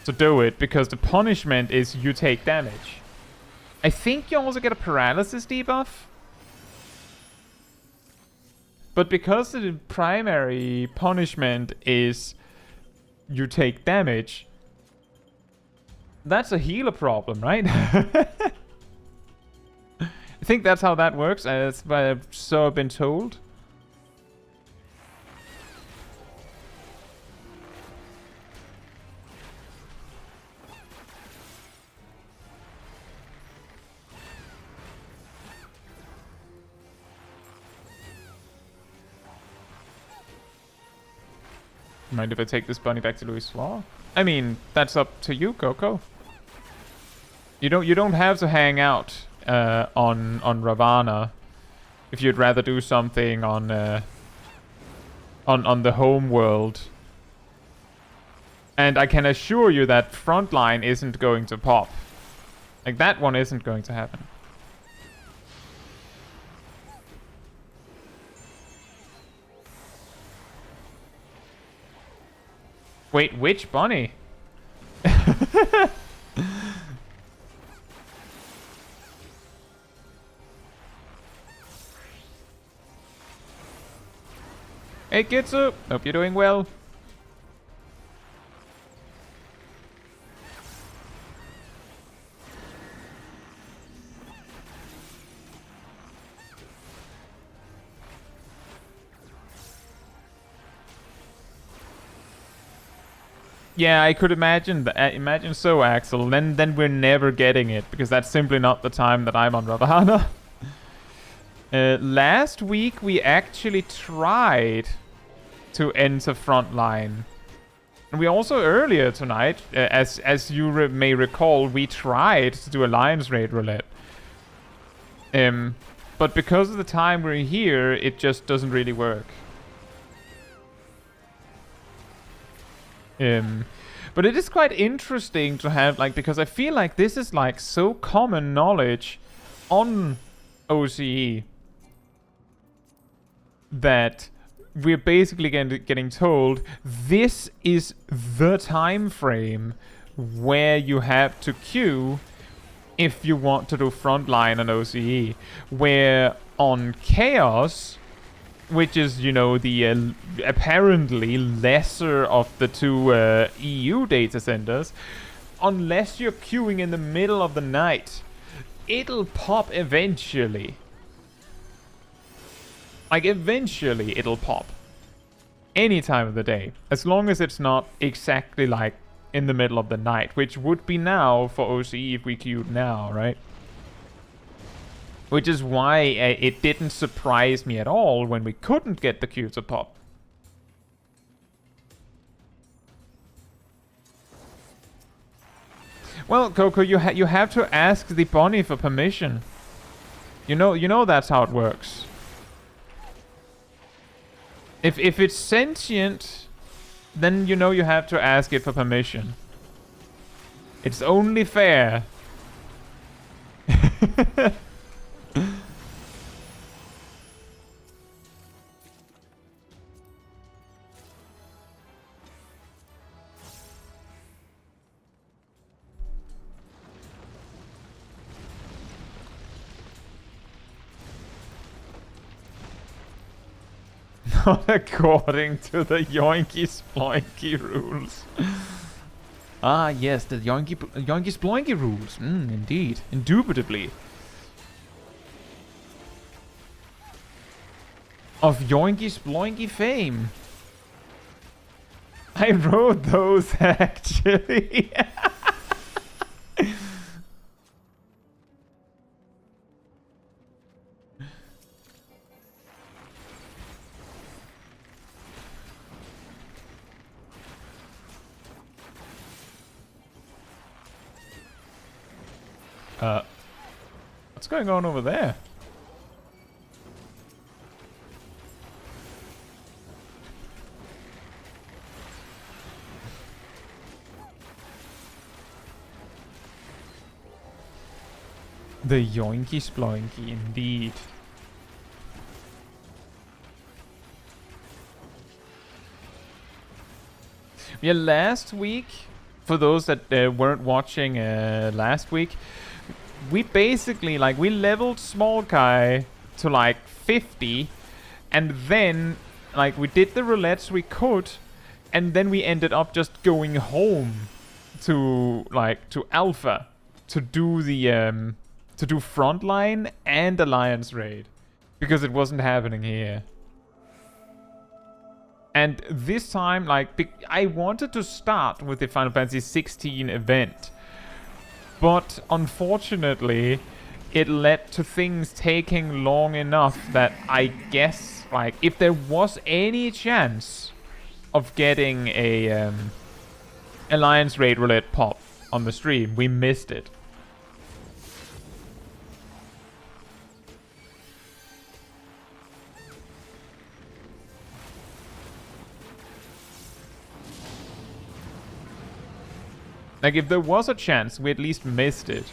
to do it because the punishment is you take damage. I think you also get a paralysis debuff. But because the primary punishment is you take damage, that's a healer problem, right? I think that's how that works, as so I've been told. Mind if I take this bunny back to Louis Suave? I mean, that's up to you, Coco. You don't have to hang out on Ravana if you'd rather do something on the home world. And I can assure you that Frontline isn't going to pop. Like, that one isn't going to happen. Wait, which bunny? Hey Kitsu, hope you're doing well. Yeah, I could imagine that. Imagine so, Axel. Then we're never getting it because that's simply not the time that I'm on Ravana. Last week we actually tried to enter Frontline, and we also earlier tonight, as you may recall, we tried to do Alliance Raid Roulette. But because of the time we're here, it just doesn't really work. But it is quite interesting to have, like, because I feel like this is like so common knowledge on OCE that we're basically getting told this is the time frame where you have to queue if you want to do Frontline on OCE, where on Chaos, which is, you know, the apparently lesser of the two EU data centers, unless you're queuing in the middle of the night, it'll pop eventually. Like, eventually it'll pop. Any time of the day. As long as it's not exactly, like, in the middle of the night. Which would be now for OCE if we queued now, right? Which is why it didn't surprise me at all when we couldn't get the queue to pop. Well, Coco, you have to ask the bunny for permission. You know that's how it works. If it's sentient, then you have to ask it for permission. It's only fair. Not according to the yoinky sploinky rules. Ah, yes, the yoinky sploinky rules. Indeed. Indubitably. Of yoinky sploinky fame. I wrote those actually. What's going on over there? The yoinky sploinky, indeed. Yeah, last week, for those that weren't watching last week, we basically, like, we leveled Smol Kai to, like, 50, and then, like, we did the roulettes we could, and then we ended up just going home to, like, to Alpha to do the, to do Frontline and Alliance Raid, because it wasn't happening here. And this time, like, I wanted to start with the Final Fantasy 16 event, but unfortunately, it led to things taking long enough that I guess, like, if there was any chance of getting a Alliance Raid Roulette pop on the stream, we missed it. Like, if there was a chance, we at least missed it.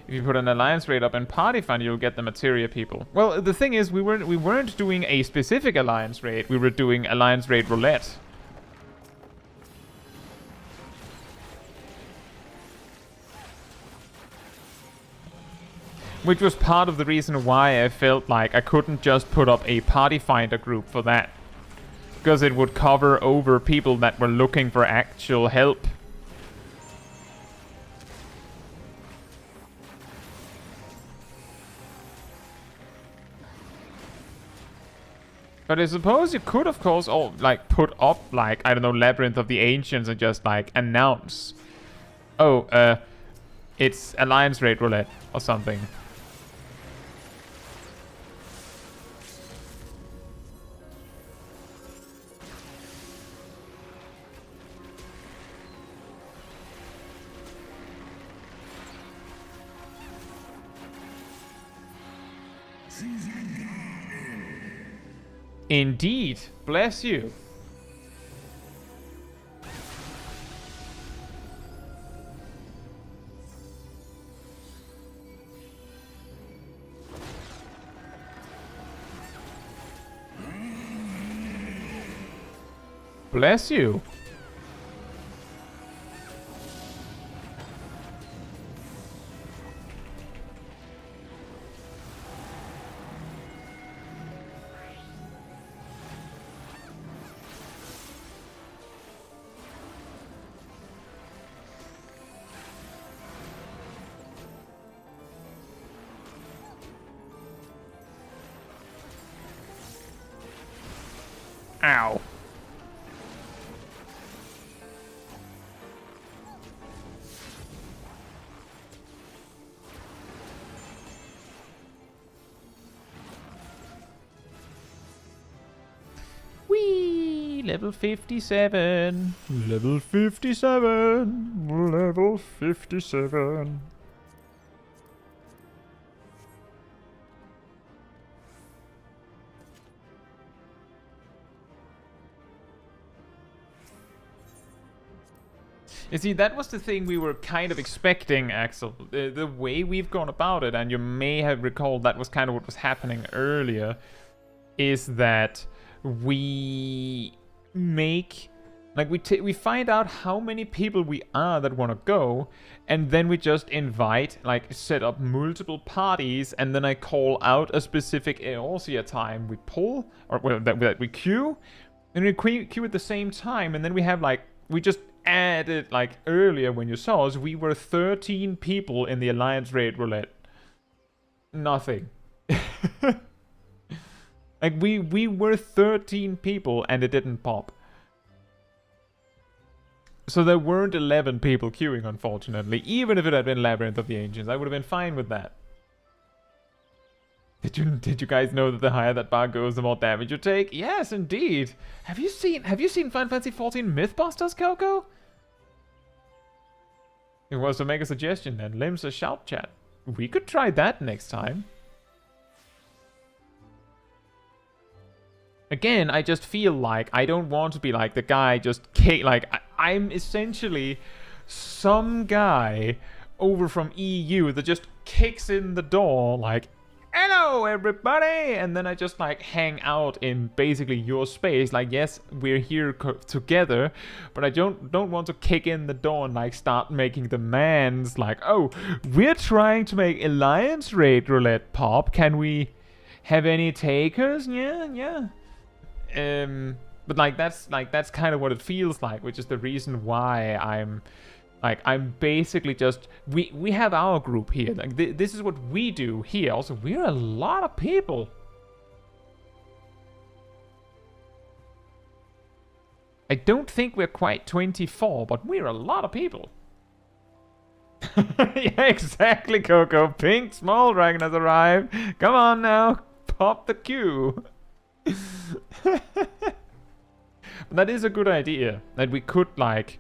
If you put an alliance raid up in Party Finder, you'll get the materia people. Well, the thing is, we weren't doing a specific alliance raid. We were doing alliance raid roulette. Which was part of the reason why I felt like I couldn't just put up a Party Finder group for that. Because it would cover over people that were looking for actual help. But I suppose you could, of course, all, like, put up, like, I don't know, Labyrinth of the Ancients and just, like, announce, oh, it's Alliance Raid Roulette or something. Indeed. Bless you. Bless you. Ow. Whee! Level 57. Level 57. Level 57. You see, that was the thing we were kind of expecting, Axel. The way we've gone about it, and you may have recalled that was kind of what was happening earlier, is that we make... Like, we find out how many people we are that want to go, and then we just invite, like, set up multiple parties, and then I call out a specific Eorzea time we pull, or well, that we queue, and we queue at the same time, and then we have, like, we just added, like, earlier when you saw us, we were 13 people in the Alliance Raid Roulette. Nothing. Like, we were 13 people, and it didn't pop. So there weren't 11 people queuing, unfortunately. Even if it had been Labyrinth of the Ancients, I would have been fine with that. Did you guys know that the higher that bar goes, the more damage you take? Yes, indeed. Have you seen Final Fantasy XIV Mythbusters, Coco? It was to make a suggestion and Limbs a shout chat. We could try that next time. Again, I just feel like I don't want to be like the guy just I'm essentially some guy over from EU that just kicks in the door like, hello everybody, and then I just like hang out in basically your space. Like, yes, we're here together, but I don't want to kick in the door and like start making demands like, oh, we're trying to make Alliance Raid Roulette pop. Can we have any takers? Yeah. But like that's kind of what it feels like, which is the reason why I'm basically just we have our group here. Like this is what we do here. Also, we're a lot of people. I don't think we're quite 24, but we're a lot of people. Yeah, exactly, Coco. Pink Small Dragon has arrived. Come on now, pop the queue. That is a good idea, that we could like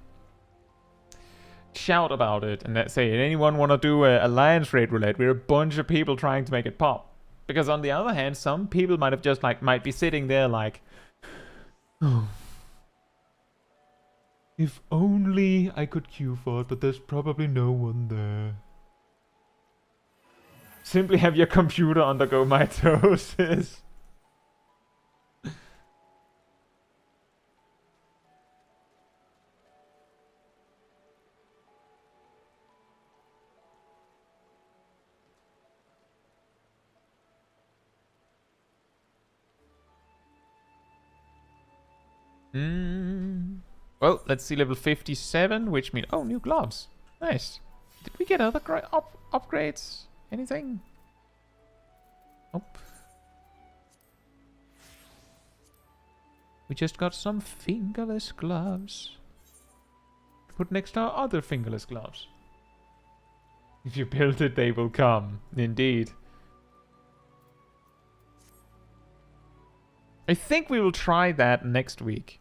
shout about it and say, anyone want to do a Alliance Raid Roulette? We're a bunch of people trying to make it pop. Because on the other hand, some people might have just like might be sitting there like, oh, if only I could queue for it, but there's probably no one there. Simply have your computer undergo mitosis. Well, let's see, level 57, which means... Oh, new gloves. Nice. Did we get other upgrades? Anything? Nope. We just got some fingerless gloves. Put next to our other fingerless gloves. If you build it, they will come. Indeed. I think we will try that next week.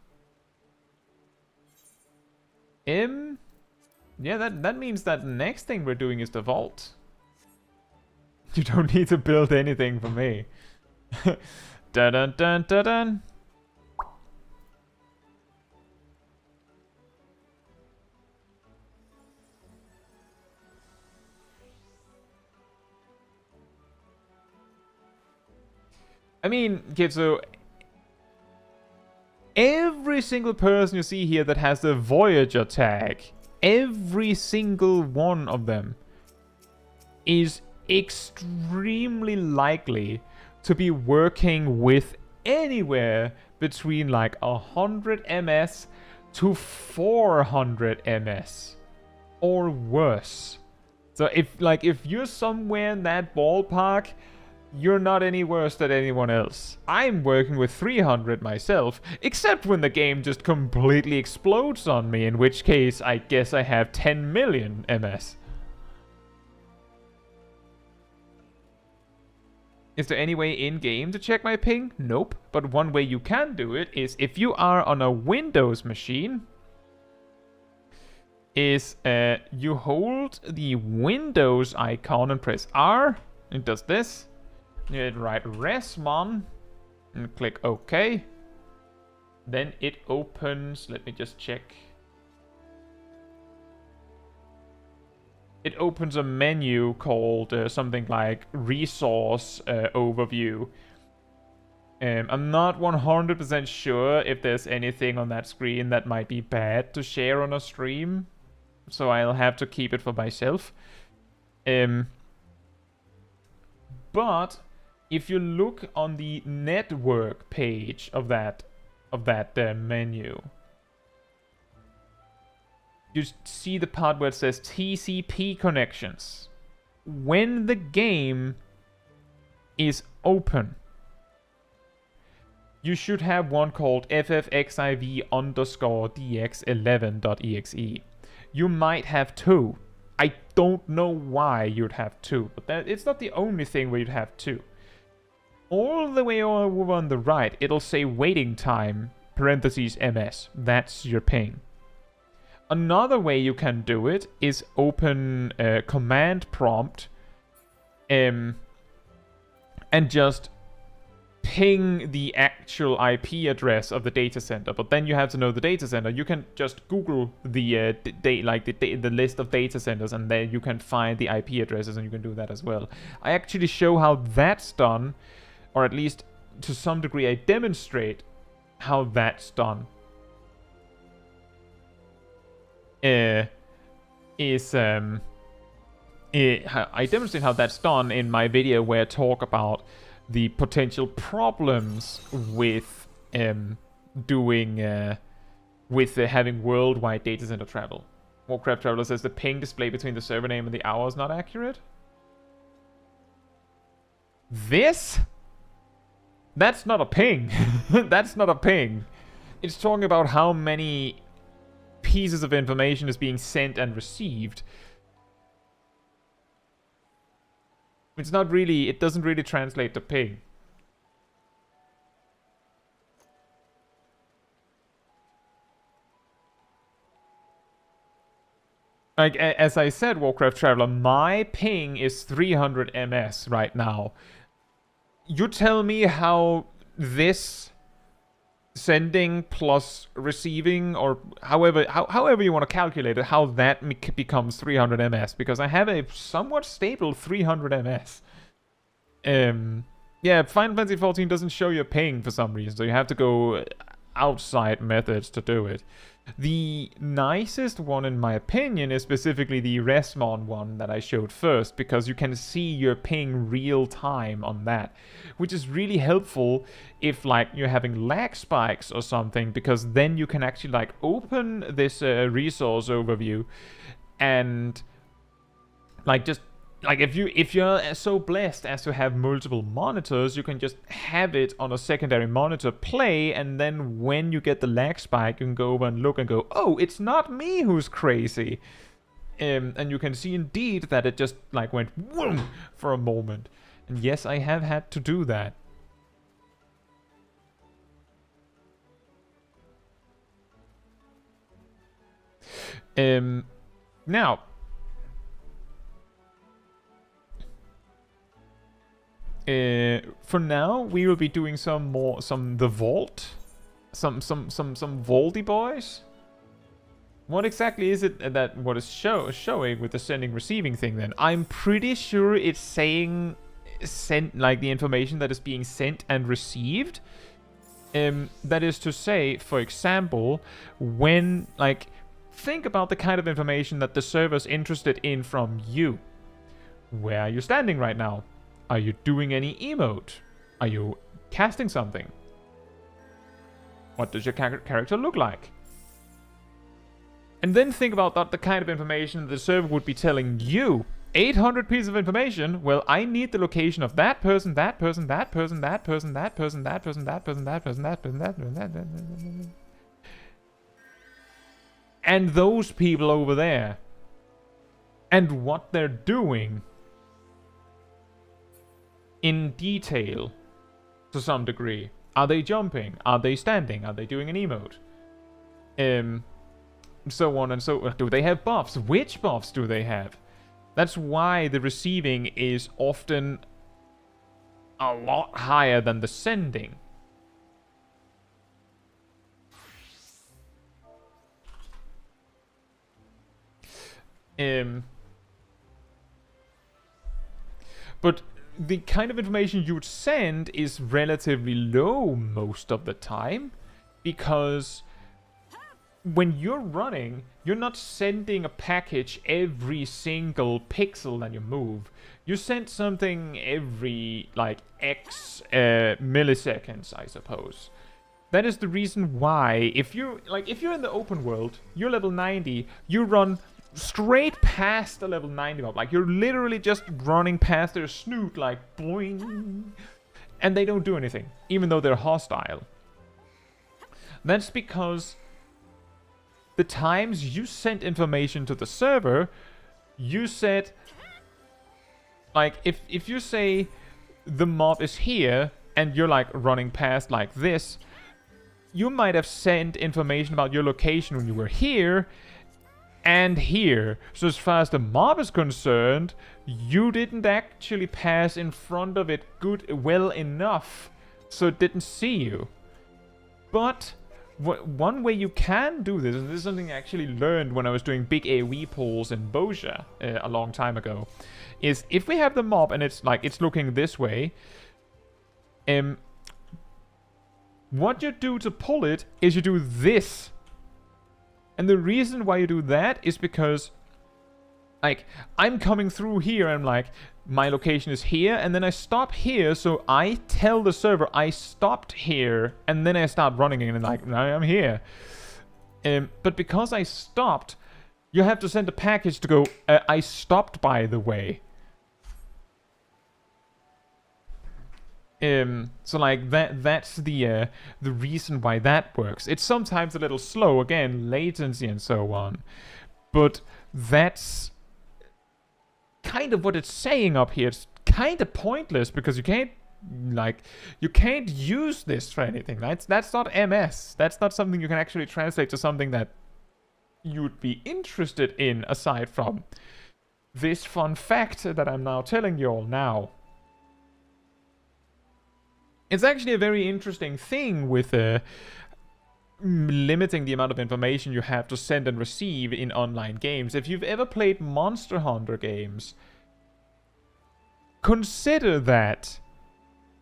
Yeah, that means that next thing we're doing is the vault. You don't need to build anything for me. Dun dun dun dun dun. I mean, okay, so every single person you see here that has the Voyager tag, every single one of them is extremely likely to be working with anywhere between like 100 MS to 400 MS or worse. So if you're somewhere in that ballpark, you're not any worse than anyone else. I'm working with 300 myself, except when the game just completely explodes on me, in which case I guess I have 10 million MS. Is there any way in-game to check my ping? Nope. But one way you can do it is if you are on a Windows machine, is you hold the Windows icon and press R. It does this. You write resmon and click OK. Then it opens, let me just check. It opens a menu called something like Resource Overview. I'm not 100% sure if there's anything on that screen that might be bad to share on a stream. So I'll have to keep it for myself. But if you look on the network page of that menu, you see the part where it says TCP connections. When the game is open, you should have one called FFXIV_DX11.exe. You might have two. I don't know why you'd have two, but it's not the only thing where you'd have two. All the way over on the right, it'll say waiting time, parentheses MS. That's your ping. Another way you can do it is open command prompt and just ping the actual IP address of the data center. But then you have to know the data center. You can just Google the list of data centers, and then you can find the IP addresses, and you can do that as well. I actually show how that's done, or at least to some degree I demonstrate how that's done. I demonstrate how that's done in my video where I talk about the potential problems with having worldwide data center travel. Warcraft Traveler says the ping display between the server name and the hour is not accurate. That's not a ping. That's not a ping. It's talking about how many pieces of information is being sent and received. It's not really, it doesn't really translate to ping. Like, as I said, Warcraft Traveler, my ping is 300 ms right now. You tell me how this sending plus receiving, or however you want to calculate it, how that becomes 300 ms, because I have a somewhat stable 300 ms. Yeah, Final Fantasy 14 doesn't show you a ping for some reason, so you have to go outside methods to do it. The nicest one, in my opinion, is specifically the Resmon one that I showed first, because you can see your ping real time on that, which is really helpful if, like, you're having lag spikes or something, because then you can actually, like, open this resource overview and, like, just, like, if you're so blessed as to have multiple monitors, you can just have it on a secondary monitor play, and then when you get the lag spike, you can go over and look and go, oh, it's not me who's crazy. And you can see indeed that it just, like, went whoom for a moment. And yes, I have had to do that. Now, for now, we will be doing the vault, some vaulty boys. What exactly is it that what is showing with the sending receiving thing? Then I'm pretty sure it's saying like the information that is being sent and received. That is to say, for example, when, like, think about the kind of information that the server's interested in from you. Where are you standing right now? Are you doing any emote? Are you casting something? What does your character look like? And then think about that, the kind of information the server would be telling you 800 pieces of information. Well, I need the location of that person, that person, that person, that person, that person, that person, that person, that person, that person, that person, that person, and those people over there. And what they're doing in detail to some degree. Are they jumping? Are they standing? Are they doing an emote? So on and so on. Do they have buffs? Which buffs do they have? That's why the receiving is often a lot higher than the sending. But the kind of information you would send is relatively low most of the time, because when you're running, you're not sending a package every single pixel that you move. You send something every, like, X milliseconds, I suppose. That is the reason why, if you're in the open world, you're level 90, you run straight past the level 90 mob. Like, you're literally just running past their snoot, like, boing. And they don't do anything, even though they're hostile. That's because the times you sent information to the server, you said, like, if you say the mob is here, and you're, like, running past like this, you might have sent information about your location when you were here, and here. So as far as the mob is concerned, you didn't actually pass in front of it well enough, so it didn't see you. But one way you can do this, and this is something I actually learned when I was doing big AoE polls in Boja a long time ago, is if we have the mob and it's like it's looking this way, what you do to pull it is you do this. And the reason why you do that is because, like, I'm coming through here and, like, my location is here, and then I stop here, so I tell the server I stopped here, and then I start running again and, like, I'm here. But because I stopped, you have to send a package to go, I stopped, by the way. So like that's the reason why that works. It's sometimes a little slow, again, latency and so on. But that's kind of what it's saying up here. It's kind of pointless because you can't use this for anything. That's not MS. That's not something you can actually translate to something that you'd be interested in aside from this fun fact that I'm now telling you all now. It's actually a very interesting thing with limiting the amount of information you have to send and receive in online games. If you've ever played Monster Hunter games, consider that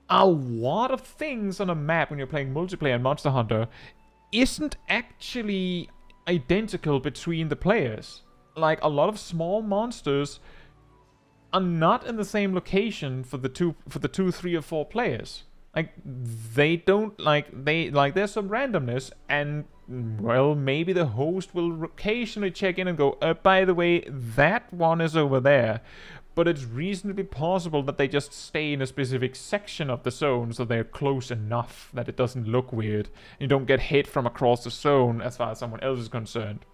a lot of things on a map when you're playing multiplayer in Monster Hunter isn't actually identical between the players. Like, a lot of small monsters are not in the same location for the 2, 3, or 4 players. Like, they don't, there's some randomness, and, well, maybe the host will occasionally check in and go, by the way, that one is over there. But it's reasonably possible that they just stay in a specific section of the zone, so they're close enough that it doesn't look weird. You don't get hit from across the zone as far as someone else is concerned.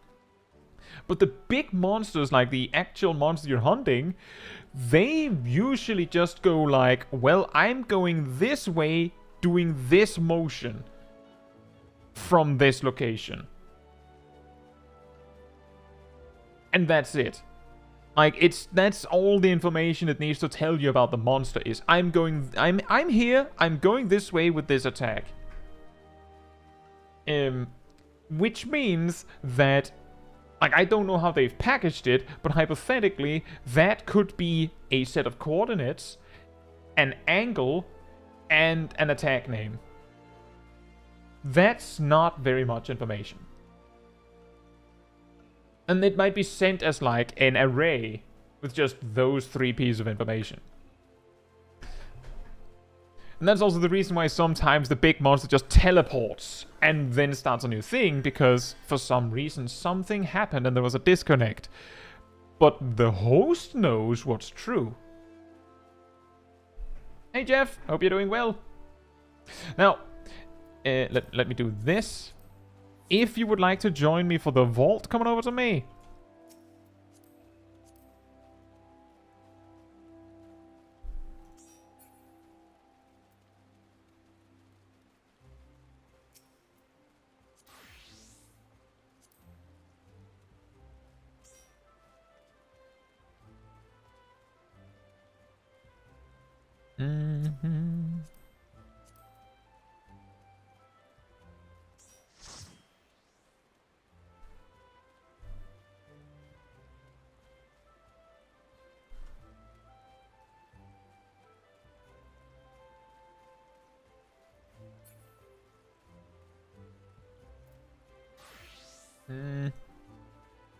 But the big monsters, like the actual monster you're hunting, they usually just go like, well, I'm going this way, doing this motion from this location. And that's it. Like, that's all the information it needs to tell you about the monster is, I'm here, I'm going this way with this attack. Which means that, like, I don't know how they've packaged it, but hypothetically, that could be a set of coordinates, an angle, and an attack name. That's not very much information. And it might be sent as, like, an array with just those 3 pieces of information. And that's also the reason why sometimes the big monster just teleports and then starts a new thing, because for some reason something happened and there was a disconnect. but the host knows what's true. Hey Jeff, hope you're doing well. Now, let me do this. If you would like to join me for the vault, come on over to me.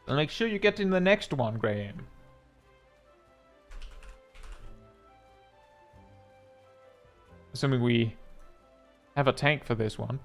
And make sure you get in the next one, Graham. Assuming we have a tank for this one.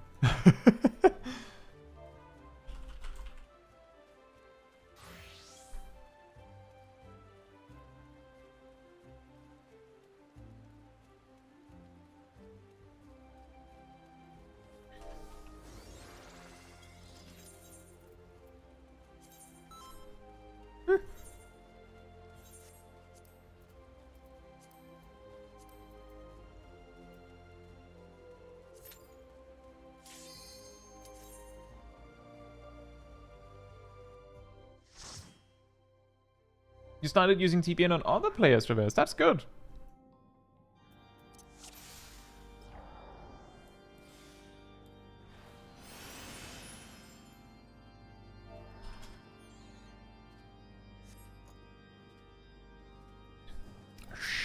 You started using TPN on other players, Traverse. That's good.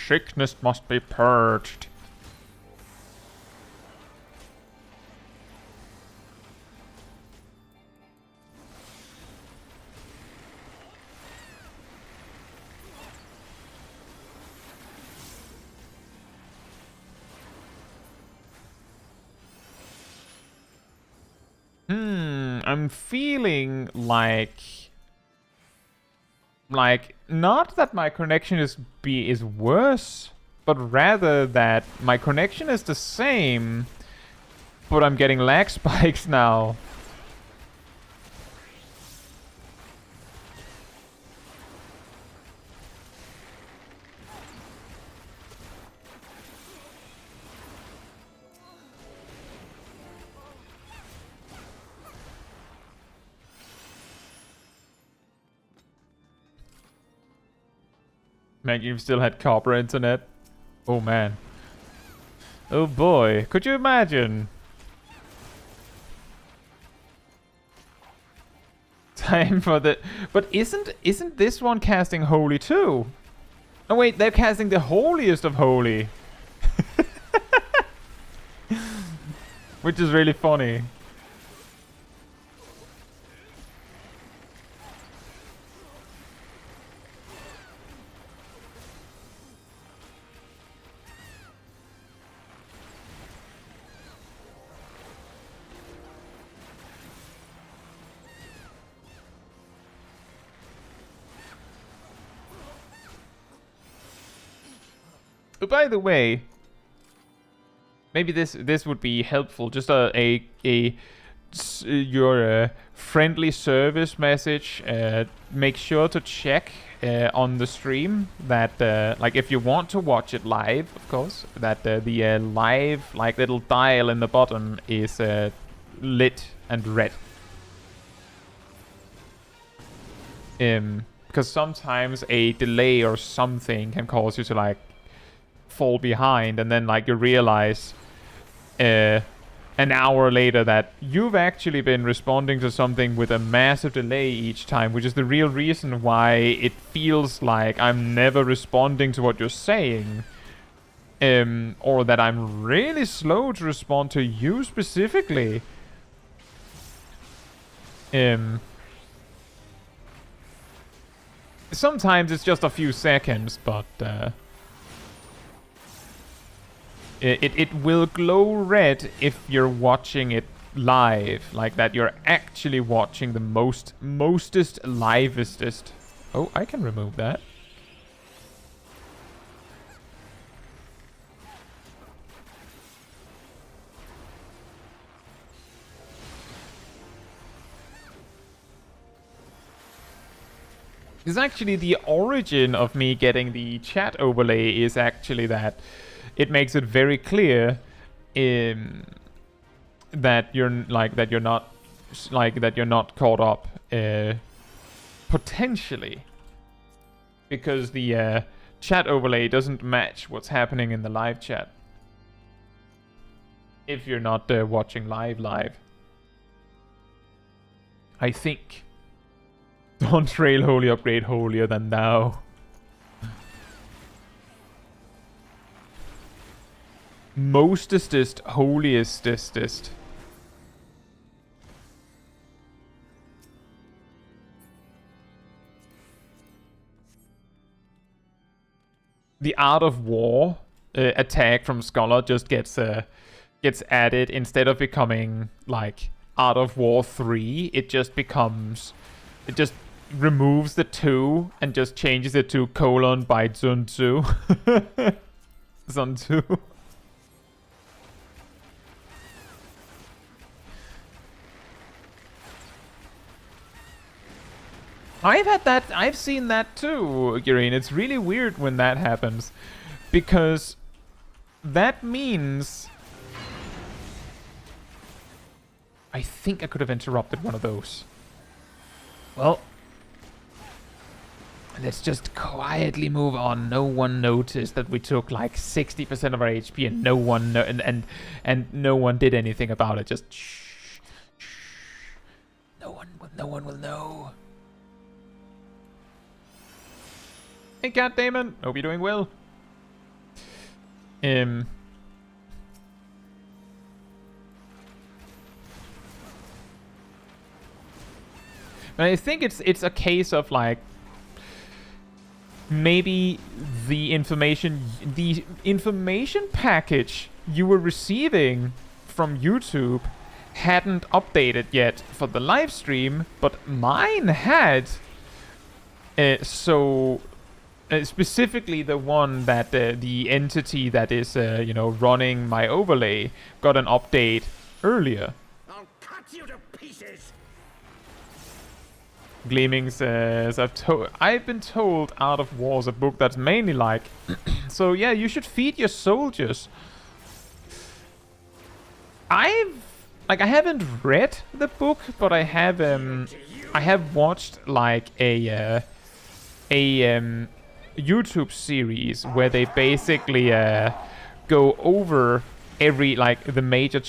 Sickness must be purged. I'm feeling like not that my connection is worse, but rather that my connection is the same, but I'm getting lag spikes now. Man, you've still had copper internet? Oh man. Oh boy, could you imagine? Time for the... But isn't this one casting holy too? Oh wait, they're casting the holiest of holy. Which is really funny. Oh, by the way, maybe this would be helpful. Just your friendly service message. Make sure to check on the stream that like if you want to watch it live, of course, that the live like little dial in the bottom is lit and red. Because sometimes a delay or something can cause you to like fall behind, and then like you realize an hour later that you've actually been responding to something with a massive delay each time, which is the real reason why it feels like I'm never responding to what you're saying, or that I'm really slow to respond to you specifically. Sometimes it's just a few seconds, but it will glow red if you're watching it live, like that you're actually watching the mostest, livestest Oh, I can remove that. It's actually the origin of me getting the chat overlay is actually that it makes it very clear that you're not caught up potentially, because the chat overlay doesn't match what's happening in the live chat if you're not watching live. I think. Don't trail holy upgrade holier than thou. Mostestest, holiestest. The Art of War attack from Scholar just gets added. Instead of becoming like Art of War 3, it just removes the 2 and just changes it to : by Sun Tzu. Sun Tzu. I've seen that too, Gurine. It's really weird when that happens, because that means I think I could have interrupted one of those. Well, let's just quietly move on. No one noticed that we took like 60% of our HP, and no one and no one did anything about it. Just shh, shh. No one will know. Hey, Cat Damon. Hope you're doing well. But I think it's a case of like maybe the information package you were receiving from YouTube hadn't updated yet for the live stream, but mine had. Specifically the one that the entity that is running my overlay got an update earlier. I'll cut you to pieces. Gleaming says, I've been told Art of War is a book that's mainly like, so yeah, you should feed your soldiers. I haven't read the book, but I have watched like a YouTube series where they basically go over every the major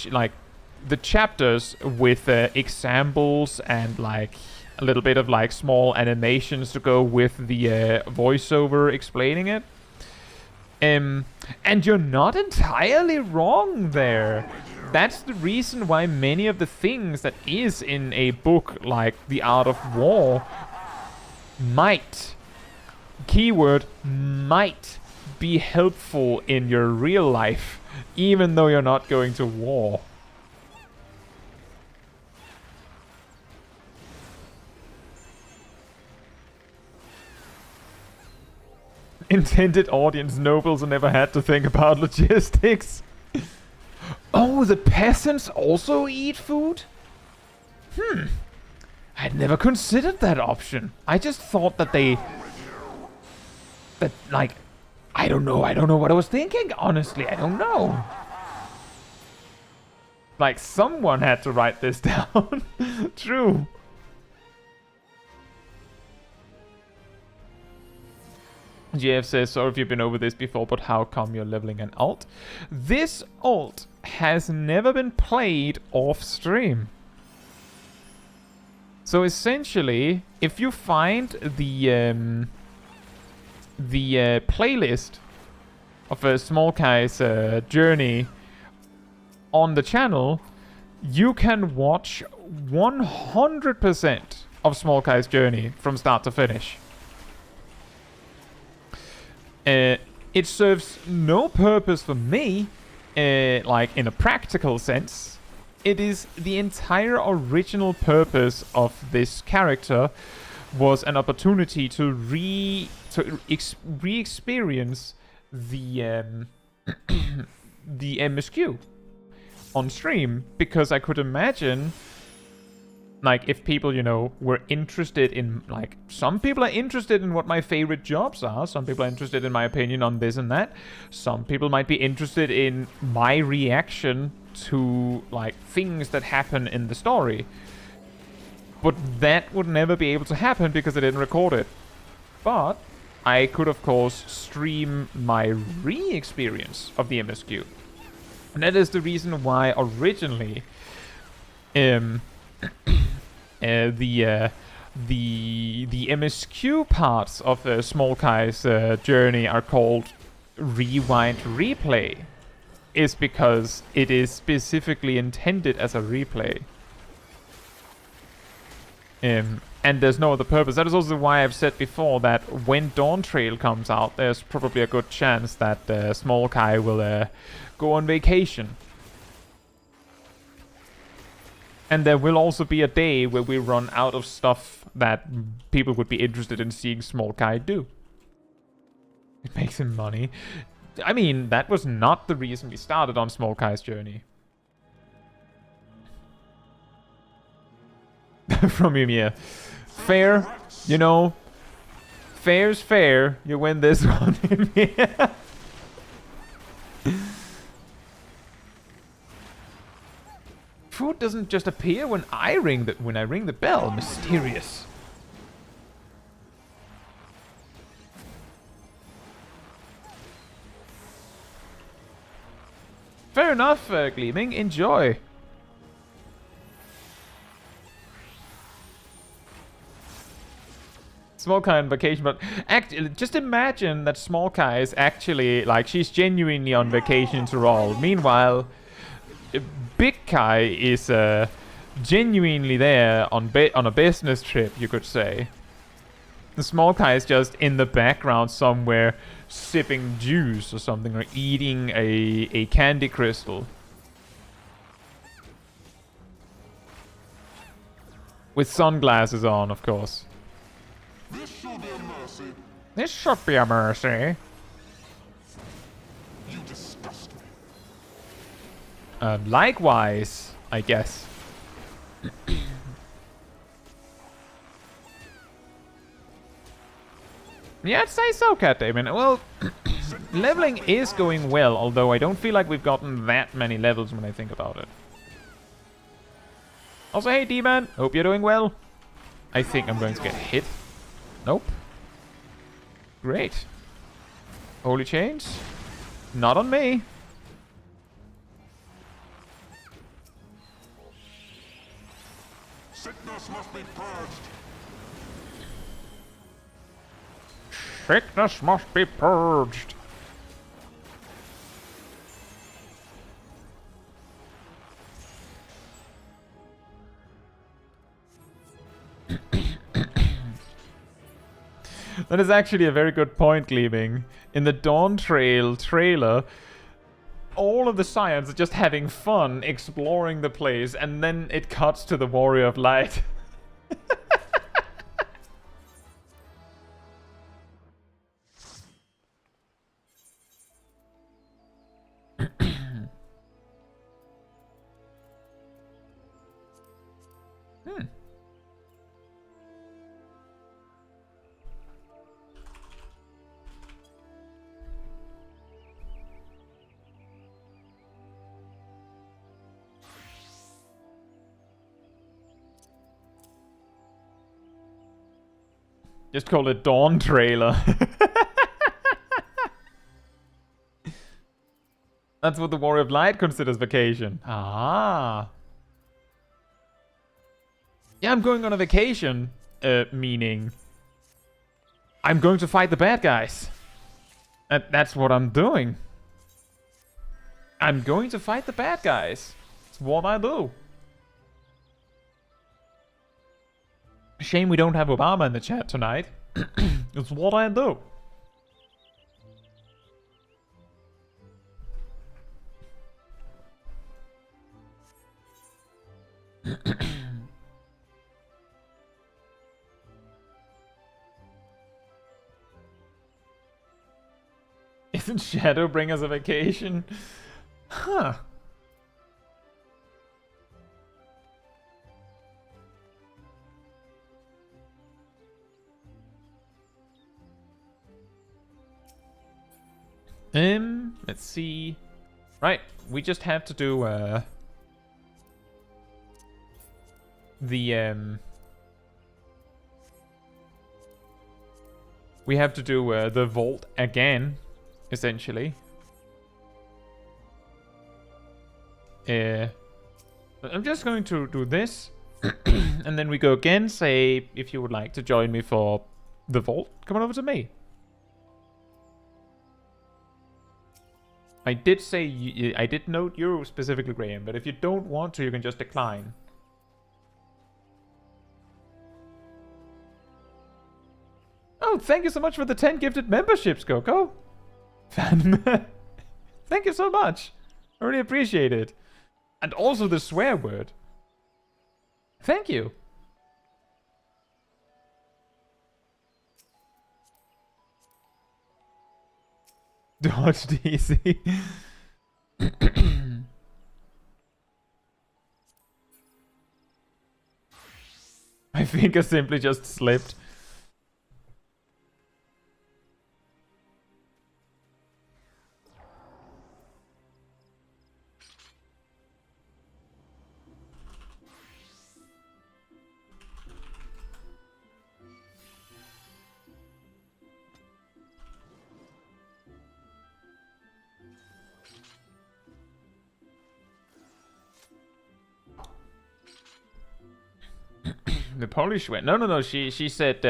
the chapters with examples and like a little bit of like small animations to go with the voiceover explaining it. And you're not entirely wrong there. That's the reason why many of the things that is in a book like The Art of War might, keyword might, be helpful in your real life, even though you're not going to war. Intended audience, nobles never had to think about logistics. Oh, the peasants also eat food? I'd never considered that option. I just thought that I don't know what I was thinking, honestly, I don't know. Like, someone had to write this down. True. GF says, sorry if you've been over this before, but how come you're leveling an alt? This alt has never been played off stream. So essentially, if you find the playlist of Smol Caetsu journey on the channel, you can watch 100% of Smol Caetsu's journey from start to finish. It serves no purpose for me, like in a practical sense. It is the entire original purpose of this character was an opportunity to re-experience the the MSQ on stream, because I could imagine, like, if people, you know, were interested in, like, some people are interested in what my favorite jobs are, some people are interested in my opinion on this and that, some people might be interested in my reaction to, like, things that happen in the story. But that would never be able to happen because I didn't record it. But I could, of course, stream my re-experience of the MSQ. And that is the reason why originally the MSQ parts of Smol Caetsu's journey are called Rewind Replay, is because it is specifically intended as a replay. And there's no other purpose. That is also why I've said before that when Dawn Trail comes out, there's probably a good chance that Smol Caetsu will go on vacation. And there will also be a day where we run out of stuff that people would be interested in seeing Smol Caetsu do. It makes him money. I mean, that was not the reason we started on Smol Caetsu's journey. From Ymir. Fair, you know. Fair's fair. You win this one, Ymir. Food doesn't just appear when I ring the bell. Mysterious. Fair enough, Gleaming. Enjoy. Smol Caetsu on vacation, but just imagine that Smol Caetsu is actually, like, she's genuinely on vacation to Roll. Meanwhile, Big Caetsu is genuinely there on a business trip, you could say. The Smol Caetsu is just in the background somewhere, sipping juice or something, or eating a candy crystal. With sunglasses on, of course. This should be a mercy. This should be a mercy. You disgust me. Likewise, I guess. Yeah, I'd say so, Cat Damon. Well, leveling is going well, although I don't feel like we've gotten that many levels when I think about it. Also, hey, D-Man, hope you're doing well. I think I'm going to get hit. Nope. Great. Holy chains? Not on me. Sickness must be purged. Sickness must be purged. That is actually a very good point, Gleaming. In the Dawn Trail trailer, all of the Scions are just having fun exploring the place, and then it cuts to the Warrior of Light. Just call it Dawn Trailer. That's what the Warrior of Light considers vacation. Ah. Yeah, I'm going on a vacation. Meaning, I'm going to fight the bad guys. That's what I'm doing. I'm going to fight the bad guys. It's what I do. Shame we don't have Obama in the chat tonight. It's what I do. Shadow bring us a vacation. Huh. Let's see. Right, we just have to do we have to do the vault again, essentially. I'm just going to do this, and then we go again. Say if you would like to join me for the vault, come on over to me. I did say, I did note you specifically, Graham, but if you don't want to, you can just decline. Oh, thank you so much for the 10 gifted memberships, Coco. Fan. Thank you so much. I really appreciate it. And also the swear word. Thank you. Dodge DC. My finger simply just slipped. The Polish one. No. She said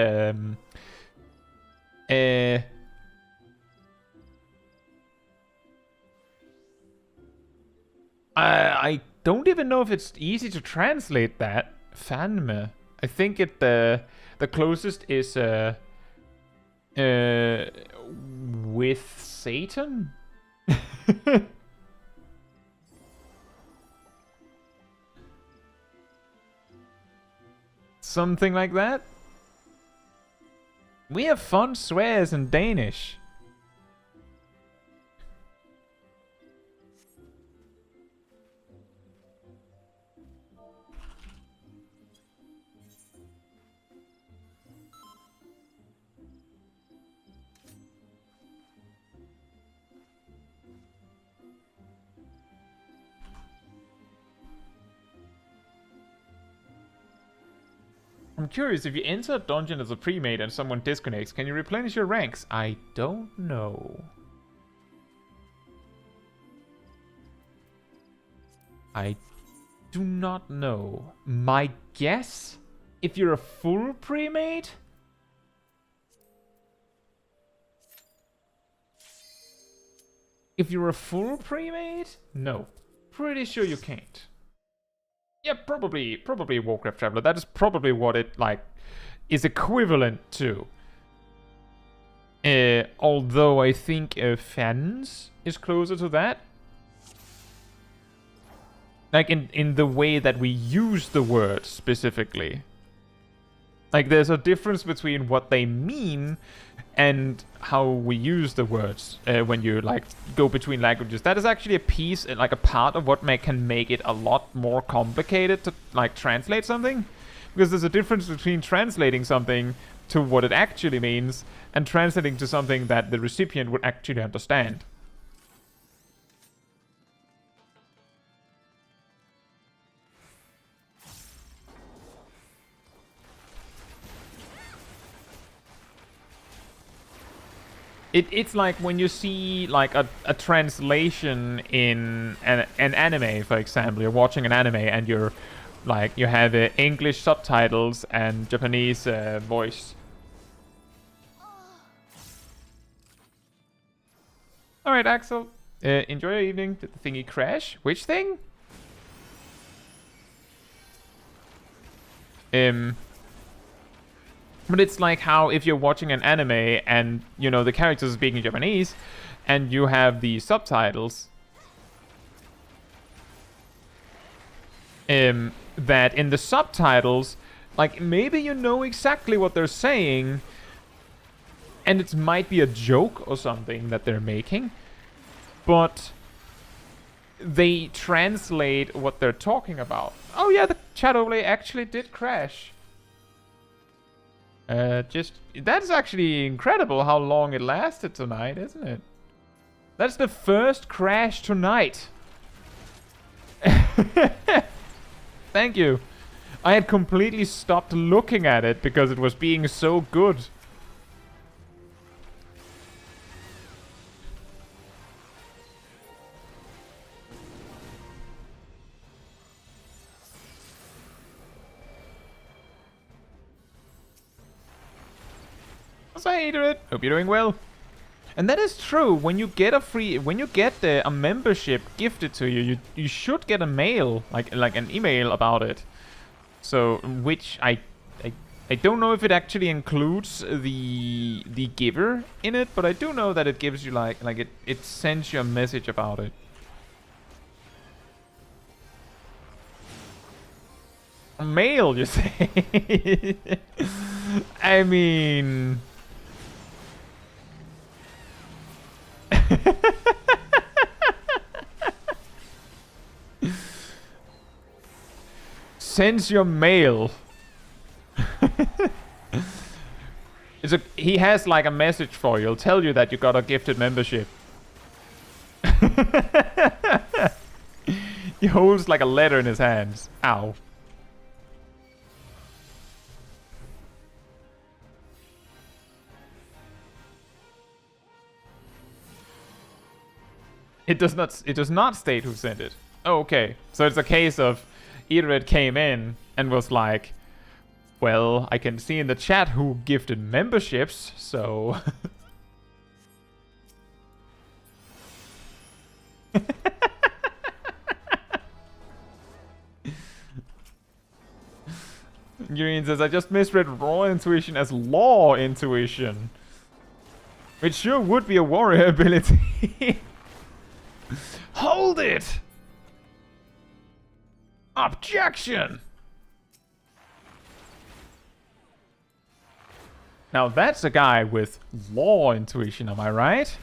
I don't even know if it's easy to translate that. Fanme. I think it the closest is with Satan. Something like that. We have fun swears in Danish. I'm curious, if you enter a dungeon as a pre-made and someone disconnects, can you replenish your ranks? I don't know. I do not know. My guess? If you're a full pre-made? If you're a full pre-made? No. Pretty sure you can't. Yeah, probably Warcraft Traveler. That is probably what it, like, is equivalent to. Although I think Fans is closer to that. Like, in the way that we use the word specifically. Like, there's a difference between what they mean and how we use the words when you, like, go between languages. That is actually a piece, like a part of what can make it a lot more complicated to, like, translate something. Because there's a difference between translating something to what it actually means and translating to something that the recipient would actually understand. It's like when you see like a translation in an anime, for example. You're watching an anime and you're like, you have English subtitles and Japanese voice. Alright, Axel. Enjoy your evening. Did the thingy crash? Which thing? But it's like how if you're watching an anime and, you know, the characters are speaking Japanese and you have the subtitles, that in the subtitles, like, maybe you know exactly what they're saying, And it might be a joke or something that they're making, but they translate what they're talking about. Oh yeah, the chat overlay actually did crash. That's actually incredible how long it lasted tonight, isn't it? That's the first crash tonight. Thank you. I had completely stopped looking at it because it was being so good. So Ifrit, hope you're doing well. And that is true. When you get a membership gifted to you, you should get a mail, like an email about it. So, which I don't know if it actually includes the giver in it, but I do know that it gives you it sends you a message about it. A mail, you say? I mean. Sends your mail. He has like a message for you. He'll tell you that you got a gifted membership. He holds like a letter in his hands. Ow. It does not state who sent it. Oh, okay. So it's a case of Ifrit came in and was like, well, I can see in the chat who gifted memberships, so... Green says, I just misread raw intuition as law intuition. Which sure would be a warrior ability. Hold it! Objection! Now that's a guy with law intuition, am I right?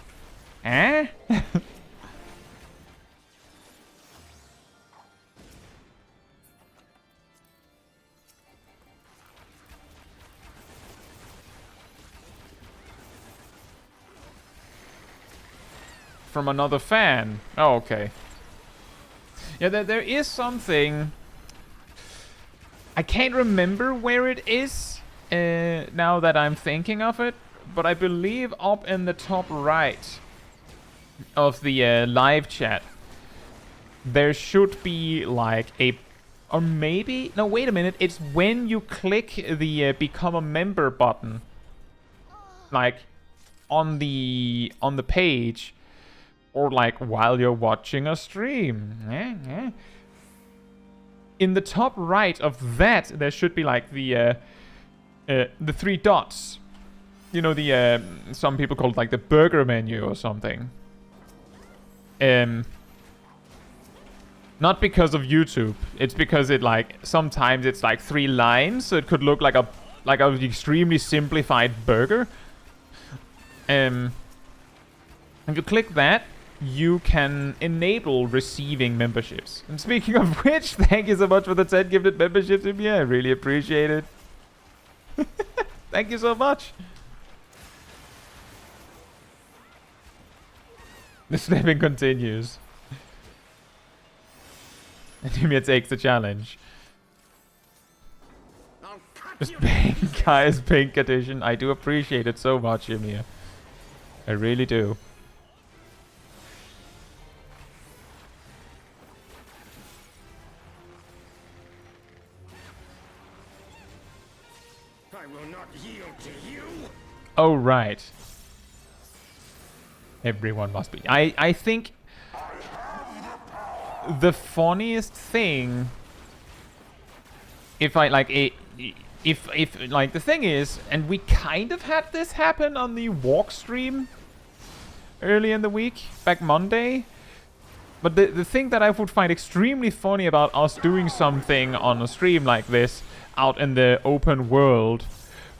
Eh? From another fan. Oh, okay. Yeah, there is something. I can't remember where it is now that I'm thinking of it, but I believe up in the top right of the live chat, there should be like a, or maybe, no, wait a minute, it's when you click the become a member button, like on the page, or like while you're watching a stream. In the top right of that, there should be like the three dots. You know, the some people call it like the burger menu or something. Not because of YouTube. It's because it like sometimes it's like 3 lines, so it could look like a extremely simplified burger. If you click that, you can enable receiving memberships. And speaking of which, thank you so much for the 10 gifted memberships to me. I really appreciate it. Thank you so much. The snapping continues. And Ymir takes the challenge. This pink guy's pink edition. I do appreciate it so much, Ymir. I really do. I will not yield to you. Oh, right. Everyone must be. I think the funniest thing, if I like a, if like the thing is, and we kind of had this happen on the walk stream early in the week, back Monday. But the thing that I would find extremely funny about us doing something on a stream like this out in the open world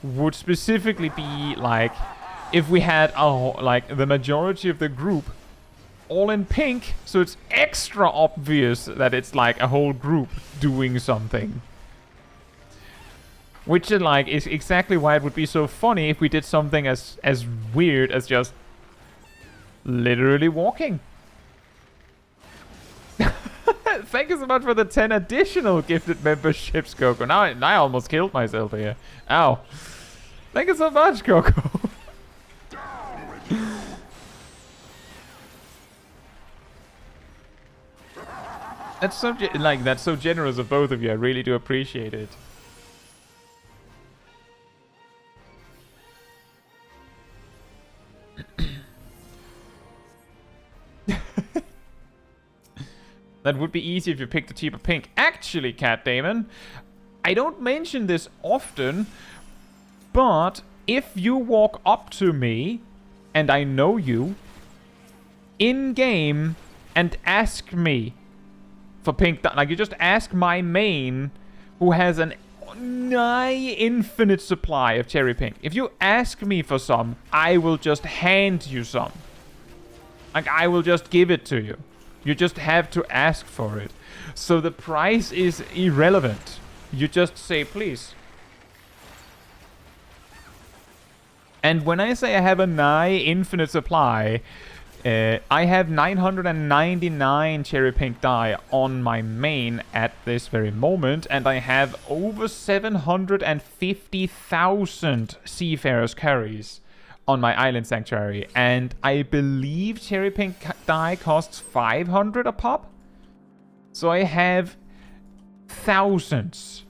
would specifically be like if we had like the majority of the group all in pink, so it's extra obvious that it's like a whole group doing something. Which is exactly why it would be so funny if we did something as weird as just literally walking. Thank you so much for the 10 additional gifted memberships, Coco. Now I almost killed myself here. Ow. Thank you so much, Coco. That's so generous of both of you. I really do appreciate it. That would be easy if you picked a cheaper pink. Actually, Cat Damon, I don't mention this often, but if you walk up to me and I know you in game and ask me for pink, like you just ask my main who has an nigh infinite supply of cherry pink. If you ask me for some, I will just hand you some. Like, I will just give it to you. You just have to ask for it. So the price is irrelevant. You just say, please. And when I say I have a nigh infinite supply, I have 999 cherry pink dye on my main at this very moment, and I have over 750,000 Seafarer's Curries on my island sanctuary, and I believe cherry pink dye costs 500 a pop. So I have thousands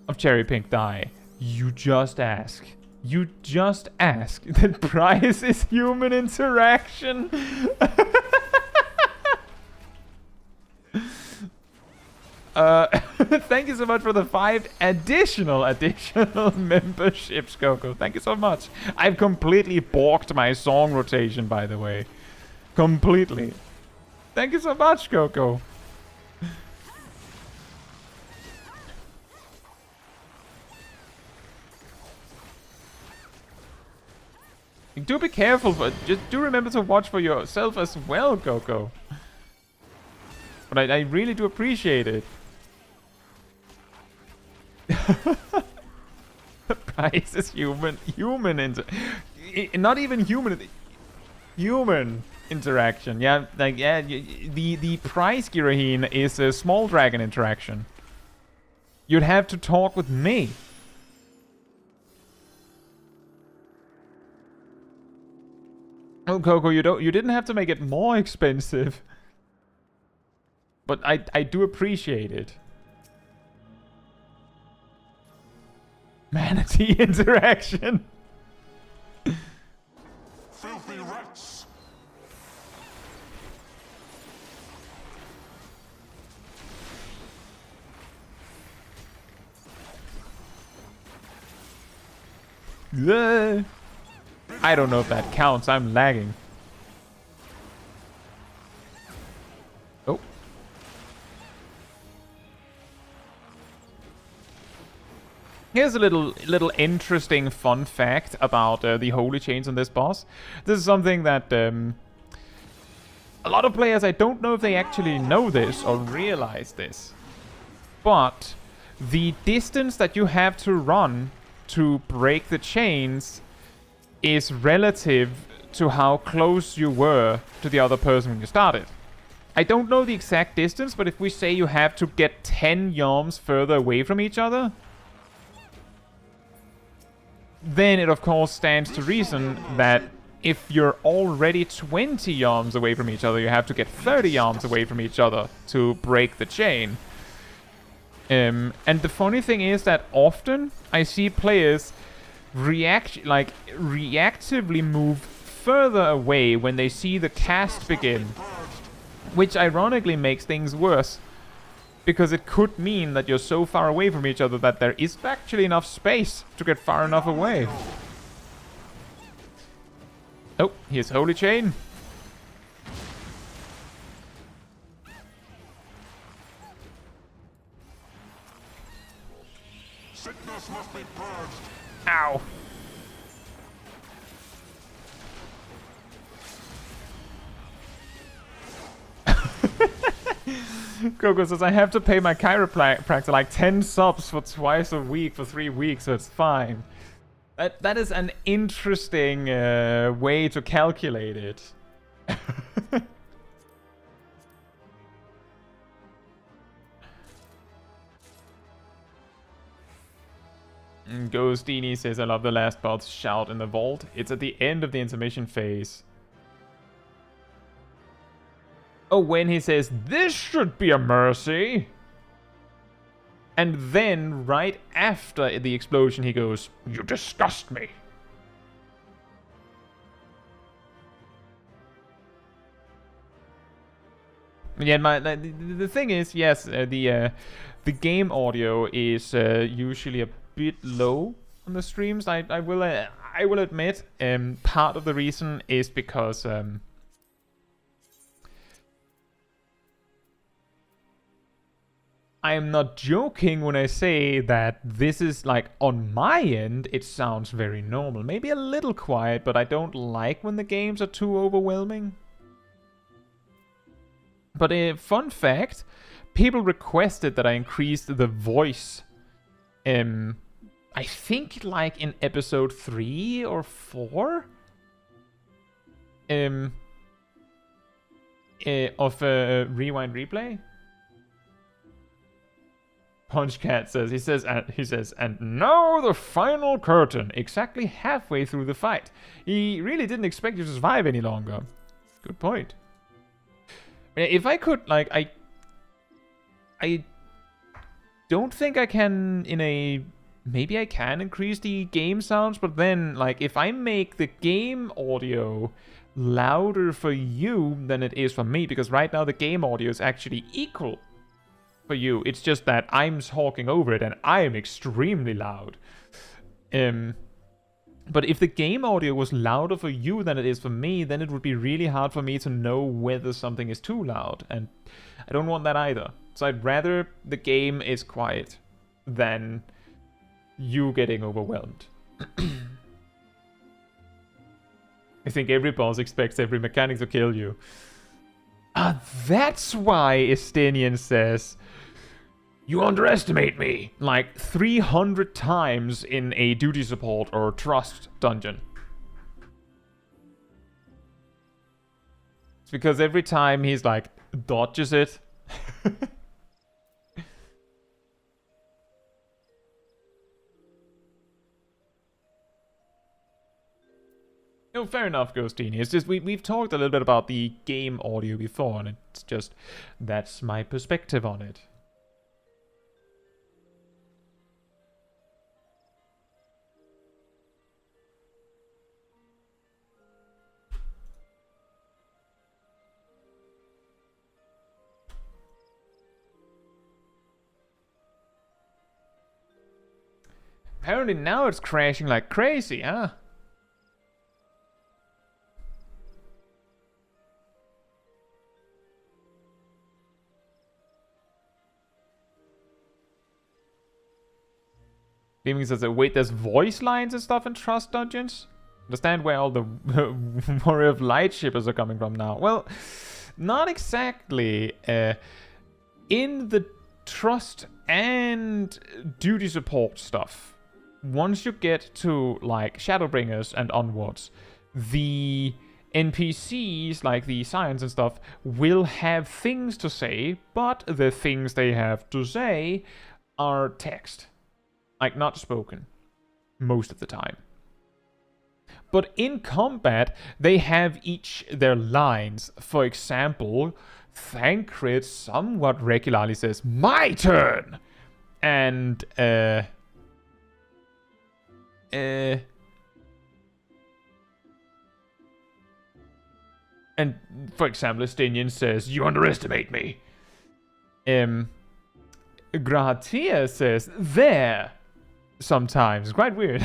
of cherry pink dye. You just ask. You just ask. The price is human interaction. Thank you so much for the 5 additional memberships, Coco. Thank you so much. I've completely balked my song rotation, by the way. Completely. Thank you so much, Coco. Do be careful, but just do remember to watch for yourself as well, Coco. But I really do appreciate it. The price is human not even human interaction. Yeah, like, yeah, the price, Giraheen, is a small dragon interaction. You'd have to talk with me. Oh, Coco, you didn't have to make it more expensive. But I do appreciate it. Manatee interaction. Filthy rats. Yeah. I don't know if that counts. I'm lagging. Oh. Here's a little interesting fun fact about the holy chains on this boss. This is something that a lot of players, I don't know if they actually know this or realize this, but the distance that you have to run to break the chains is relative to how close you were to the other person when you started. I don't know the exact distance, but if we say you have to get 10 yalms further away from each other, then it of course stands to reason that if you're already 20 yalms away from each other, you have to get 30 yalms away from each other to break the chain. And the funny thing is that often I see players reactively move further away when they see the cast begin, which ironically makes things worse, because it could mean that you're so far away from each other that there is actually enough space to get far enough away. Oh, here's Holy Chain. Sickness must be purged. Ow. Coco says, I have to pay my chiropractor like 10 subs for twice a week for 3 weeks, so it's fine. That is an interesting way to calculate it. Ghostini says, I love the last boss shout in the vault. It's at the end of the intermission phase. Oh, when he says, this should be a mercy. And then, right after the explosion, he goes, you disgust me. Yeah, the thing is, yes, the game audio is usually a bit low on the streams. I will admit, part of the reason is because I am not joking when I say that this is like on my end it sounds very normal, maybe a little quiet, but I don't like when the games are too overwhelming. But a fun fact, people requested that I increased the voice. I think like in episode 3 or 4 of Rewind Replay. Punchcat says, and now the final curtain, exactly halfway through the fight. He really didn't expect you to survive any longer. Good point. If I could, like, I don't think I can maybe I can increase the game sounds, but then, like, if I make the game audio louder for you than it is for me, because right now the game audio is actually equal for you. It's just that I'm talking over it and I am extremely loud. But if the game audio was louder for you than it is for me, then it would be really hard for me to know whether something is too loud. And I don't want that either. So I'd rather the game is quiet than you getting overwhelmed. I think every boss expects every mechanic to kill you. That's why Estinian says, you underestimate me, like 300 times in a duty support or trust dungeon. It's because every time he's like, dodges it. No, fair enough, Ghostini. It's just, we've talked a little bit about the game audio before, and it's just, that's my perspective on it. Apparently now it's crashing like crazy, huh? Gaming says that, wait, there's voice lines and stuff in Trust Dungeons? Understand where all the Warrior of Light shippers are coming from now. Well, not exactly. In the Trust and Duty Support stuff, once you get to, like, Shadowbringers and onwards, the NPCs, like the science and stuff, will have things to say, but the things they have to say are text. Like, not spoken. Most of the time. But in combat, they have each their lines. For example, Thancred somewhat regularly says, my turn! And, and, for example, Estinian says, you underestimate me. Gratia says, there! Sometimes. Quite weird.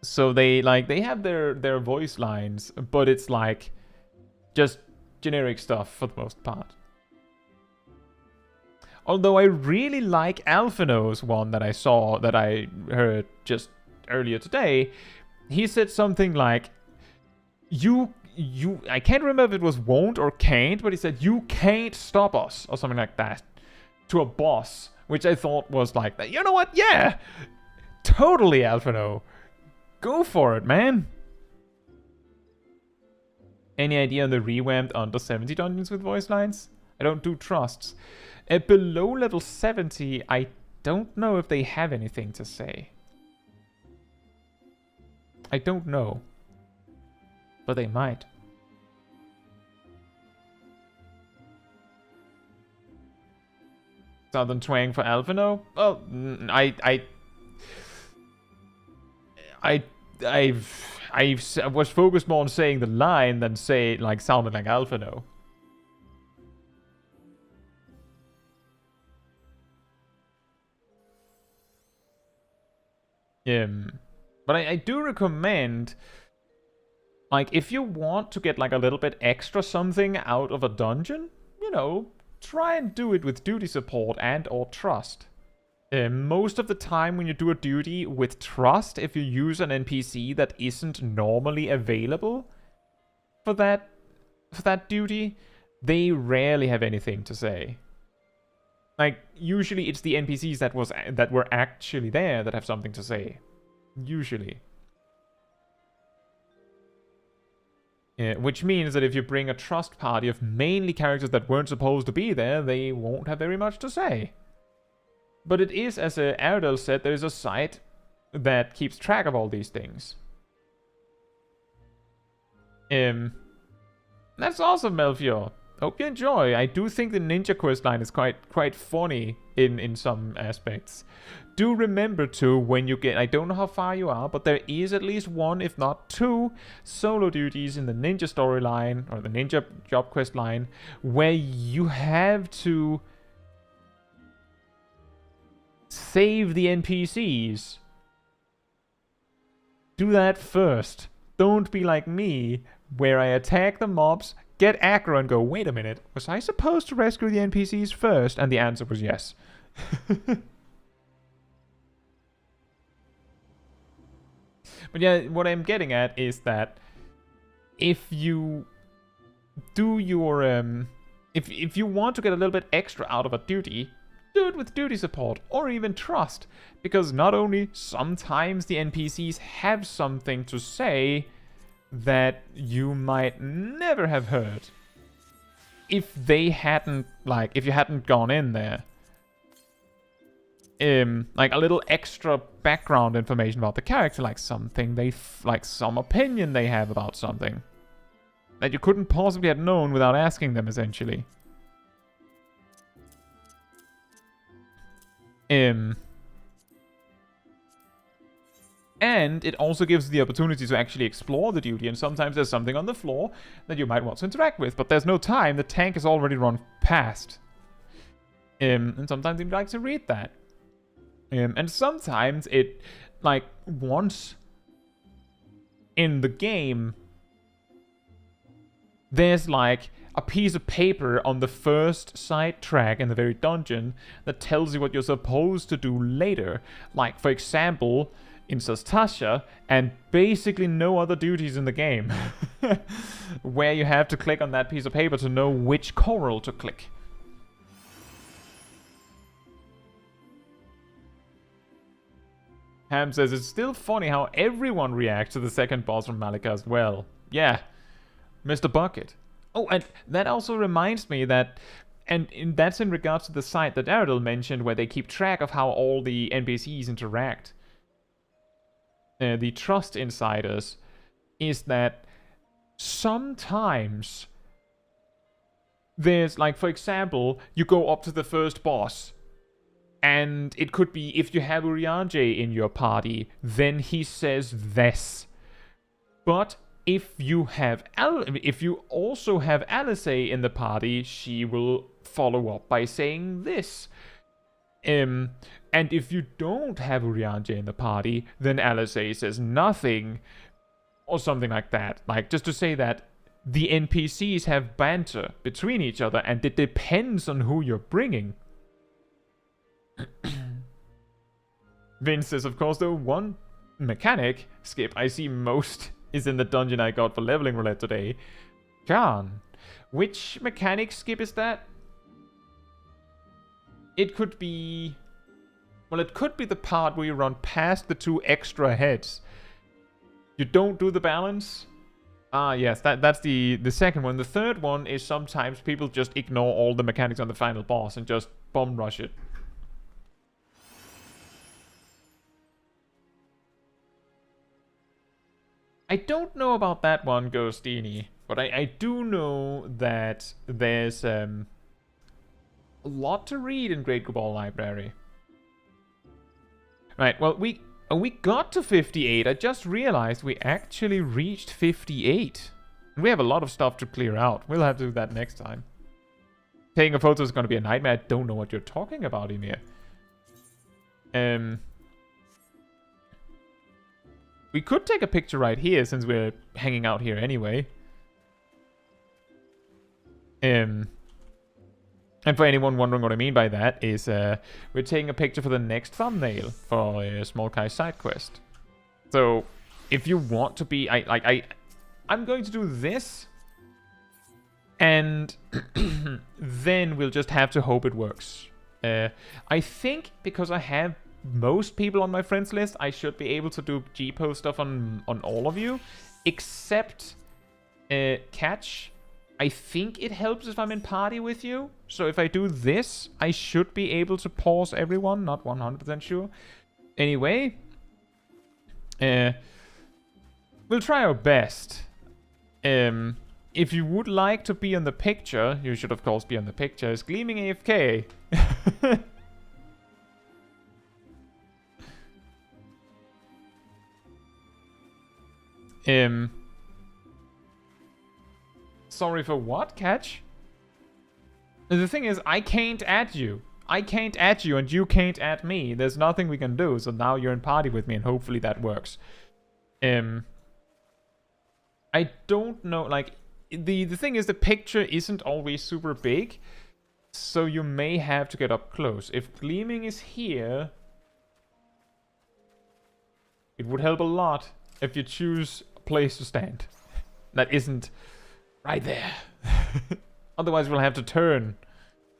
So they have their voice lines, but it's like just generic stuff for the most part. Although I really like Alphino's one that I heard just earlier today. He said something like, you I can't remember if it was won't or can't, but he said, you can't stop us, or something like that, to a boss, which I thought was like, you know what, yeah, totally, Alphino. Go for it, man. Any idea on the revamped under 70 dungeons with voice lines? I don't do trusts. Below level 70, I don't know if they have anything to say. I don't know. But they might. Southern twang for Alphino? Well, I was focused more on saying the line than say, like, sounding like Alphino. But I do recommend, like, if you want to get, like, a little bit extra something out of a dungeon, you know, try and do it with duty support and or trust. Most of the time when you do a duty with trust, if you use an NPC that isn't normally available for that duty, they rarely have anything to say. Like, usually it's the NPCs that were actually there that have something to say. Usually. Which means that if you bring a trust party of mainly characters that weren't supposed to be there, they won't have very much to say. But it is, as Ardell said, there's a site that keeps track of all these things. That's awesome, Melfior. Hope you enjoy. I do think the Ninja Quest line is quite funny in some aspects. Do remember to, when you get, I don't know how far you are, but there is at least one, if not two, solo duties in the Ninja storyline, or the Ninja job quest line, where you have to save the NPCs. Do that first. Don't be like me, where I attack the mobs, get aggro and go, wait a minute, was I supposed to rescue the NPCs first? And the answer was yes. But yeah, what I'm getting at is that if you do your, if you want to get a little bit extra out of a duty, do it with duty support or even trust. Because not only sometimes the NPCs have something to say that you might never have heard if they hadn't, like, if you hadn't gone in there. Like a little extra background information about the character, like something they, like some opinion they have about something that you couldn't possibly have known without asking them, essentially. And it also gives the opportunity to actually explore the duty, and sometimes there's something on the floor that you might want to interact with, but there's no time, the tank is already run past. And sometimes you'd like to read that. And sometimes it, like, once in the game, there's like a piece of paper on the first side track in the very dungeon that tells you what you're supposed to do later. Like, for example, in Sastasha, and basically no other duties in the game, where you have to click on that piece of paper to know which choral to click. Ham says, it's still funny how everyone reacts to the second boss from Malika as well. Yeah, Mr. Bucket. Oh, and that also reminds me that, and that's in regards to the site that Ardell mentioned, where they keep track of how all the NPCs interact. The Trust Insiders, is that sometimes there's, like, for example, you go up to the first boss, and it could be, if you have Urianger in your party, then he says this. But if you have if you also have Alice in the party, she will follow up by saying this. And if you don't have Urianger in the party, then Alice says nothing, or something like that. Like, just to say that the NPCs have banter between each other, and it depends on who you're bringing. Vince says, of course, the one mechanic, Skip, I see most is in the dungeon I got for leveling roulette today. John, which mechanic skip is that? It could be... Well, it could be the part where you run past the 2 extra heads. You don't do the balance? Ah, yes, that's the second one. The third one is sometimes people just ignore all the mechanics on the final boss and just bomb rush it. I don't know about that one, Ghostini, but I do know that there's a lot to read in Great Cabal Library. Right, well, we got to 58. I just realized we actually reached 58. And we have a lot of stuff to clear out. We'll have to do that next time. Taking a photo is going to be a nightmare. I don't know what you're talking about, Emir. We could take a picture right here since we're hanging out here anyway. And for anyone wondering what I mean by that is we're taking a picture for the next thumbnail for Smol Caetsu side quest. So if you want to be, I'm going to do this, and then we'll just have to hope it works. I think because I have most people on my friends list, I should be able to do G-post stuff on all of you, except Catch. I think it helps if I'm in party with you. So if I do this, I should be able to pause everyone. Not 100% sure. Anyway, we'll try our best. If you would like to be on the picture, you should of course be on the picture. Is Gleaming AFK? Sorry for what, Catch? The thing is, I can't add you. I can't add you and you can't add me. There's nothing we can do, so now you're in party with me and hopefully that works. I don't know, like, the thing is the picture isn't always super big, so you may have to get up close. If Gleaming is here, it would help a lot if you choose a place to stand that isn't right there. Otherwise we'll have to turn.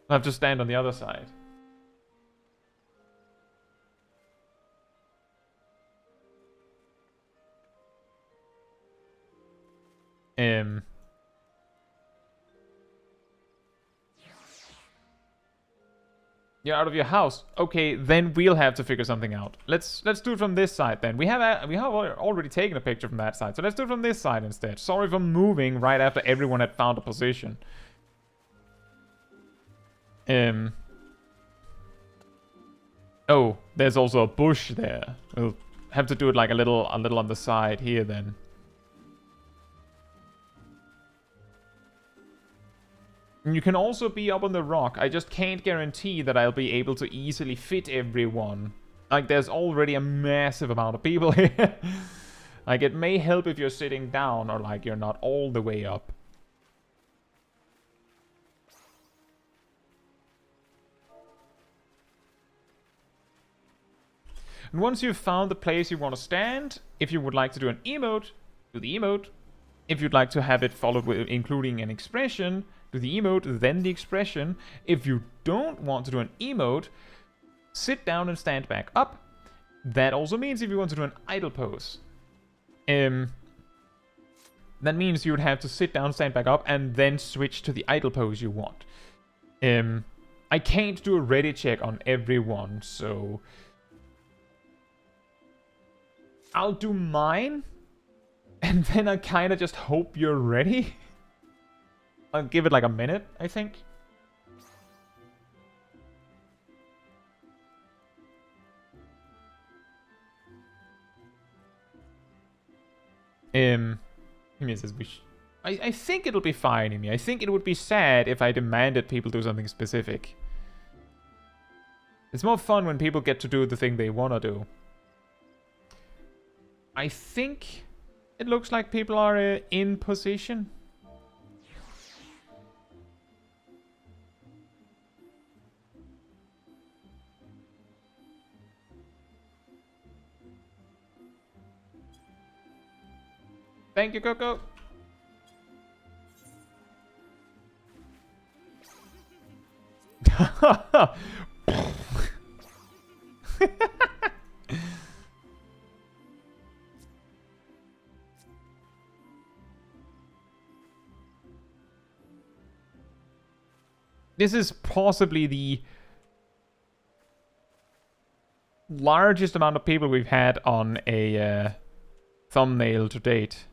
We'll have to stand on the other side. You're out of your house. Okay, then we'll have to figure something out. Let's do it from this side then. We have already taken a picture from that side, so let's do it from this side instead. Sorry for moving right after everyone had found a position. Oh, there's also a bush there. We'll have to do it like a little on the side here then. And you can also be up on the rock. I just can't guarantee that I'll be able to easily fit everyone. Like, there's already a massive amount of people here. Like, it may help if you're sitting down or, like, you're not all the way up. And once you've found the place you want to stand, if you would like to do an emote, do the emote. If you'd like to have it followed with including an expression, do the emote, then the expression. If you don't want to do an emote, sit down and stand back up. That also means if you want to do an idle pose, that means you would have to sit down, stand back up, and then switch to the idle pose you want. I can't do a ready check on everyone, so I'll do mine, and then I kind of just hope you're ready. I'll give it like a minute, I think. Emi says I think it'll be fine, Emi. I think it would be sad if I demanded people do something specific. It's more fun when people get to do the thing they want to do. I think it looks like people are in position. Thank you, Coco. This is possibly the largest amount of people we've had on a thumbnail to date.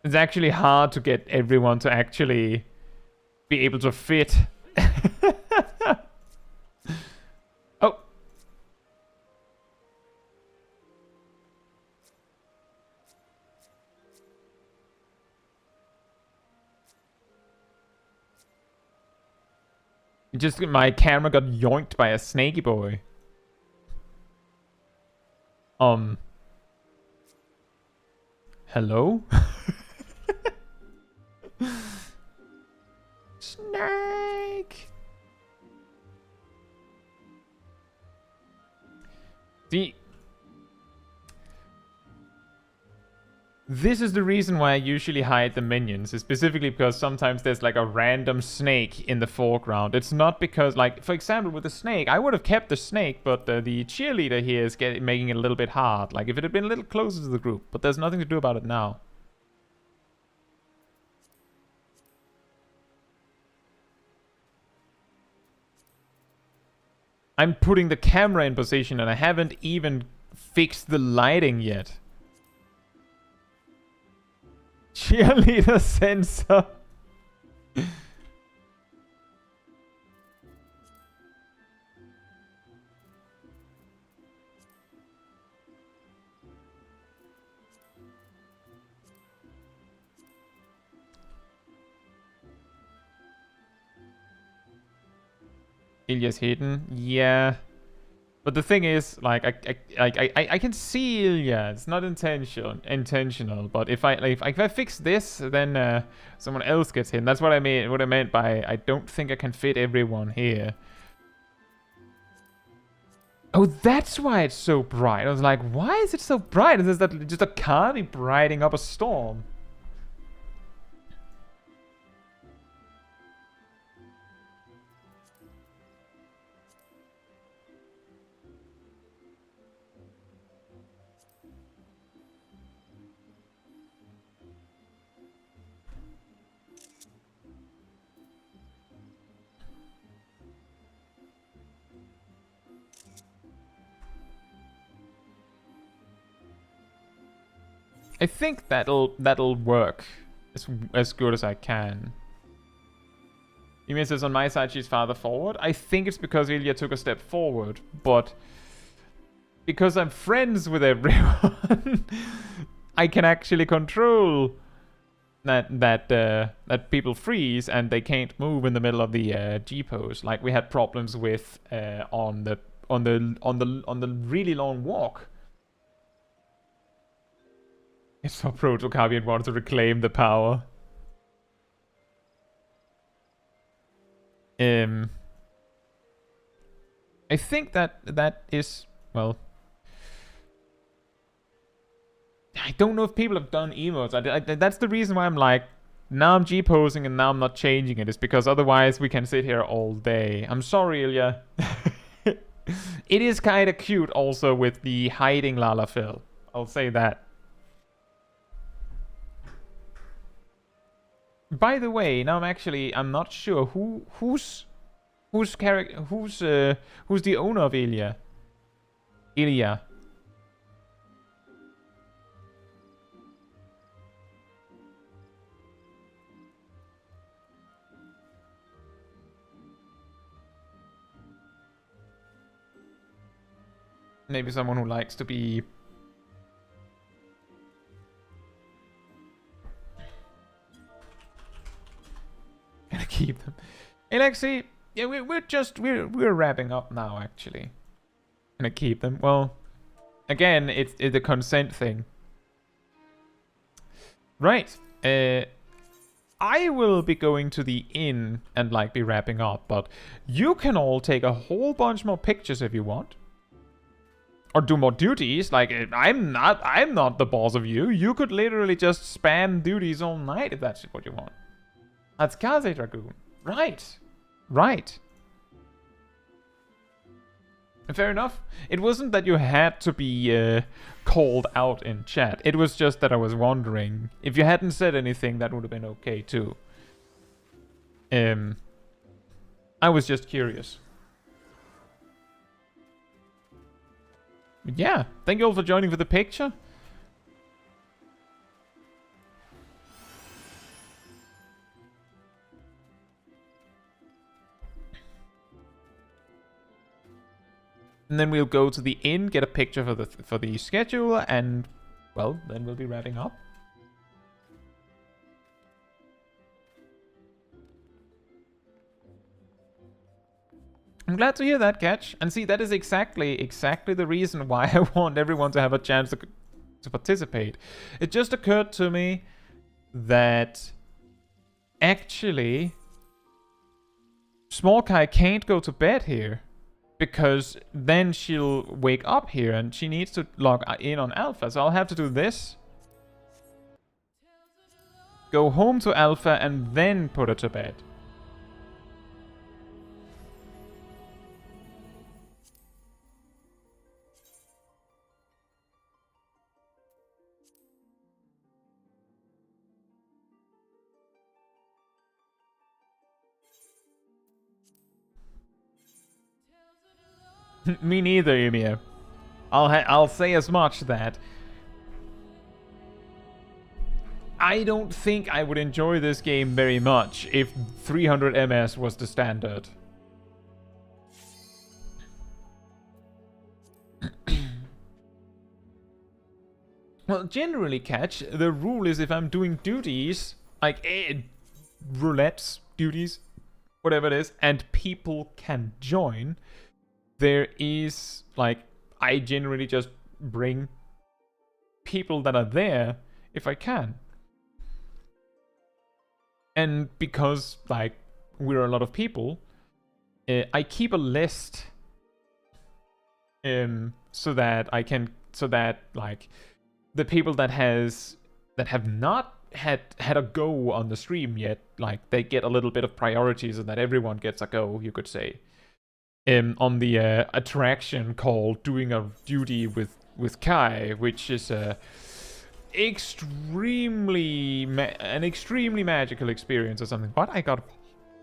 It's actually hard to get everyone to actually be able to fit. Oh. Just my camera got yoinked by a snaky boy. Hello? Snake! This is the reason why I usually hide the minions, is specifically because sometimes there's like a random snake in the foreground. It's not because, like, for example, with the snake, I would have kept the snake, but the cheerleader here is making it a little bit hard. Like, if it had been a little closer to the group, but there's nothing to do about it now. I'm putting the camera in position and I haven't even fixed the lighting yet. Cheerleader sensor. Ilya's hidden, yeah. But the thing is, like, I can see Ilya. It's not intentional. But if I fix this, then someone else gets hit. That's what I mean. What I meant by I don't think I can fit everyone here. Oh, that's why it's so bright. I was like, why is it so bright? Is that just a Kan-E brighting up a storm? I think that'll work as good as I can. Ymir says on my side she's farther forward. I think it's because Ilya took a step forward, but because I'm friends with everyone, I can actually control that people freeze and they can't move in the middle of the G pose, like we had problems with on the really long walk. It's so Proto-Cavian wants to reclaim the power. I think that is, well, I don't know if people have done emotes. That's the reason why I'm like, now I'm G-posing and now I'm not changing it. It's because otherwise we can sit here all day. I'm sorry, Ilya. It is kind of cute also with the hiding Lalafell. I'll say that. By the way, now I'm not sure who's the owner of Ilya. Ilya. Maybe someone who likes to be gonna keep them. And actually, yeah, we're wrapping up now. Actually, gonna keep them. Well, again, it's the consent thing, right? I will be going to the inn and like be wrapping up, but you can all take a whole bunch more pictures if you want. Or do more duties. Like, I'm not the boss of you. You could literally just spam duties all night if that's what you want. That's Kaze Dragoon. Right. Right. Fair enough. It wasn't that you had to be called out in chat. It was just that I was wondering. If you hadn't said anything, that would have been okay too. I was just curious. But yeah, thank you all for joining for the picture. And then we'll go to the inn, get a picture for the schedule, and well, then we'll be wrapping up. I'm glad to hear that, Catch. And see, that is exactly the reason why I want everyone to have a chance to participate. It just occurred to me that actually Smol Kai can't go to bed here. Because then she'll wake up here and she needs to log in on Alpha. So I'll have to do this. Go home to Alpha and then put her to bed. Me neither, Ymir. I'll say as much that I don't think I would enjoy this game very much if 300 MS was the standard. Well, generally, Catch, the rule is if I'm doing duties, like roulettes, duties, whatever it is, and people can join, there is, like, I generally just bring people that are there if I can. And because, like, we're a lot of people, I keep a list so that like the people that have not had a go on the stream yet, like, they get a little bit of priority so that everyone gets a go, you could say. On the attraction called Doing a Duty with Kai, which is an extremely magical experience or something. What? I got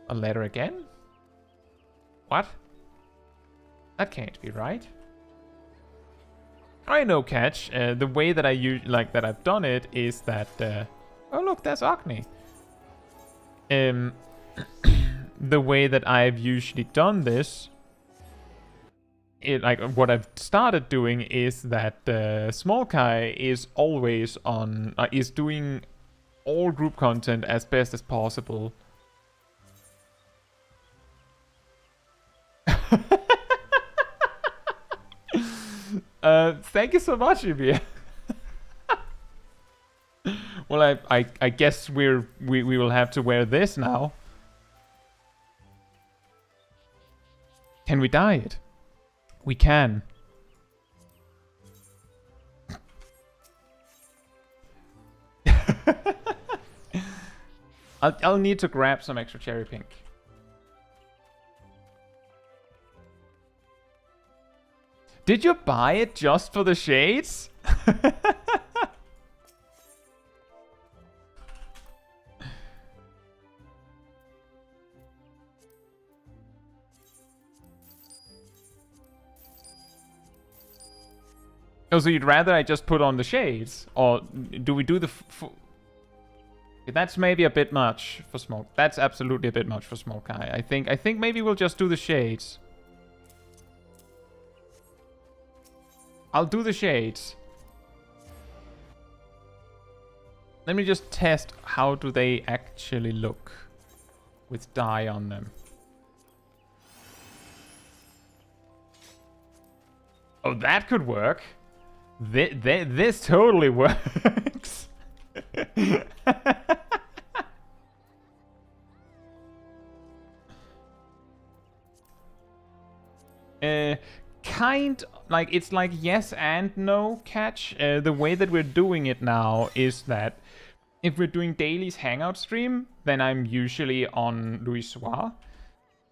a letter again? What? That can't be right. I know, Catch. The way that I've done it is that oh look, there's Agni. The way that I've usually done this, what I've started doing is that Smol Kai is always on, is doing all group content as best as possible. Thank you so much, Ymir. Well, I guess we will have to wear this now. Can we dye it? We can. I'll need to grab some extra cherry pink. Did you buy it just for the shades? Oh, so you'd rather I just put on the shades? Or do we do the... That's maybe a bit much for Smol. That's absolutely a bit much for Smol Kai. I think maybe we'll just do the shades. I'll do the shades. Let me just test how do they actually look with dye on them. Oh, that could work. This totally works. Kind, like, it's like yes and no catch. The way that we're doing it now is that if we're doing Daily's Hangout stream, then I'm usually on Louisoire.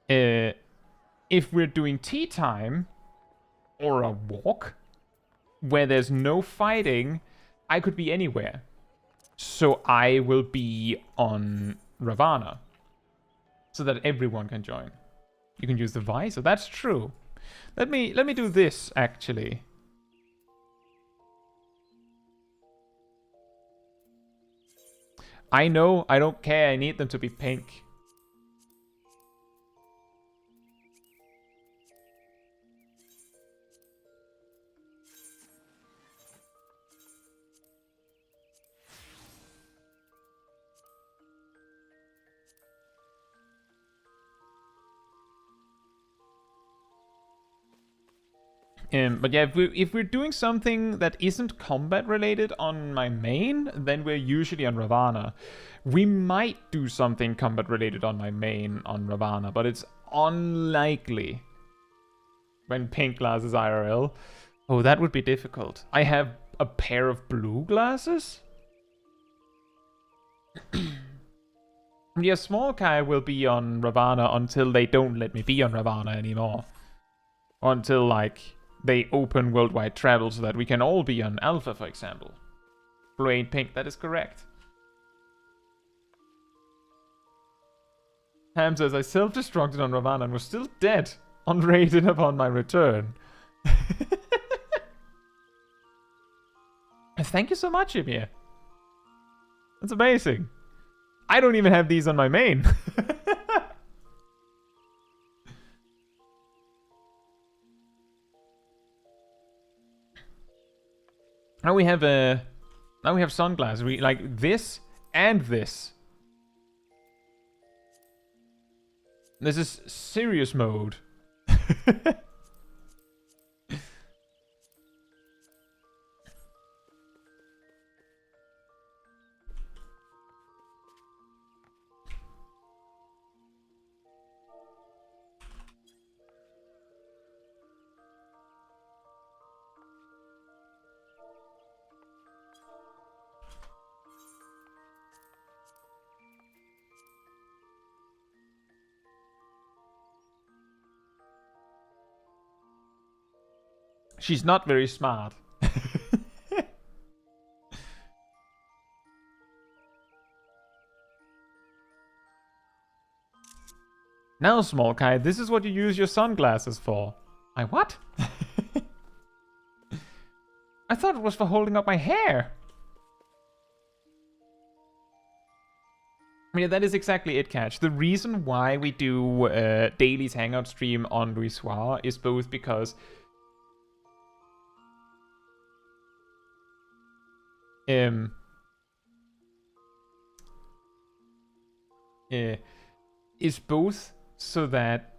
If we're doing tea time or a walk where there's no fighting, I could be anywhere. So I will be on Ravana so that everyone can join. You can use the Vice, so that's true. Let me do this actually. I know, I don't care, I need them to be pink. But yeah, if we're doing something that isn't combat related on my main, then we're usually on Ravana. We might do something combat related on my main on Ravana, but it's unlikely. When pink glasses IRL. Oh, that would be difficult. I have a pair of blue glasses? Yeah, Smol Kai will be on Ravana until they don't let me be on Ravana anymore. Until, like, they open worldwide travel so that we can all be on Alpha, for example. Blue ain't pink, that is correct. Ham says, I self-destructed on Ravana and was still dead, unrated upon my return. Thank you so much, Emir. That's amazing. I don't even have these on my main. Now we have sunglasses. We like this and this. This is serious mode. She's not very smart. Now, Smol Kai, this is what you use your sunglasses for. I what? I thought it was for holding up my hair. I mean, that is exactly it, Catch. The reason why we do Daily's Hangout stream on Louisoire is both because is both so that,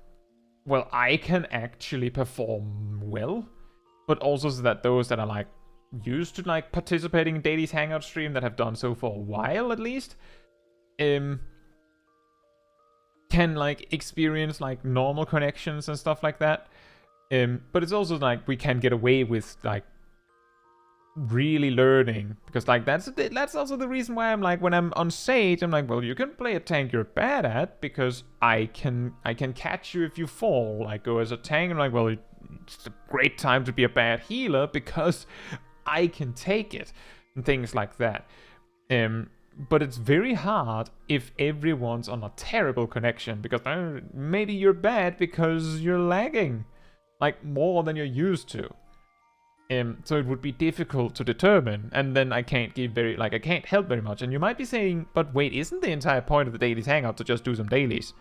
well, I can actually perform well, but also so that those that are like used to like participating in Daily's Hangout stream, that have done so for a while at least, can like experience like normal connections and stuff like that. But it's also like we can get away with like really learning, because like that's also the reason why I'm like, when I'm on Sage, I'm like, well, you can play a tank you're bad at, because I can catch you if you fall. Like, go as a tank, and I'm like, well, it's a great time to be a bad healer because I can take it and things like that. But it's very hard if everyone's on a terrible connection, because maybe you're bad because you're lagging like more than you're used to. So it would be difficult to determine, and then I can't I can't help very much. And you might be saying, but wait, isn't the entire point of the Daily's Hangout to just do some dailies?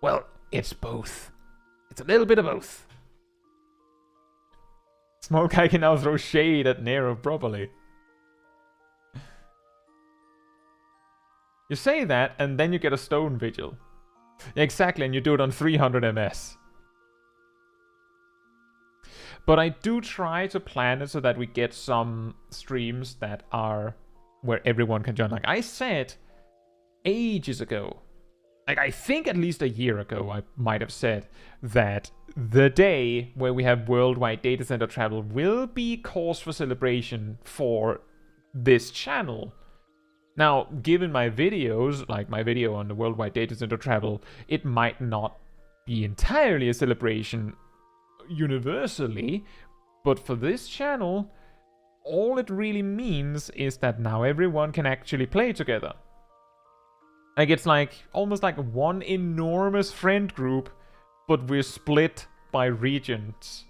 Well, it's both. It's a little bit of both. Smol Kai can now throw shade at Nero properly. You say that, and then you get a Stone Vigil. Exactly, and you do it on 300 MS. But I do try to plan it so that we get some streams that are where everyone can join. Like I said ages ago, like I think at least a year ago, I might have said that the day where we have worldwide data center travel will be cause for celebration for this channel. Now, given my videos, like my video on the worldwide data center travel, it might not be entirely a celebration universally, but for this channel, all it really means is that now everyone can actually play together. Like, it's like almost like one enormous friend group, but we're split by regions.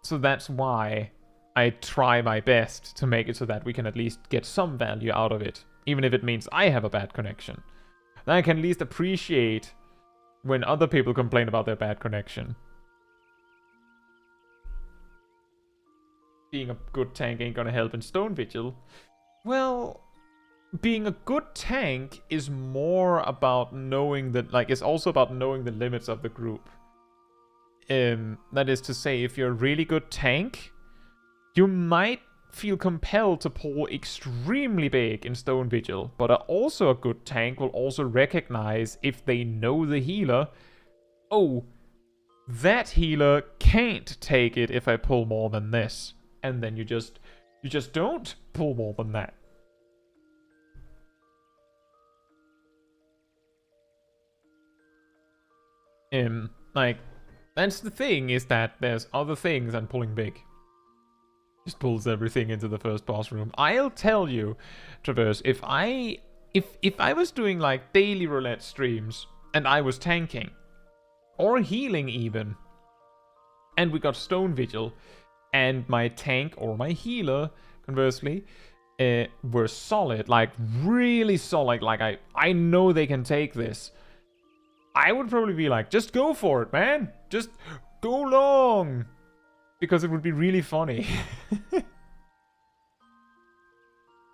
So that's why I try my best to make it so that we can at least get some value out of it, even if it means I have a bad connection. Then I can at least appreciate when other people complain about their bad connection. Being a good tank ain't gonna help in Stone Vigil. Well, being a good tank is more about knowing that, like, it's also about knowing the limits of the group. That is to say, if you're a really good tank, you might feel compelled to pull extremely big in Stone Vigil, but also a good tank will also recognize, if they know the healer, oh, that healer can't take it if I pull more than this. And then you just don't pull more than that. Like, that's the thing, is that there's other things than pulling big. Just pulls everything into the first boss room. I'll tell you, Traverse, if I was doing like daily roulette streams and I was tanking or healing even, and we got Stone Vigil, and my tank or my healer, conversely, were solid, like really solid, like I know they can take this, I would probably be like, just go for it, man. Just go long. Because it would be really funny.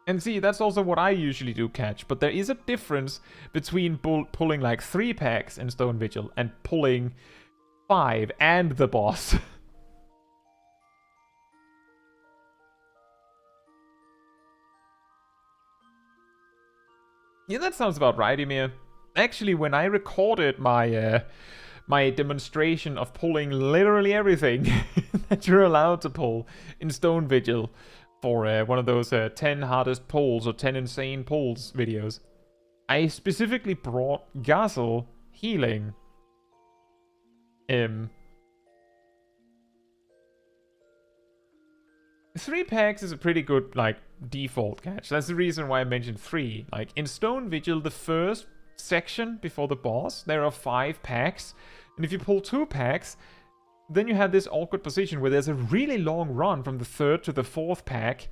And see, that's also what I usually do catch. But there is a difference between pulling like 3 packs in Stone Vigil and pulling 5 and the boss. Yeah, that sounds about right, Emir. Actually, when I recorded my my demonstration of pulling literally everything that you're allowed to pull in Stone Vigil for one of those 10 hardest pulls or 10 insane pulls videos, I specifically brought Gazel healing. 3 packs is a pretty good, like, default catch. That's the reason why I mentioned 3. Like, in Stone Vigil, the first section before the boss, there are 5 packs. And if you pull 2 packs, then you have this awkward position where there's a really long run from the 3rd to the 4th pack,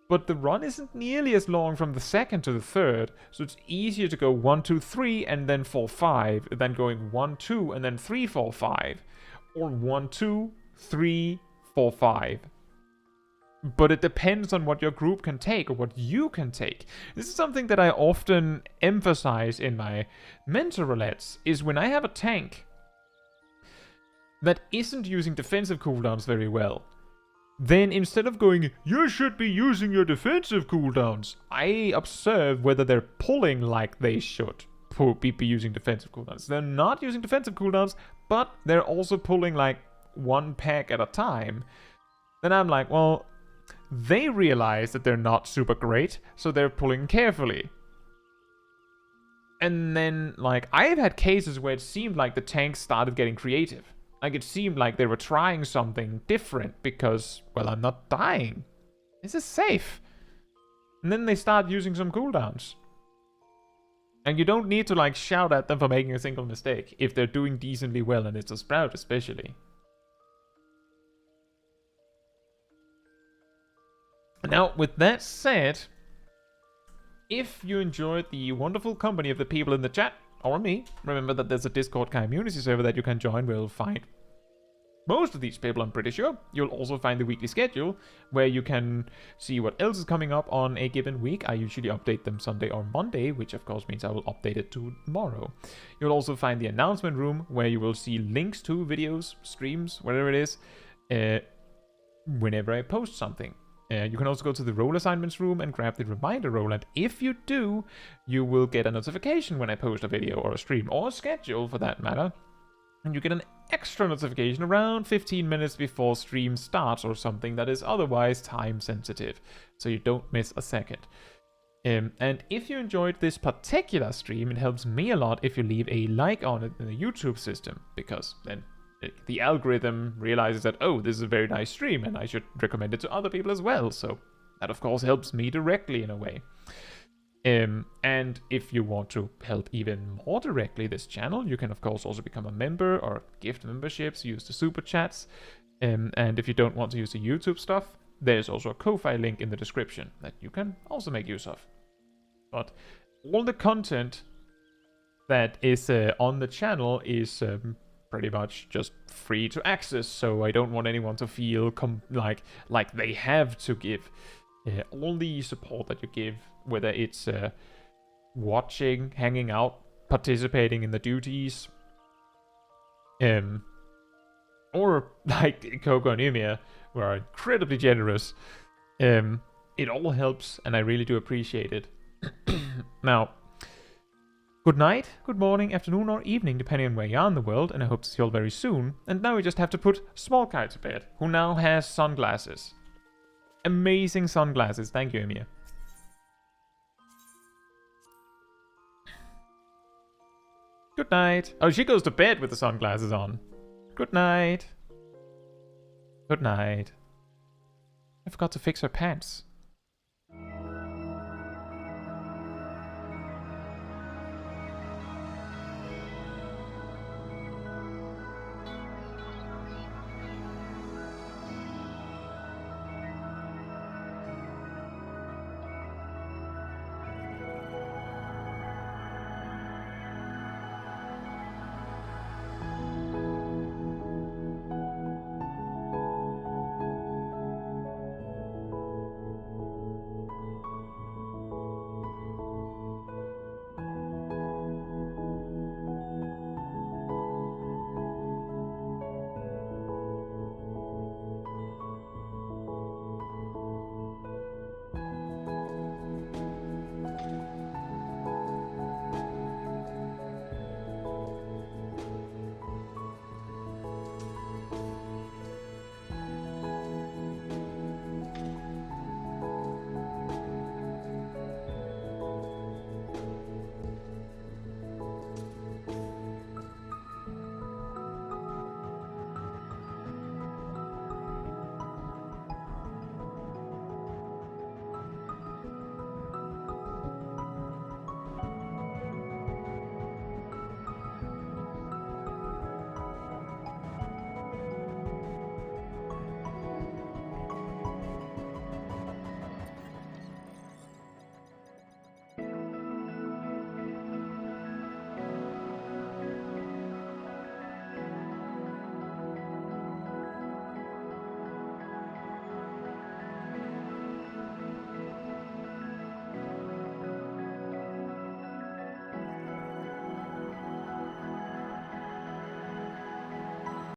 but the run isn't nearly as long from the 2nd to the 3rd, so it's easier to go 1, 2, 3 and then 4, 5, than going 1, 2 and then 3, 4, 5, or 1, 2, 3, 4, 5. But it depends on what your group can take or what you can take. This is something that I often emphasize in my mentor roulettes, is when I have a tank that isn't using defensive cooldowns very well, then instead of going, you should be using your defensive cooldowns, I observe whether they're pulling like they should be using defensive cooldowns. They're not using defensive cooldowns, but they're also pulling like 1 pack at a time. Then I'm like, well, they realize that they're not super great, so they're pulling carefully. And then, like, I've had cases where it seemed like the tanks started getting creative. Like, it seemed like they were trying something different because, well, I'm not dying. This is safe. And then they start using some cooldowns. And you don't need to, like, shout at them for making a single mistake if they're doing decently well, and it's a Sprout especially. Now, with that said, if you enjoyed the wonderful company of the people in the chat, or me, remember that there's a Discord Caemmunity server that you can join where you'll find most of these people, I'm pretty sure. You'll also find the weekly schedule, where you can see what else is coming up on a given week. I usually update them Sunday or Monday, which of course means I will update it tomorrow. You'll also find the announcement room, where you will see links to videos, streams, whatever it is, whenever I post something. You can also go to the role assignments room and grab the reminder role, and if you do, you will get a notification when I post a video or a stream, or a schedule for that matter. And you get an extra notification around 15 minutes before stream starts or something that is otherwise time sensitive, so you don't miss a second. And if you enjoyed this particular stream, it helps me a lot if you leave a like on it in the YouTube system, because then the algorithm realizes that, oh, this is a very nice stream and I should recommend it to other people as well. So that, of course, helps me directly in a way. And if you want to help even more directly this channel, you can, of course, also become a member or gift memberships, use the super chats. And if you don't want to use the YouTube stuff, there's also a Ko-Fi link in the description that you can also make use of. But all the content that is on the channel is pretty much just free to access, so I don't want anyone to feel like they have to give. All the support that you give, whether it's watching, hanging out, participating in the duties, or like Coco and Ymir, who are incredibly generous, it all helps, and I really do appreciate it. Now, good night, good morning, afternoon, or evening, depending on where you are in the world, and I hope to see you all very soon. And now we just have to put Smol Caetsu to bed, who now has sunglasses. Amazing sunglasses, thank you, Ymir. Good night. Oh, she goes to bed with the sunglasses on. Good night. Good night. I forgot to fix her pants.